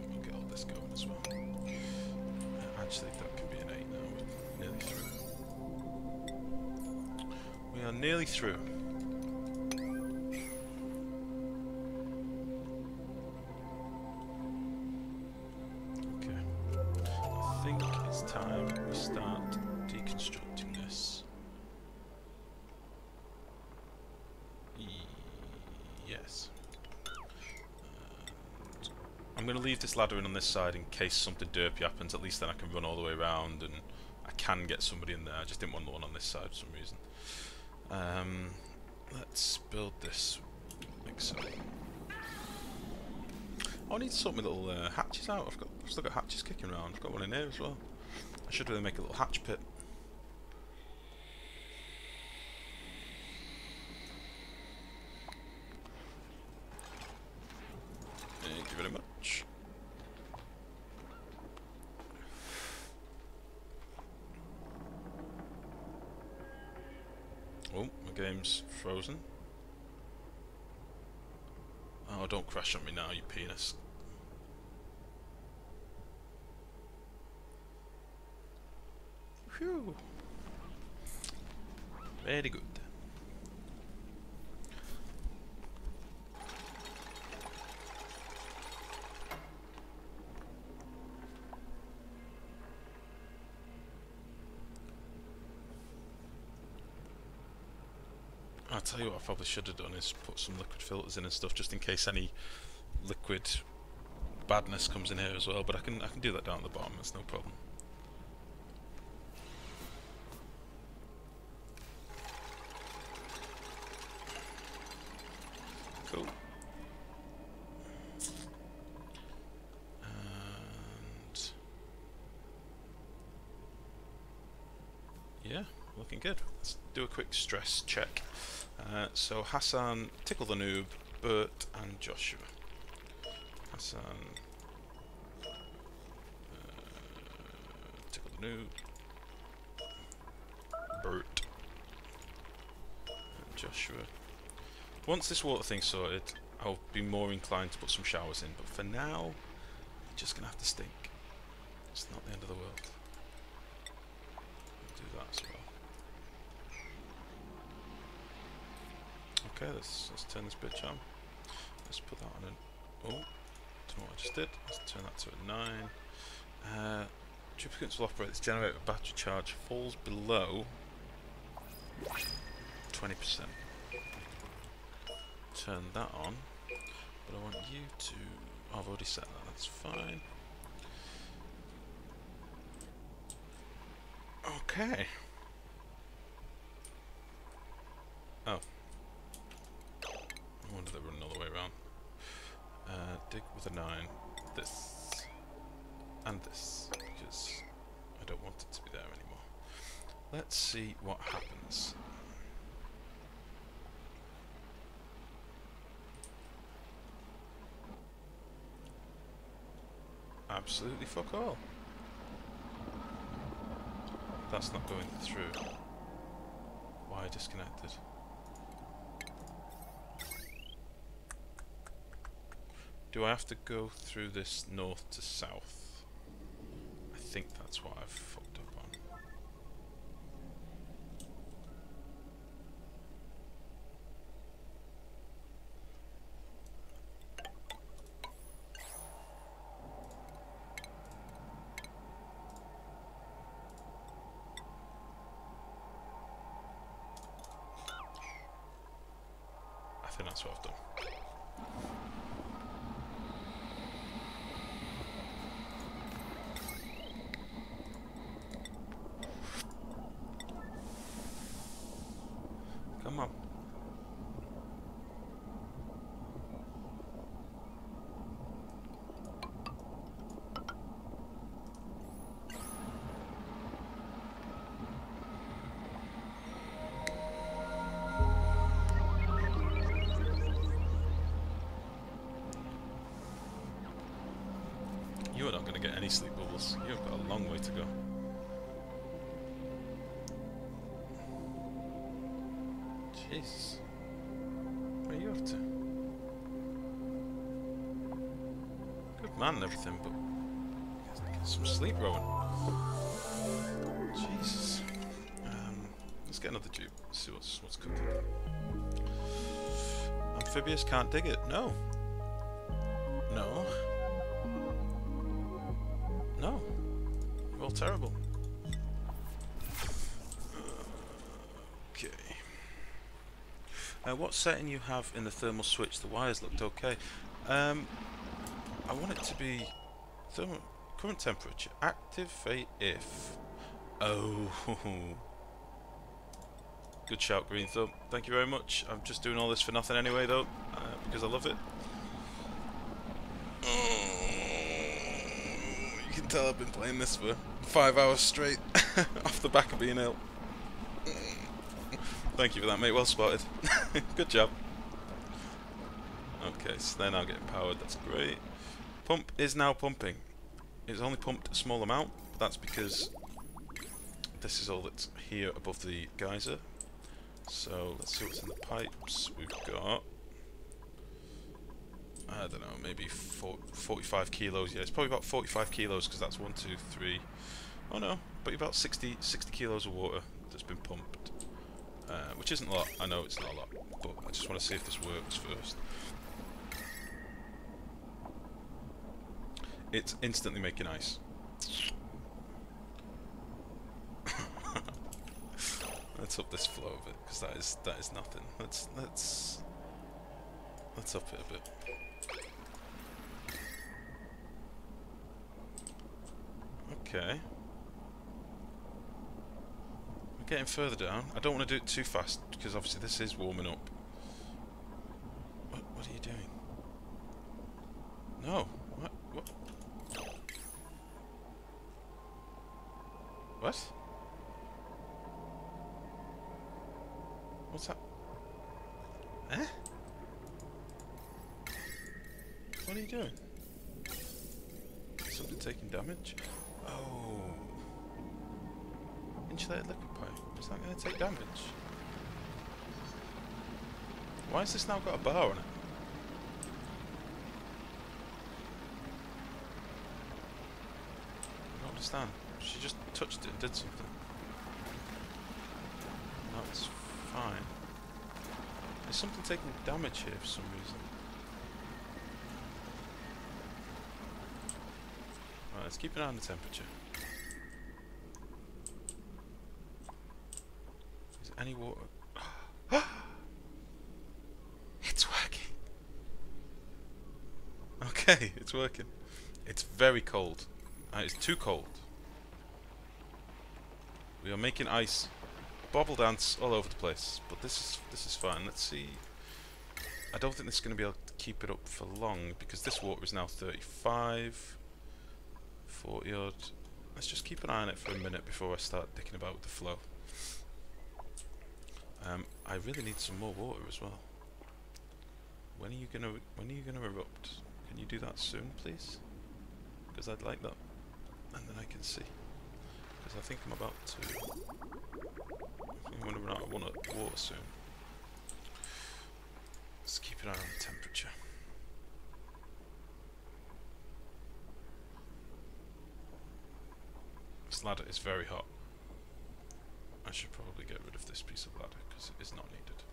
We'll get all this going as well. Actually, that can be an 8 now, we're nearly through. We are nearly through. I think it's time we start deconstructing this. Yes. And I'm going to leave this ladder in on this side in case something derpy happens. At least then I can run all the way around and I can get somebody in there. I just didn't want the one on this side for some reason. Let's build this mixer. I need to sort my little hatches out. I've still got hatches kicking around. I've got one in here as well. I should really make a little hatch pit. Thank you very much. Oh, my game's frozen. Oh, don't crash on me now, you penis. Phew. Very good. I'll tell you what I probably should have done is put some liquid filters in and stuff just in case any liquid badness comes in here as well, but I can do that down at the bottom, it's no problem. Cool. And yeah, looking good. Let's do a quick stress check. So Hassan, Tickle the Noob, Bert and Joshua. Hassan, Tickle the Noob, Bert and Joshua. Once this water thing's sorted, I'll be more inclined to put some showers in, but for now, you're just going to have to stink. It's not the end of the world. I'll do that as well. Okay, let's turn this bitch on. Let's put that on an... oh, don't know what I just did. Let's turn that to a 9. Duplicates will operate. This generator battery charge falls below 20%. Turn that on, but I want you to... oh, I've already set that, that's fine. Okay. Oh. I wonder they're running all the way around. Dig with a 9. This. And this. Because I don't want it to be there Let's see what happens. Absolutely fuck all. That's not going through. Wire disconnected. Do I have to go through this north to south? I think that's what I've fucked up on. I think that's what I've done. Come on. You're not going to get any sleep bubbles. You've got a long way to go. Jeez. Where are you off to? Good man and everything, but get some sleep, Rowan. Jesus. Let's get another tube. See what's cooking. Amphibious can't dig it. No. No. No. You're all terrible. Okay. What setting you have in the thermal switch? The wires looked okay. I want it to be thermal current temperature. Activate if. Oh. Good shout, Green Thumb. Thank you very much. I'm just doing all this for nothing anyway, though, because I love it. You can tell I've been playing this for 5 hours straight off the back of being ill. Thank you for that, mate. Well spotted. Good job. Okay, so they're now getting powered. That's great. Pump is now pumping. It's only pumped a small amount, but that's because this is all that's here above the geyser. So let's see what's in the pipes. We've got, I don't know, maybe 45 kilos. Yeah, it's probably about 45 kilos because that's 1, 2, 3. Oh no, but about 60 kilos of water that's been pumped. Which isn't a lot. I know it's not a lot, but I just want to see if this works first. It's instantly making ice. Let's up this flow of it, because that is nothing. Let's up it a bit. Okay. We're getting further down. I don't want to do it too fast, because obviously this is warming up. What are you doing? No. What? What? What's that? Eh? What are you doing? Something taking damage? Oh. Insulated liquid pipe. Is that going to take damage? Why has this now got a bar on it? I don't understand. She just touched it and did something. That's fine. There's something taking damage here for some reason. Right, let's keep an eye on the temperature. Is there any water? It's working! Okay, it's working. It's very cold. It's too cold. We are making ice bobble dance all over the place, but this is fine. Let's see. I don't think this is going to be able to keep it up for long because this water is now 35, 40 odd. Let's just keep an eye on it for a minute before I start dicking about with the flow. I really need some more water as well. When are you gonna erupt? Can you do that soon, please? Because I'd like that, and then I can see. Because I think I'm about to. I think I'm gonna run out of water soon. Let's keep an eye on the temperature. This ladder is very hot. I should probably get rid of this piece of ladder because it is not needed.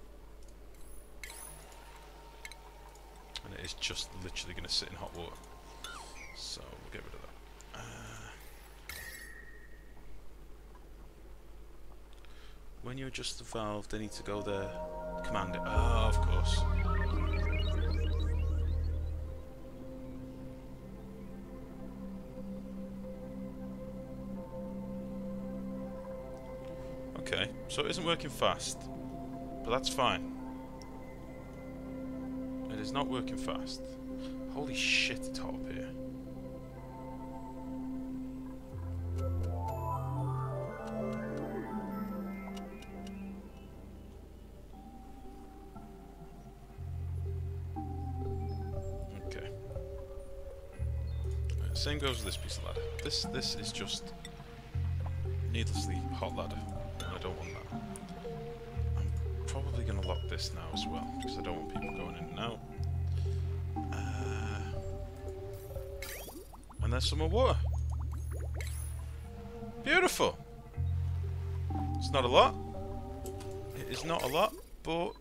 And it is just literally going to sit in hot water. So we'll get rid of that. When you adjust the valve, they need to go there. Command it. Oh, of course. Okay, so it isn't working fast, but that's fine. It is not working fast. Holy shit, it's hot up here. Okay. Same goes with this piece of ladder. This is just needlessly hot ladder. I don't want that. I'm probably going to lock this now as well, because I don't want people going in and out. And there's some more water. Beautiful! It's not a lot. It is not a lot, but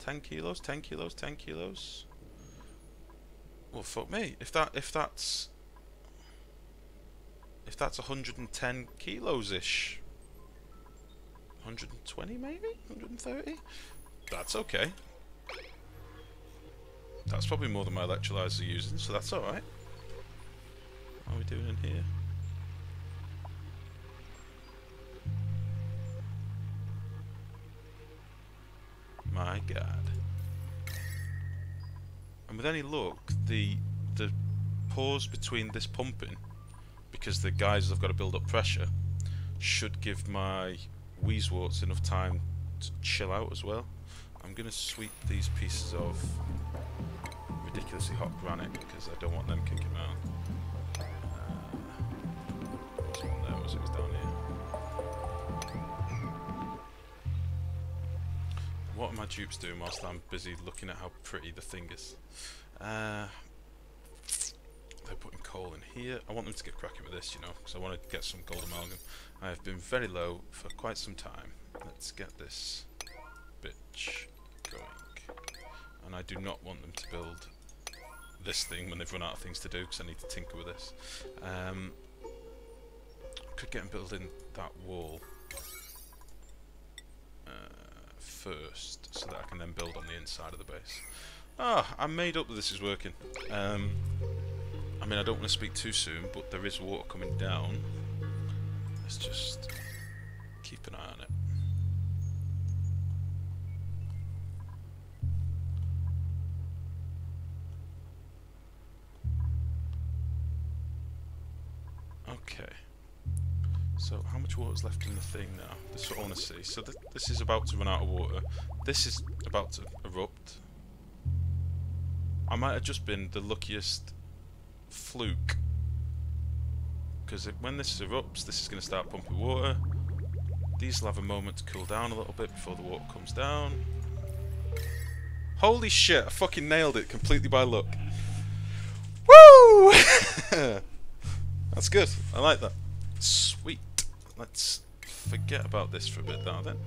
10 kilos, 10 kilos, 10 kilos. Well, fuck me. If that's 110 kilos-ish, 120 maybe, 130. That's okay. That's probably more than my electrolyzers are using, so that's all right. What are we doing in here? My God. And with any luck, the pause between this pumping, because the geysers have got to build up pressure, should give my Wheezeworts enough time to chill out as well. I'm going to sweep these pieces of ridiculously hot granite because I don't want them kicking around. There's one there, it was down here. What are my dupes doing whilst I'm busy looking at how pretty the thing is? They're putting coal in here. I want them to get cracking with this, you know, because I want to get some gold amalgam. I have been very low for quite some time. Let's get this bitch going. And I do not want them to build this thing when they've run out of things to do, because I need to tinker with this. Could get them building that wall first, so that I can then build on the inside of the base. Ah, I'm made up that this is working. I mean, I don't want to speak too soon, but there is water coming down. Let's just keep an eye on it. Okay. So, how much water is left in the thing now? That's what I want to see. So, this is about to run out of water. This is about to erupt. I might have just been the luckiest fluke, because when this erupts, this is going to start pumping water. These will have a moment to cool down a little bit before the water comes down. Holy shit, I fucking nailed it completely by luck. Woo! That's good, I like that. Sweet. Let's forget about this for a bit now then.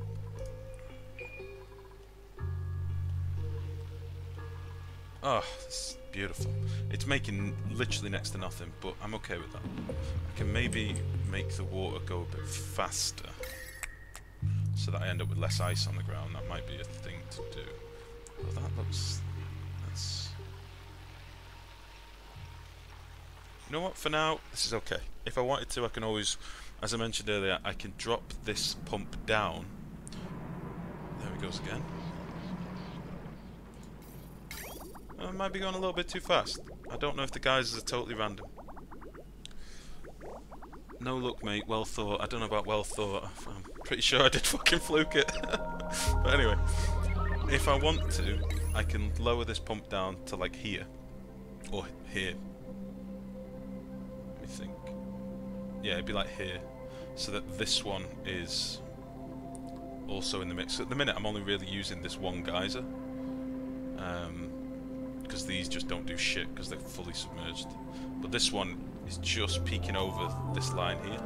Oh, this is beautiful. It's making literally next to nothing, but I'm okay with that. I can maybe make the water go a bit faster, so that I end up with less ice on the ground. That might be a thing to do. Oh, that looks... that's... You know what, for now, this is okay. If I wanted to, I can always, as I mentioned earlier, I can drop this pump down. There it goes again. I might be going a little bit too fast. I don't know if the geysers are totally random. No luck, mate. Well thought. I don't know about well thought. I'm pretty sure I did fucking fluke it. But anyway, if I want to, I can lower this pump down to like here. Or here. Let me think. Yeah, it'd be like here. So that this one is also in the mix. At the minute I'm only really using this one geyser. Because these just don't do shit because they're fully submerged. But this one is just peeking over this line here,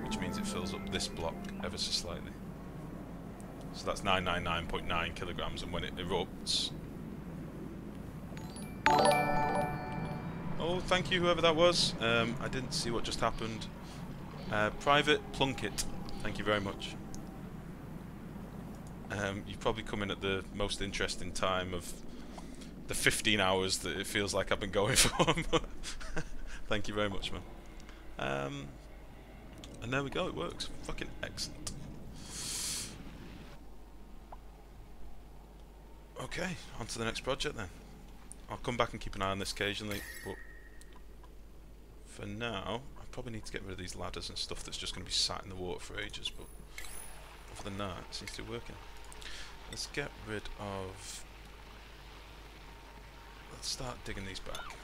which means it fills up this block ever so slightly. So that's 999.9 kilograms, and when it erupts... Oh, thank you, whoever that was. I didn't see what just happened. Private Plunkett, thank you very much. You've probably come in at the most interesting time of the 15 hours that it feels like I've been going for. Thank you very much, man. And there we go, it works. Fucking excellent. Okay, on to the next project then. I'll come back and keep an eye on this occasionally, but for now, I probably need to get rid of these ladders and stuff that's just going to be sat in the water for ages, but other than that, it seems to be working. Let's get rid of... Let's start digging these back.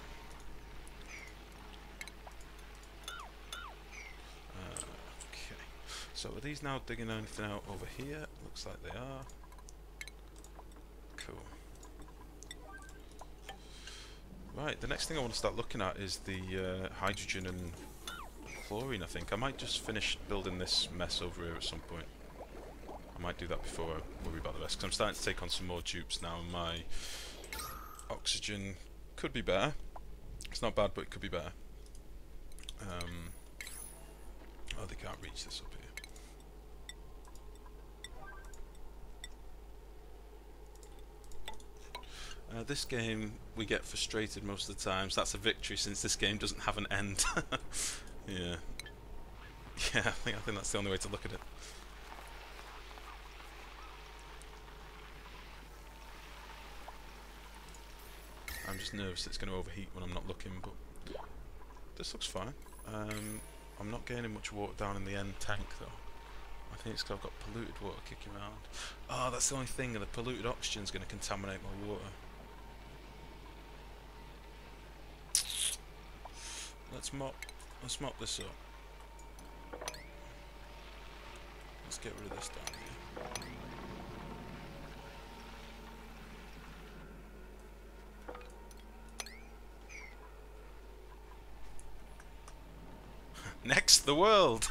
Okay, so are these now digging anything out over here? Looks like they are. Cool. Right, the next thing I want to start looking at is the hydrogen and chlorine, I think. I might just finish building this mess over here at some point. I might do that before I worry about the rest, because I'm starting to take on some more dupes now, and my oxygen could be better. It's not bad, but it could be better. Oh, they can't reach this up here. This game, we get frustrated most of the times. That's a victory, since this game doesn't have an end. Yeah. Yeah, I think that's the only way to look at it. I'm just nervous it's going to overheat when I'm not looking, but this looks fine. I'm not gaining much water down in the end tank though. I think it's because I've got polluted water kicking around. Oh, that's the only thing, the polluted oxygen is going to contaminate my water. Let's mop this up. Let's get rid of this down here. Next, the world!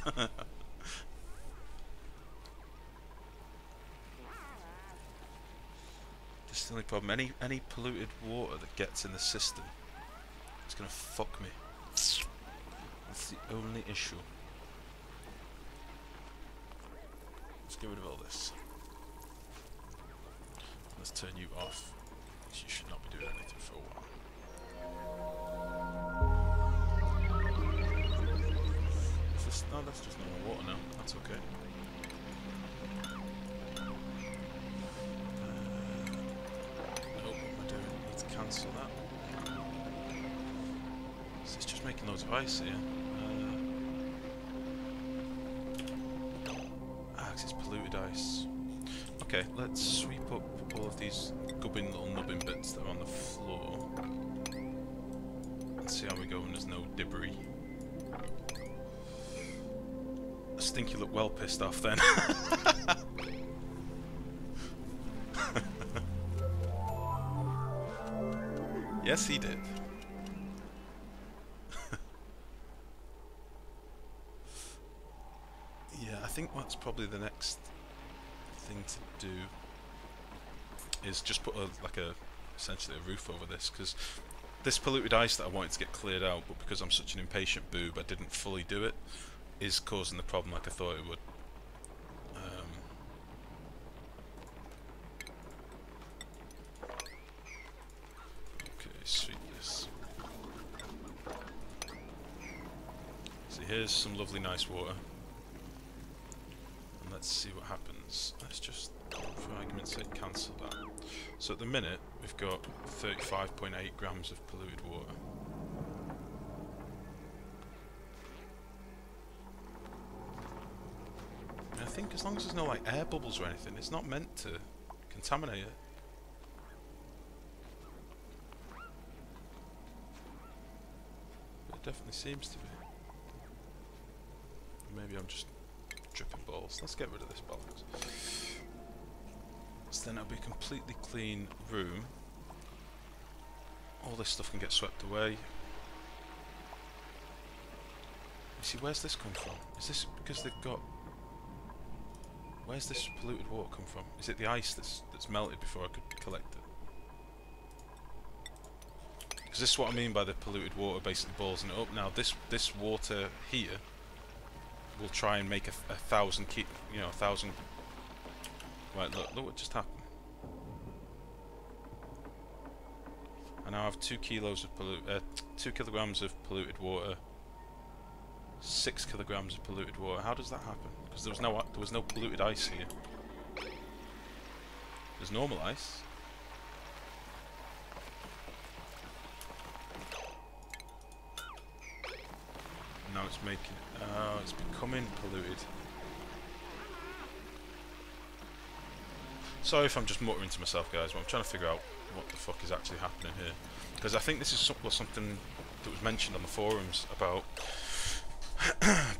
This is the only problem. Any polluted water that gets in the system, it's gonna fuck me. That's the only issue. Let's get rid of all this. Let's turn you off. You should not be doing anything for a while. No, that's just normal water now. That's okay. Nope, what am I doing? I need to cancel that. So it's just making loads of ice here. Because it's polluted ice. Okay, let's sweep up all of these gubbing little nubbin bits that are on the floor. Let's see how we go when there's no debris. I think you look well pissed off then. Yes, he did. Yeah, I think that's probably the next thing to do is just put essentially a roof over this, because this polluted ice that I wanted to get cleared out, but because I'm such an impatient boob, I didn't fully do it, is causing the problem like I thought it would. Okay, sweep this. So here's some lovely nice water. And let's see what happens. Let's just, for argument's sake, cancel that. So at the minute, we've got 35.8 grams of polluted water. think as long as there's no like air bubbles or anything, it's not meant to contaminate it. But it definitely seems to be. Maybe I'm just dripping balls. Let's get rid of this bollocks. So then it'll be a completely clean room. All this stuff can get swept away. You see, where's this come from? Is this because they've got... Where's this polluted water come from? Is it the ice that's melted before I could collect it? Because this is what I mean by the polluted water basically boiling it up. Now this water here will try and make a thousand Right, look what just happened. I now have 2 kilograms of polluted water, 6 kilograms of polluted water. How does that happen? Because there was no polluted ice here. There's normal ice. Now it's making. Oh, it's becoming polluted. Sorry if I'm just muttering to myself, guys, but I'm trying to figure out what the fuck is actually happening here. Because I think this is something that was mentioned on the forums about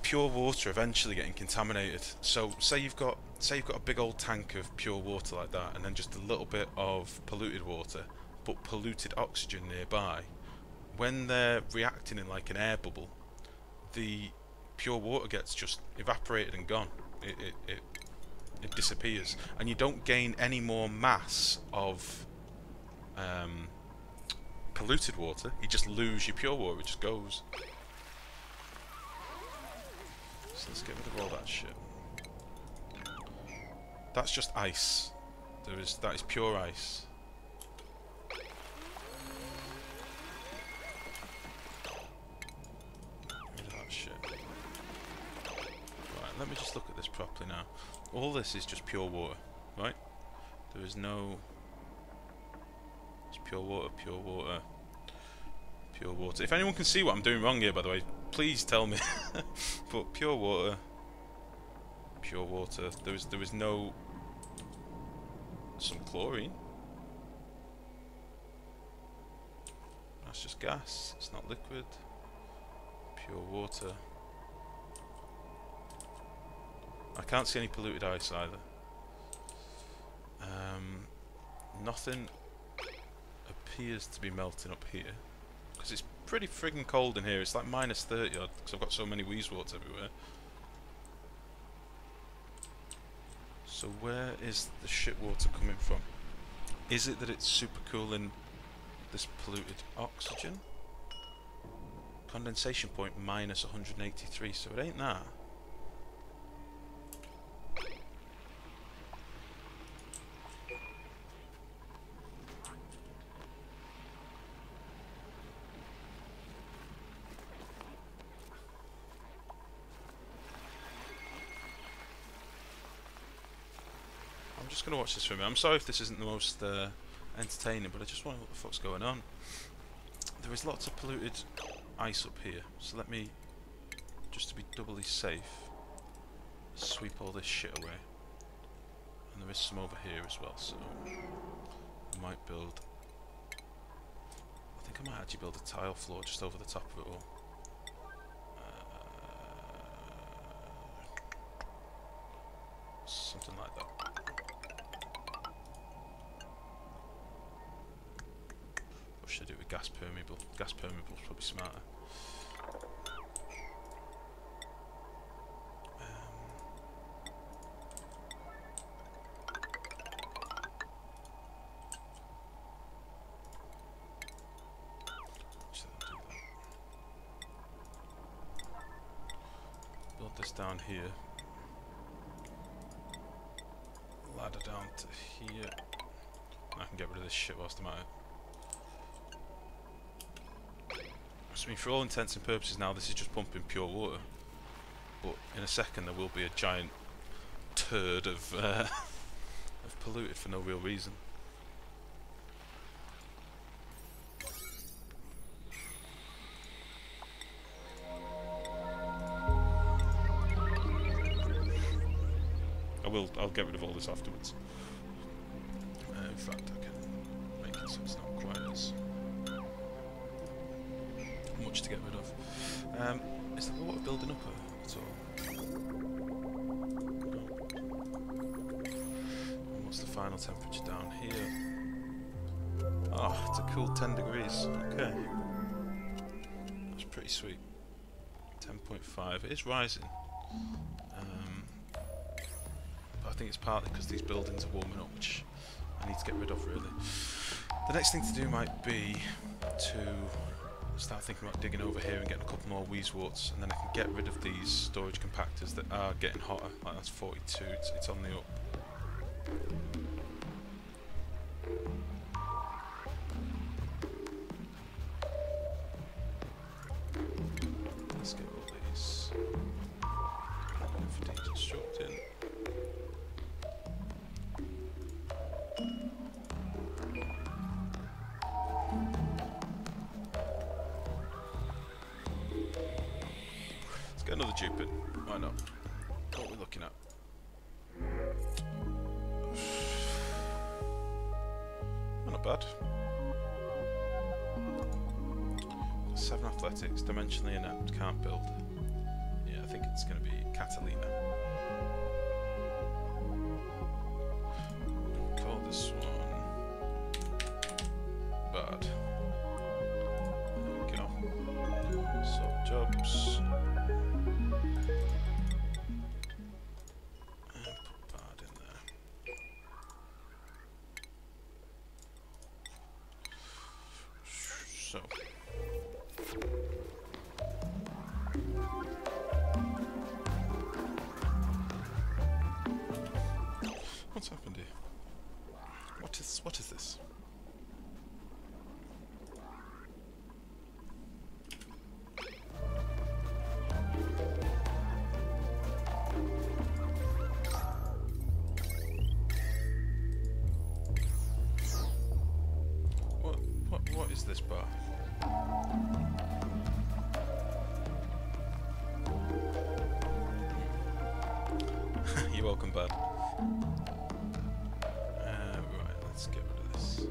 pure water eventually getting contaminated. So say you've got a big old tank of pure water like that, and then just a little bit of polluted water, but polluted oxygen nearby. When they're reacting in like an air bubble, the pure water gets just evaporated and gone. It disappears, and you don't gain any more mass of polluted water. You just lose your pure water. It just goes. So let's get rid of all that shit. That's just ice. That is pure ice. Get rid of that shit. Right, let me just look at this properly now. All this is just pure water, right? There is no... It's pure water, pure water, pure water. If anyone can see what I'm doing wrong here, by the way, please tell me. But pure water, pure water. There is no... Some chlorine. That's just gas. It's not liquid. Pure water. I can't see any polluted ice either. Nothing appears to be melting up here, because it's pretty friggin' cold in here. It's like minus 30 odd, because I've got so many Wheezeworts everywhere. So where is the shit water coming from? Is it that it's super cooling this polluted oxygen? Condensation point minus 183, so it ain't that. I'm just going to watch this for a minute. I'm sorry if this isn't the most entertaining, but I just want to know what the fuck's going on. There is lots of polluted ice up here, so let me, just to be doubly safe, sweep all this shit away. And there is some over here as well, so I might build... I think I might actually build a tile floor just over the top of it all. Something like that. Or should I do it with gas permeable? Gas permeable is probably smarter. Build this down here. Ladder down to here. I can get rid of this shit whilst I'm at it. So, I mean, for all intents and purposes now, this is just pumping pure water. But in a second, there will be a giant turd of polluted for no real reason. I'll get rid of all this afterwards. In fact, I can make it so it's not quite as much to get rid of. Is the water building up at all? No. And what's the final temperature down here? Oh, it's a cool 10 degrees. Okay. That's pretty sweet. 10.5. It is rising. But I think it's partly because these buildings are warming up, which I need to get rid of, really. The next thing to do might be to start thinking about digging over here and getting a couple more Wheezeworts, and then I can get rid of these storage compactors that are getting hotter. Like, that's 42, it's on the up. Let's get all these for deconstructing. Let's get another dupe in. Why not? What are we looking at? Oh, not bad. 7 athletics, dimensionally inept, can't build. Yeah, I think it's going to be Catalina. Call this one bad. There we go. Sort jobs. And put bad in there. So. What's happened here? What is this? What is this bar? You're welcome, bud. Right, let's get rid of this.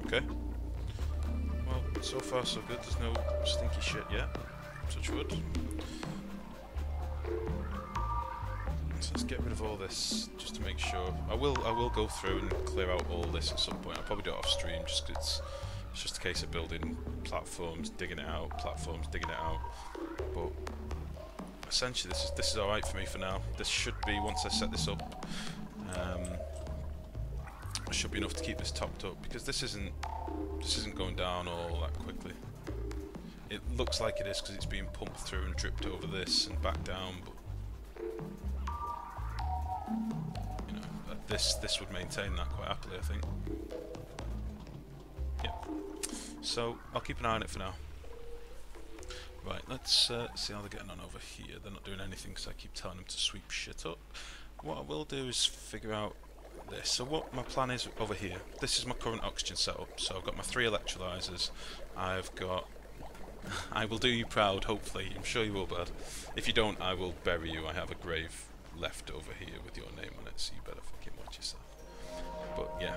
Okay. Well, so far so good. There's no stinky shit yet. Touch wood. So let's get rid of all this just to make sure. I will go through and clear out all this at some point. I'll probably do it off stream just 'cause it's just a case of building platforms, digging it out, platforms, digging it out. But essentially this is alright for me for now. This should be, once I set this up, should be enough to keep this topped up, because this isn't going down all that quickly. It looks like it is because it's being pumped through and dripped over this and back down, but you know, this would maintain that quite happily, I think. Yeah. So I'll keep an eye on it for now. Right, let's see how they're getting on over here. They're not doing anything because I keep telling them to sweep shit up. What I will do is figure out this. So what my plan is over here, this is my current oxygen setup. So I've got my 3 electrolyzers. I've got... I will do you proud, hopefully. I'm sure you will, bud. If you don't, I will bury you. I have a grave left over here with your name on it, so you better fucking watch yourself. But yeah,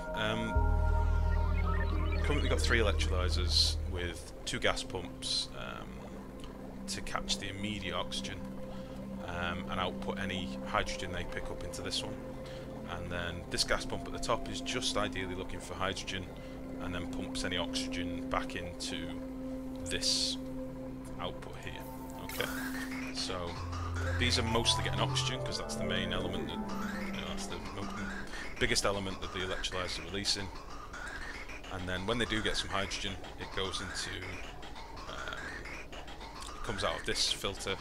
currently got 3 electrolyzers with 2 gas pumps to catch the immediate oxygen and output any hydrogen they pick up into this one. And then this gas pump at the top is just ideally looking for hydrogen, and then pumps any oxygen back into this output here. Okay, so these are mostly getting oxygen because that's the main element that, you know, that's the biggest element that the electrolyzers are releasing. And then when they do get some hydrogen, it goes into it comes out of this filter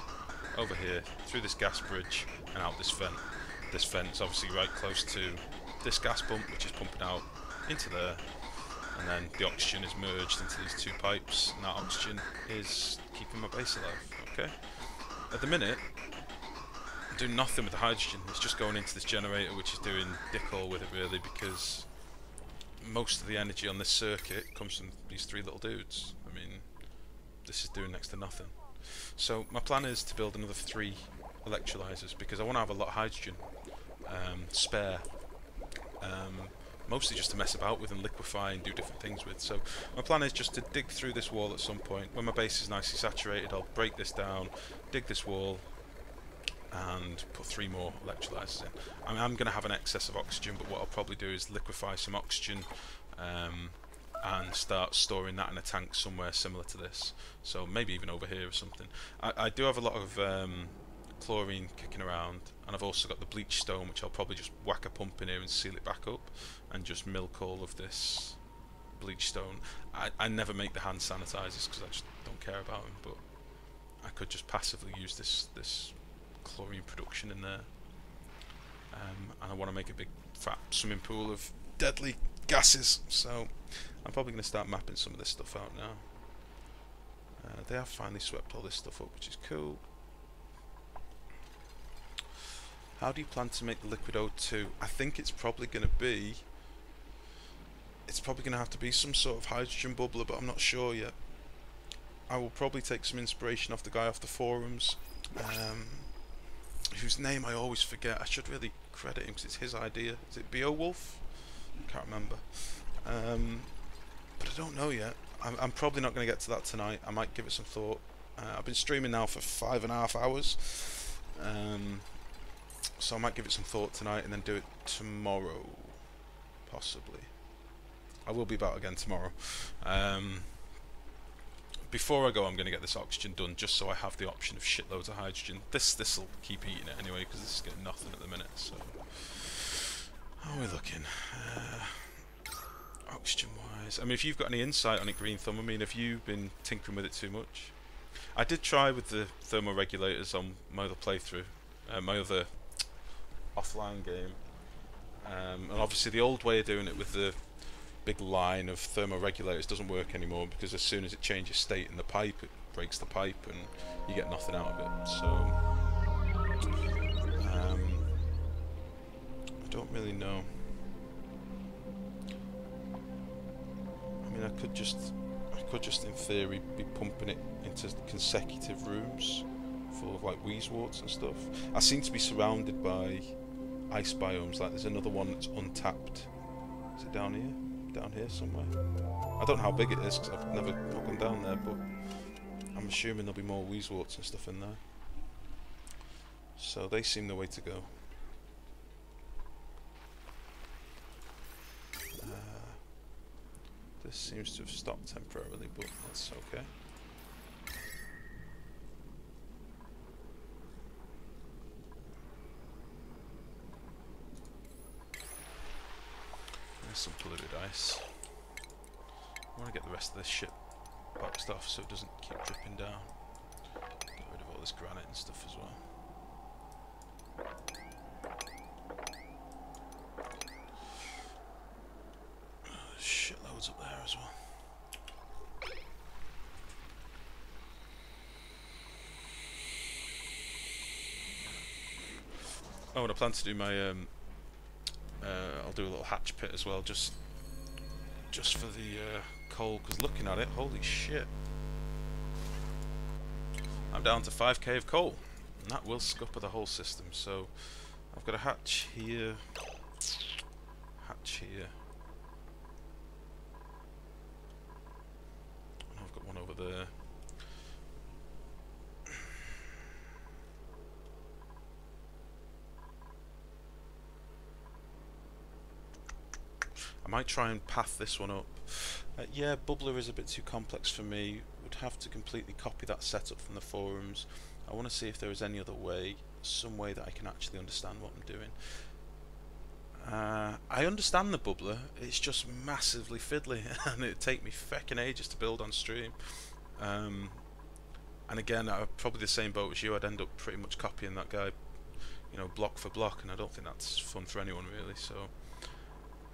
over here through this gas bridge and out this vent. This vent is obviously right close to this gas pump, which is pumping out into there, and then the oxygen is merged into these 2 pipes, and that oxygen is keeping my base alive. Okay. At the minute, doing nothing with the hydrogen. It's just going into this generator, which is doing dick all with it really, because most of the energy on this circuit comes from these three little dudes. I mean, this is doing next to nothing. So my plan is to build another 3 electrolyzers, because I want to have a lot of hydrogen spare, mostly just to mess about with and liquefy and do different things with. So my plan is just to dig through this wall at some point. When my base is nicely saturated, I'll break this down, dig this wall, and put 3 more electrolyzers in. I mean, I'm going to have an excess of oxygen, but what I'll probably do is liquefy some oxygen and start storing that in a tank somewhere similar to this. So maybe even over here or something. I do have a lot of chlorine kicking around, and I've also got the bleach stone, which I'll probably just whack a pump in here and seal it back up and just milk all of this bleach stone. I never make the hand sanitizers because I just don't care about them, but I could just passively use this chlorine production in there, and I want to make a big fat swimming pool of deadly gases, so I'm probably going to start mapping some of this stuff out now. They have finally swept all this stuff up, which is cool. How do you plan to make the liquid O2? I think it's probably going to be, have to be some sort of hydrogen bubbler, but I'm not sure yet. I will probably take some inspiration off the guy off the forums, whose name I always forget. I should really credit him because it's his idea. Is it Beowulf? I can't remember. But I don't know yet. I'm probably not going to get to that tonight. I might give it some thought. I've been streaming now for 5.5 hours. So I might give it some thought tonight and then do it tomorrow. Possibly. I will be back again tomorrow. Before I go, I'm going to get this oxygen done, just so I have the option of shitloads of hydrogen. This'll keep eating it anyway, because this is getting nothing at the minute. So, how are we looking? Oxygen-wise, I mean, if you've got any insight on it, Green Thumb, I mean, have you been tinkering with it too much? I did try with the thermal regulators on my other playthrough, my other offline game, and obviously the old way of doing it with the big line of thermoregulators doesn't work anymore, because as soon as it changes state in the pipe, it breaks the pipe and you get nothing out of it. So I don't really know. I mean, I could just in theory be pumping it into consecutive rooms full of like wheezeworts and stuff. I seem to be surrounded by ice biomes. Like there's another one that's untapped. Is it down here? Down here somewhere. I don't know how big it is because I've never gone down there, but I'm assuming there'll be more wheezeworts and stuff in there. So they seem the way to go. This seems to have stopped temporarily, but that's okay. There's some polluted ice. I want to get the rest of this shit boxed off so it doesn't keep dripping down. Get rid of all this granite and stuff as well. There's shitloads up there as well. Oh, and I plan to do my I'll do a little hatch pit as well, just for the coal, because looking at it, holy shit, I'm down to 5k of coal, and that will scupper the whole system. So I've got a hatch here, and I've got one over there. I might try and path this one up. Yeah, Bubbler is a bit too complex for me. Would have to completely copy that setup from the forums. I want to see if there is any other way, some way that I can actually understand what I'm doing. I understand the Bubbler, it's just massively fiddly and it'd take me feckin' ages to build on stream. And again, I'm probably the same boat as you. I'd end up pretty much copying that guy, you know, block for block, and I don't think that's fun for anyone really. So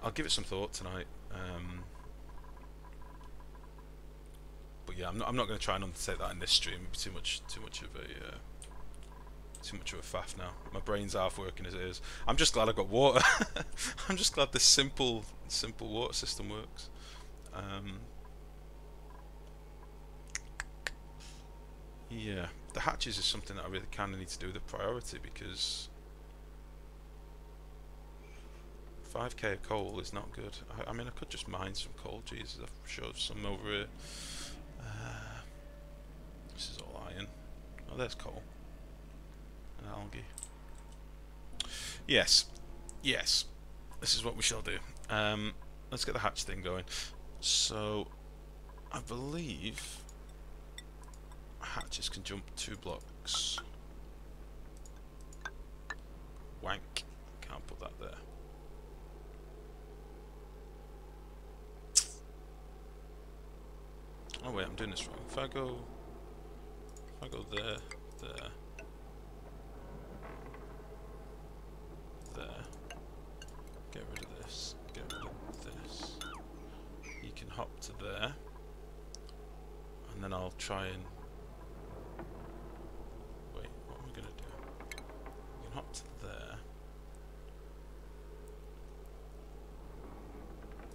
I'll give it some thought tonight. But yeah, I'm not going to try and undertake that in this stream. It'd be too much of a Too much of a faff now. My brain's half working as it is. I'm just glad I got water. I'm just glad this simple water system works. Yeah, the hatches is something that I really kind of need to do with a priority, because 5k of coal is not good. I mean, I could just mine some coal. Jesus, I've showed some over here. This is all iron. Oh, there's coal. And algae. Yes. Yes. This is what we shall do. Let's get the hatch thing going. So, I believe hatches can jump 2 blocks. Wank. Can't put that there. Oh wait, I'm doing this wrong. If I go there, there, there, get rid of this, get rid of this. You can hop to there, and then I'll try and wait. What am I gonna do? You can hop to there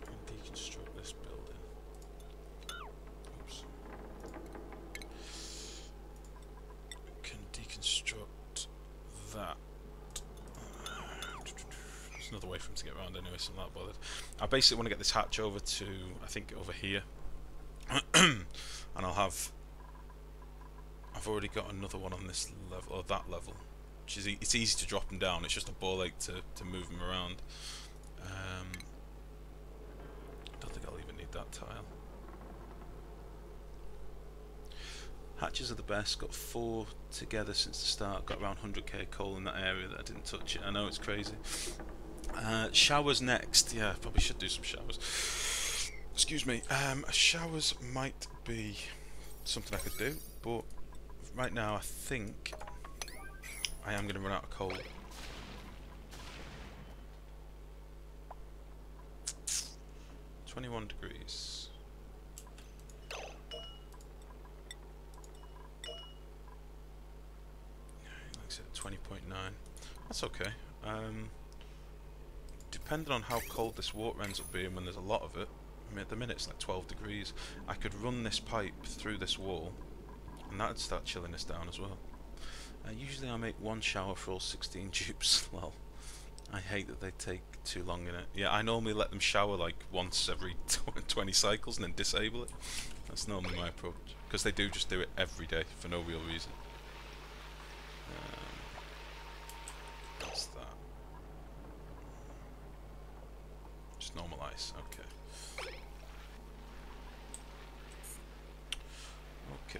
and deconstruct this building. Oops. Can deconstruct that. There's another way for him to get around anyway, so I'm not bothered. I basically want to get this hatch over to, I think, over here. And I've already got another one on this level, or that level, which is it's easy to drop them down. It's just a ball ache to move them around. Don't think I'll even need that tile. Hatches are the best. Got 4 together since the start. Got around 100k coal in that area that I didn't touch it. I know it's crazy. Showers next. Yeah, probably should do some showers. Excuse me. Showers might be something I could do, but right now I think I am going to run out of coal. (21 degrees). Like I said, 20.9. That's okay. Depending on how cold this water ends up being when there's a lot of it, I mean at the minute it's like 12 degrees, I could run this pipe through this wall and that would start chilling this down as well. Usually I make 1 shower for all 16 tubes. Well, I hate that they take too long in it. Yeah, I normally let them shower like once every 20 cycles and then disable it. That's normally my approach, because they do just do it every day for no real reason. That's that. Just normal ice, okay. Okay.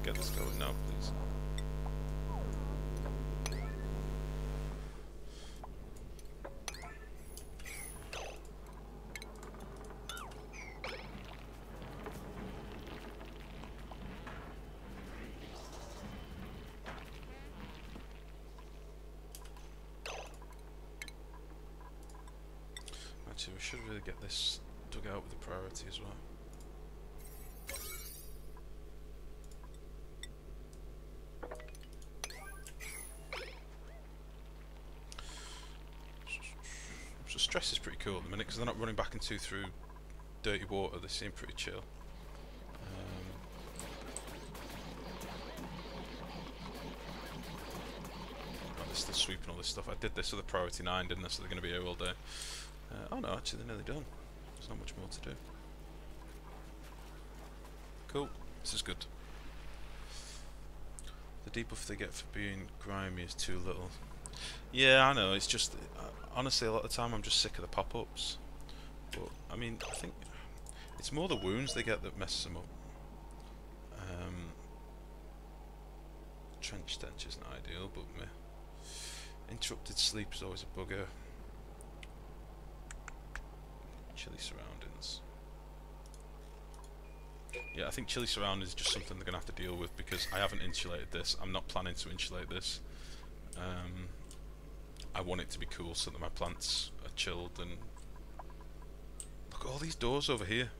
Get this going now, please. Actually, we should really get this dug out with a priority as well. So stress is pretty cool at the minute because they're not running back and two through dirty water. They seem pretty chill. They're still sweeping all this stuff. I did this with a priority 9, didn't I? So they're going to be here all day. Oh no, actually they're nearly done. There's not much more to do. Cool. This is good. The debuff they get for being grimy is too little. Yeah, I know. It's just honestly, a lot of the time I'm just sick of the pop-ups. But I mean, I think it's more the wounds they get that messes them up. Trench stench isn't ideal, but meh. Interrupted sleep is always a bugger. Chilly surroundings. yeah, I think chilly surround is just something they're going to have to deal with, because I haven't insulated this. I'm not planning to insulate this. I want it to be cool so that my plants are chilled. And look at all these doors over here.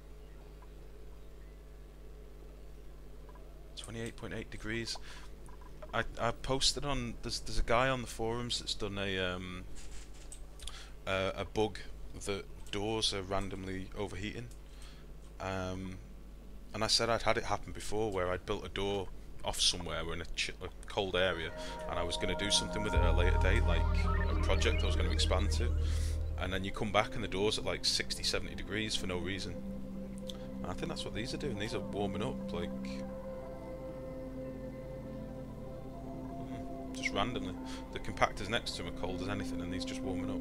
28.8 degrees. I posted on, there's a guy on the forums that's done a bug that doors are randomly overheating, and I said I'd had it happen before, where I'd built a door off somewhere in a cold area, and I was going to do something with it at a later date, like a project I was going to expand to, and then you come back and the door's at like 60-70 degrees for no reason. And I think that's what these are doing. These are warming up, like, just randomly. The compactors next to them are cold as anything, and these just warming up.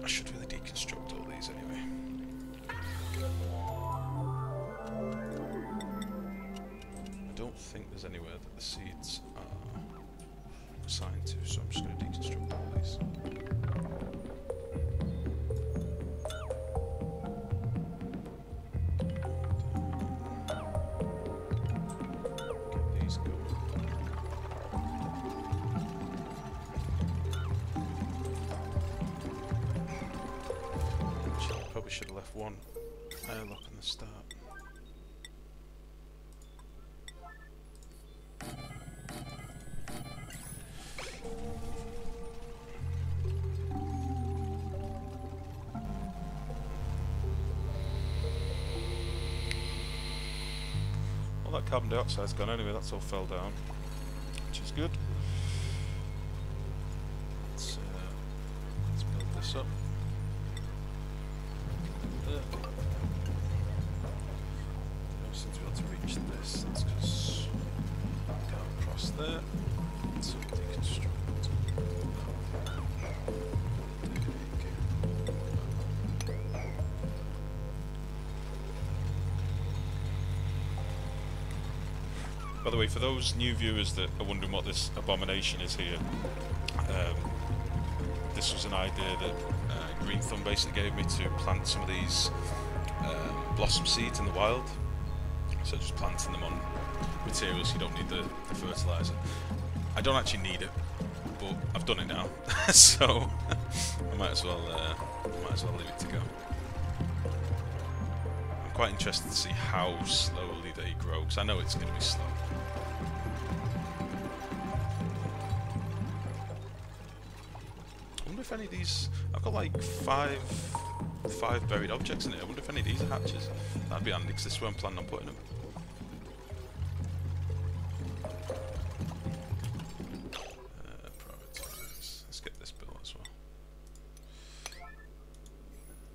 I should really deconstruct all these anyway. I don't think there's anywhere that the seeds are assigned to, so I'm just going to deconstruct all these. Get these going. Probably should have left one airlock in the start. All that carbon dioxide's gone anyway, that's all fell down, which is good. Let's build this up. I seem to be able to reach this. That's because I go across there. So deconstruct. By the way, for those new viewers that are wondering what this abomination is here, this was an idea that Green Thumb basically gave me to plant some of these blossom seeds in the wild. So just planting them on materials, you don't need the fertilizer. I don't actually need it, but I've done it now, so I might as well leave it to go. I'm quite interested to see how slowly they grow, because I know it's going to be slow. I wonder if any of these, I've got like five buried objects in it. I wonder if any of these are hatches. That'd be handy, because this is where I'm planning on putting them. Prioritize. Let's get this built as well.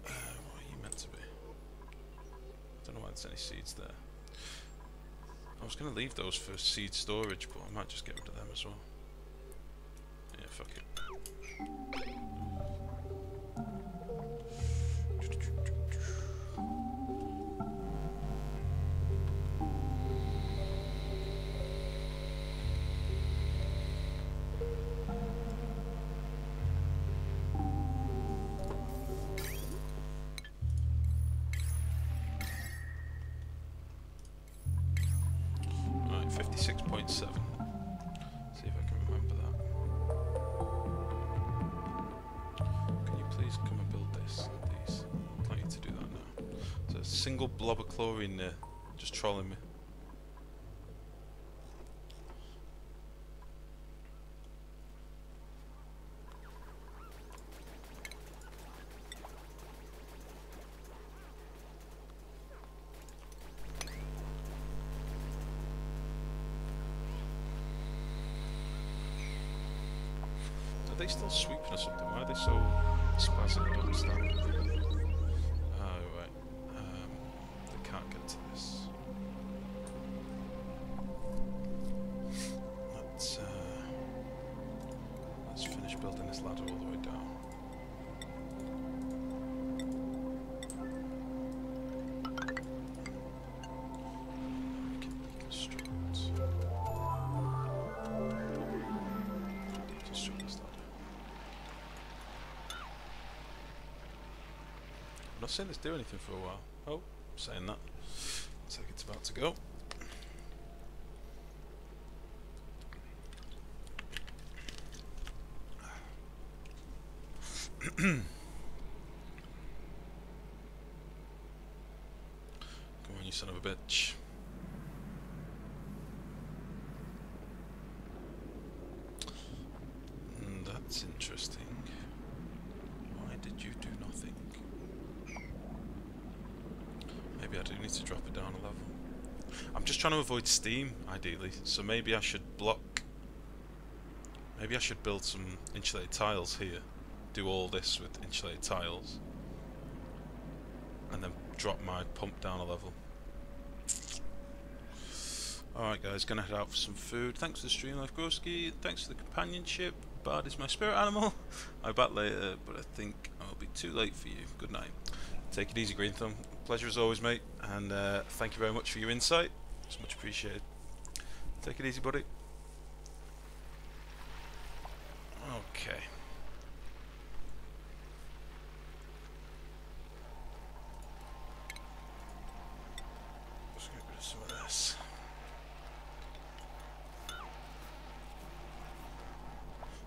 What are you meant to be? I don't know why there's any seeds there. I was going to leave those for seed storage, but I might just get rid of them as well. Yeah, fuck it. Right, 56.7. See if I can remember that. Can you please come and build this? These. I'd like you to do that now. There's a single blob of chlorine there, just trolling me. Are they still sweeping or something? Why are they so spastic? I don't understand. Oh, right. They can't get to this. Let's finish building this ladder all the way down. We can deconstruct. Deconstruct this ladder. I'm not saying this do anything for a while. Oh, saying that. Looks like it's about to go. Come on, you son of a bitch. That's interesting. Why did you do nothing? Maybe I do need to drop it down a level. I'm just trying to avoid steam, ideally, so maybe I should block... Maybe I should build some insulated tiles here. Do all this with insulated tiles. And then drop my pump down a level. Alright guys, gonna head out for some food. Thanks for the stream, Life Groski. Thanks for the companionship. Bard is my spirit animal. I'll be back later, but I think I'll be too late for you. Good night. Take it easy, Green Thumb. Pleasure as always, mate. And thank you very much for your insight. It's much appreciated. Take it easy, buddy. Okay. Let's get rid of some of this.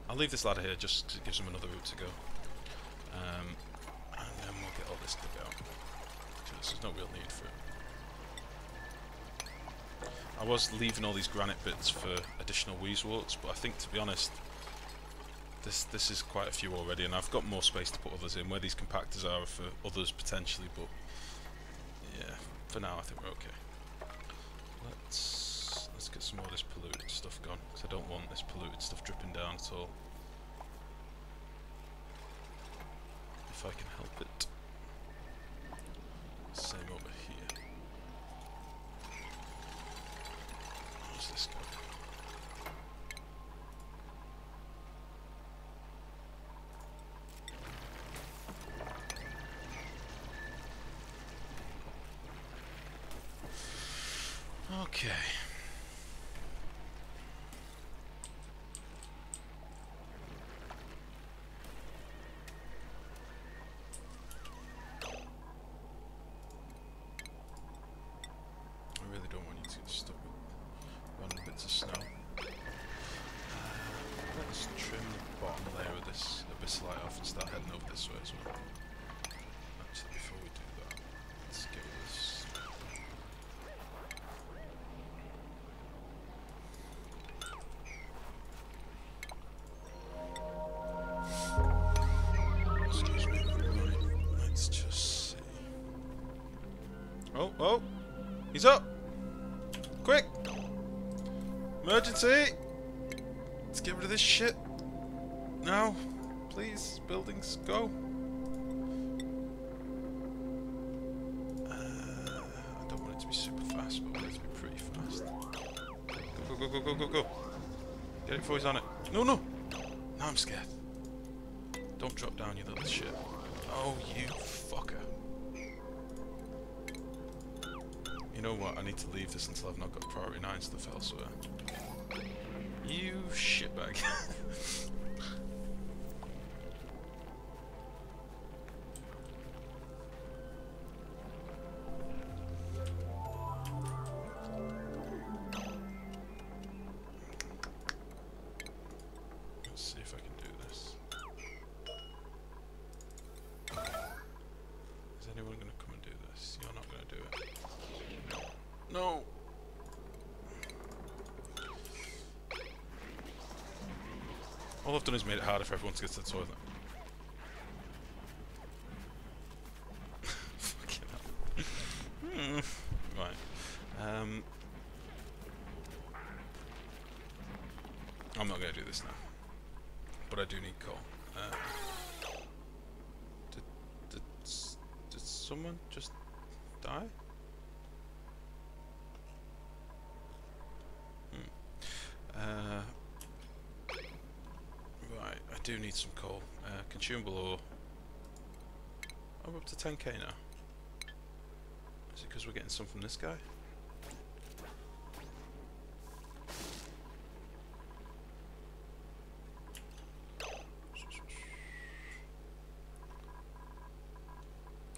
I'll leave this ladder here just to give them another route to go. And then we'll get all this dug out. Because there's no real need for it. I was leaving all these granite bits for additional Weezeworts, but I think, to be honest, this is quite a few already, and I've got more space to put others in. Where these compactors are for others potentially, but yeah, for now I think we're okay. Let's get some more of this polluted stuff gone, because I don't want this polluted stuff dripping down at all. If I can help it. Same over here. How's this go? Okay. I really don't want you to get stuck with random bits of snow. Let's trim the bottom layer of this abyssalite off and start heading over this way as well. Actually, before we do that, let's get this. Excuse me. Right, let's just see. Oh! He's up! Quick! Emergency! Let's get rid of this shit. Now, please, buildings, go. I don't want it to be super fast, but I want it to be pretty fast. Go. Get it before he's on it. No! Now I'm scared. Don't drop down, you little shit. Oh, you fucker. You know what? I need to leave this until I've not got priority 9 stuff elsewhere. You shitbag. Let's see if I can do this. Is anyone going to come and do this? You're not going to do it. No! All I've done is made it harder for everyone to get to the toilet. Fucking hell. Right. I'm not going to do this now. But I do need coal. Did someone just die? Right, I do need some coal. Consumable ore. Oh, we're up to 10k now. Is it because we're getting some from this guy?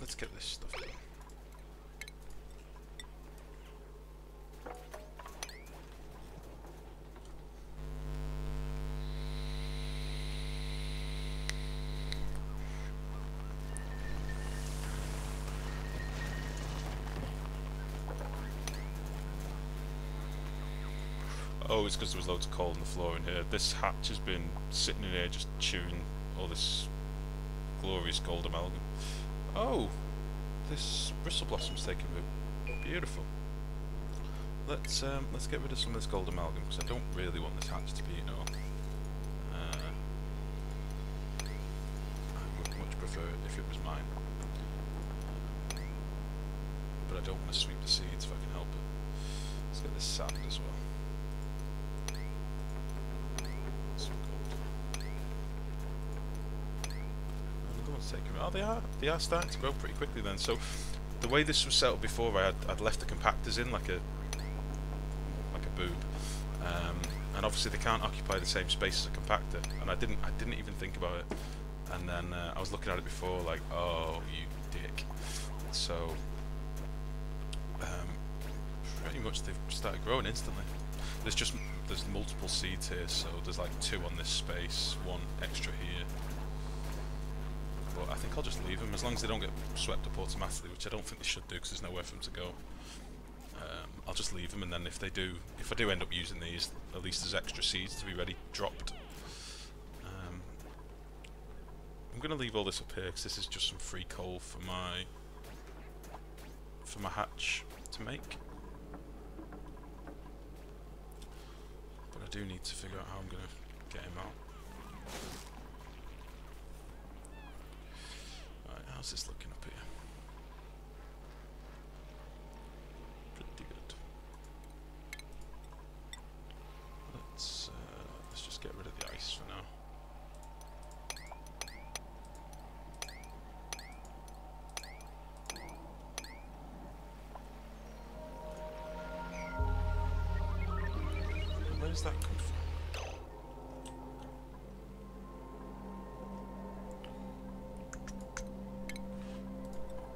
Let's get this stuff done. Oh, it's because there was loads of coal on the floor in here. This hatch has been sitting in here just chewing all this glorious gold amalgam. Oh, this bristle blossom's taking root. Beautiful. Let's get rid of some of this gold amalgam because I don't really want this hatch to be, you know. I would much prefer it if it was mine. But I don't want to sweep the seeds if I can help it. Let's get this sand as well. Some gold. Another one's taking. Oh, they are starting to grow pretty quickly then. So the way this was set up before, I'd left the compactors in like a boob, and obviously they can't occupy the same space as a compactor. And I didn't even think about it. And then I was looking at it before, like, oh, you dick. So. Pretty much they've started growing instantly. There's multiple seeds here, so there's like 2 on this space, 1 extra here. But I think I'll just leave them as long as they don't get swept up automatically, which I don't think they should do because there's nowhere for them to go. I'll just leave them, and then if I do end up using these, at least there's extra seeds to be ready dropped. I'm gonna leave all this up here because this is just some free coal for my hatch to make. But I do need to figure out how I'm going to get him out. Right, how's this looking up here? Pretty good. Let's just get rid of the ice for now. Where does that come from?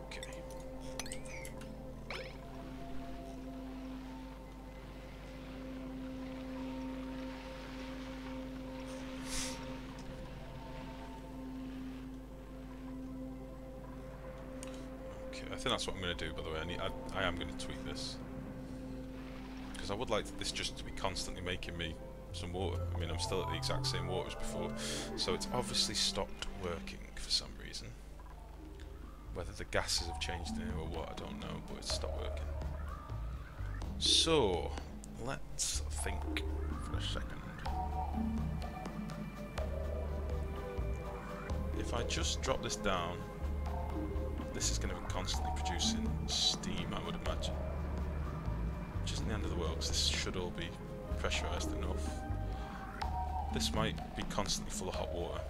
Okay. Okay, I think that's what I'm going to do, by the way. I am going to tweak this. Because I would like this just to be constantly making me some water. I mean, I'm still at the exact same water as before, so it's obviously stopped working for some reason. Whether the gases have changed in here or what, I don't know, but it's stopped working. So, let's think for a second. If I just drop this down, this is going to be constantly producing steam, I would imagine. Which isn't the end of the world, because this should all be pressurised enough. This might be constantly full of hot water.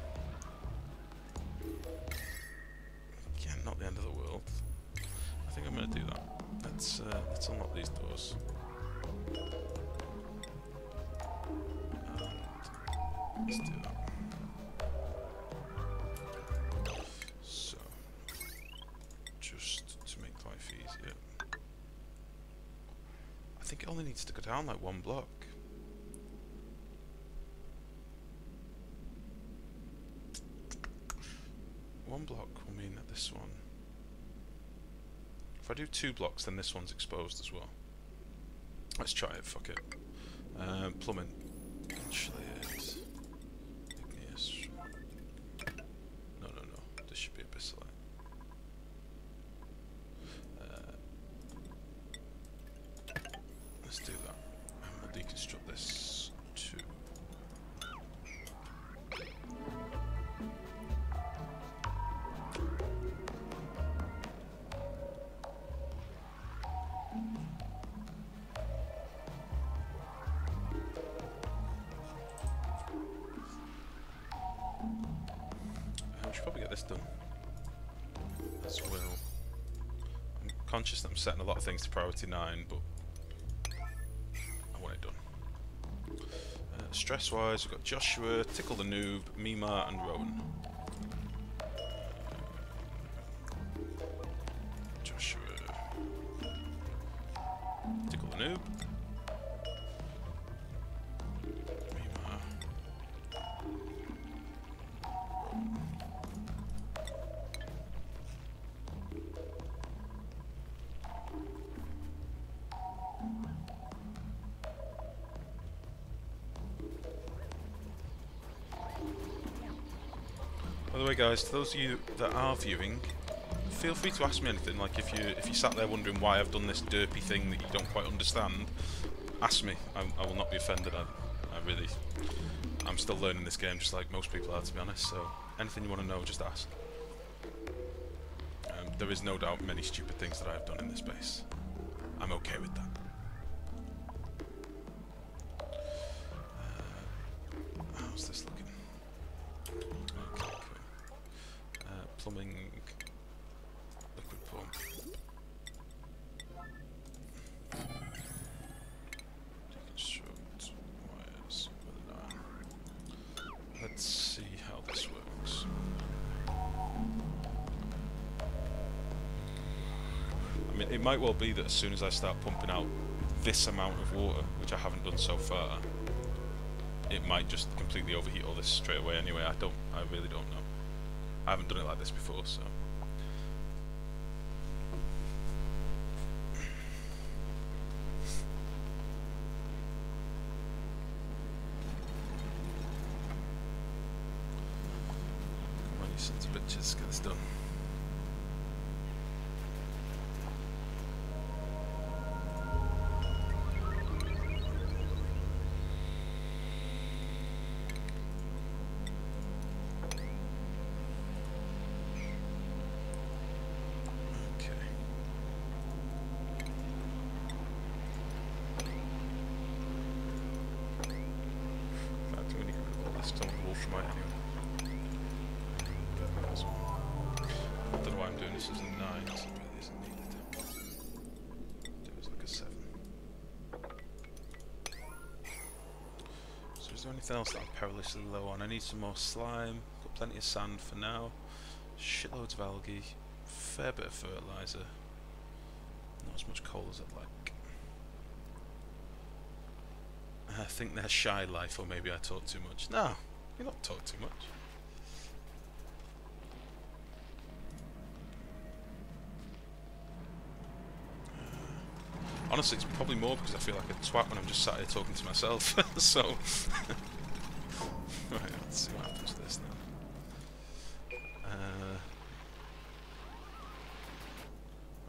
Again, not the end of the world. I think I'm going to do that. Let's unlock these doors. And let's do that. So, just to make life easier. I think it only needs to go down like 1 block. One block will mean that this one... If I do 2 blocks, then this one's exposed as well. Let's try it, fuck it. Plumbing. Insulate. Igneous. No. This should be a bit select. Let's do that. And we'll deconstruct this too. I should probably get this done as well. I'm conscious that I'm setting a lot of things to priority 9, but I want it done. Stress-wise, we've got Joshua, Tickle the Noob, Mima, and Rowan. Joshua, Tickle the Noob, Mima, Rowan. the way, guys, to those of you that are viewing, feel free to ask me anything. Like if you sat there wondering why I've done this derpy thing that you don't quite understand, ask me. I will not be offended. I'm still learning this game just like most people are, to be honest. So anything you want to know, just ask. There is no doubt many stupid things that I have done in this base. I'm okay with that. How's this looking? Okay, cool. Plumbing, liquid pump. Deconstruct wires with an iron. Let's see how this works. I mean, it might well be that as soon as I start pumping out this amount of water, which I haven't done so far, it might just completely overheat all this straight away anyway. I really don't know. I haven't done it like this before, so. Come on, you sons of bitches, get this done. I don't know why I'm doing this as a 9, because it really isn't needed. Do it as like a 7. So is there anything else that I'm perilously low on? I need some more slime, got plenty of sand for now, shitloads of algae, fair bit of fertiliser, not as much coal as I'd like. I think they're shy life, or maybe I talk too much. No, you don't talk too much. Honestly, it's probably more because I feel like a twat when I'm just sat here talking to myself. So, right, let's see what happens to this now.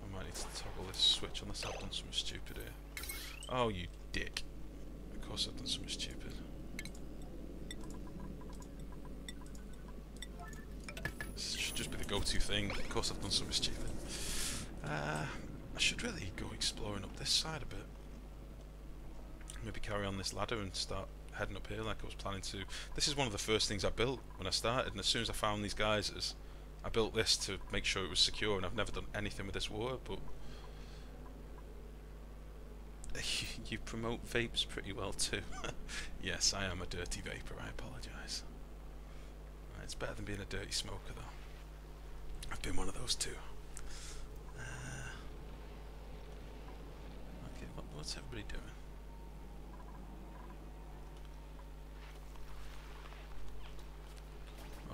I might need to toggle this switch unless I've done something stupid here. Oh, you dick. Of course I've done something stupid. This should just be the go-to thing. Of course I've done something stupid. I should really go exploring up this side a bit. Maybe carry on this ladder and start heading up here like I was planning to. This is one of the first things I built when I started, and as soon as I found these geysers, I built this to make sure it was secure, and I've never done anything with this water, but you promote vapes pretty well too. Yes, I am a dirty vapor, I apologise. It's better than being a dirty smoker though. I've been one of those too. Okay, what's everybody doing?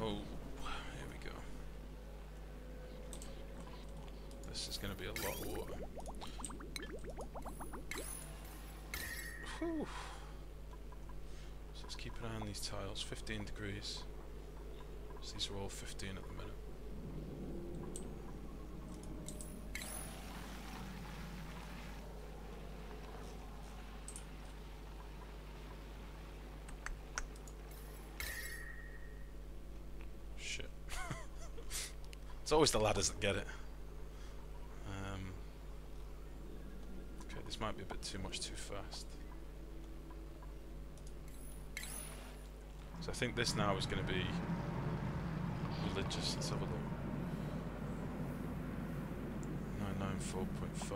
Oh, here we go. This is going to be a lot of water. Whew. So let's keep an eye on these tiles. 15 degrees. So these are all 15 at the minute. Shit. It's always the ladders that get it. Okay, this might be a bit too much too fast. So I think this now is going to be religious. Let's have a look. 994.5.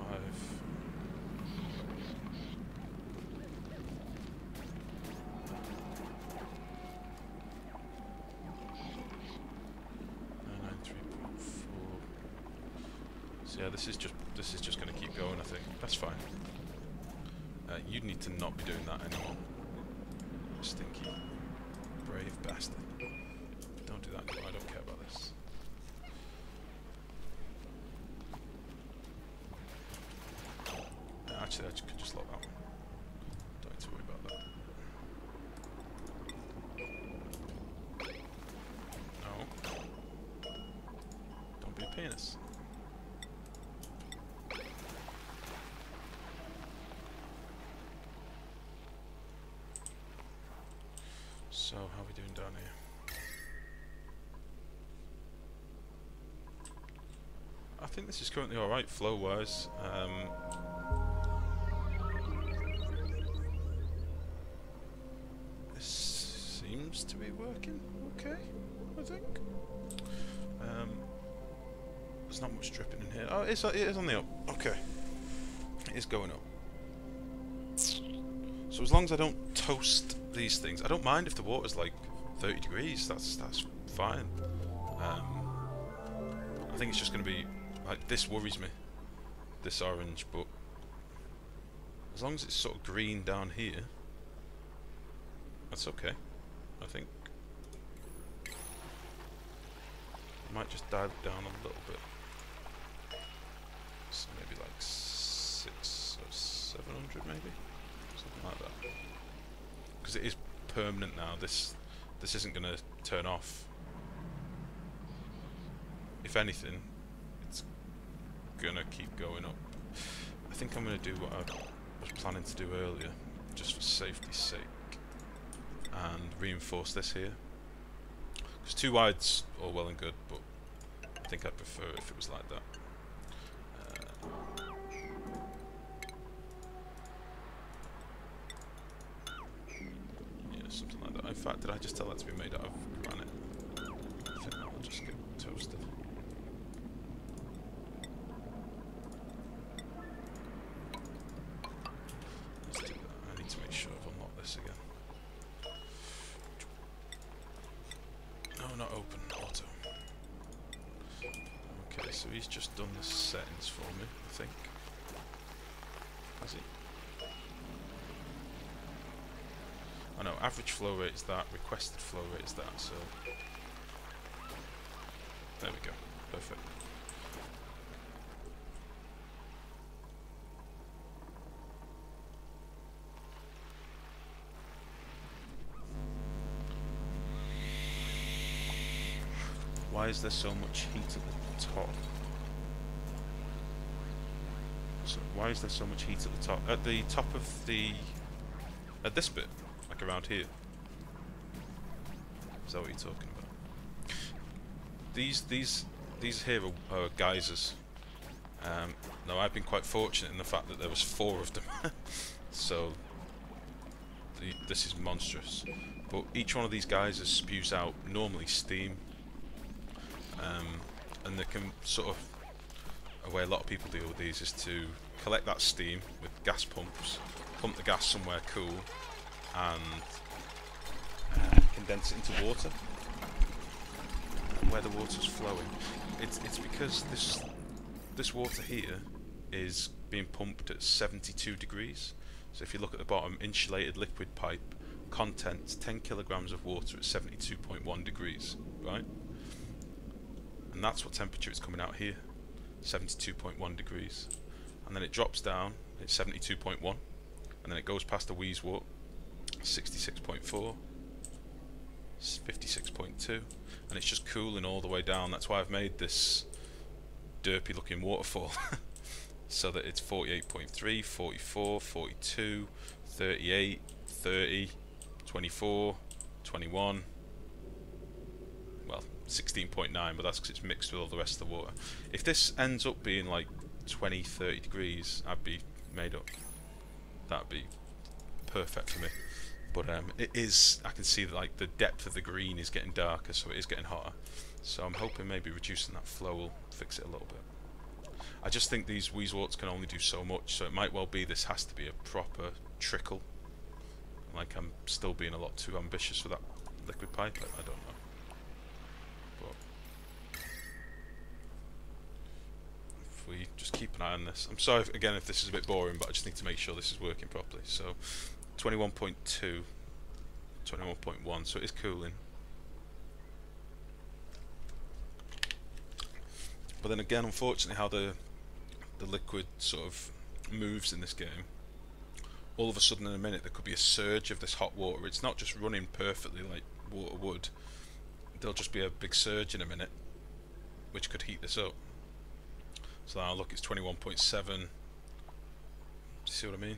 So yeah, this is just going to keep going. I think that's fine. You need to not be doing that anymore. Stinky, brave bastard. Don't do that anymore. I don't care about this. Actually, I could just lock that one. Don't need to worry about that. No. So how are we doing down here? I think this is currently alright flow wise. This seems to be working okay, I think. There's not much dripping in here. Oh, it is on the up. Okay. It is going up. So as long as I don't toast these things, I don't mind if the water's like 30 degrees, that's fine. I think it's just going to be, like, this worries me, this orange, but as long as it's sort of green down here, that's okay, I think. I might just dial it down a little bit. So maybe like 600 or 700 maybe? Something like that. Because it is permanent now, this isn't going to turn off. If anything, it's going to keep going up. I think I'm going to do what I was planning to do earlier, just for safety's sake, and reinforce this here. Because 2 wide's all well and good, but I think I'd prefer if it was like that. Yeah, something like that. In fact, did I just tell that to be made out of granite? I think that will just get toasted. Let's do that. I need to make sure I've unlocked this again. No, not open. Auto. Okay, so he's just done the settings for me, I think. Has he? I know, average flow rate is that, requested flow rate is that, so... There we go. Perfect. Why is there so much heat at the top? So why is there so much heat at the top? At the top of the... At this bit? Like around here? Is that what you're talking about? These here are geysers. Now I've been quite fortunate in the fact that there was 4 of them. So this is monstrous. But each one of these geysers spews out normally steam. And they can sort of, a way a lot of people deal with these is to collect that steam with gas pumps, pump the gas somewhere cool, and condense it into water. Where the water's flowing, it's because this water here is being pumped at 72 degrees. So if you look at the bottom, insulated liquid pipe, contents 10 kilograms of water at 72.1 degrees, right? And that's what temperature it's coming out here, 72.1 degrees. And then it drops down, it's 72.1, and then it goes past the Wheezewort, 66.4, 56.2, and it's just cooling all the way down. That's why I've made this derpy looking waterfall, so that it's 48.3, 44, 42, 38, 30, 24, 21, well, 16.9, but that's because it's mixed with all the rest of the water. If this ends up being like 20, 30 degrees, I'd be made up. That'd be perfect for me. But it is, I can see that like the depth of the green is getting darker, so it is getting hotter. So I'm hoping maybe reducing that flow will fix it a little bit. I just think these Wheezeworts can only do so much, so it might well be this has to be a proper trickle. Like I'm still being a lot too ambitious for that liquid pipe, I don't know. But if we just keep an eye on this. I'm sorry again if this is a bit boring, but I just need to make sure this is working properly. So 21.2, 21.1, so it is cooling. But then again, unfortunately, how the liquid sort of moves in this game, all of a sudden in a minute there could be a surge of this hot water. It's not just running perfectly like water would. There'll just be a big surge in a minute, which could heat this up. So now look, it's 21.7. See what I mean?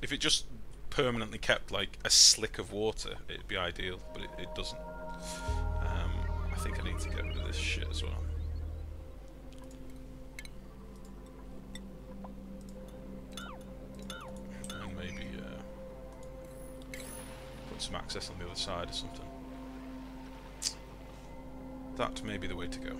If it just permanently kept like a slick of water, it'd be ideal, but it doesn't. I think I need to get rid of this shit as well. And maybe put some access on the other side or something. That may be the way to go.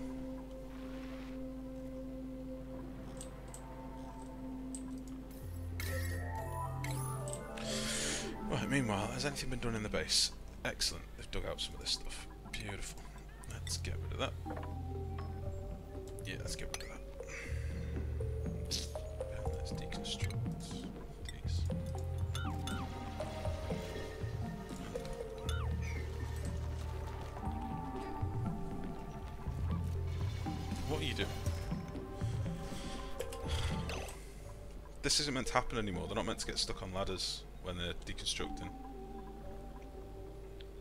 Right, meanwhile, has anything been done in the base? Excellent, they've dug out some of this stuff. Beautiful. Let's get rid of that. Yeah, let's get rid of that. And let's deconstruct these. What are you doing? This isn't meant to happen anymore. They're not meant to get stuck on ladders when they're deconstructing.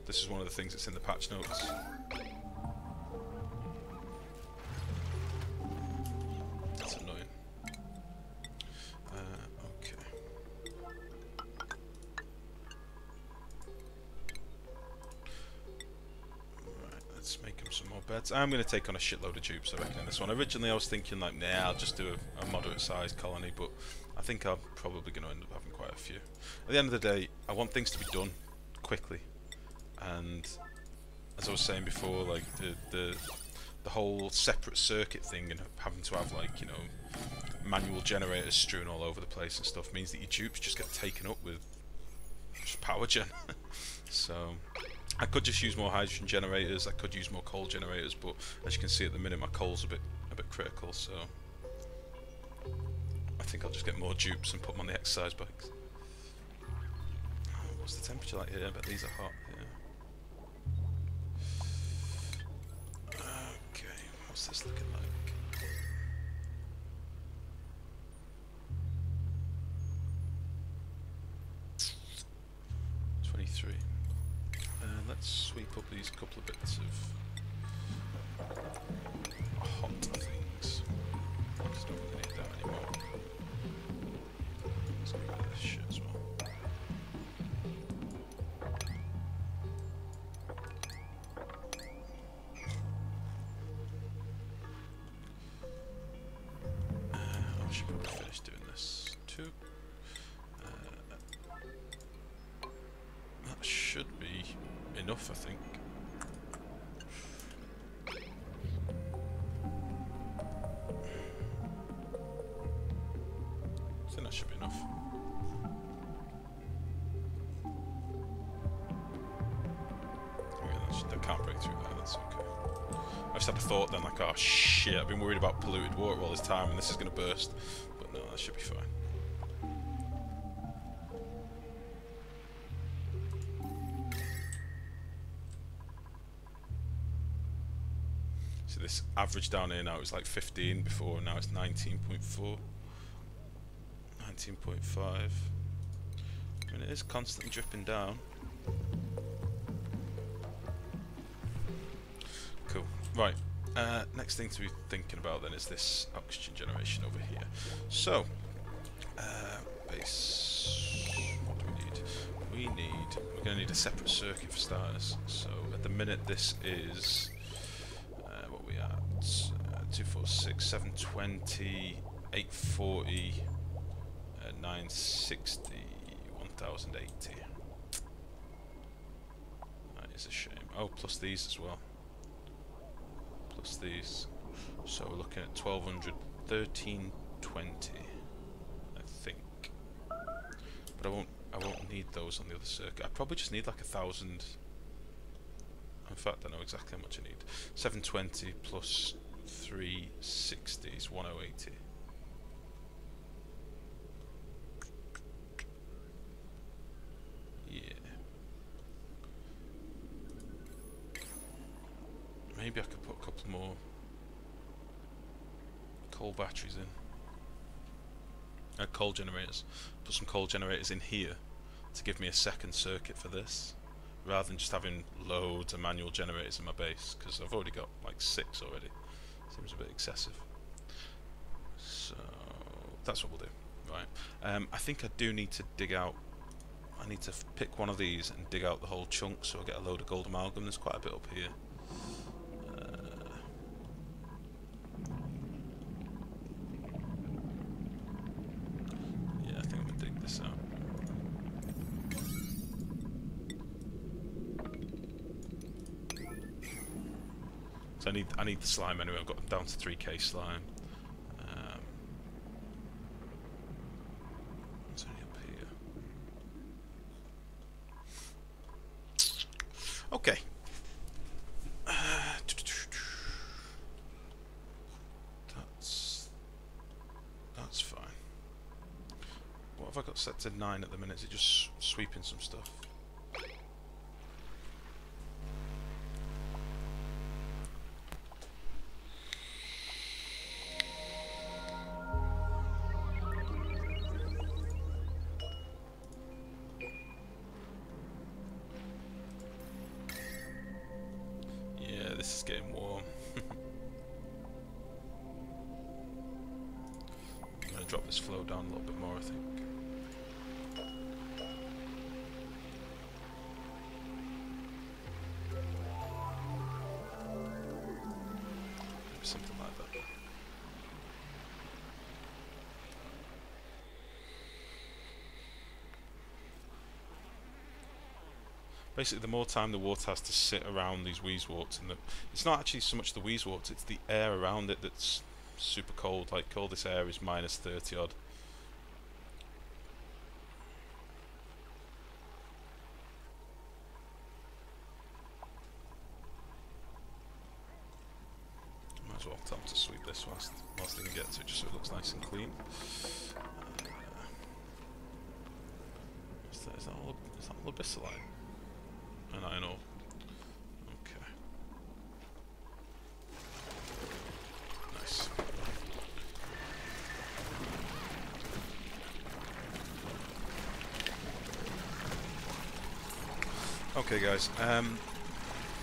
This is one of the things that's in the patch notes. That's annoying. Okay. Right, let's make him some more beds. I'm going to take on a shitload of dupes, I reckon, in this one. Originally I was thinking like, nah, I'll just do a moderate sized colony, but I think I'm probably going to end up having quite a few. At the end of the day, I want things to be done quickly, and as I was saying before, like the whole separate circuit thing and having to have like, you know, manual generators strewn all over the place and stuff means that your dupes just get taken up with just power gen. So I could just use more hydrogen generators, I could use more coal generators, but as you can see at the minute my coal's a bit critical, so I think I'll just get more dupes and put them on the exercise bikes. What's the temperature like here? I bet these are hot. Yeah. Okay, what's this looking like? 23. Let's sweep up these couple of bits of hot things. Just don't really need that anymore. Let's get rid of this shit as well. I should probably finish doing this too. That should be enough, I think. I think that should be enough. Yeah, that can't break through there, that's okay. I just had a thought then, like, oh shit, I've been worried about polluted water all this time and this is going to burst. But no, that should be fine. So this average down here now is like 15 before, now it's 19.4. 19.5. I mean, it is constantly dripping down. Cool. Right. Next thing to be thinking about then is this oxygen generation over here. So, base. What do we need? We're going to need a separate circuit for starters. So at the minute this is what are we at? 246, 720, 840, 960, 1080. That is a shame. Oh, plus these as well. Plus these. So we're looking at 1200, 1320, I think. But I won't need those on the other circuit. I probably just need like 1,000. In fact, I know exactly how much I need. 720 plus 360 is 1080. Yeah. Maybe I could put a couple more coal batteries in. Coal generators. Put some coal generators in here to give me a second circuit for this, rather than just having loads of manual generators in my base, because I've already got like 6 already. Seems a bit excessive. So that's what we'll do. Right. I think I do need to dig out. I need to pick one of these and dig out the whole chunk so I get a load of gold amalgam. There's quite a bit up here. Yeah, I think I'm gonna dig this out. So I need the slime anyway. I've got down to 3k slime. What's only up here? Okay. That's fine. What have I got set to 9 at the minute? Is it just sweeping some stuff? Yeah, this is getting warm. I'm going to drop this flow down a little bit more, I think. Maybe something like that. Basically, the more time the water has to sit around these wheezeworts, and it's not actually so much the wheezeworts, it's the air around it that's super cold. Like, all this air is minus 30 odd. Might as well tell them to sweep this whilst they can get to it, just so it looks nice and clean. Is that all abyssaline? And I know. Okay. Nice. Okay, guys.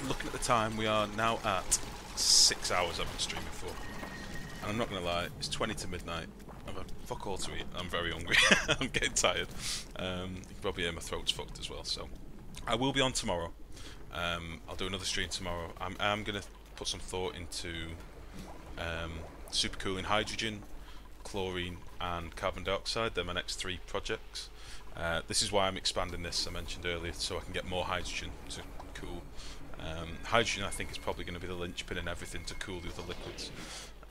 Looking at the time, we are now at 6 hours I've been streaming for. And I'm not gonna lie, it's 20 to midnight. I've had fuck all to eat. I'm very hungry. I'm getting tired. You can probably hear my throat's fucked as well, so I will be on tomorrow. I'll do another stream tomorrow. I'm going to put some thought into supercooling hydrogen, chlorine and carbon dioxide. They're my next 3 projects. This is why I'm expanding this, I mentioned earlier, so I can get more hydrogen to cool. Hydrogen, I think, is probably going to be the linchpin in everything to cool the other liquids,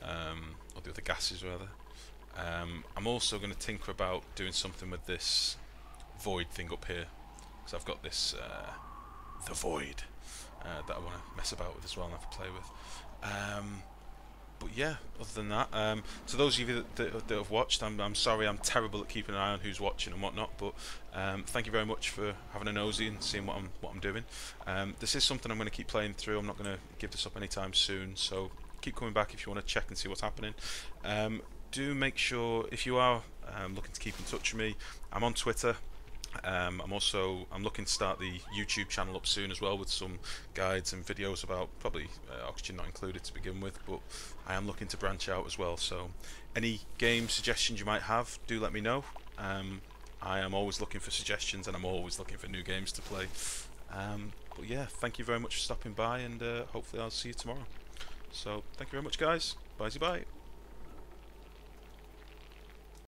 or the other gases rather. I'm also going to tinker about doing something with this void thing up here, because I've got this the void that I want to mess about with as well and have to play with. But yeah, other than that, to those of you that have watched, I'm sorry, I'm terrible at keeping an eye on who's watching and whatnot, but thank you very much for having a nosy and seeing what I'm doing. This is something I'm going to keep playing through. I'm not going to give this up anytime soon, so keep coming back if you want to check and see what's happening. Do make sure, if you are looking to keep in touch with me, I'm on Twitter. I'm looking to start the YouTube channel up soon as well, with some guides and videos about, probably Oxygen not included to begin with, but I am looking to branch out as well. So any game suggestions you might have, do let me know. I am always looking for suggestions, and I'm always looking for new games to play. But yeah, thank you very much for stopping by, and hopefully I'll see you tomorrow. So thank you very much, guys. Bye-bye.